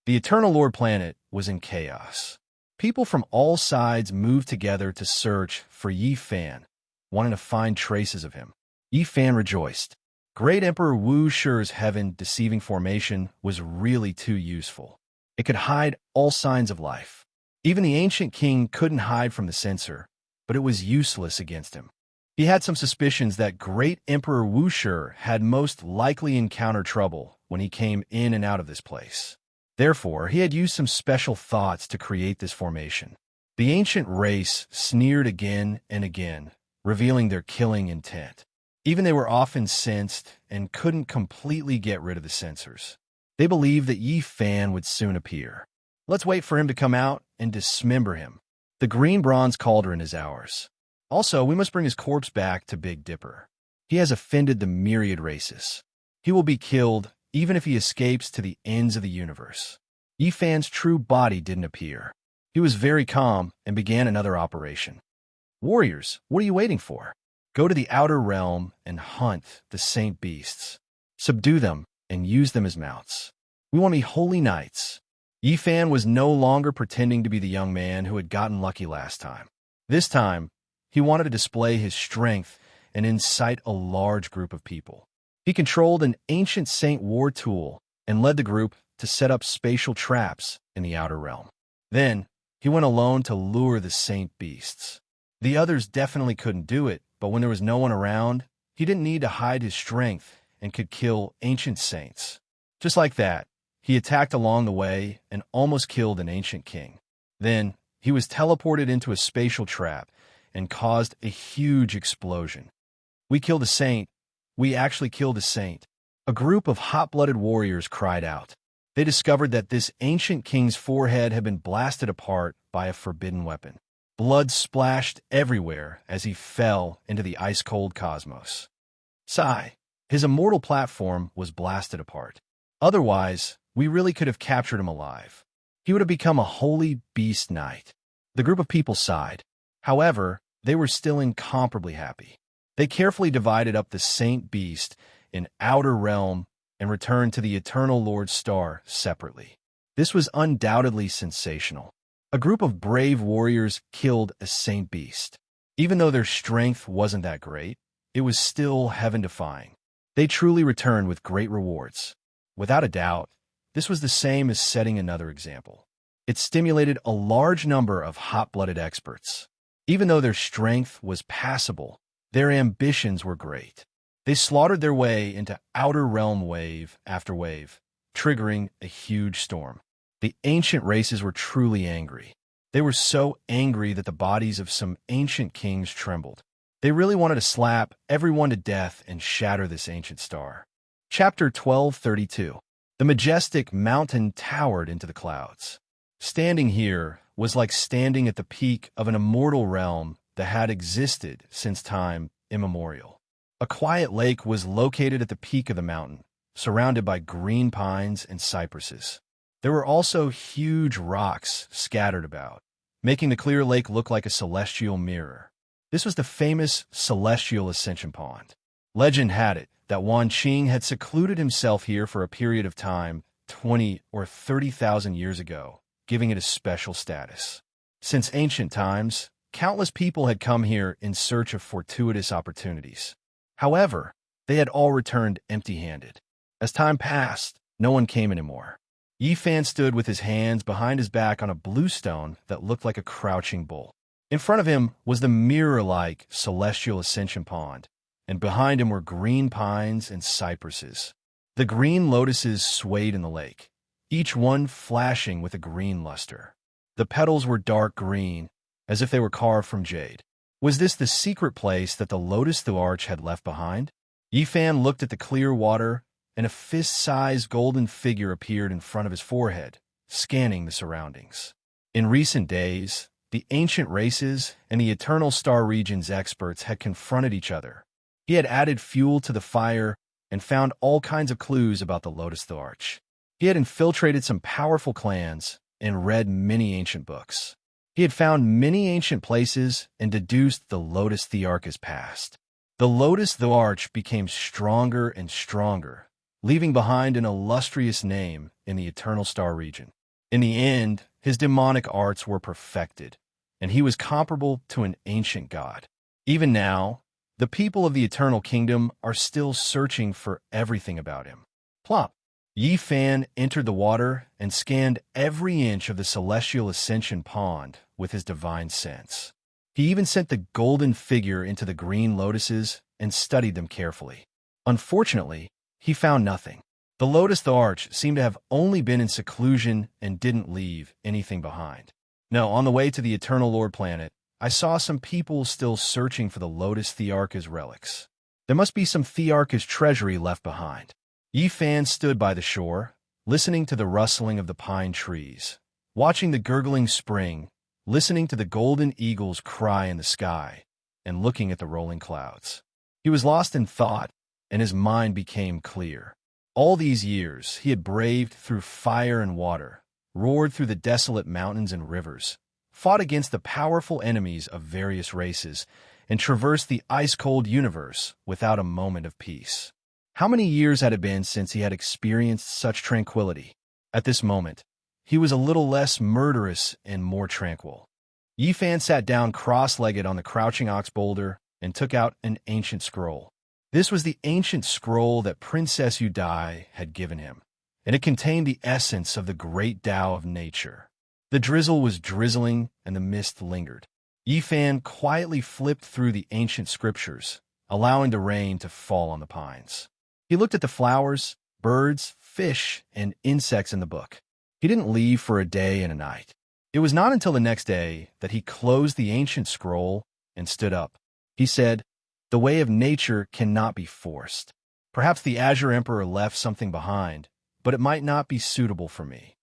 The Eternal Lord planet was in chaos. People from all sides moved together to search for Yi Fan, wanting to find traces of him. Yi Fan rejoiced. Great Emperor Wu Shi's heaven-deceiving formation was really too useful. It could hide all signs of life. Even the ancient king couldn't hide from the censor, but it was useless against him. He had some suspicions that great Emperor Wushi had most likely encountered trouble when he came in and out of this place. Therefore, he had used some special thoughts to create this formation. The ancient race sneered again and again, revealing their killing intent. Even they were often sensed and couldn't completely get rid of the censors. They believed that Yi Fan would soon appear. Let's wait for him to come out and dismember him. The green bronze cauldron is ours. Also, we must bring his corpse back to Big Dipper. He has offended the myriad races. He will be killed even if he escapes to the ends of the universe. Yi Fan's true body didn't appear. He was very calm and began another operation. Warriors, what are you waiting for? Go to the outer realm and hunt the saint beasts. Subdue them and use them as mounts. We want to be holy knights. Yi Fan was no longer pretending to be the young man who had gotten lucky last time. This time, he wanted to display his strength and incite a large group of people. He controlled an ancient saint war tool and led the group to set up spatial traps in the outer realm. Then, he went alone to lure the saint beasts. The others definitely couldn't do it, but when there was no one around, he didn't need to hide his strength and could kill ancient saints. Just like that, he attacked along the way and almost killed an ancient king. Then, he was teleported into a spatial trap and caused a huge explosion. We killed a saint. We actually killed a saint. A group of hot-blooded warriors cried out. They discovered that this ancient king's forehead had been blasted apart by a forbidden weapon. Blood splashed everywhere as he fell into the ice-cold cosmos. Sigh. His immortal platform was blasted apart. Otherwise, we really could have captured him alive. He would have become a holy beast knight. The group of people sighed. However, they were still incomparably happy. They carefully divided up the saint beast in outer realm and returned to the eternal Lord Star separately. This was undoubtedly sensational. A group of brave warriors killed a saint beast. Even though their strength wasn't that great, it was still heaven-defying. They truly returned with great rewards. Without a doubt, this was the same as setting another example. It stimulated a large number of hot-blooded experts. Even though their strength was passable, their ambitions were great. They slaughtered their way into outer realm wave after wave, triggering a huge storm. The ancient races were truly angry. They were so angry that the bodies of some ancient kings trembled. They really wanted to slap everyone to death and shatter this ancient star. Chapter 1232. The majestic mountain towered into the clouds. Standing here was like standing at the peak of an immortal realm that had existed since time immemorial. A quiet lake was located at the peak of the mountain, surrounded by green pines and cypresses. There were also huge rocks scattered about, making the clear lake look like a celestial mirror. This was the famous Celestial Ascension Pond. Legend had it that Wan Qing had secluded himself here for a period of time 20 or 30,000 years ago, giving it a special status. Since ancient times, countless people had come here in search of fortuitous opportunities. However, they had all returned empty-handed. As time passed, no one came anymore. Yi Fan stood with his hands behind his back on a blue stone that looked like a crouching bull. In front of him was the mirror-like Celestial Ascension Pond, and behind him were green pines and cypresses. The green lotuses swayed in the lake, each one flashing with a green luster. The petals were dark green, as if they were carved from jade. Was this the secret place that the Lotus the Arch had left behind? Yi Fan looked at the clear water, and a fist-sized golden figure appeared in front of his forehead, scanning the surroundings. In recent days, the ancient races and the Eternal Star Region's experts had confronted each other. He had added fuel to the fire and found all kinds of clues about the Lotus the Arch. He had infiltrated some powerful clans and read many ancient books. He had found many ancient places and deduced the Lotus the Arch's past. The Lotus the Arch became stronger and stronger, leaving behind an illustrious name in the Eternal Star Region. In the end, his demonic arts were perfected, and he was comparable to an ancient god. Even now, the people of the Eternal Kingdom are still searching for everything about him. Plop! Yi Fan entered the water and scanned every inch of the celestial ascension pond with his divine sense. He even sent the golden figure into the green lotuses and studied them carefully. Unfortunately, he found nothing. The lotus arch seemed to have only been in seclusion and didn't leave anything behind. No, on the way to the Eternal Lord planet, I saw some people still searching for the Lotus Thearka's relics. There must be some Thearka's treasury left behind. Yi Fan stood by the shore, listening to the rustling of the pine trees, watching the gurgling spring, listening to the golden eagles cry in the sky, and looking at the rolling clouds. He was lost in thought, and his mind became clear. All these years he had braved through fire and water, roared through the desolate mountains and rivers, fought against the powerful enemies of various races, and traversed the ice-cold universe without a moment of peace. How many years had it been since he had experienced such tranquility? At this moment, he was a little less murderous and more tranquil. Yi Fan sat down cross-legged on the crouching ox boulder and took out an ancient scroll. This was the ancient scroll that Princess Udai had given him, and it contained the essence of the great Tao of nature. The drizzle was drizzling and the mist lingered. Yi Fan quietly flipped through the ancient scriptures, allowing the rain to fall on the pines. He looked at the flowers, birds, fish, and insects in the book. He didn't leave for a day and a night. It was not until the next day that he closed the ancient scroll and stood up. He said, "The way of nature cannot be forced. Perhaps the Azure Emperor left something behind, but it might not be suitable for me."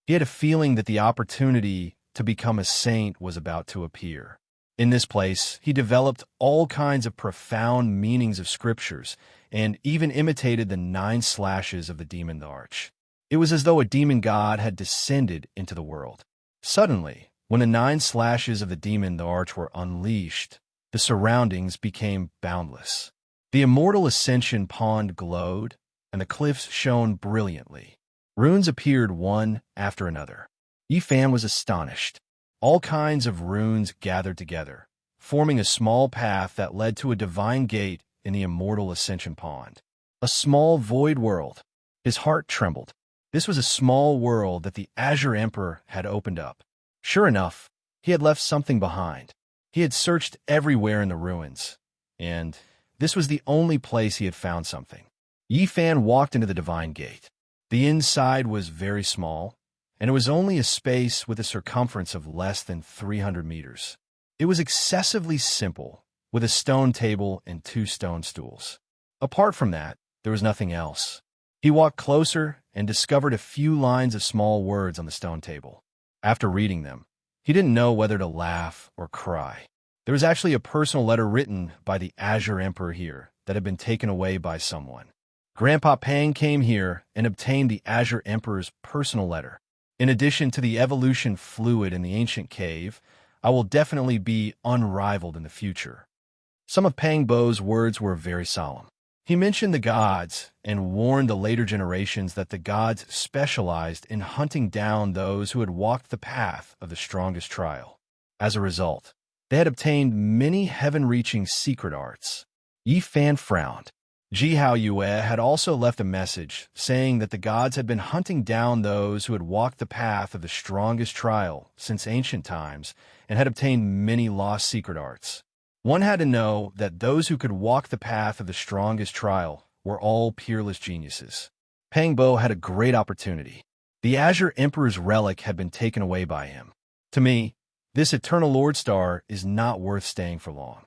He had a feeling that the opportunity to become a saint was about to appear. In this place, he developed all kinds of profound meanings of scriptures and even imitated the 9 slashes of the demon arch. It was as though a demon god had descended into the world. Suddenly, when the 9 slashes of the demon arch were unleashed, the surroundings became boundless. The immortal ascension pond glowed, and the cliffs shone brilliantly. Runes appeared one after another. Yi Fan was astonished. All kinds of runes gathered together, forming a small path that led to a divine gate in the immortal ascension pond. A small void world. His heart trembled. This was a small world that the Azure Emperor had opened up. Sure enough, he had left something behind. He had searched everywhere in the ruins, and this was the only place he had found something. Yi Fan walked into the divine gate. The inside was very small, and it was only a space with a circumference of less than 300 meters. It was excessively simple, with a stone table and 2 stone stools. Apart from that, there was nothing else. He walked closer and discovered a few lines of small words on the stone table. After reading them, he didn't know whether to laugh or cry. There was actually a personal letter written by the Azure Emperor here that had been taken away by someone. Grandpa Pang came here and obtained the Azure Emperor's personal letter. In addition to the evolution fluid in the ancient cave, I will definitely be unrivaled in the future. Some of Pang Bo's words were very solemn. He mentioned the gods and warned the later generations that the gods specialized in hunting down those who had walked the path of the strongest trial. As a result, they had obtained many heaven-reaching secret arts. Yi Fan frowned. Ji Hao Yue had also left a message saying that the gods had been hunting down those who had walked the path of the strongest trial since ancient times and had obtained many lost secret arts. One had to know that those who could walk the path of the strongest trial were all peerless geniuses. Pang Bo had a great opportunity. The Azure Emperor's relic had been taken away by him. To me, this Eternal Lord Star is not worth staying for long.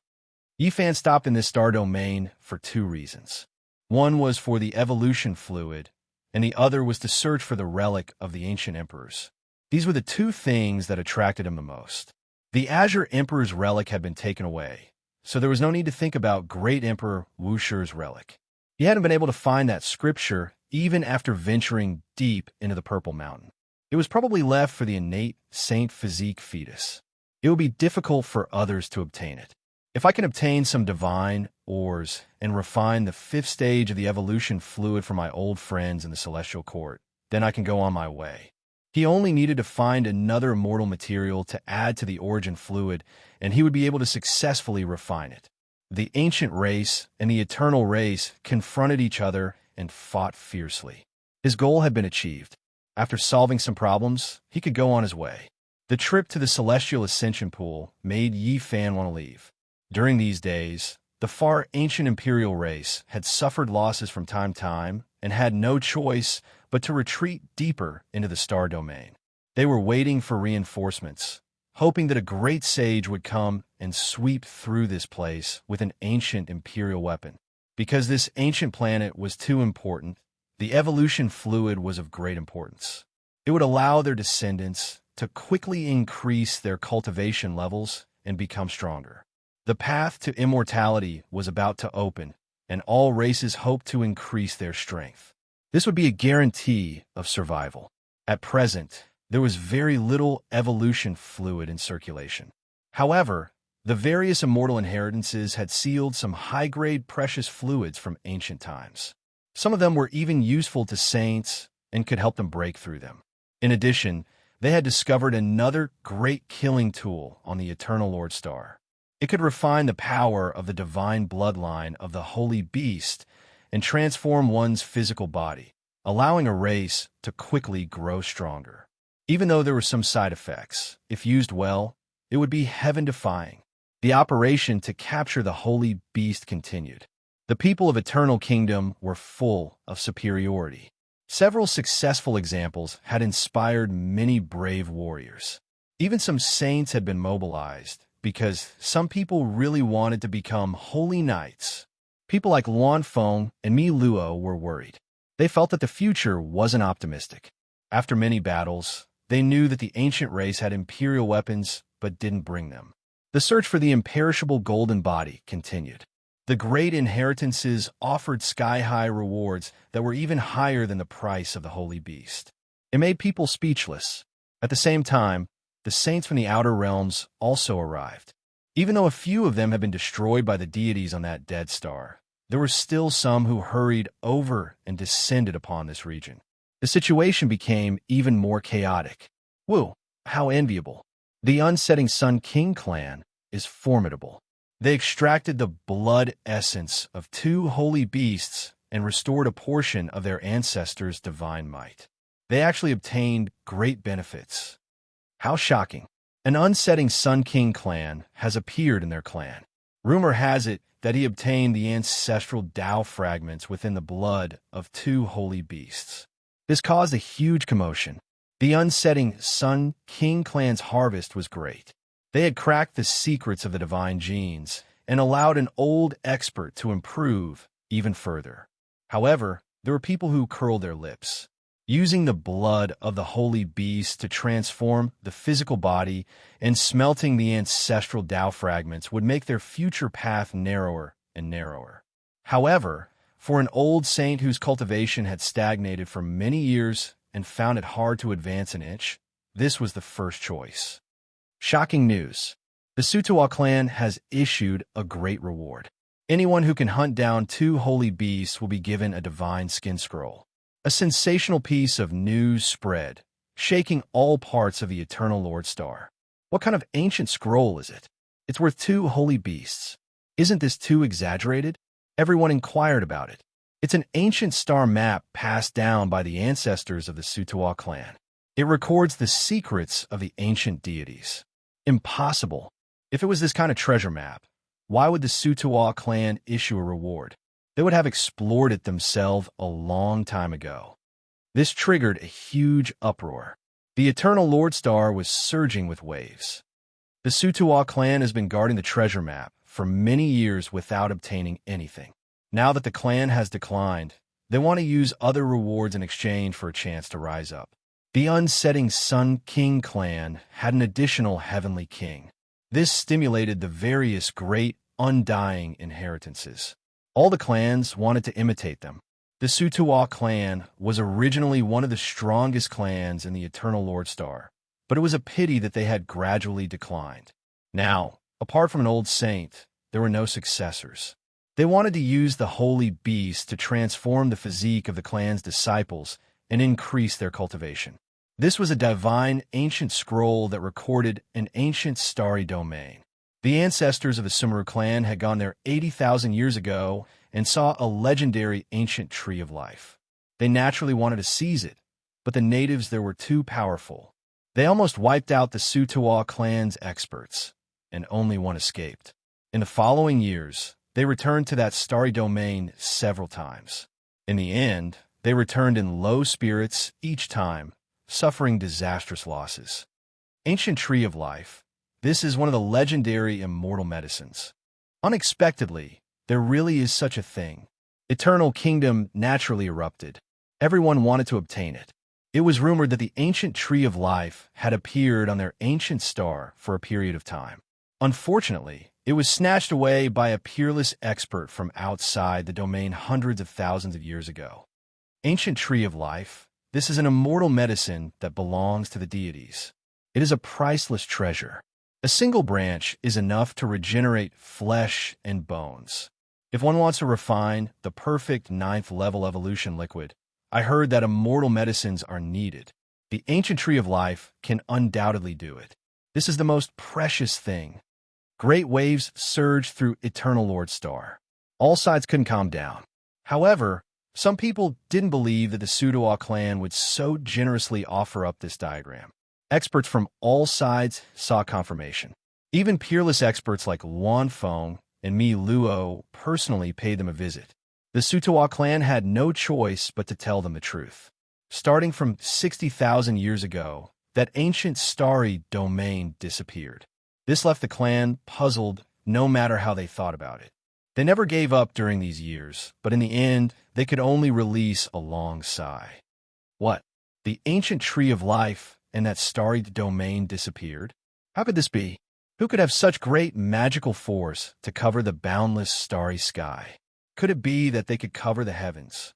Yi Fan stopped in this star domain for 2 reasons. One was for the evolution fluid, and the other was to search for the relic of the ancient emperors. These were the 2 things that attracted him the most. The Azure Emperor's relic had been taken away, so there was no need to think about Great Emperor Wushu's relic. He hadn't been able to find that scripture even after venturing deep into the Purple Mountain. It was probably left for the innate saint physique fetus. It would be difficult for others to obtain it. If I can obtain some divine ores and refine the 5th stage of the evolution fluid for my old friends in the Celestial Court, then I can go on my way. He only needed to find another immortal material to add to the origin fluid, and he would be able to successfully refine it. The ancient race and the eternal race confronted each other and fought fiercely. His goal had been achieved. After solving some problems, he could go on his way. The trip to the Celestial Ascension Pool made Yi Fan want to leave. During these days, the far ancient imperial race had suffered losses from time to time and had no choice but to retreat deeper into the star domain. They were waiting for reinforcements, hoping that a great sage would come and sweep through this place with an ancient imperial weapon. Because this ancient planet was too important, the evolution fluid was of great importance. It would allow their descendants to quickly increase their cultivation levels and become stronger. The path to immortality was about to open, and all races hoped to increase their strength. This would be a guarantee of survival. At present, there was very little evolution fluid in circulation. However, the various immortal inheritances had sealed some high-grade precious fluids from ancient times. Some of them were even useful to saints and could help them break through them. In addition, they had discovered another great killing tool on the Eternal Lord Star. It could refine the power of the divine bloodline of the Holy Beast and transform one's physical body, allowing a race to quickly grow stronger. Even though there were some side effects, if used well, it would be heaven-defying. The operation to capture the Holy Beast continued. The people of Eternal Kingdom were full of superiority. Several successful examples had inspired many brave warriors. Even some saints had been mobilized, because some people really wanted to become holy knights. People like Luan Feng and Mi Luo were worried. They felt that the future wasn't optimistic. After many battles, they knew that the ancient race had imperial weapons but didn't bring them. The search for the imperishable golden body continued. The great inheritances offered sky-high rewards that were even higher than the price of the Holy Beast. It made people speechless. At the same time, the saints from the outer realms also arrived. Even though a few of them had been destroyed by the deities on that dead star, there were still some who hurried over and descended upon this region. The situation became even more chaotic. Woo, how enviable. The Unsetting Sun King clan is formidable. They extracted the blood essence of 2 holy beasts and restored a portion of their ancestors' divine might. They actually obtained great benefits. How shocking. An Unsetting Sun King clan has appeared in their clan. Rumor has it that he obtained the ancestral Tao fragments within the blood of 2 holy beasts. This caused a huge commotion. The Unsetting Sun King clan's harvest was great. They had cracked the secrets of the divine genes and allowed an old expert to improve even further. However, there were people who curled their lips. Using the blood of the holy beast to transform the physical body and smelting the ancestral Tao fragments would make their future path narrower and narrower. However, for an old saint whose cultivation had stagnated for many years and found it hard to advance an inch, this was the first choice. Shocking news. The Sutawa clan has issued a great reward. Anyone who can hunt down 2 holy beasts will be given a divine skin scroll. A sensational piece of news spread, shaking all parts of the Eternal Lord Star. What kind of ancient scroll is it? It's worth 2 holy beasts. Isn't this too exaggerated? Everyone inquired about it. It's an ancient star map passed down by the ancestors of the Sutawa clan. It records the secrets of the ancient deities. Impossible. If it was this kind of treasure map, why would the Sutawa clan issue a reward? They would have explored it themselves a long time ago. This triggered a huge uproar. The Eternal Lord Star was surging with waves. The Sutawa clan has been guarding the treasure map for many years without obtaining anything. Now that the clan has declined, they want to use other rewards in exchange for a chance to rise up. The Unsetting Sun King clan had an additional heavenly king. This stimulated the various great, undying inheritances. All the clans wanted to imitate them. The Sutawa clan was originally one of the strongest clans in the Eternal Lord Star, but it was a pity that they had gradually declined. Now, apart from an old saint, there were no successors. They wanted to use the holy beast to transform the physique of the clan's disciples and increase their cultivation. This was a divine ancient scroll that recorded an ancient starry domain. The ancestors of the Sumeru clan had gone there 80,000 years ago and saw a legendary ancient tree of life. They naturally wanted to seize it, but the natives there were too powerful. They almost wiped out the Sutawa clan's experts, and only one escaped. In the following years, they returned to that starry domain several times. In the end, they returned in low spirits each time, suffering disastrous losses. Ancient Tree of Life. This is one of the legendary immortal medicines. Unexpectedly, there really is such a thing. Eternal Kingdom naturally erupted. Everyone wanted to obtain it. It was rumored that the ancient Tree of Life had appeared on their ancient star for a period of time. Unfortunately, it was snatched away by a peerless expert from outside the domain hundreds of thousands of years ago. Ancient Tree of Life. This is an immortal medicine that belongs to the deities. It is a priceless treasure. A single branch is enough to regenerate flesh and bones. If one wants to refine the perfect 9th level evolution liquid, I heard that immortal medicines are needed. The ancient Tree of Life can undoubtedly do it. This is the most precious thing. Great waves surged through Eternal Lord Star. All sides couldn't calm down. However, some people didn't believe that the Sutawa clan would so generously offer up this diagram. Experts from all sides saw confirmation. Even peerless experts like Wan Feng and Mi Luo personally paid them a visit. The Sutawa clan had no choice but to tell them the truth. Starting from 60,000 years ago, that ancient starry domain disappeared. This left the clan puzzled no matter how they thought about it. They never gave up during these years, but in the end, they could only release a long sigh. What? The ancient Tree of Life and that starry domain disappeared? How could this be? Who could have such great magical force to cover the boundless starry sky? Could it be that they could cover the heavens?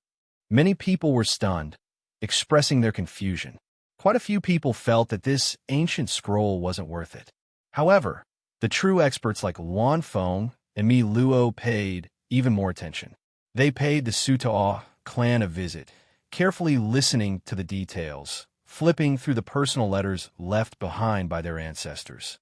Many people were stunned, expressing their confusion. Quite a few people felt that this ancient scroll wasn't worth it. However, the true experts like Wan Feng and Mi Luo paid even more attention. They paid the Sutawa clan a visit, carefully listening to the details, flipping through the personal letters left behind by their ancestors.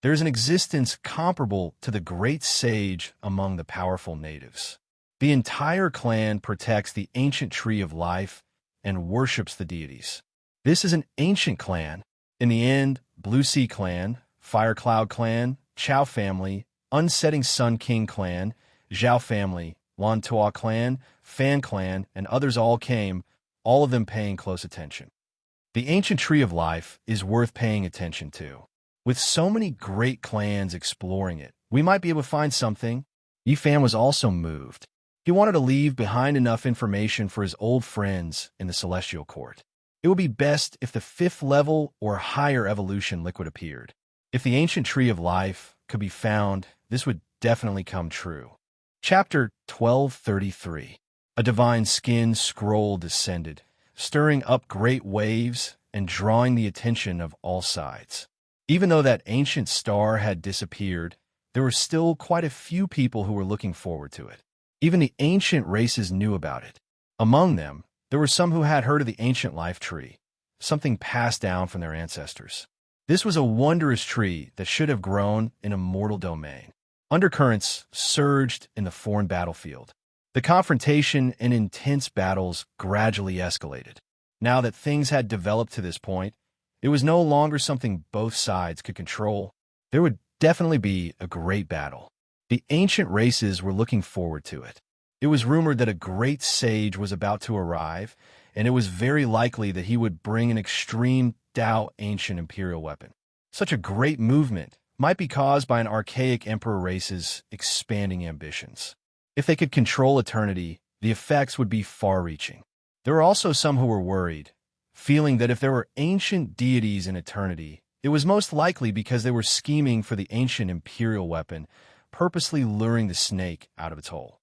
There is an existence comparable to the great sage among the powerful natives. The entire clan protects the ancient Tree of Life and worships the deities. This is an ancient clan. In the end, Blue Sea Clan, Fire Cloud Clan, Chow Family, Unsetting Sun King Clan, Zhao Family, Lantua Clan, Fan Clan, and others all came, all of them paying close attention. The ancient Tree of Life is worth paying attention to. With so many great clans exploring it, we might be able to find something. Yifan was also moved. He wanted to leave behind enough information for his old friends in the Celestial Court. It would be best if the 5th level or higher evolution liquid appeared. If the ancient Tree of Life could be found, this would definitely come true. Chapter 1233. A divine skin scroll descended, stirring up great waves and drawing the attention of all sides. Even though that ancient star had disappeared, there were still quite a few people who were looking forward to it. Even the ancient races knew about it. Among them, there were some who had heard of the ancient life tree, something passed down from their ancestors. This was a wondrous tree that should have grown in a mortal domain. Undercurrents surged in the foreign battlefield. The confrontation and intense battles gradually escalated. Now that things had developed to this point, it was no longer something both sides could control. There would definitely be a great battle. The ancient races were looking forward to it. It was rumored that a great sage was about to arrive, and it was very likely that he would bring an extreme Tao ancient imperial weapon. Such a great movement might be caused by an archaic emperor race's expanding ambitions. If they could control eternity, the effects would be far-reaching. There were also some who were worried, feeling that if there were ancient deities in eternity, it was most likely because they were scheming for the ancient imperial weapon, purposely luring the snake out of its hole.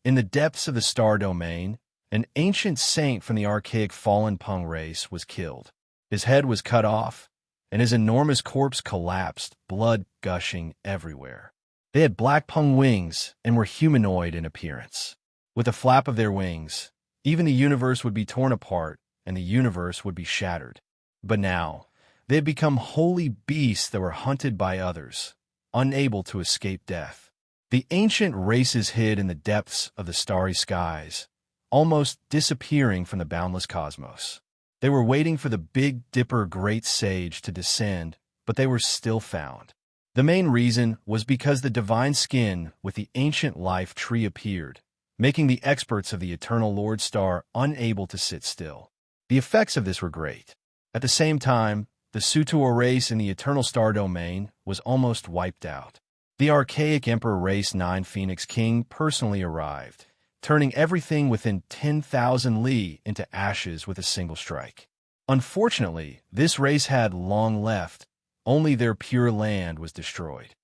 In the depths of the star domain, an ancient saint from the archaic fallen Peng race was killed. His head was cut off, and his enormous corpse collapsed, blood gushing everywhere. They had black Peng wings and were humanoid in appearance. With a flap of their wings, even the universe would be torn apart and the universe would be shattered. But now, they had become holy beasts that were hunted by others, unable to escape death. The ancient races hid in the depths of the starry skies, almost disappearing from the boundless cosmos. They were waiting for the Big Dipper Great Sage to descend, but they were still found. The main reason was because the divine skin with the ancient life tree appeared, making the experts of the Eternal Lord Star unable to sit still. The effects of this were great. At the same time, the Sutuo race in the Eternal Star Domain was almost wiped out. The archaic Emperor Race 9 Phoenix King personally arrived, turning everything within 10,000 li into ashes with a single strike. Unfortunately, this race had long left. Only their pure land was destroyed.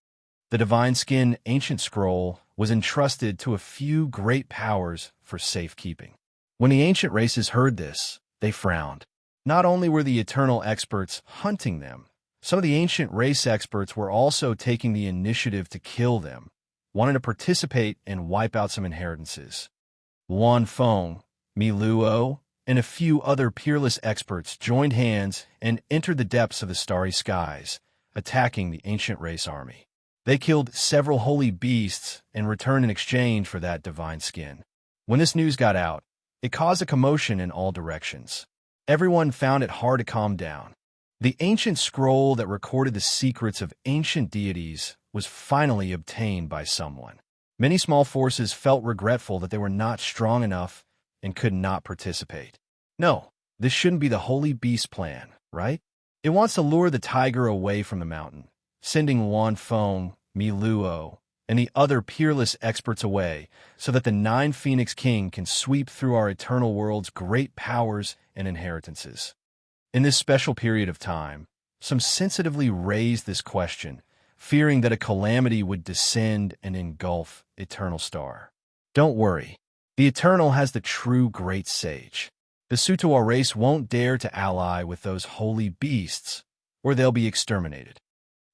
The Divine Skin Ancient Scroll was entrusted to a few great powers for safekeeping. When the ancient races heard this, they frowned. Not only were the eternal experts hunting them, some of the ancient race experts were also taking the initiative to kill them, wanting to participate and wipe out some inheritances. Luan Feng, Mi Luo, and a few other peerless experts joined hands and entered the depths of the starry skies, attacking the ancient race army. They killed several holy beasts and returned in exchange for that divine skin. When this news got out, it caused a commotion in all directions. Everyone found it hard to calm down. The ancient scroll that recorded the secrets of ancient deities was finally obtained by someone. Many small forces felt regretful that they were not strong enough and could not participate. No, this shouldn't be the Holy Beast plan, right? It wants to lure the tiger away from the mountain, sending Luan Feng, Mi Luo, and the other peerless experts away so that the 9 Phoenix King can sweep through our eternal world's great powers and inheritances. In this special period of time, some sensitively raised this question, fearing that a calamity would descend and engulf Eternal Star. Don't worry. The Eternal has the true Great Sage. The Sutuo race won't dare to ally with those holy beasts, or they'll be exterminated.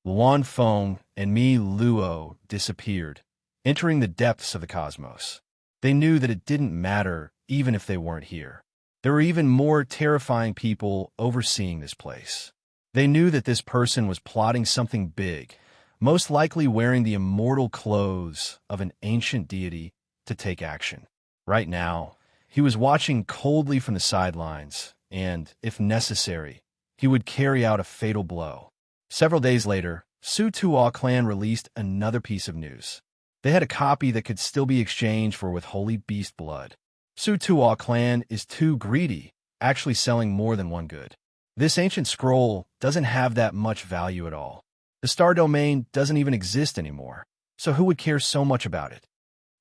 Luan Feng and Mi Luo disappeared, entering the depths of the cosmos. They knew that it didn't matter even if they weren't here. There were even more terrifying people overseeing this place. They knew that this person was plotting something big, most likely wearing the immortal clothes of an ancient deity to take action. Right now, he was watching coldly from the sidelines, and, if necessary, he would carry out a fatal blow. Several days later, Su Tuo clan released another piece of news. They had a copy that could still be exchanged for with holy beast blood. Su Tuo clan is too greedy, actually selling more than one good. This ancient scroll doesn't have that much value at all. The star domain doesn't even exist anymore, so who would care so much about it?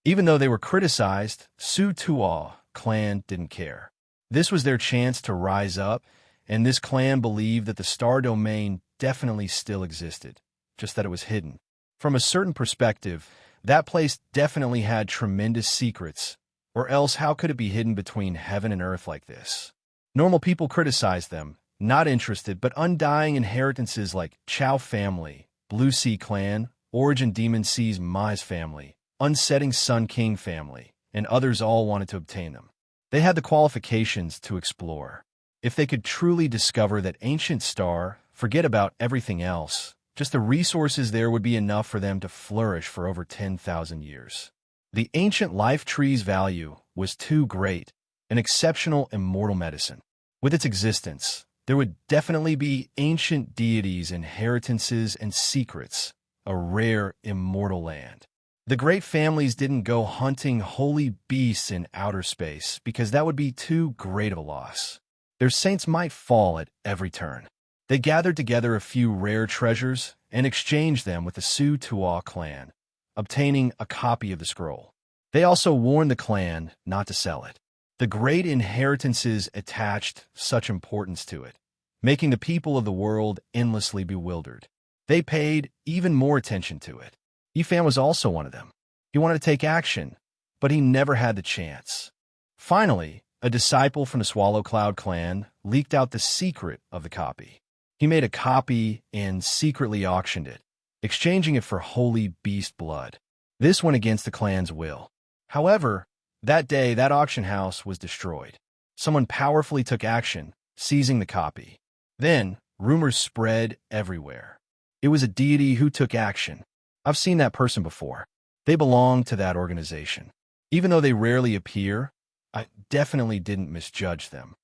Even though they were criticized, Su Tuo clan didn't care. This was their chance to rise up, and this clan believed that the star domain definitely still existed, just that it was hidden. From a certain perspective, that place definitely had tremendous secrets, or else how could it be hidden between heaven and earth like this? Normal people criticized them, not interested, but undying inheritances like Chao family, Blue Sea clan, Origin Demon Sea's Mai's family, Unsetting Sun King family, and others all wanted to obtain them. They had the qualifications to explore. If they could truly discover that ancient star, forget about everything else. Just the resources there would be enough for them to flourish for over 10,000 years. The ancient life tree's value was too great, an exceptional immortal medicine. With its existence, there would definitely be ancient deities, inheritances, and secrets, a rare immortal land. The great families didn't go hunting holy beasts in outer space because that would be too great of a loss. Their saints might fall at every turn. They gathered together a few rare treasures and exchanged them with the Su Tuo clan, obtaining a copy of the scroll. They also warned the clan not to sell it. The great inheritances attached such importance to it, making the people of the world endlessly bewildered. They paid even more attention to it. Yifan was also one of them. He wanted to take action, but he never had the chance. Finally, a disciple from the Swallow Cloud clan leaked out the secret of the copy. He made a copy and secretly auctioned it, exchanging it for holy beast blood. This went against the clan's will. However, that day that auction house was destroyed. Someone powerfully took action, seizing the copy. Then, rumors spread everywhere. It was a deity who took action. I've seen that person before. They belong to that organization. Even though they rarely appear, I definitely didn't misjudge them.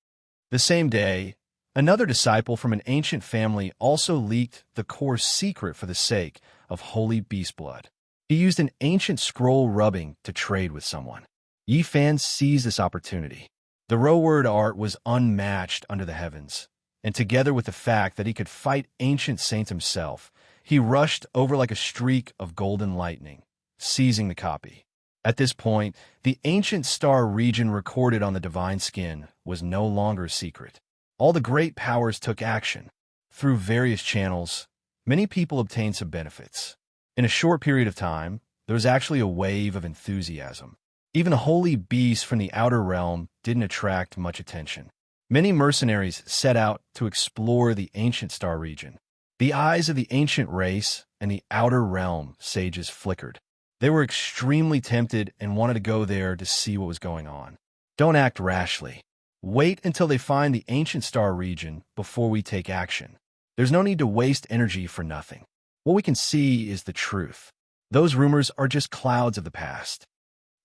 The same day, another disciple from an ancient family also leaked the core secret for the sake of holy beast blood. He used an ancient scroll rubbing to trade with someone. Yi Fan seized this opportunity. The rowward art was unmatched under the heavens, and together with the fact that he could fight ancient saints himself, he rushed over like a streak of golden lightning, seizing the copy. At this point, the ancient star region recorded on the divine skin was no longer a secret. All the great powers took action. Through various channels, many people obtained some benefits. In a short period of time, there was actually a wave of enthusiasm. Even a holy beast from the outer realm didn't attract much attention. Many mercenaries set out to explore the ancient star region. The eyes of the ancient race and the outer realm sages flickered. They were extremely tempted and wanted to go there to see what was going on. Don't act rashly. Wait until they find the ancient star region before we take action. There's no need to waste energy for nothing. What we can see is the truth. Those rumors are just clouds of the past.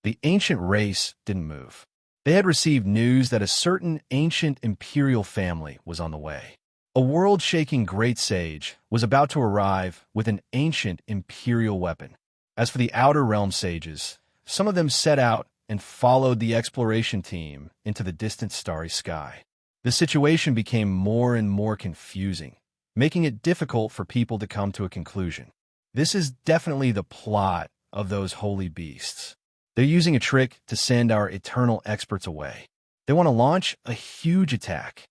The ancient race didn't move. They had received news that a certain ancient imperial family was on the way. A world-shaking great sage was about to arrive with an ancient imperial weapon. As for the outer realm sages, some of them set out and followed the exploration team into the distant starry sky. The situation became more and more confusing, making it difficult for people to come to a conclusion. This is definitely the plot of those holy beasts. They're using a trick to send our eternal experts away. They want to launch a huge attack.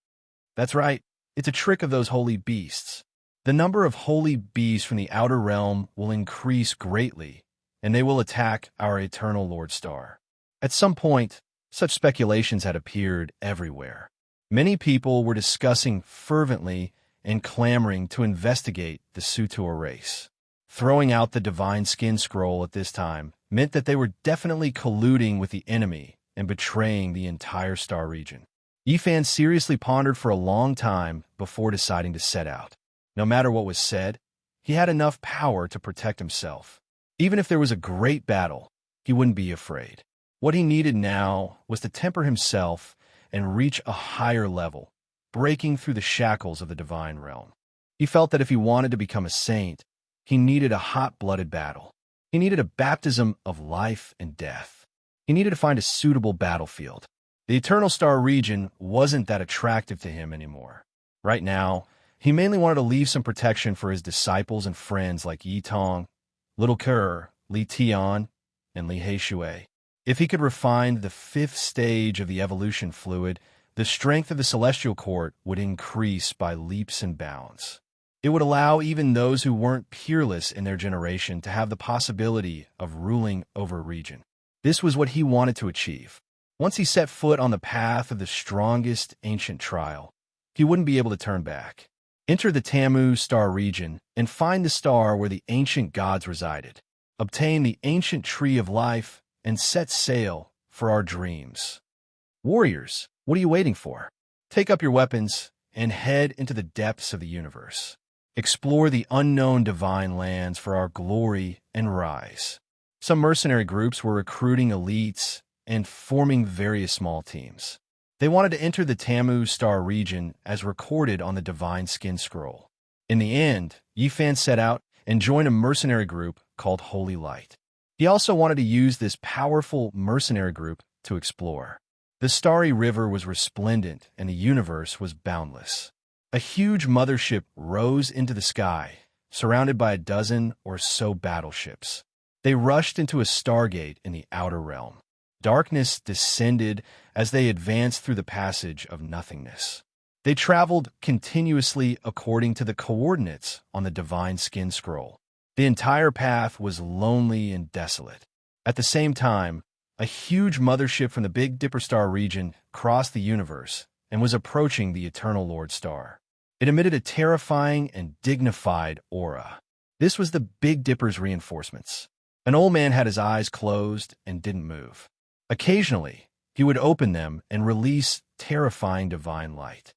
That's right, it's a trick of those holy beasts. The number of holy beasts from the outer realm will increase greatly, and they will attack our eternal Lord Star. At some point, such speculations had appeared everywhere. Many people were discussing fervently and clamoring to investigate the Sutur race. Throwing out the divine skin scroll at this time meant that they were definitely colluding with the enemy and betraying the entire star region. Yi Fan seriously pondered for a long time before deciding to set out. No matter what was said, he had enough power to protect himself. Even if there was a great battle, he wouldn't be afraid. What he needed now was to temper himself and reach a higher level, breaking through the shackles of the divine realm. He felt that if he wanted to become a saint, he needed a hot-blooded battle. He needed a baptism of life and death. He needed to find a suitable battlefield. The Eternal Star region wasn't that attractive to him anymore. Right now, he mainly wanted to leave some protection for his disciples and friends like Yi Tong, Little Kerr, Li Tian, and Li Heishui. If he could refine the fifth stage of the evolution fluid, the strength of the Celestial Court would increase by leaps and bounds. It would allow even those who weren't peerless in their generation to have the possibility of ruling over a region. This was what he wanted to achieve. Once he set foot on the path of the strongest ancient trial, he wouldn't be able to turn back. Enter the Tamu star region and find the star where the ancient gods resided. Obtain the ancient tree of life and set sail for our dreams. Warriors, what are you waiting for? Take up your weapons and head into the depths of the universe. Explore the unknown divine lands for our glory and rise. Some mercenary groups were recruiting elites and forming various small teams. They wanted to enter the Tamu star region as recorded on the divine skin scroll. In the end, Yi Fan set out and joined a mercenary group called Holy Light. He also wanted to use this powerful mercenary group to explore. The starry river was resplendent and the universe was boundless. A huge mothership rose into the sky, surrounded by a dozen or so battleships. They rushed into a stargate in the outer realm. Darkness descended as they advanced through the passage of nothingness. They traveled continuously according to the coordinates on the divine skin scroll. The entire path was lonely and desolate. At the same time, a huge mothership from the Big Dipper star region crossed the universe and was approaching the Eternal Lord Star. It emitted a terrifying and dignified aura. This was the Big Dipper's reinforcements. An old man had his eyes closed and didn't move. Occasionally, he would open them and release terrifying divine light.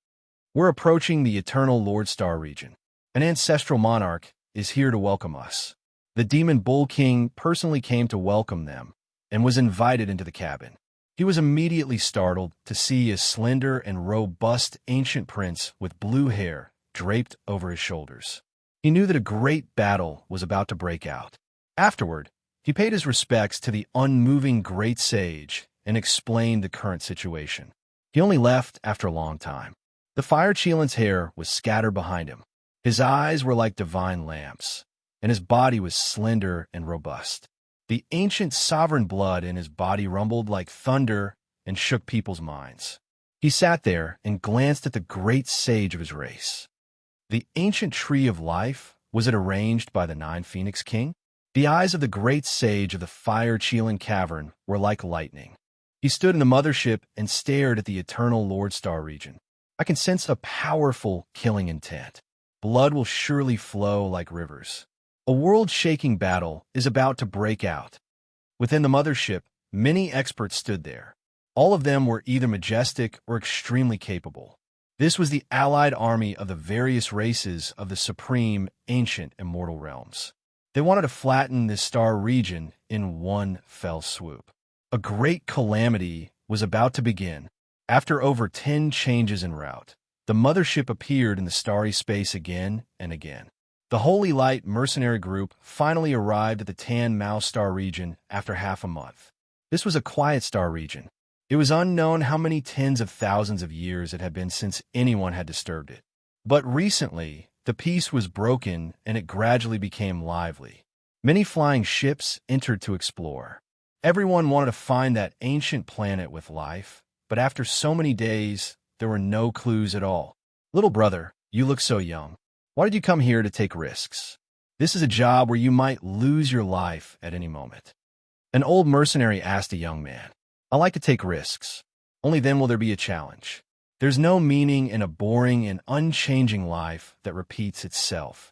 We're approaching the Eternal Lord Star region. An ancestral monarch is here to welcome us. The Demon Bull King personally came to welcome them and was invited into the cabin. He was immediately startled to see a slender and robust ancient prince with blue hair draped over his shoulders. He knew that a great battle was about to break out. Afterward, he paid his respects to the unmoving great sage and explained the current situation. He only left after a long time. The fire Cheelan's hair was scattered behind him. His eyes were like divine lamps, and his body was slender and robust. The ancient sovereign blood in his body rumbled like thunder and shook people's minds. He sat there and glanced at the great sage of his race. The ancient tree of life, was it arranged by the 9 Phoenix King? The eyes of the great sage of the fire Cheelan cavern were like lightning. He stood in the mothership and stared at the eternal Lord Star region. I can sense a powerful killing intent. Blood will surely flow like rivers. A world-shaking battle is about to break out. Within the mothership, many experts stood there. All of them were either majestic or extremely capable. This was the allied army of the various races of the supreme, ancient, immortal realms. They wanted to flatten this star region in one fell swoop. A great calamity was about to begin. After over 10 changes en route, the mothership appeared in the starry space again and again. The Holy Light mercenary group finally arrived at the Tan Mao star region after half a month. This was a quiet star region. It was unknown how many tens of thousands of years it had been since anyone had disturbed it. But recently, the peace was broken and it gradually became lively. Many flying ships entered to explore. Everyone wanted to find that ancient planet with life, but after so many days, there were no clues at all. Little brother, you look so young. Why did you come here to take risks? This is a job where you might lose your life at any moment. An old mercenary asked a young man. I like to take risks. Only then will there be a challenge. There's no meaning in a boring and unchanging life that repeats itself.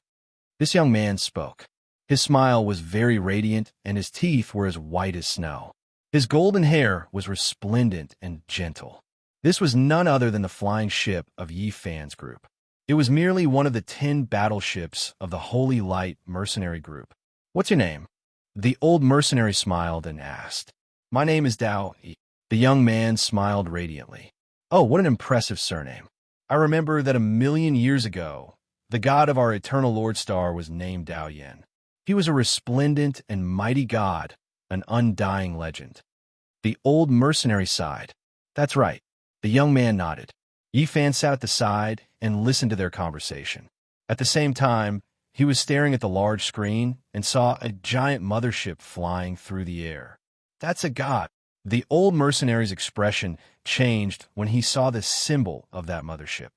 This young man spoke. His smile was very radiant, and his teeth were as white as snow. His golden hair was resplendent and gentle. This was none other than the flying ship of Yi Fan's group. It was merely one of the 10 battleships of the Holy Light mercenary group. What's your name? The old mercenary smiled and asked. My name is Dao Yi. The young man smiled radiantly. Oh, what an impressive surname. I remember that 1,000,000 years ago, the god of our eternal Lord Star was named Dao Yen. He was a resplendent and mighty god, an undying legend. The old mercenary sighed. That's right. The young man nodded. Yi Fan sat at the side and listened to their conversation. At the same time, he was staring at the large screen and saw a giant mothership flying through the air. That's a god. The old mercenary's expression changed when he saw the symbol of that mothership.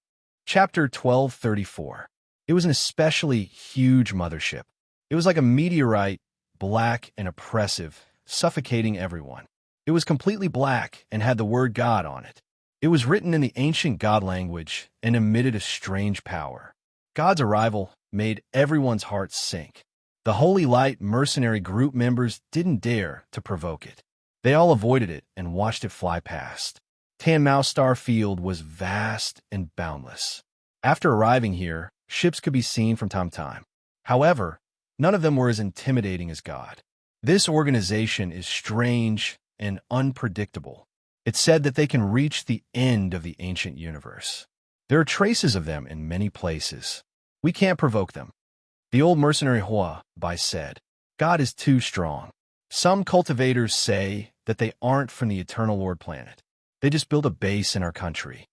Chapter 1234. It was an especially huge mothership. It was like a meteorite, black and oppressive, suffocating everyone. It was completely black and had the word God on it. It was written in the ancient god language and emitted a strange power. God's arrival made everyone's hearts sink. The Holy Light mercenary group members didn't dare to provoke it. They all avoided it and watched it fly past. Tan Mao Star Field was vast and boundless. After arriving here, ships could be seen from time to time. However, none of them were as intimidating as God. This organization is strange and unpredictable. It's said that they can reach the end of the ancient universe. There are traces of them in many places. We can't provoke them. The old mercenary Hua Bai said, God is too strong. Some cultivators say that they aren't from the Eternal Lord planet. They just built a base in our country.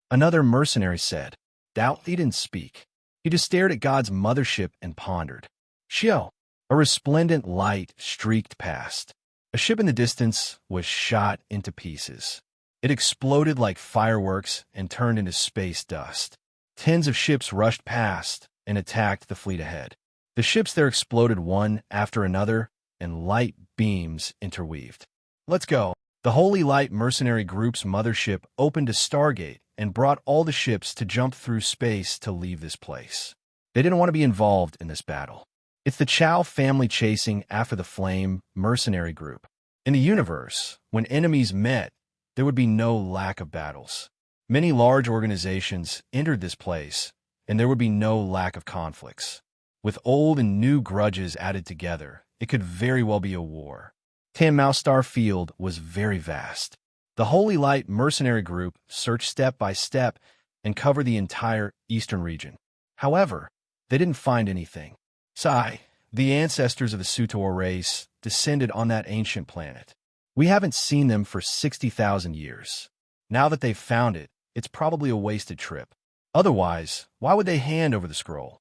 Another mercenary said, Doubt he didn't speak. He just stared at God's mothership and pondered. Xiao, a resplendent light streaked past. A ship in the distance was shot into pieces. It exploded like fireworks and turned into space dust. Tens of ships rushed past and attacked the fleet ahead. The ships there exploded one after another, and light beams interweaved. Let's go. The Holy Light mercenary group's mothership opened a stargate and brought all the ships to jump through space to leave this place. They didn't want to be involved in this battle. It's the Chow family chasing after the Flame mercenary group. In the universe, when enemies met, there would be no lack of battles. Many large organizations entered this place, and there would be no lack of conflicts. With old and new grudges added together, it could very well be a war. Tan Mao Star Field was very vast. The Holy Light mercenary group searched step by step and covered the entire eastern region. However, they didn't find anything. Sai, the ancestors of the Sutor race, descended on that ancient planet. We haven't seen them for 60,000 years. Now that they've found it, it's probably a wasted trip. Otherwise, why would they hand over the scroll?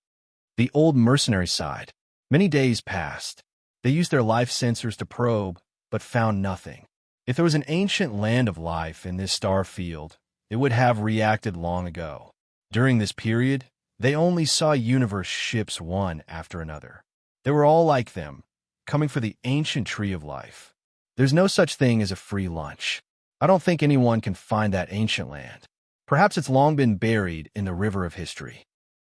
The old mercenary sighed. Many days passed. They used their life sensors to probe, but found nothing. If there was an ancient land of life in this star field, it would have reacted long ago. During this period, they only saw universe ships one after another. They were all like them, coming for the ancient tree of life. There's no such thing as a free lunch. I don't think anyone can find that ancient land. Perhaps it's long been buried in the river of history.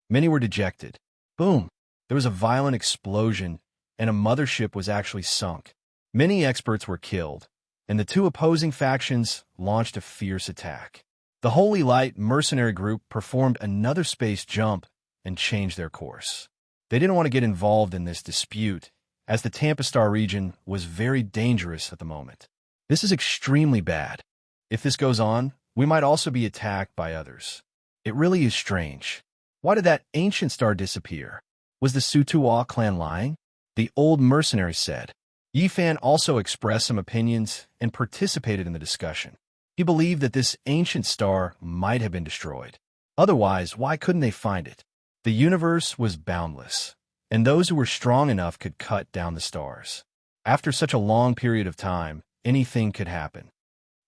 Many were dejected. Boom! There was a violent explosion, and a mothership was actually sunk. Many experts were killed, and the two opposing factions launched a fierce attack. The Holy Light mercenary group performed another space jump and changed their course. They didn't want to get involved in this dispute, as the Tampa Star region was very dangerous at the moment. This is extremely bad. If this goes on, we might also be attacked by others. It really is strange. Why did that ancient star disappear? Was the Sutua clan lying? The old mercenary said. Yifan also expressed some opinions and participated in the discussion. He believed that this ancient star might have been destroyed. Otherwise, why couldn't they find it? The universe was boundless, and those who were strong enough could cut down the stars. After such a long period of time, anything could happen.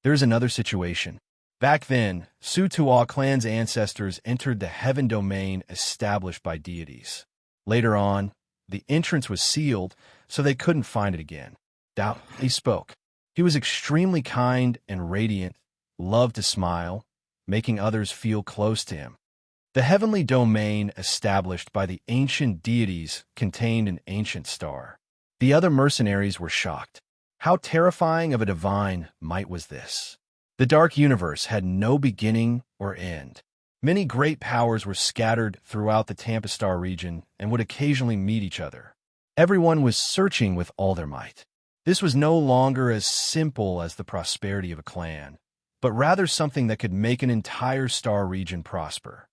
There's another situation. Back then, Sutua clan's ancestors entered the heaven domain established by deities. Later on, the entrance was sealed, so they couldn't find it again. Dao, he spoke. He was extremely kind and radiant, loved to smile, making others feel close to him. The heavenly domain established by the ancient deities contained an ancient star. The other mercenaries were shocked. How terrifying of a divine might was this? The dark universe had no beginning or end. Many great powers were scattered throughout the Tampa Star region and would occasionally meet each other. Everyone was searching with all their might. This was no longer as simple as the prosperity of a clan, but rather something that could make an entire star region prosper.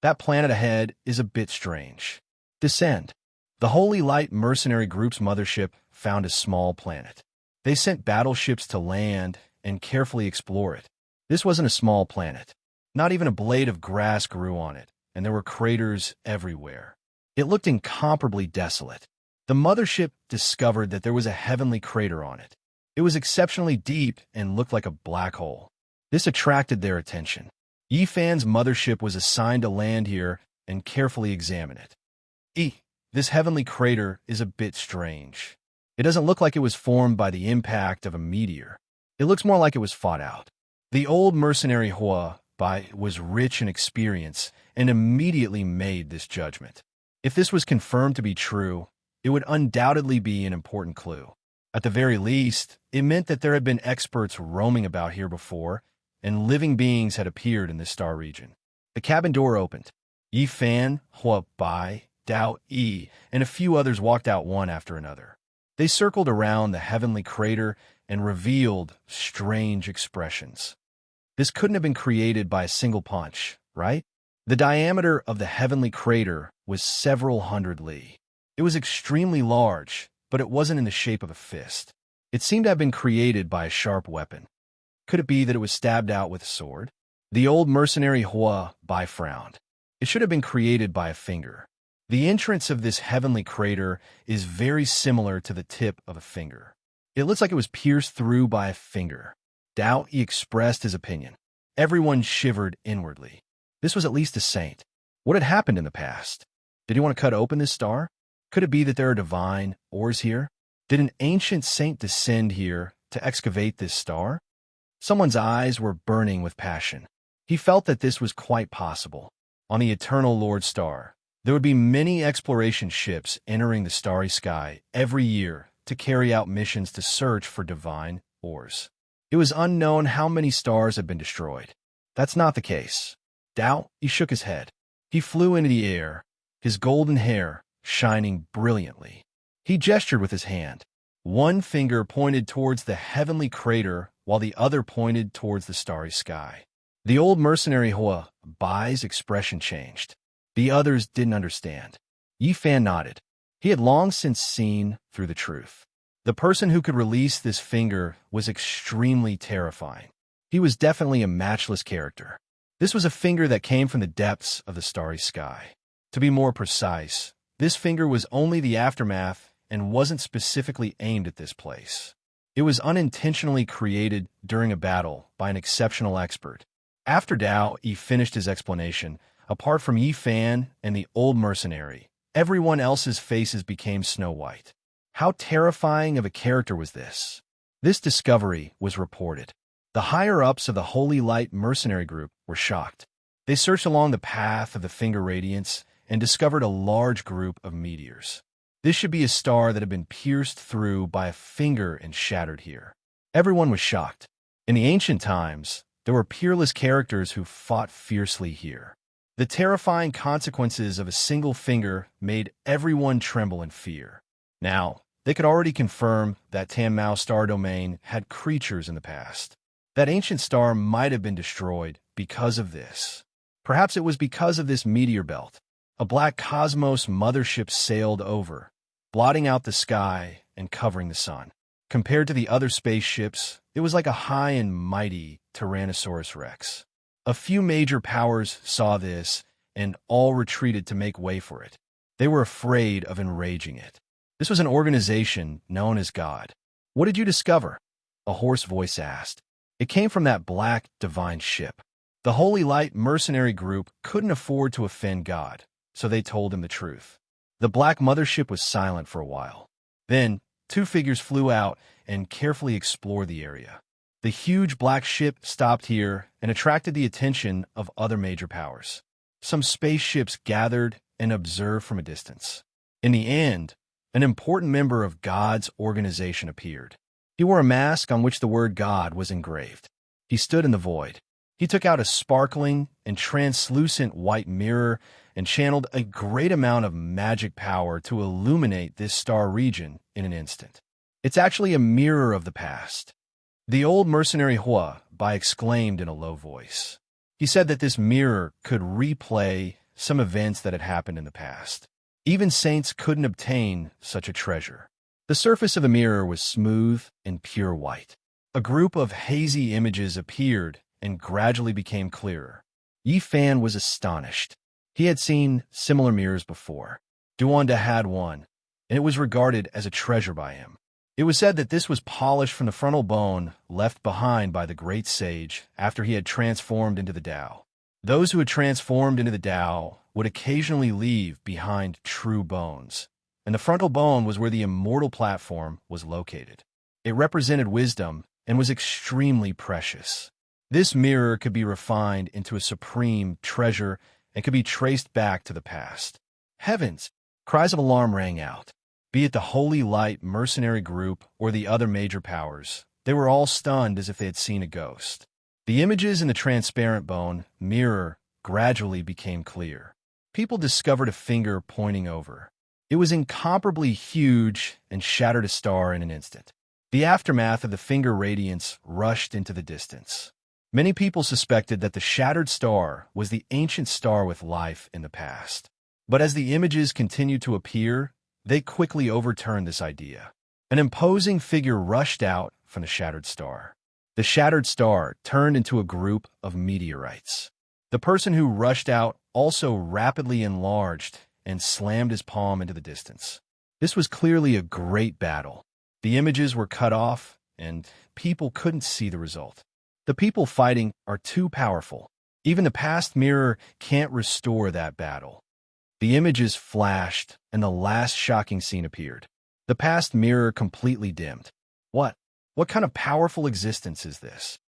That planet ahead is a bit strange. Descend. The Holy Light mercenary group's mothership found a small planet. They sent battleships to land and carefully explore it. This wasn't a small planet. Not even a blade of grass grew on it, and there were craters everywhere. It looked incomparably desolate. The mothership discovered that there was a heavenly crater on it. It was exceptionally deep and looked like a black hole. This attracted their attention. Yifan's mothership was assigned to land here and carefully examine it. This heavenly crater is a bit strange. It doesn't look like it was formed by the impact of a meteor. It looks more like it was fought out. The old mercenary Hua Bai was rich in experience and immediately made this judgment. If this was confirmed to be true, it would undoubtedly be an important clue. At the very least, it meant that there had been experts roaming about here before, and living beings had appeared in this star region. The cabin door opened. Yifan, Hua Bai, Dao Yi, and a few others walked out one after another. They circled around the heavenly crater and revealed strange expressions. This couldn't have been created by a single punch, right? The diameter of the heavenly crater was several hundred li. It was extremely large, but it wasn't in the shape of a fist. It seemed to have been created by a sharp weapon. Could it be that it was stabbed out with a sword? The old mercenary Hua Bai frowned. It should have been created by a finger. The entrance of this heavenly crater is very similar to the tip of a finger. It looks like it was pierced through by a finger. Dao Yi expressed his opinion. Everyone shivered inwardly. This was at least a saint. What had happened in the past? Did he want to cut open this star? Could it be that there are divine ores here? Did an ancient saint descend here to excavate this star? Someone's eyes were burning with passion. He felt that this was quite possible. On the eternal Lord Star, there would be many exploration ships entering the starry sky every year to carry out missions to search for divine ores. It was unknown how many stars had been destroyed. That's not the case. Dao, he shook his head. He flew into the air, his golden hair shining brilliantly. He gestured with his hand. One finger pointed towards the heavenly crater while the other pointed towards the starry sky. The old mercenary Hua Bai's expression changed. The others didn't understand. Yi Fan nodded. He had long since seen through the truth. The person who could release this finger was extremely terrifying. He was definitely a matchless character. This was a finger that came from the depths of the starry sky. To be more precise, this finger was only the aftermath and wasn't specifically aimed at this place. It was unintentionally created during a battle by an exceptional expert. After Dao Yi finished his explanation, apart from Yi Fan and the old mercenary, everyone else's faces became snow white. How terrifying of a character was this? This discovery was reported. The higher-ups of the Holy Light mercenary group were shocked. They searched along the path of the finger radiance and discovered a large group of meteors. This should be a star that had been pierced through by a finger and shattered here. Everyone was shocked. In the ancient times, there were peerless characters who fought fiercely here. The terrifying consequences of a single finger made everyone tremble in fear. Now, they could already confirm that Tanmao star domain had creatures in the past. That ancient star might have been destroyed because of this. Perhaps it was because of this meteor belt. A black cosmos mothership sailed over, blotting out the sky and covering the sun. Compared to the other spaceships, it was like a high and mighty Tyrannosaurus Rex. A few major powers saw this and all retreated to make way for it. They were afraid of enraging it. This was an organization known as God. What did you discover? A hoarse voice asked. It came from that black divine ship. The Holy Light mercenary group couldn't afford to offend God, so they told him the truth. The black mothership was silent for a while. Then, two figures flew out and carefully explored the area. The huge black ship stopped here and attracted the attention of other major powers. Some spaceships gathered and observed from a distance. In the end, an important member of God's organization appeared. He wore a mask on which the word God was engraved. He stood in the void. He took out a sparkling and translucent white mirror and channeled a great amount of magic power to illuminate this star region in an instant. It's actually a mirror of the past. The old mercenary Hua Bai exclaimed in a low voice. He said that this mirror could replay some events that had happened in the past. Even saints couldn't obtain such a treasure. The surface of the mirror was smooth and pure white. A group of hazy images appeared and gradually became clearer. Yi Fan was astonished. He had seen similar mirrors before. Duanda had one, and it was regarded as a treasure by him. It was said that this was polished from the frontal bone left behind by the great sage after he had transformed into the Tao. Those who had transformed into the Tao would occasionally leave behind true bones, and the frontal bone was where the immortal platform was located. It represented wisdom and was extremely precious. This mirror could be refined into a supreme treasure and could be traced back to the past. Heavens! Cries of alarm rang out. Be it the Holy Light mercenary group or the other major powers, they were all stunned as if they had seen a ghost. The images in the transparent bone mirror gradually became clear. People discovered a finger pointing over. It was incomparably huge and shattered a star in an instant. The aftermath of the finger radiance rushed into the distance. Many people suspected that the shattered star was the ancient star with life in the past. But as the images continued to appear, they quickly overturned this idea. An imposing figure rushed out from the shattered star. The shattered star turned into a group of meteorites. The person who rushed out also rapidly enlarged and slammed his palm into the distance. This was clearly a great battle. The images were cut off, and people couldn't see the result. The people fighting are too powerful. Even the past mirror can't restore that battle. The images flashed, and the last shocking scene appeared. The past mirror completely dimmed. What kind of powerful existence is this?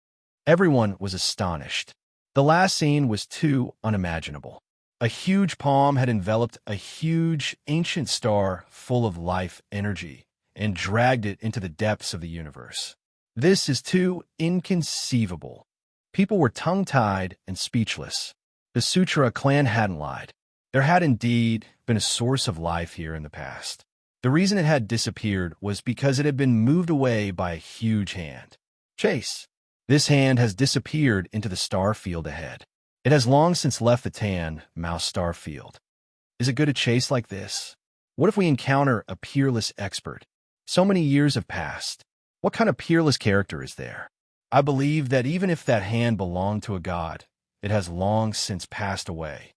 Everyone was astonished. The last scene was too unimaginable. A huge palm had enveloped a huge, ancient star full of life energy and dragged it into the depths of the universe. This is too inconceivable. People were tongue-tied and speechless. The Sutra clan hadn't lied. There had indeed been a source of life here in the past. The reason it had disappeared was because it had been moved away by a huge hand. Chase. This hand has disappeared into the star field ahead. It has long since left the tan mouse star field. Is it good to chase like this? What if we encounter a peerless expert? So many years have passed. What kind of peerless character is there? I believe that even if that hand belonged to a god, it has long since passed away.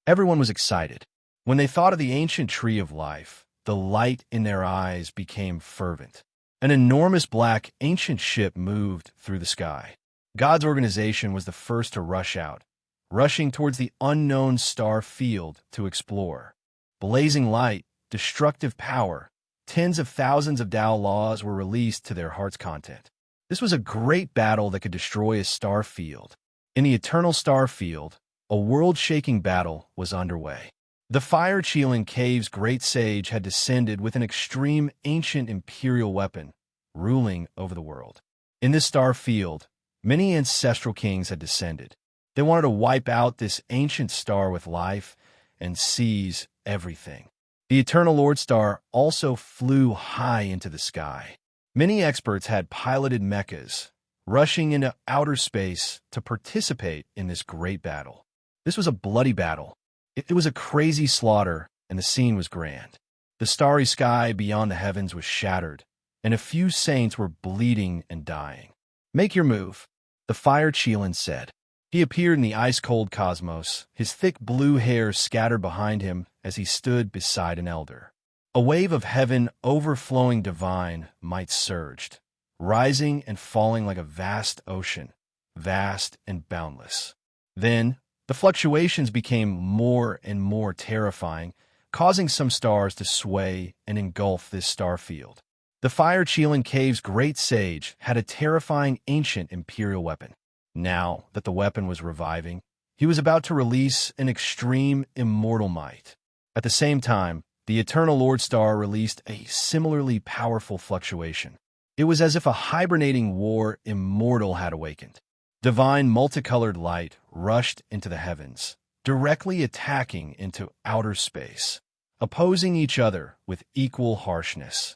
Everyone was excited. When they thought of the ancient tree of life, the light in their eyes became fervent. An enormous black ancient ship moved through the sky. God's organization was the first to rush out, rushing towards the unknown star field to explore. Blazing light, destructive power, tens of thousands of Tao laws were released to their heart's content. This was a great battle that could destroy a star field. In the eternal star field, a world-shaking battle was underway. The Fire Cheeling Cave's great sage had descended with an extreme ancient imperial weapon, ruling over the world. In this star field, many ancestral kings had descended. They wanted to wipe out this ancient star with life and seize everything. The Eternal Lord Star also flew high into the sky. Many experts had piloted mechas, rushing into outer space to participate in this great battle. This was a bloody battle. It was a crazy slaughter, and the scene was grand. The starry sky beyond the heavens was shattered, and a few saints were bleeding and dying. Make your move, the Fire Cheelan said. He appeared in the ice-cold cosmos, his thick blue hair scattered behind him as he stood beside an elder. A wave of heaven overflowing divine might surged, rising and falling like a vast ocean, vast and boundless. Then, the fluctuations became more and more terrifying, causing some stars to sway and engulf this star field. The Fire Cheelan Cave's great sage had a terrifying ancient imperial weapon. Now that the weapon was reviving, he was about to release an extreme immortal might. At the same time, the Eternal Lord Star released a similarly powerful fluctuation. It was as if a hibernating war immortal had awakened. Divine multicolored light rushed into the heavens, directly attacking into outer space, opposing each other with equal harshness.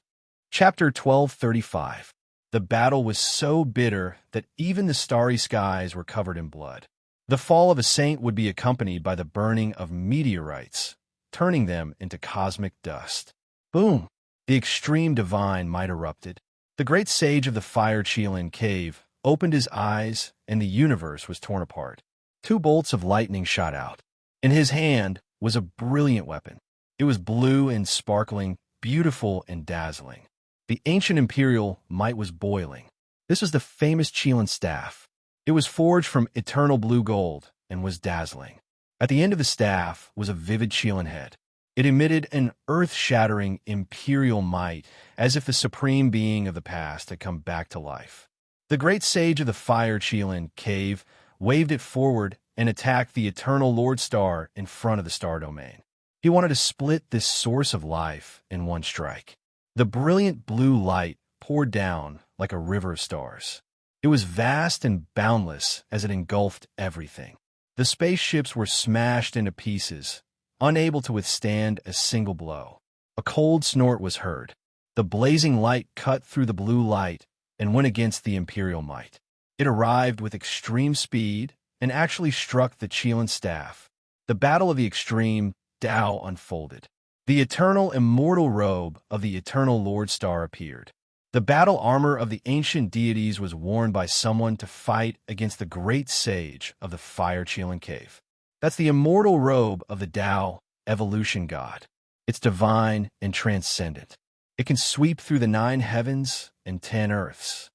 Chapter 1235. The battle was so bitter that even the starry skies were covered in blood. The fall of a saint would be accompanied by the burning of meteorites, turning them into cosmic dust. Boom! The extreme divine might erupted. The great sage of the Fire Cheelan Cave opened his eyes, and the universe was torn apart. 2 bolts of lightning shot out. In his hand was a brilliant weapon. It was blue and sparkling, beautiful and dazzling. The ancient imperial might was boiling. This was the famous Cheelan staff. It was forged from eternal blue gold and was dazzling. At the end of the staff was a vivid Cheelan head. It emitted an earth-shattering imperial might, as if the supreme being of the past had come back to life. The great sage of the Fire Cheelan Cave waved it forward and attacked the Eternal Lord Star in front of the star domain. He wanted to split this source of life in one strike. The brilliant blue light poured down like a river of stars. It was vast and boundless as it engulfed everything. The spaceships were smashed into pieces, unable to withstand a single blow. A cold snort was heard. The blazing light cut through the blue light and went against the imperial might. It arrived with extreme speed and actually struck the Cheelan staff. The battle of the extreme Tao unfolded. The eternal immortal robe of the Eternal Lord Star appeared. The battle armor of the ancient deities was worn by someone to fight against the great sage of the Fire Cheelan Cave. That's the immortal robe of the Tao evolution god. It's divine and transcendent. It can sweep through the 9 heavens and 10 earths.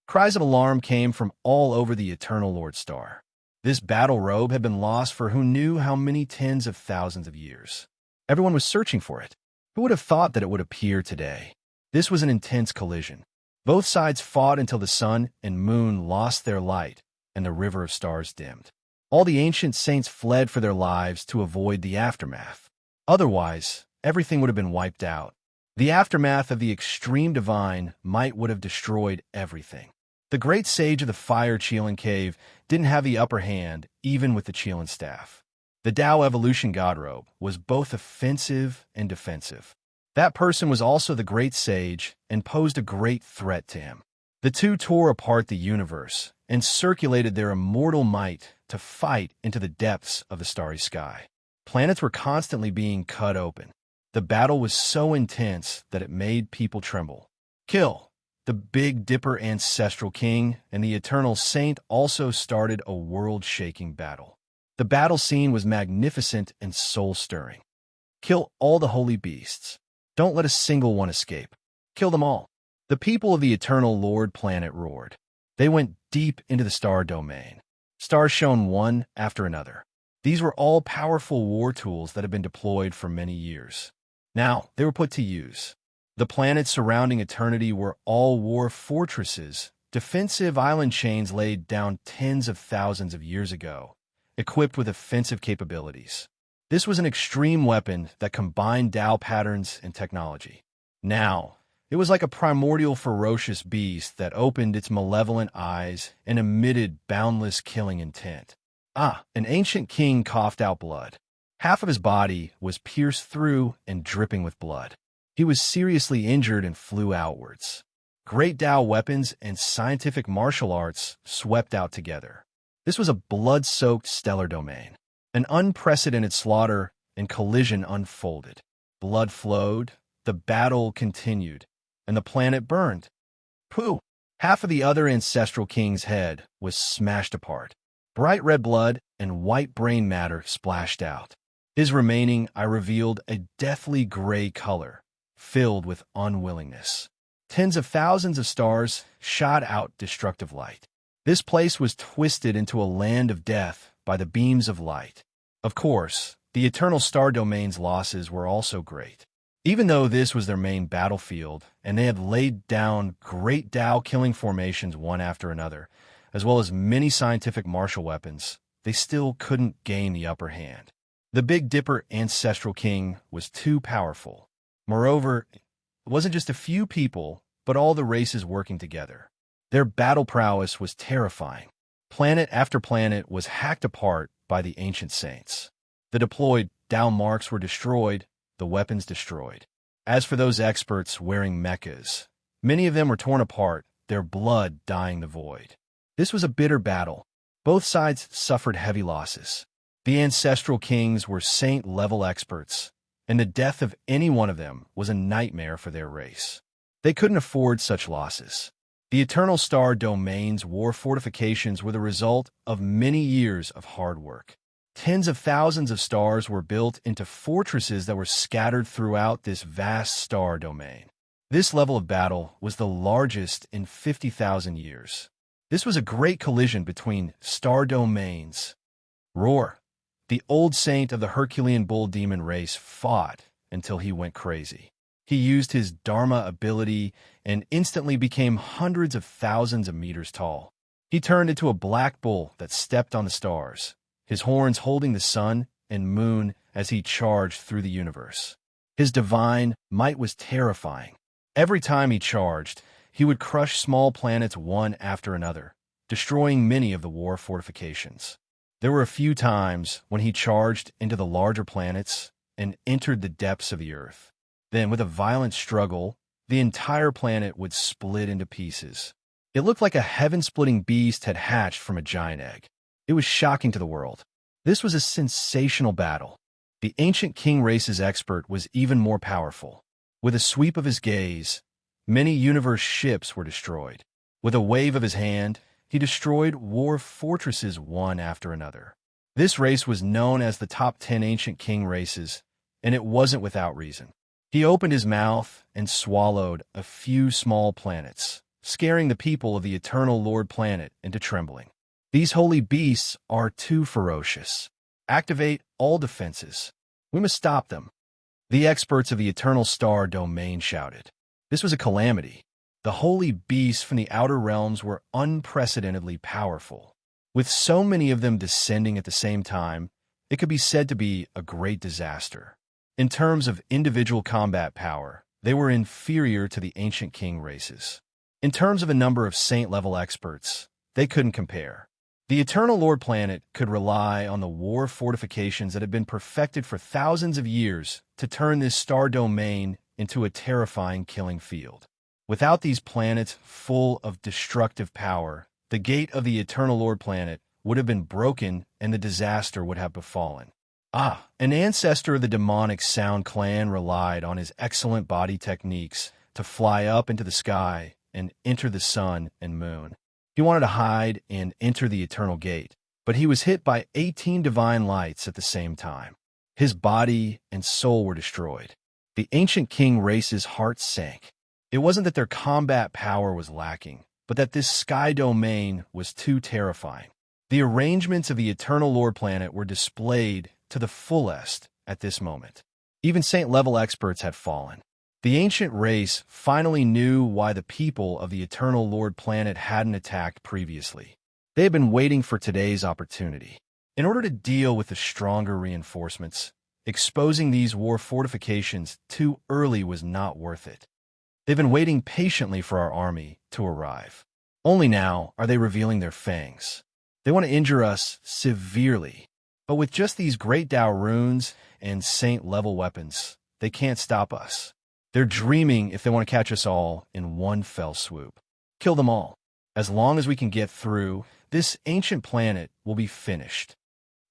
Cries of alarm came from all over the Eternal Lord Star. This battle robe had been lost for who knew how many tens of thousands of years. Everyone was searching for it. Who would have thought that it would appear today? This was an intense collision. Both sides fought until the sun and moon lost their light and the river of stars dimmed. All the ancient saints fled for their lives to avoid the aftermath. Otherwise, everything would have been wiped out. The aftermath of the extreme divine might would have destroyed everything. The great sage of the Fire Cheelan Cave didn't have the upper hand even with the Cheelan staff. The Tao evolution god robe was both offensive and defensive. That person was also the great sage and posed a great threat to him. The two tore apart the universe and circulated their immortal might to fight into the depths of the starry sky. Planets were constantly being cut open. The battle was so intense that it made people tremble. Kill. The Big Dipper ancestral king and the eternal saint also started a world-shaking battle. The battle scene was magnificent and soul-stirring. Kill all the holy beasts. Don't let a single one escape. Kill them all. The people of the Eternal Lord planet roared. They went deep into the star domain. Stars shone one after another. These were all powerful war tools that had been deployed for many years. Now, they were put to use. The planets surrounding eternity were all war fortresses, defensive island chains laid down tens of thousands of years ago, equipped with offensive capabilities. This was an extreme weapon that combined Tao patterns and technology. Now, it was like a primordial ferocious beast that opened its malevolent eyes and emitted boundless killing intent. An ancient king coughed out blood. Half of his body was pierced through and dripping with blood. He was seriously injured and flew outwards. Great Tao weapons and scientific martial arts swept out together. This was a blood-soaked stellar domain. An unprecedented slaughter and collision unfolded. Blood flowed, the battle continued, and the planet burned. Pooh! Half of the other ancestral king's head was smashed apart. Bright red blood and white brain matter splashed out. His remaining eye revealed a deathly gray color, filled with unwillingness. Tens of thousands of stars shot out destructive light. This place was twisted into a land of death by the beams of light. Of course, the eternal star domain's losses were also great. Even though this was their main battlefield, and they had laid down great Tao killing formations one after another, as well as many scientific martial weapons, they still couldn't gain the upper hand. The Big Dipper ancestral king was too powerful. Moreover, it wasn't just a few people, but all the races working together. Their battle prowess was terrifying. Planet after planet was hacked apart by the ancient saints. The deployed Tao marks were destroyed, the weapons destroyed. As for those experts wearing mechas, many of them were torn apart, their blood dyeing the void. This was a bitter battle. Both sides suffered heavy losses. The ancestral kings were saint-level experts, and the death of any one of them was a nightmare for their race. They couldn't afford such losses. The Eternal Star Domain's war fortifications were the result of many years of hard work. Tens of thousands of stars were built into fortresses that were scattered throughout this vast star domain. This level of battle was the largest in 50,000 years. This was a great collision between star domains. Roar! The old saint of the Herculean bull demon race fought until he went crazy. He used his Dharma ability and instantly became hundreds of thousands of meters tall. He turned into a black bull that stepped on the stars, his horns holding the sun and moon as he charged through the universe. His divine might was terrifying. Every time he charged, he would crush small planets one after another, destroying many of the war fortifications. There were a few times when he charged into the larger planets and entered the depths of the earth. Then, with a violent struggle, the entire planet would split into pieces. It looked like a heaven-splitting beast had hatched from a giant egg. It was shocking to the world. This was a sensational battle. The ancient king race's expert was even more powerful. With a sweep of his gaze, many universe ships were destroyed. With a wave of his hand, he destroyed war fortresses one after another. This race was known as the top 10 ancient king races, and it wasn't without reason. He opened his mouth and swallowed a few small planets, scaring the people of the Eternal Lord planet into trembling. These holy beasts are too ferocious. Activate all defenses. We must stop them. The experts of the Eternal Star Domain shouted. This was a calamity. The holy beasts from the outer realms were unprecedentedly powerful. With so many of them descending at the same time, it could be said to be a great disaster. In terms of individual combat power, they were inferior to the ancient king races. In terms of a number of saint-level experts, they couldn't compare. The Eternal Lord planet could rely on the war fortifications that had been perfected for thousands of years to turn this star domain into a terrifying killing field. Without these planets full of destructive power, the gate of the Eternal Lord planet would have been broken and the disaster would have befallen. An ancestor of the demonic Sound clan relied on his excellent body techniques to fly up into the sky and enter the sun and moon. He wanted to hide and enter the Eternal Gate, but he was hit by 18 divine lights at the same time. His body and soul were destroyed. The ancient king race's heart sank. It wasn't that their combat power was lacking, but that this sky domain was too terrifying. The arrangements of the Eternal Lord planet were displayed to the fullest at this moment. Even Saint-level experts had fallen. The ancient race finally knew why the people of the Eternal Lord planet hadn't attacked previously. They had been waiting for today's opportunity. In order to deal with the stronger reinforcements, exposing these war fortifications too early was not worth it. They've been waiting patiently for our army to arrive. Only now are they revealing their fangs. They want to injure us severely. But with just these Great Tao runes and Saint-level weapons, they can't stop us. They're dreaming if they want to catch us all in one fell swoop. Kill them all. As long as we can get through, this ancient planet will be finished.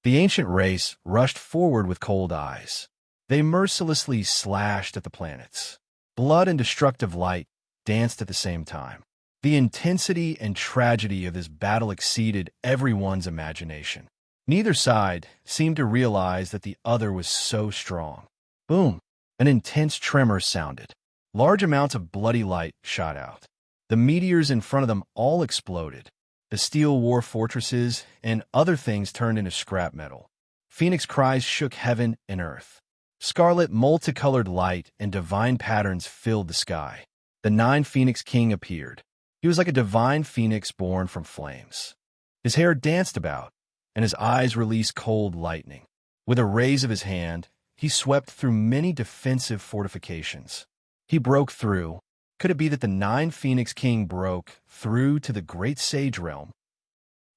The ancient race rushed forward with cold eyes. They mercilessly slashed at the planets. Blood and destructive light danced at the same time. The intensity and tragedy of this battle exceeded everyone's imagination. Neither side seemed to realize that the other was so strong. Boom! An intense tremor sounded. Large amounts of bloody light shot out. The meteors in front of them all exploded. The steel war fortresses and other things turned into scrap metal. Phoenix cries shook heaven and earth. Scarlet, multicolored light and divine patterns filled the sky. The 9 Phoenix King appeared. He was like a divine phoenix born from flames. His hair danced about, and his eyes released cold lightning. With a raise of his hand, he swept through many defensive fortifications. He broke through. Could it be that the 9 Phoenix King broke through to the great sage realm?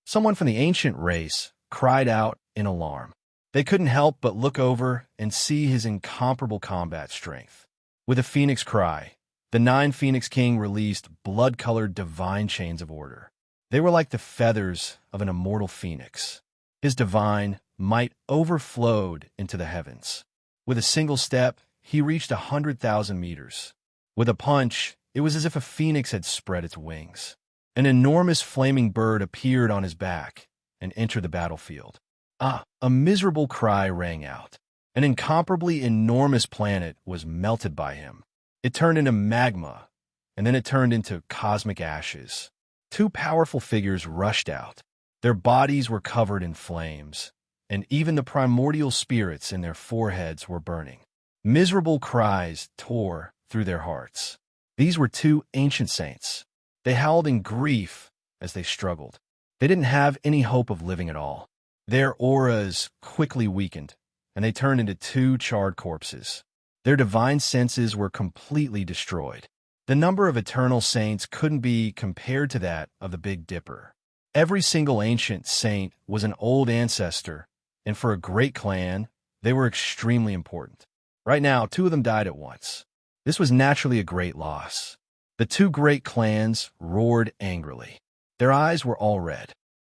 Someone from the ancient race cried out in alarm. They couldn't help but look over and see his incomparable combat strength. With a phoenix cry, the 9 Phoenix King released blood-colored divine chains of order. They were like the feathers of an immortal phoenix. His divine might overflowed into the heavens. With a single step, he reached 100,000 meters. With a punch, it was as if a phoenix had spread its wings. An enormous flaming bird appeared on his back and entered the battlefield. A miserable cry rang out. An incomparably enormous planet was melted by him. It turned into magma, and then it turned into cosmic ashes. 2 powerful figures rushed out. Their bodies were covered in flames, and even the primordial spirits in their foreheads were burning. Miserable cries tore through their hearts. These were 2 ancient saints. They howled in grief as they struggled. They didn't have any hope of living at all. Their auras quickly weakened, and they turned into 2 charred corpses. Their divine senses were completely destroyed. The number of eternal saints couldn't be compared to that of the Big Dipper. Every single ancient saint was an old ancestor, and for a great clan, they were extremely important. Right now, 2 of them died at once. This was naturally a great loss. The 2 great clans roared angrily. Their eyes were all red.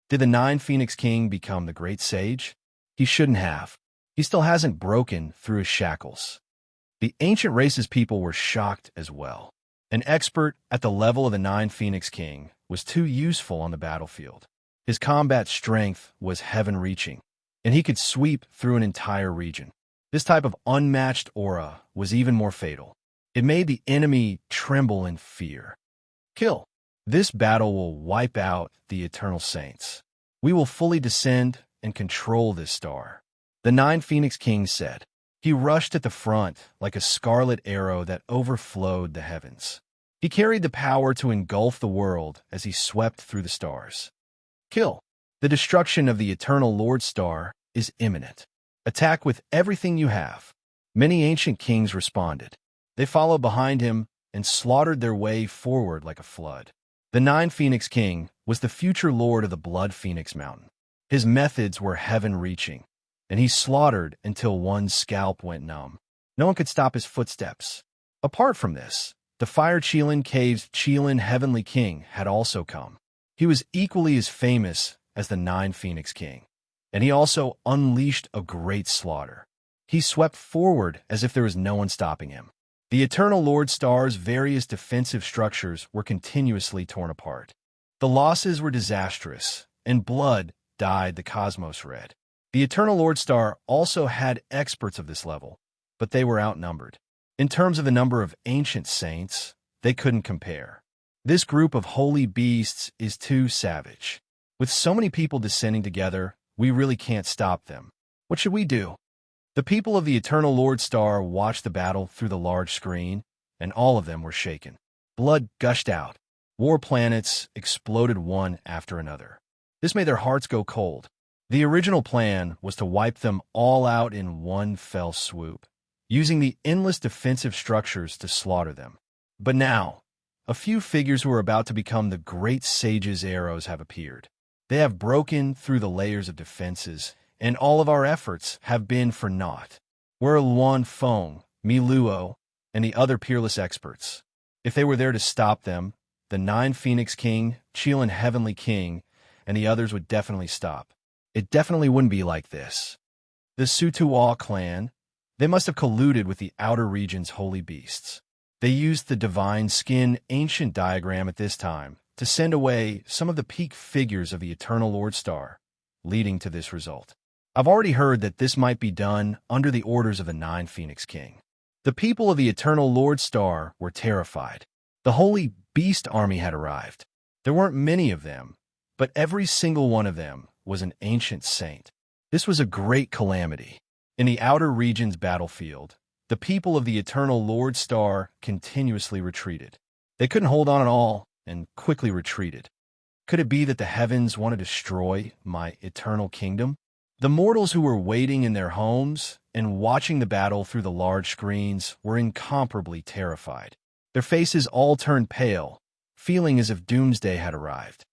Did the 9 Phoenix King become the great sage? He shouldn't have. He still hasn't broken through his shackles. The ancient race's people were shocked as well. An expert at the level of the 9 Phoenix King was too useful on the battlefield. His combat strength was heaven-reaching, and he could sweep through an entire region. This type of unmatched aura was even more fatal. It made the enemy tremble in fear. Kill. This battle will wipe out the Eternal Saints. We will fully descend and control this star. The 9 Phoenix King said. He rushed at the front like a scarlet arrow that overflowed the heavens. He carried the power to engulf the world as he swept through the stars. Kill. The destruction of the Eternal Lord Star is imminent. Attack with everything you have. Many ancient kings responded. They followed behind him and slaughtered their way forward like a flood. The 9 Phoenix King was the future lord of the Blood Phoenix Mountain. His methods were heaven-reaching, and he slaughtered until one scalp went numb. No one could stop his footsteps. Apart from this, the Fire Qilin Cave's Qilin Heavenly King had also come. He was equally as famous as the Nine Phoenix King, and he also unleashed a great slaughter. He swept forward as if there was no one stopping him. The Eternal Lord Star's various defensive structures were continuously torn apart. The losses were disastrous, and blood dyed the cosmos red. The Eternal Lord Star also had experts of this level, but they were outnumbered. In terms of the number of ancient saints, they couldn't compare. This group of holy beasts is too savage. With so many people descending together, we really can't stop them. What should we do? The people of the Eternal Lord Star watched the battle through the large screen, and all of them were shaken. Blood gushed out. War planets exploded one after another. This made their hearts go cold. The original plan was to wipe them all out in one fell swoop, using the endless defensive structures to slaughter them. But now, a few figures who are about to become the great sage's arrows have appeared. They have broken through the layers of defenses, and all of our efforts have been for naught. We're Luan Feng, Mi Luo, and the other peerless experts. If they were there to stop them, the Nine Phoenix King, Qilin Heavenly King, and the others would definitely stop. It definitely wouldn't be like this. The Sutuwa clan, they must have colluded with the outer region's holy beasts. They used the divine skin ancient diagram at this time to send away some of the peak figures of the Eternal Lord Star, leading to this result. I've already heard that this might be done under the orders of the Nine Phoenix King. The people of the Eternal Lord Star were terrified. The Holy Beast Army had arrived. There weren't many of them, but every single one of them was an ancient saint. This was a great calamity. In the outer region's battlefield, the people of the Eternal Lord Star continuously retreated. They couldn't hold on at all and quickly retreated. Could it be that the heavens want to destroy my eternal kingdom? The mortals who were waiting in their homes and watching the battle through the large screens were incomparably terrified. Their faces all turned pale, feeling as if doomsday had arrived.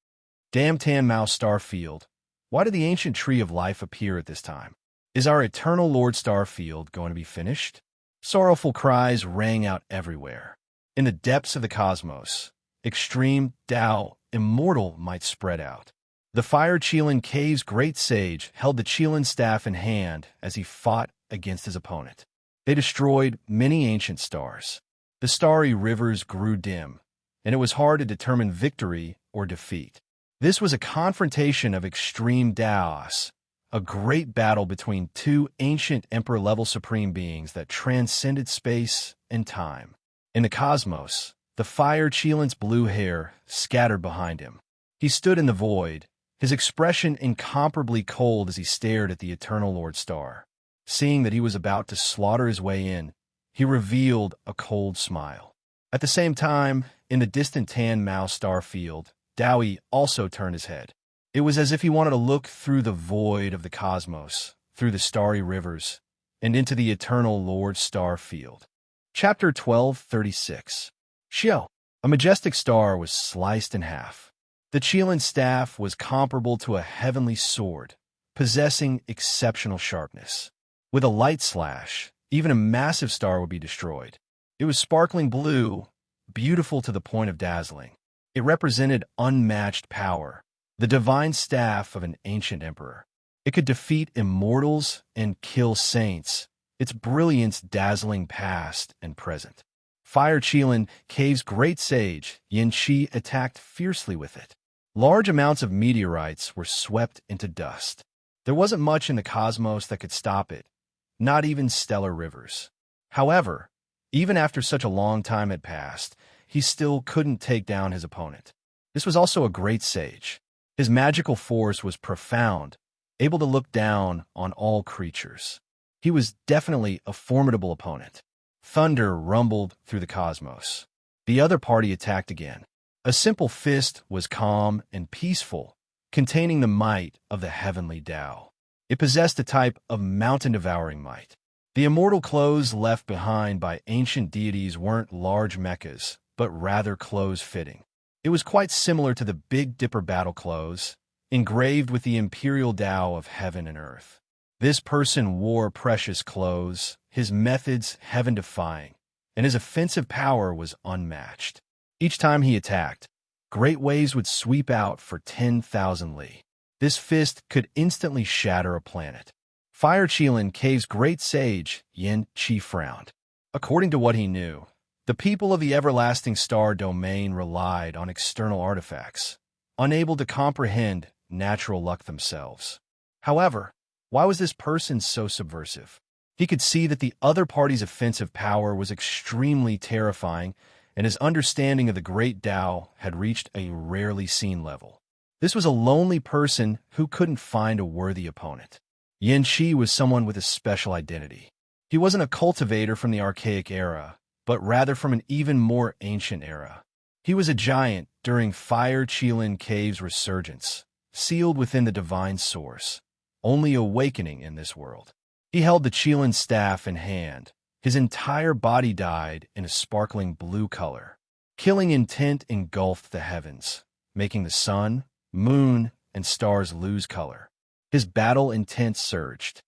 Damn Tan Mao Starfield, why did the ancient tree of life appear at this time? Is our Eternal Lord Starfield going to be finished? Sorrowful cries rang out everywhere. In the depths of the cosmos, extreme Tao, immortal, might spread out. The Fire Qilin Cave's great sage held the Qilin staff in hand as he fought against his opponent. They destroyed many ancient stars. The starry rivers grew dim, and it was hard to determine victory or defeat. This was a confrontation of extreme Daos, a great battle between two ancient Emperor-level supreme beings that transcended space and time. In the cosmos, the Fire Qilin's blue hair scattered behind him. He stood in the void, his expression incomparably cold as he stared at the Eternal Lord Star. Seeing that he was about to slaughter his way in, he revealed a cold smile. At the same time, in the distant Tan Mao star field, Dowie also turned his head. It was as if he wanted to look through the void of the cosmos, through the starry rivers, and into the Eternal Lord Star field. Chapter 1236. Xiao, a majestic star, was sliced in half. The Qilin staff was comparable to a heavenly sword, possessing exceptional sharpness. With a light slash, even a massive star would be destroyed. It was sparkling blue, beautiful to the point of dazzling. It represented unmatched power, the divine staff of an ancient emperor. It could defeat immortals and kill saints, its brilliance dazzling past and present. Fire Qilin Cave's great sage, Yin Qi, attacked fiercely with it. Large amounts of meteorites were swept into dust. There wasn't much in the cosmos that could stop it, not even stellar rivers. However, even after such a long time had passed, he still couldn't take down his opponent. This was also a great sage. His magical force was profound, able to look down on all creatures. He was definitely a formidable opponent. Thunder rumbled through the cosmos. The other party attacked again. A simple fist was calm and peaceful, containing the might of the heavenly Tao. It possessed a type of mountain-devouring might. The immortal clothes left behind by ancient deities weren't large mechas, but rather clothes-fitting. It was quite similar to the Big Dipper battle clothes, engraved with the imperial Tao of heaven and earth. This person wore precious clothes, his methods heaven-defying, and his offensive power was unmatched. Each time he attacked, great waves would sweep out for 10,000 li. This fist could instantly shatter a planet. Fire Qilin Cave's great sage, Yin Qi, frowned. According to what he knew, the people of the Everlasting Star domain relied on external artifacts, unable to comprehend natural luck themselves. However, why was this person so subversive? He could see that the other party's offensive power was extremely terrifying, and his understanding of the Great Tao had reached a rarely seen level. This was a lonely person who couldn't find a worthy opponent. Yin Qi was someone with a special identity. He wasn't a cultivator from the archaic era, but rather from an even more ancient era. He was a giant during Fire Qilin Cave's resurgence, sealed within the divine source, only awakening in this world. He held the Qilin staff in hand. His entire body dyed in a sparkling blue color. Killing intent engulfed the heavens, making the sun, moon, and stars lose color. His battle intent surged.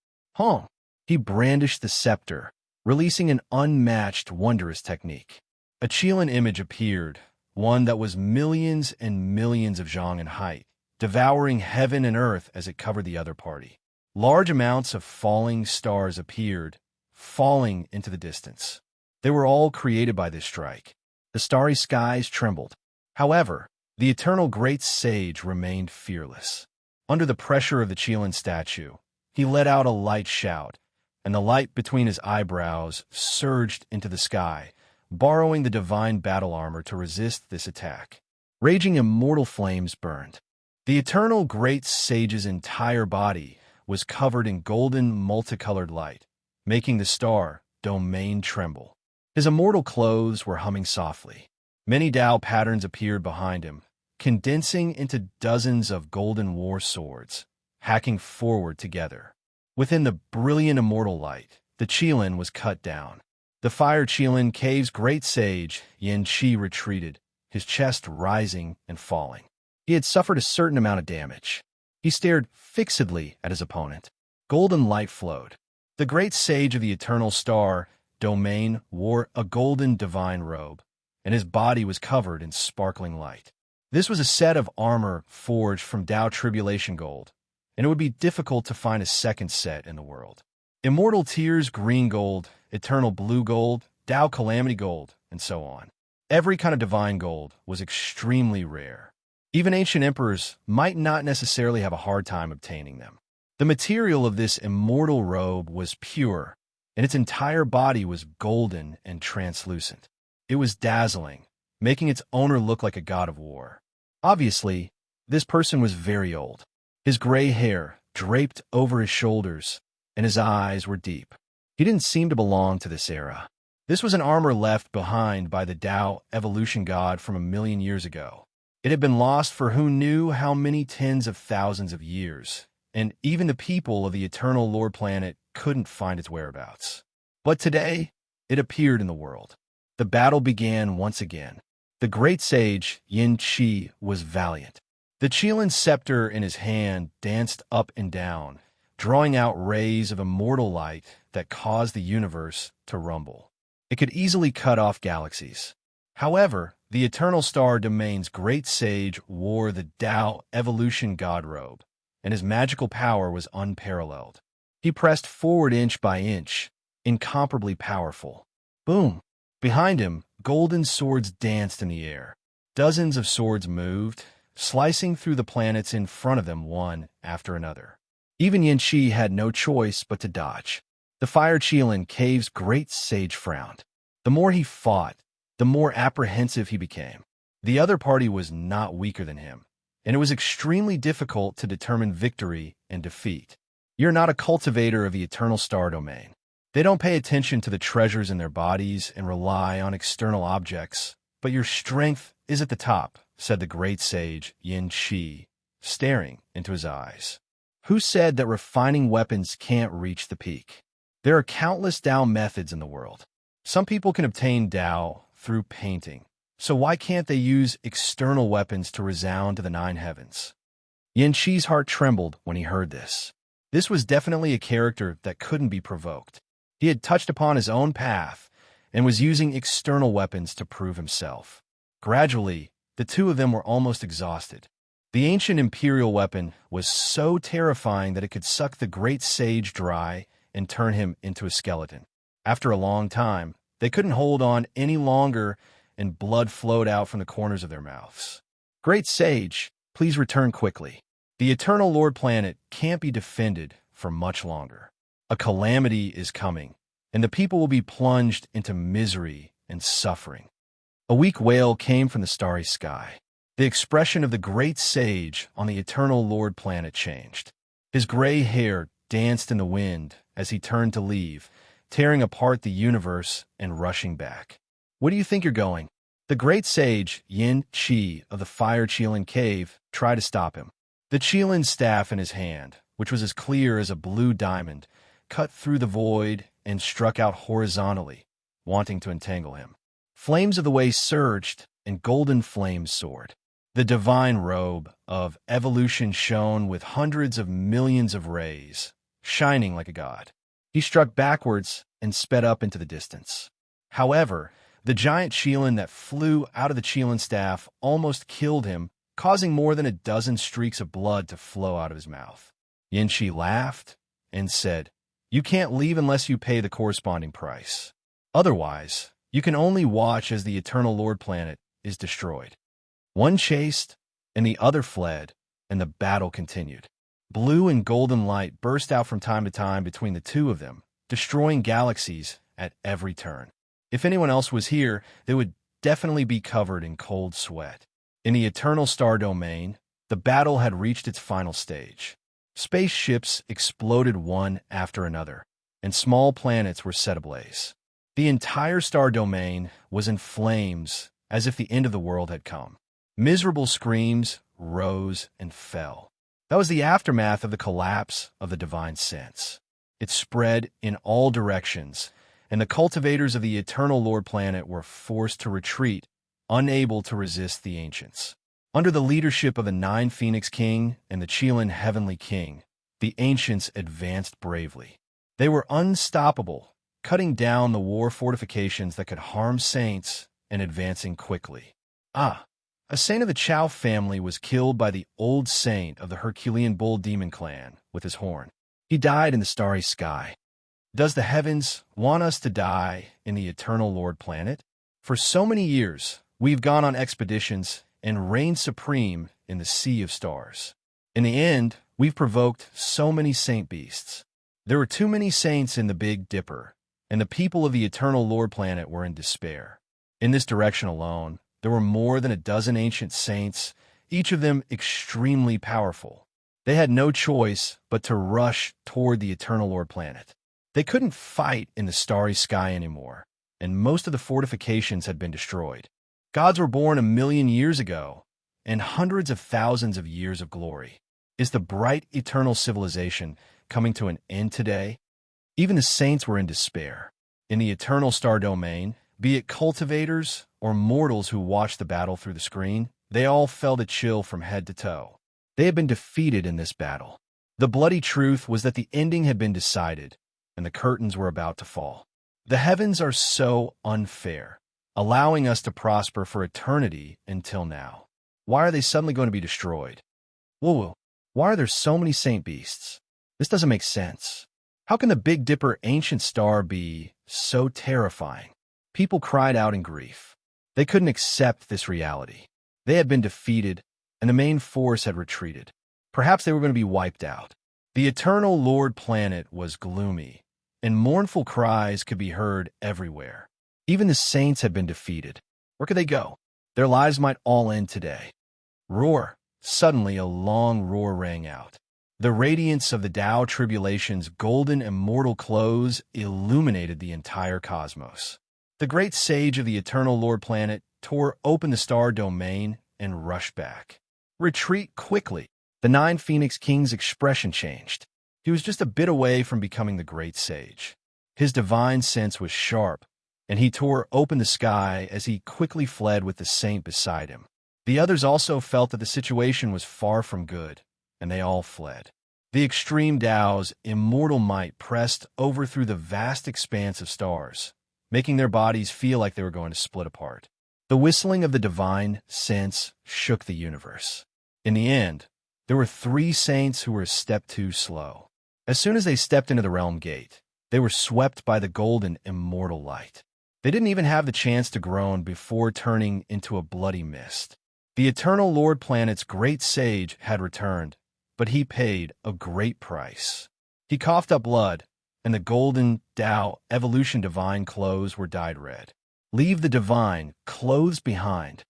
He brandished the scepter, releasing an unmatched, wondrous technique. A Qilin image appeared, one that was millions and millions of zhang in height, devouring heaven and earth as it covered the other party. Large amounts of falling stars appeared, falling into the distance. They were all created by this strike. The starry skies trembled. However, the eternal great sage remained fearless. Under the pressure of the Qilin statue, he let out a light shout, and the light between his eyebrows surged into the sky, borrowing the divine battle armor to resist this attack. Raging immortal flames burned. The eternal great sage's entire body was covered in golden, multicolored light, making the star domain tremble. His immortal clothes were humming softly. Many Tao patterns appeared behind him, condensing into dozens of golden war swords, hacking forward together. Within the brilliant immortal light, the Qilin was cut down. The Fire Qilin Cave's great sage, Yin Qi, retreated, his chest rising and falling. He had suffered a certain amount of damage. He stared fixedly at his opponent. Golden light flowed. The great sage of the eternal star domain wore a golden divine robe, and his body was covered in sparkling light. This was a set of armor forged from Tao Tribulation Gold, and it would be difficult to find a second set in the world. Immortal Tears Green Gold, Eternal Blue Gold, Tao Calamity Gold, and so on. Every kind of divine gold was extremely rare. Even ancient emperors might not necessarily have a hard time obtaining them. The material of this immortal robe was pure, and its entire body was golden and translucent. It was dazzling, making its owner look like a god of war. Obviously, this person was very old. His gray hair draped over his shoulders, and his eyes were deep. He didn't seem to belong to this era. This was an armor left behind by the Tao evolution god from 1,000,000 years ago. It had been lost for who knew how many tens of thousands of years, and even the people of the eternal lore planet couldn't find its whereabouts. But today, it appeared in the world. The battle began once again. The great sage, Yin Qi, was valiant. The Qilin scepter in his hand danced up and down, drawing out rays of immortal light that caused the universe to rumble. It could easily cut off galaxies. However, the eternal star domain's great sage wore the Tao evolution god robe, and his magical power was unparalleled. He pressed forward inch by inch, incomparably powerful. Boom! Behind him, golden swords danced in the air. Dozens of swords moved, slicing through the planets in front of them one after another. Even Yin Qi had no choice but to dodge. The Fire Qilin Cave's great sage frowned. The more he fought, the more apprehensive he became. The other party was not weaker than him, and it was extremely difficult to determine victory and defeat. You're not a cultivator of the eternal star domain. They don't pay attention to the treasures in their bodies and rely on external objects, but your strength is at the top, said the great sage Yin Qi, staring into his eyes. Who said that refining weapons can't reach the peak? There are countless Tao methods in the world. Some people can obtain Tao through painting, so why can't they use external weapons to resound to the 9 heavens? Yin Qi's heart trembled when he heard this. This was definitely a character that couldn't be provoked. He had touched upon his own path, and was using external weapons to prove himself. Gradually, the two of them were almost exhausted. The ancient imperial weapon was so terrifying that it could suck the great sage dry and turn him into a skeleton. After a long time, they couldn't hold on any longer, and blood flowed out from the corners of their mouths. "Great sage, please return quickly. The Eternal Lord planet can't be defended for much longer. A calamity is coming, and the people will be plunged into misery and suffering." A weak wail came from the starry sky. The expression of the great sage on the Eternal Lord planet changed. His gray hair danced in the wind as he turned to leave, tearing apart the universe and rushing back. "Where do you think you're going?" The great sage, Yin Qi of the Fire Qilin Cave, tried to stop him. The Qilin staff in his hand, which was as clear as a blue diamond, cut through the void and struck out horizontally, wanting to entangle him. Flames of the way surged, and golden flames soared. The divine robe of evolution shone with hundreds of millions of rays, shining like a god. He struck backwards and sped up into the distance. However, the giant Qilin that flew out of the Qilin staff almost killed him, causing more than a dozen streaks of blood to flow out of his mouth. Yin-Chi laughed and said, "You can't leave unless you pay the corresponding price. Otherwise, you can only watch as the Eternal Lord planet is destroyed." One chased, and the other fled, and the battle continued. Blue and golden light burst out from time to time between the two of them, destroying galaxies at every turn. If anyone else was here, they would definitely be covered in cold sweat. In the Eternal Star Domain, the battle had reached its final stage. Spaceships exploded one after another, and small planets were set ablaze. The entire Star Domain was in flames, as if the end of the world had come. Miserable screams rose and fell. That was the aftermath of the collapse of the divine sense. It spread in all directions, and the cultivators of the Eternal Lord planet were forced to retreat, unable to resist the ancients. Under the leadership of the Nine Phoenix King and the Qilin Heavenly King, the ancients advanced bravely. They were unstoppable, cutting down the war fortifications that could harm saints and advancing quickly. A saint of the Chow family was killed by the old saint of the Herculean Bull Demon clan with his horn. He died in the starry sky. Does the heavens want us to die in the Eternal Lord planet? For so many years, we've gone on expeditions and reigned supreme in the sea of stars. In the end, we've provoked so many saint beasts. There were too many saints in the Big Dipper, and the people of the Eternal Lord planet were in despair. In this direction alone, there were more than a dozen ancient saints, each of them extremely powerful. They had no choice but to rush toward the Eternal Lord planet. They couldn't fight in the starry sky anymore, and most of the fortifications had been destroyed. Gods were born 1,000,000 years ago, and hundreds of thousands of years of glory. Is the bright eternal civilization coming to an end today? Even the saints were in despair. In the Eternal Star Domain, be it cultivators or mortals who watched the battle through the screen, they all felt a chill from head to toe. They had been defeated in this battle. The bloody truth was that the ending had been decided, and the curtains were about to fall. The heavens are so unfair, allowing us to prosper for eternity until now. Why are they suddenly going to be destroyed? Whoa, why are there so many saint beasts? This doesn't make sense. How can the Big Dipper ancient star be so terrifying? People cried out in grief. They couldn't accept this reality. They had been defeated, and the main force had retreated. Perhaps they were going to be wiped out. The Eternal Lord planet was gloomy, and mournful cries could be heard everywhere. Even the saints had been defeated. Where could they go? Their lives might all end today. Roar! Suddenly a long roar rang out. The radiance of the Tao Tribulation's golden immortal close illuminated the entire cosmos. The great sage of the Eternal Lord planet tore open the star domain and rushed back. Retreat quickly. The Nine Phoenix King's expression changed. He was just a bit away from becoming the great sage. His divine sense was sharp, and he tore open the sky as he quickly fled with the saint beside him. The others also felt that the situation was far from good, and they all fled. The extreme Tao's immortal might pressed over through the vast expanse of stars, making their bodies feel like they were going to split apart. The whistling of the divine sense shook the universe. In the end, there were 3 saints who were a step too slow. As soon as they stepped into the realm gate, they were swept by the golden immortal light. They didn't even have the chance to groan before turning into a bloody mist. The Eternal Lord Planet's great sage had returned, but he paid a great price. He coughed up blood, and the golden Tao evolution divine clothes were dyed red. Leave the divine clothes behind.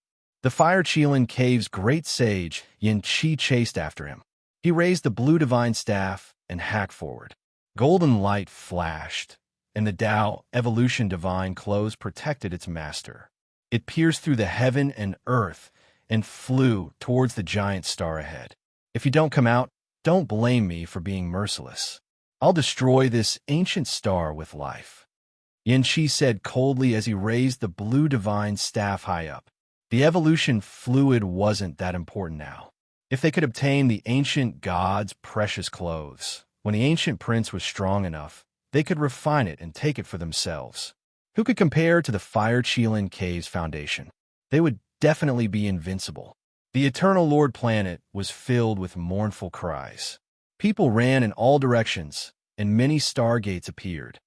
The Fire Qilin Cave's great sage, Yin Qi, chased after him. He raised the blue divine staff and hacked forward. Golden light flashed, and the Tao evolution divine clothes protected its master. It pierced through the heaven and earth and flew towards the giant star ahead. If you don't come out, don't blame me for being merciless. I'll destroy this ancient star with life. Yin Qi said coldly as he raised the blue divine staff high up. The evolution fluid wasn't that important now. If they could obtain the ancient god's precious clothes, when the ancient prince was strong enough, they could refine it and take it for themselves. Who could compare to the Fire Qilin Cave's foundation? They would definitely be invincible. The Eternal Lord Planet was filled with mournful cries. People ran in all directions, and many stargates appeared.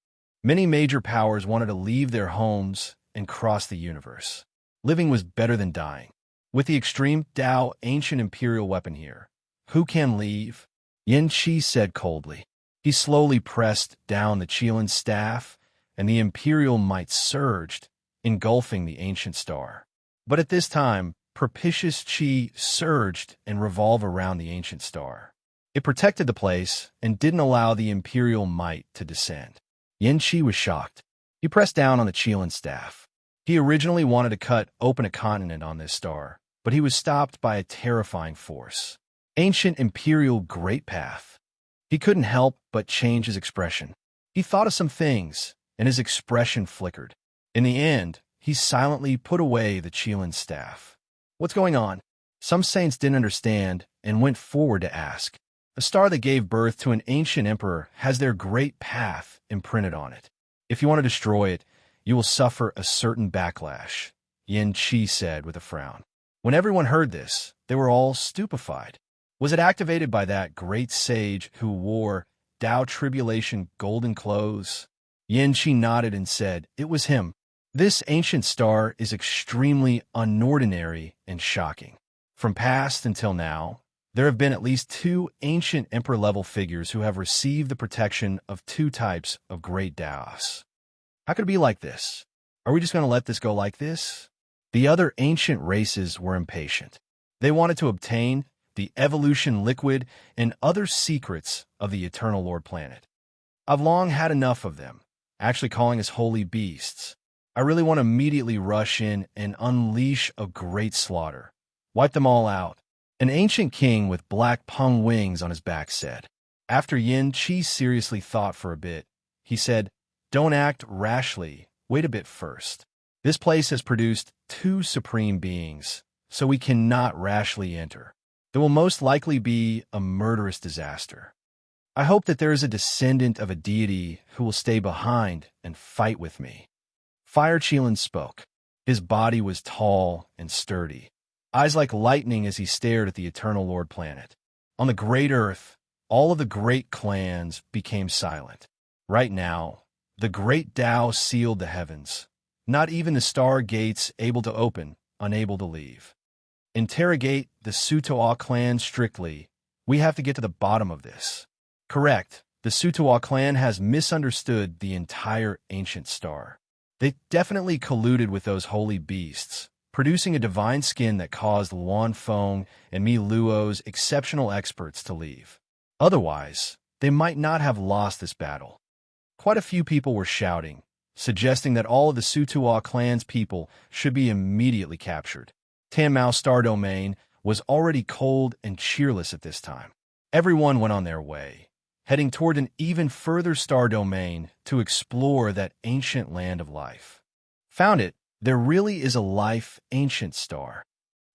Many major powers wanted to leave their homes and cross the universe. Living was better than dying. With the extreme Tao ancient imperial weapon here, who can leave? Yin Qi said coldly. He slowly pressed down the Qilin staff, and the imperial might surged, engulfing the ancient star. But at this time, propitious Qi surged and revolved around the ancient star. It protected the place and didn't allow the imperial might to descend. Yin Qi was shocked. He pressed down on the Qilin staff. He originally wanted to cut open a continent on this star, but he was stopped by a terrifying force. Ancient imperial great path. He couldn't help but change his expression. He thought of some things, and his expression flickered. In the end, he silently put away the Qilin staff. What's going on? Some saints didn't understand and went forward to ask. A star that gave birth to an ancient emperor has their great path imprinted on it. If you want to destroy it, you will suffer a certain backlash, Yin Qi said with a frown. When everyone heard this, they were all stupefied. Was it activated by that great sage who wore Tao Tribulation golden clothes? Yin Qi nodded and said, it was him. This ancient star is extremely unordinary and shocking. From past until now, there have been at least 2 ancient emperor-level figures who have received the protection of 2 types of great Taos. How could it be like this? Are we just going to let this go like this? The other ancient races were impatient. They wanted to obtain the evolution liquid and other secrets of the Eternal Lord Planet. I've long had enough of them, actually calling us holy beasts. I really want to immediately rush in and unleash a great slaughter. Wipe them all out. An ancient king with black pung wings on his back said. After Yin Qi seriously thought for a bit, he said, don't act rashly. Wait a bit first. This place has produced 2 supreme beings, so we cannot rashly enter. There will most likely be a murderous disaster. I hope that there is a descendant of a deity who will stay behind and fight with me. Fire Qilin spoke. His body was tall and sturdy, eyes like lightning as he stared at the Eternal Lord Planet. On the great earth, all of the great clans became silent. Right now, the great Tao sealed the heavens. Not even the star gates able to open, unable to leave. Interrogate the Sutoa clan strictly. We have to get to the bottom of this. Correct. The Sutoa clan has misunderstood the entire ancient star. They definitely colluded with those holy beasts, producing a divine skin that caused Luan Feng and Mi Luo's exceptional experts to leave. Otherwise, they might not have lost this battle. Quite a few people were shouting, suggesting that all of the Sutoa clan's people should be immediately captured. Tanmao Star Domain was already cold and cheerless at this time. Everyone went on their way, heading toward an even further star domain to explore that ancient land of life. Found it, there really is a life ancient star.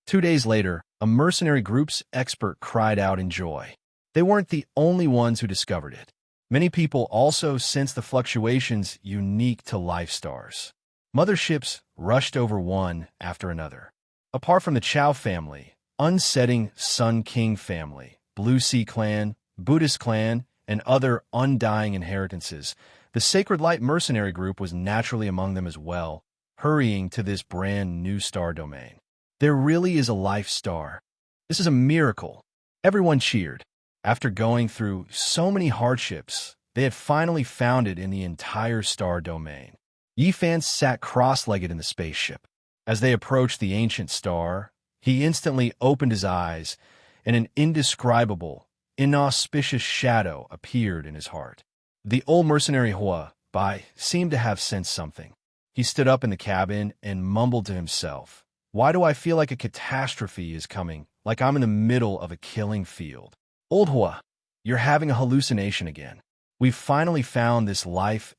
2 days later, a mercenary group's expert cried out in joy. They weren't the only ones who discovered it. Many people also sense the fluctuations unique to life stars. Motherships rushed over one after another. Apart from the Chow family, unsetting Sun King family, Blue Sea clan, Buddhist clan, and other undying inheritances, the Sacred Light mercenary group was naturally among them as well, hurrying to this brand new star domain. There really is a life star. This is a miracle. Everyone cheered. After going through so many hardships, they had finally found it in the entire star domain. Yifan sat cross-legged in the spaceship. As they approached the ancient star, he instantly opened his eyes, and an indescribable, inauspicious shadow appeared in his heart. The old mercenary Hua Bai seemed to have sensed something. He stood up in the cabin and mumbled to himself, "Why do I feel like a catastrophe is coming, like I'm in the middle of a killing field? Old Hua, you're having a hallucination again. We've finally found this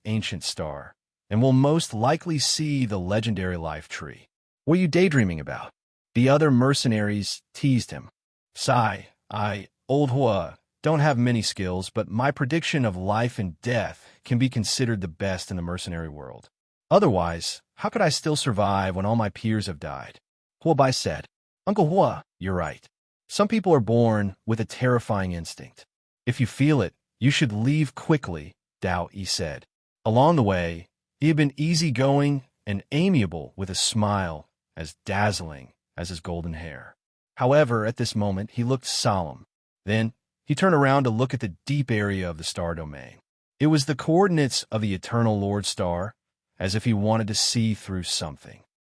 ancient star, and we'll most likely see the legendary life tree. What are you daydreaming about?" The other mercenaries teased him. Old Hua, don't have many skills, but my prediction of life and death can be considered the best in the mercenary world. Otherwise, how could I still survive when all my peers have died?" Hua Bai said. "Uncle Hua, you're right. Some people are born with a terrifying instinct. If you feel it, you should leave quickly," Dao Yi said. Along the way, he had been easygoing and amiable with a smile as dazzling as his golden hair. However, at this moment, he looked solemn. Then, he turned around to look at the deep area of the star domain. It was the coordinates of the Eternal Lord Star, as if he wanted to see through something.